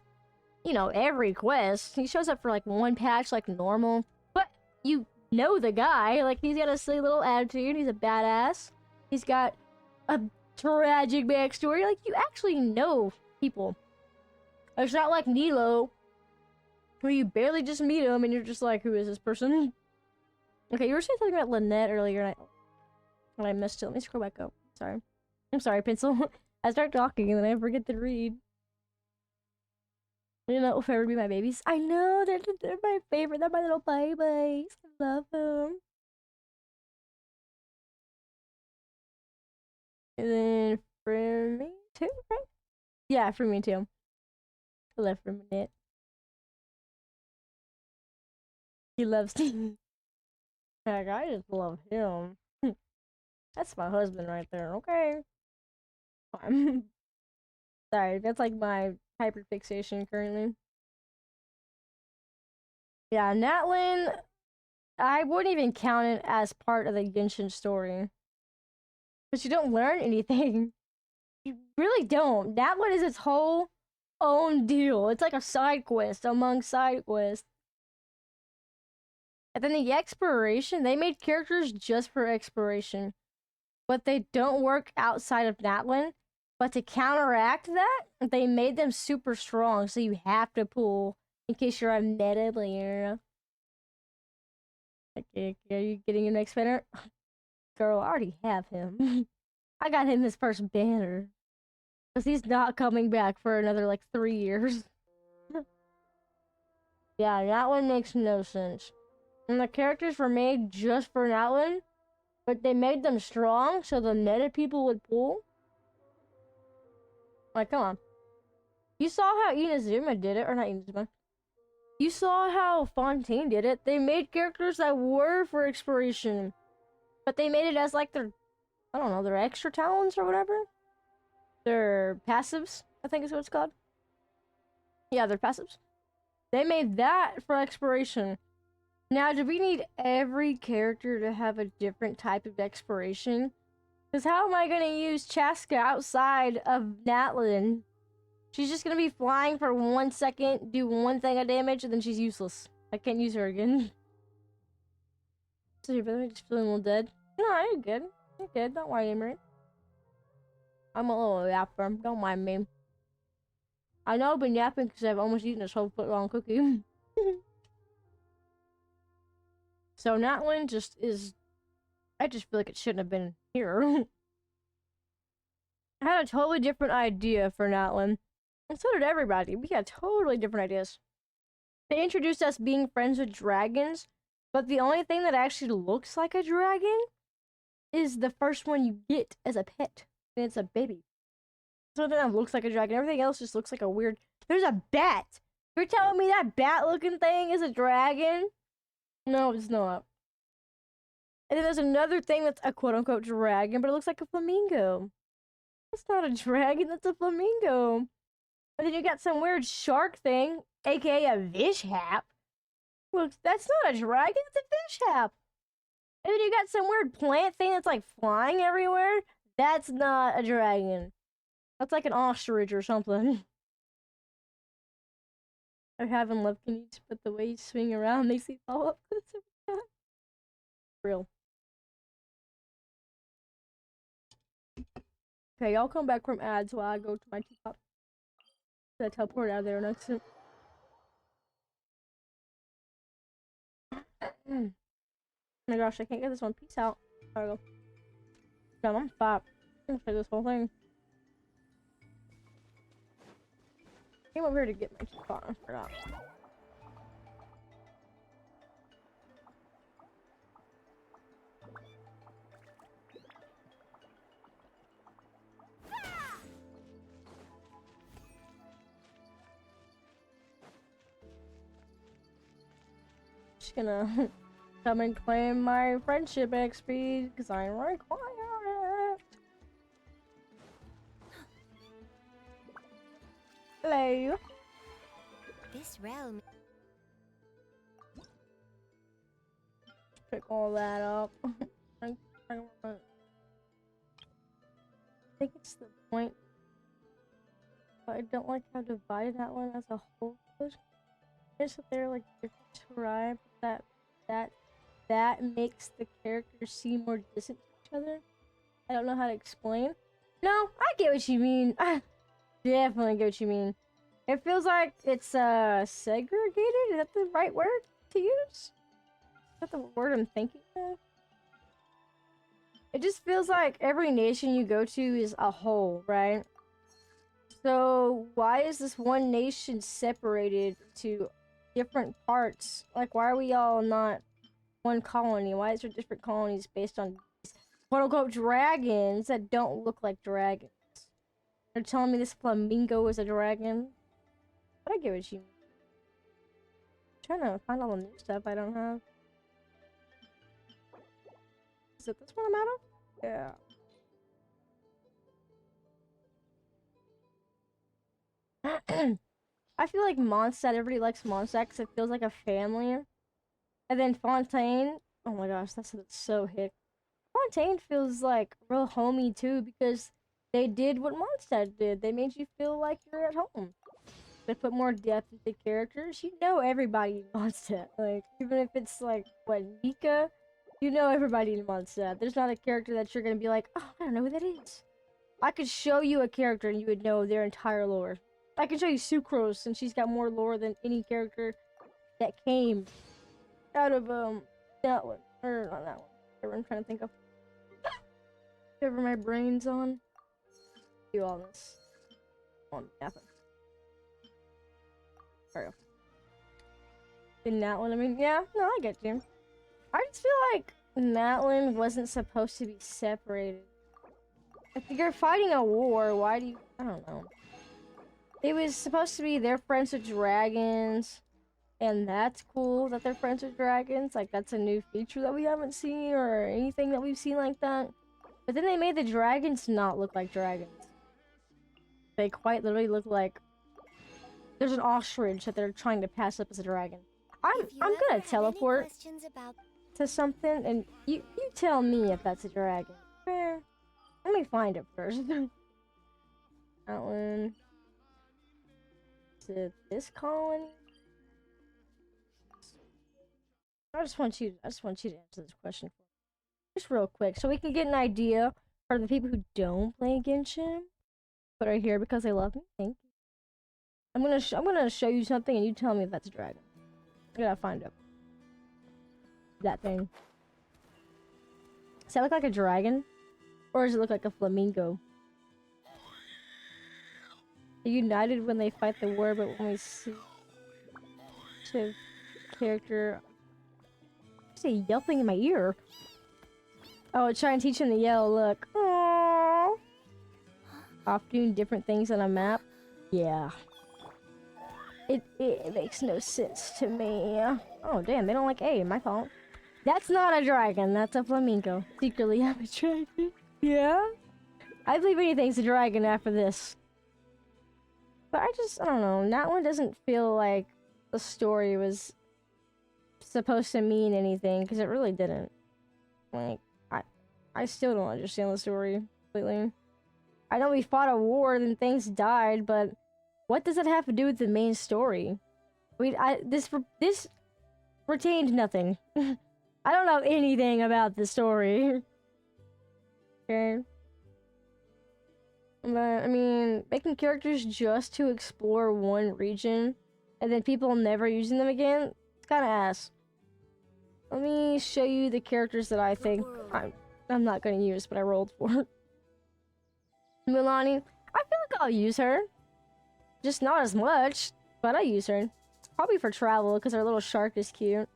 you know, every quest. He shows up for, like, one patch, like, normal. But you know the guy. Like, he's got a silly little attitude. He's a badass. He's got a tragic backstory. Like, you actually know people. It's not like Nilo, where you barely just meet him and you're just like, who is this person? Okay, you were saying something about Lynette earlier and I missed it. Let me scroll back up. Sorry. I'm sorry, Pencil. I start talking and then I forget to read. You know, will forever be my babies. I know, they're my favorite. They're my little babies. I love them. And then for me too, right? Yeah, for me too. I left for a minute. He loves me. Heck, I just love him. That's my husband right there, okay? Sorry, that's like my hyperfixation currently. Yeah, Natlin, I wouldn't even count it as part of the Genshin story. But you don't learn anything. You really don't. Natlin is its whole own deal. It's like a side quest among side quests. And then the exploration, they made characters just for exploration. But they don't work outside of Natlin. But to counteract that, they made them super strong, so you have to pull in case you're a meta player. Okay, are you getting your next banner? Girl, I already have him. I got him his first banner. Because he's not coming back for another, like, 3 years. Yeah, that one makes no sense. And the characters were made just for that one, but they made them strong so the meta people would pull. Like, come on. You saw how INAZUMA did it, or not INAZUMA. You saw how Fontaine did it. They made characters that were for exploration, but they made it as like their, I don't know, their extra talents or whatever. Their passives, I think is what it's called. Yeah, their passives. They made that for exploration. Now, do we need every character to have a different type of exploration? Because how am I going to use Chaska outside of Natlin? She's just going to be flying for 1 second, do one thing of damage, and then she's useless. I can't use her again. So you're really just feeling a little dead? No, you're good. You're good. Don't worry, Emery. I'm a little yapper. Don't mind me. I know I've been yapping because I've almost eaten this whole foot-long cookie. So Natlin just is... I just feel like it shouldn't have been here. I had a totally different idea for Natlin. And so did everybody. We had totally different ideas. They introduced us being friends with dragons, but the only thing that actually looks like a dragon is the first one you get as a pet. And it's a baby. So that looks like a dragon. Everything else just looks like a weird... There's a bat! You're telling me that bat-looking thing is a dragon? No, it's not. And then there's another thing that's a quote-unquote dragon, but it looks like a flamingo. That's not a dragon, that's a flamingo. And then you got some weird shark thing, aka a vishap. Look, that's not a dragon, it's a vishap. And then you got some weird plant thing that's like flying everywhere. That's not a dragon. That's like an ostrich or something. I haven't loved Canute, but the way you swing around makes me fall up. Real. Okay, y'all come back from ads while I go to my teapot. I teleport out of there next to... Oh my gosh, I can't get this one. Peace out. There we go. No, I'm fat. I'm gonna take this whole thing. I came over here to get my teapot. I forgot. Just gonna come and claim my friendship XP because I require it. Hello. This realm. Pick all that up. I think it's the point, but I don't like how divided that one as a whole is. There's that they're like different tribes that makes the characters seem more distant to each other. I don't know how to explain. No, I get what you mean. I definitely get what you mean. It feels like it's segregated. Is that the right word to use? Is that the word I'm thinking of? It just feels like every nation you go to is a whole, right? So why is this one nation separated to different parts? Like, why are we all not one colony? Why is there different colonies based on quote-unquote dragons that don't look like dragons? They're telling me this flamingo is a dragon? But I get what you mean. I'm trying to find all the new stuff I don't have. Is it this one I'm out of? Yeah. I feel like Mondstadt, everybody likes Mondstadt because it feels like a family. And then Fontaine, oh my gosh, that's so hick. Fontaine feels like real homey too because they did what Mondstadt did. They made you feel like you're at home. They put more depth into characters. You know everybody in Mondstadt. Like, even if it's like, what, Mika? You know everybody in Mondstadt. There's not a character that you're gonna be like, oh, I don't know who that is. I could show you a character and you would know their entire lore. I can show you Sucrose, and she's got more lore than any character that came out of that one, or not that one. Whatever I'm trying to think of. Whatever my brain's on. Do all this. On nothing. Sorry. In that one, I mean, yeah, no, I get you. I just feel like that one wasn't supposed to be separated. If you're fighting a war, why do you? I don't know. It was supposed to be they're friends with dragons, and that's cool that they're friends with dragons. Like, that's a new feature that we haven't seen, or anything that we've seen like that. But then they made the dragons not look like dragons. They quite literally look like there's an ostrich that they're trying to pass up as a dragon. I'm gonna teleport to something, and you tell me if that's a dragon. Let me find it first. That one. Is it this colony? I just want you to answer this question for me. Just real quick, so we can get an idea for the people who don't play Genshin, but are here because they love me. Thank you. I'm gonna show you something, and you tell me if that's a dragon. I gotta find it. That thing. Does that look like a dragon? Or does it look like a flamingo? They're united when they fight the war, but when we see to character, I say yelping in my ear. Oh, try and teach him to yell. Look, aww. Off doing different things on a map. Yeah. It makes no sense to me. Oh damn, they don't like A. My fault. That's not a dragon. That's a flamingo. Secretly, I'm a dragon. Yeah? I believe anything's a dragon after this. But I don't know. That one doesn't feel like the story was supposed to mean anything, because it really didn't. Like, I still don't understand the story completely. I know we fought a war, then things died, but what does that have to do with the main story? This retained nothing. I don't know anything about the story. Okay. But, I mean, making characters just to explore one region, and then people never using them again, it's kinda ass. Let me show you the characters that I think I'm not gonna use, but I rolled for. Milani, I feel like I'll use her. Just not as much, but I use her. Probably for travel, because her little shark is cute.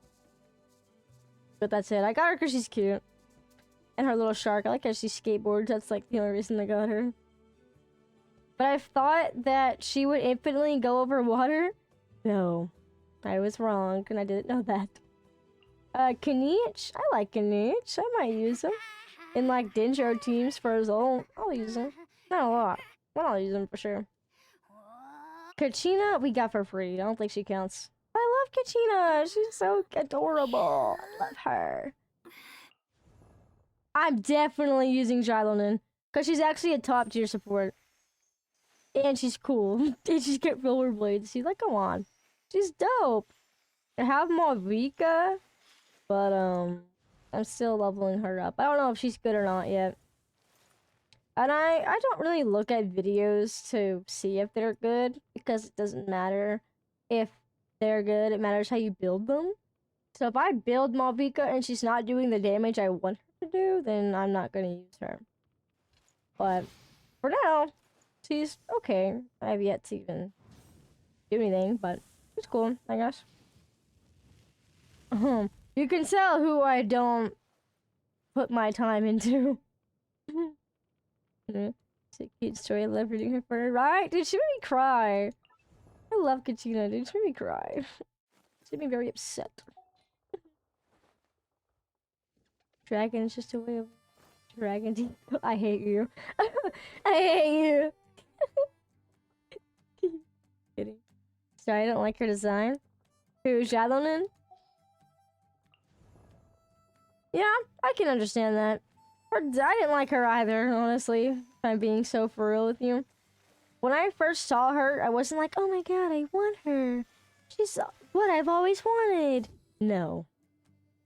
But that's it. I got her because she's cute. And her little shark. I like how she skateboards. That's like the only reason I got her. But I thought that she would infinitely go over water. No. I was wrong, and I didn't know that. Kanich? I like Kanich. I might use him. In like Dendro teams for his own. I'll use him. Not a lot. But I'll use him for sure. Kachina, we got for free. I don't think she counts. I love Kachina. She's so adorable. I love her. I'm definitely using Jailonin, because she's actually a top tier support. And she's cool. And she's got rollerblades. She's like, come on. She's dope. I have Malvika, but I'm still leveling her up. I don't know if she's good or not yet. And I don't really look at videos to see if they're good, because it doesn't matter if they're good. It matters how you build them. So if I build Malvika and she's not doing the damage I want her to do, then I'm not going to use her. But for now, she's okay. I have yet to even do anything, but it's cool, I guess. You can tell who I don't put my time into. It's a cute story. I love reading her for her. Right? Dude, she made me cry. I love Kachina, dude. She made me cry. She made me very upset. Dragon is just a way of dragon. I hate you. I hate you. Kidding. Sorry, I don't like her design. Who, Jalonin? Yeah, I can understand that. I didn't like her either, honestly, if I'm being so for real with you. When I first saw her, I wasn't like, oh my god, I want her. She's what I've always wanted. No.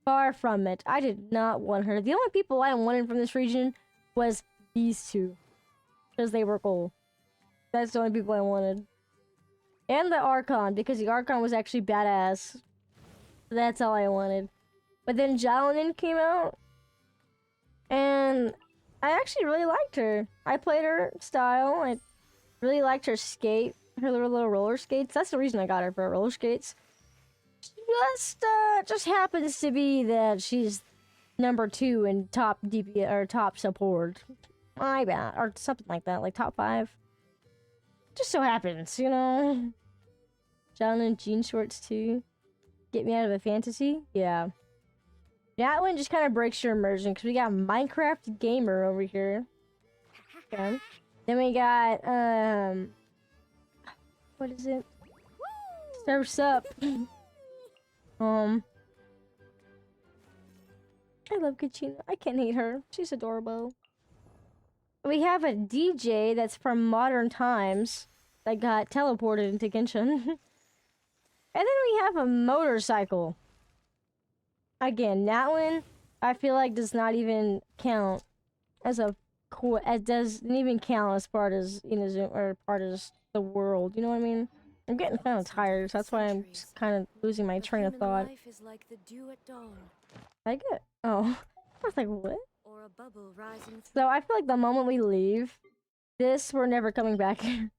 Far from it. I did not want her. The only people I wanted from this region was these two. because they were cool. That's the only people I wanted. And the Archon, because the Archon was actually badass. That's all I wanted. But then Jalanin came out, and I actually really liked her. I played her style. I really liked her skate, her little roller skates. That's the reason I got her, for roller skates. Just happens to be that she's number 2 in top DP or top support. My bad, or something like that, like top 5. Just so happens, you know. Jalanin jean shorts too. Get me out of a fantasy? Yeah. That one just kind of breaks your immersion because we got Minecraft Gamer over here. Okay. Then we got, what is it? Surf's Up. I love Kachina. I can't hate her. She's adorable. We have a DJ that's from modern times that got teleported into Genshin. And then we have a motorcycle. Again, that one I feel like does not even count as a cool. It doesn't even count as part as INAZUMA or part as the world. You know what I mean? I'm getting kind of tired, so that's why I'm just kind of losing my train of thought. Life is like the dew at dawn. I get. Oh, I was like, what? Or a bubble rising. So I feel like the moment we leave, we're never coming back here.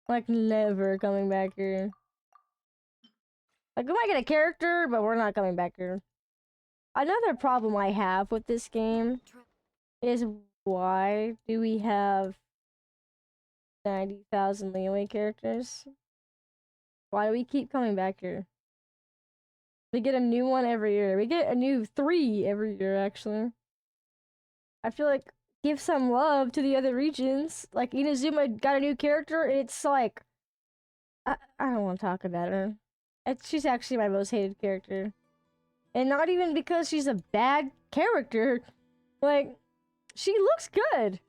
Like never coming back here. Like, we might get a character, but we're not coming back here. Another problem I have with this game is why do we have 90,000 leeway characters? Why do we keep coming back here? We get a new one every year. We get a new 3 every year, actually. I feel like give some love to the other regions. Like, INAZUMA got a new character, and it's like... I don't want to talk about her. She's actually my most hated character. And not even because she's a bad character. Like, she looks good.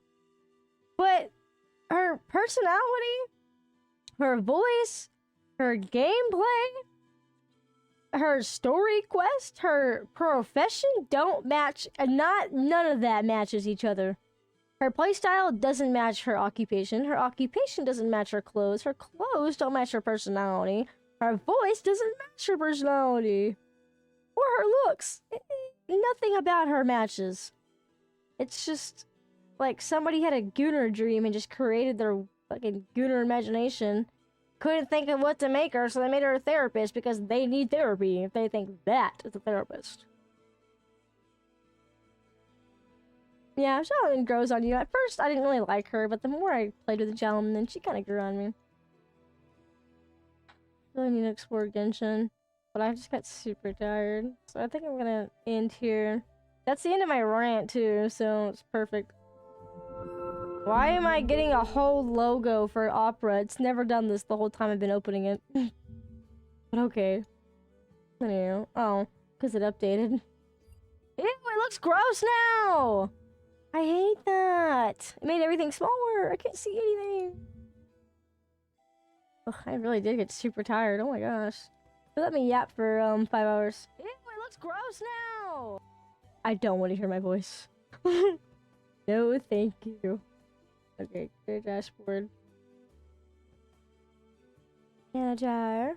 But her personality, her voice, her gameplay, her story quest, her profession don't match. None of that matches each other. Her playstyle doesn't match her occupation. Her occupation doesn't match her clothes. Her clothes don't match her personality. Her voice doesn't match her personality. Or her looks. Nothing about her matches. It's just like somebody had a Gooner dream and just created their fucking Gooner imagination. Couldn't think of what to make her, so they made her a therapist because they need therapy if they think that is a therapist. Yeah, Jalanin grows on you. At first, I didn't really like her, but the more I played with the Jalanin, then she kind of grew on me. Really need to explore Genshin, but I just got super tired, so I think I'm gonna end here. That's the end of my rant too, so it's perfect. Why am I getting a whole logo for Opera? It's never done this the whole time I've been opening it. But okay. Anyway, oh, because it updated. Ew, it looks gross now! I hate that. It made everything smaller. I can't see anything. Ugh, I really did get super tired. Oh my gosh. Let me yap for 5 hours. Ew, it looks gross now. I don't want to hear my voice. No, thank you. Okay, clear dashboard. Manager.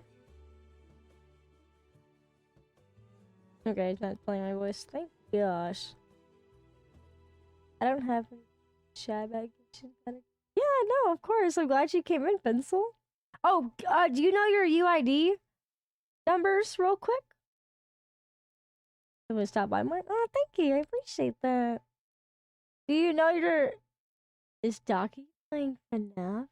Okay, it's not playing my voice. Thank gosh. I don't have any shy baggage. Yeah, no, of course. I'm glad you came in, Pencil. Oh, do you know your UID numbers real quick? I'm gonna stop by mine. Oh, thank you. I appreciate that. Do you know your... Is Docky playing FNAF?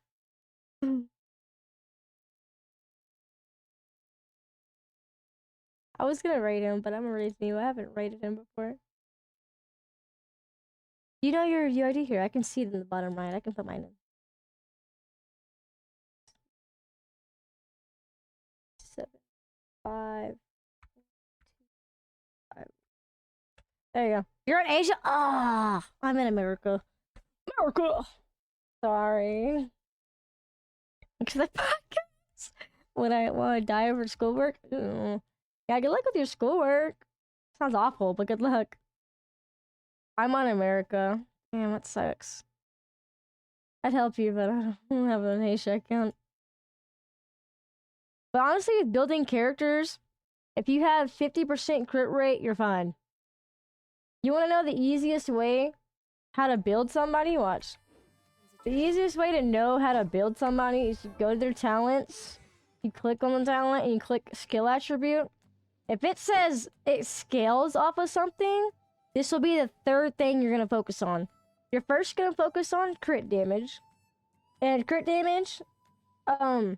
I was gonna rate him, but I'm already new. I haven't rated him before. You know your UID here. I can see it in the bottom right. I can put mine in. 7, 5, 5. There you go. You're in Asia? Ah, I'm in America. America. Sorry. Because I podcast when I die over schoolwork. Yeah, good luck with your schoolwork. Sounds awful, but good luck. I'm on America. Damn, that sucks. I'd help you, but I don't have an Asia account. But honestly, with building characters, if you have 50% crit rate, you're fine. You want to know the easiest way how to build somebody? Watch. The easiest way to know how to build somebody is you go to their talents, you click on the talent, and you click skill attribute. If it says it scales off of something, this will be the third thing you're going to focus on. You're first going to focus on crit damage. And crit damage, well,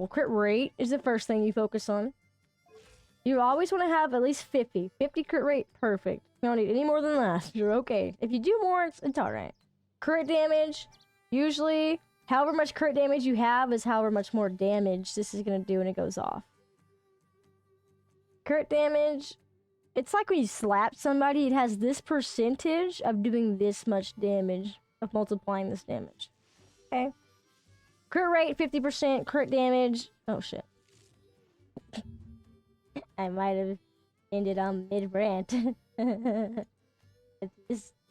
crit rate is the first thing you focus on. You always want to have at least 50. 50 crit rate, perfect. You don't need any more than that. You're okay. If you do more, it's alright. Crit damage, usually, however much crit damage you have is however much more damage this is going to do when it goes off. Crit damage, it's like when you slap somebody, it has this percentage of doing this much damage, of multiplying this damage. Okay? Crit rate, 50%, crit damage. Oh shit. I might have ended on mid-rant. This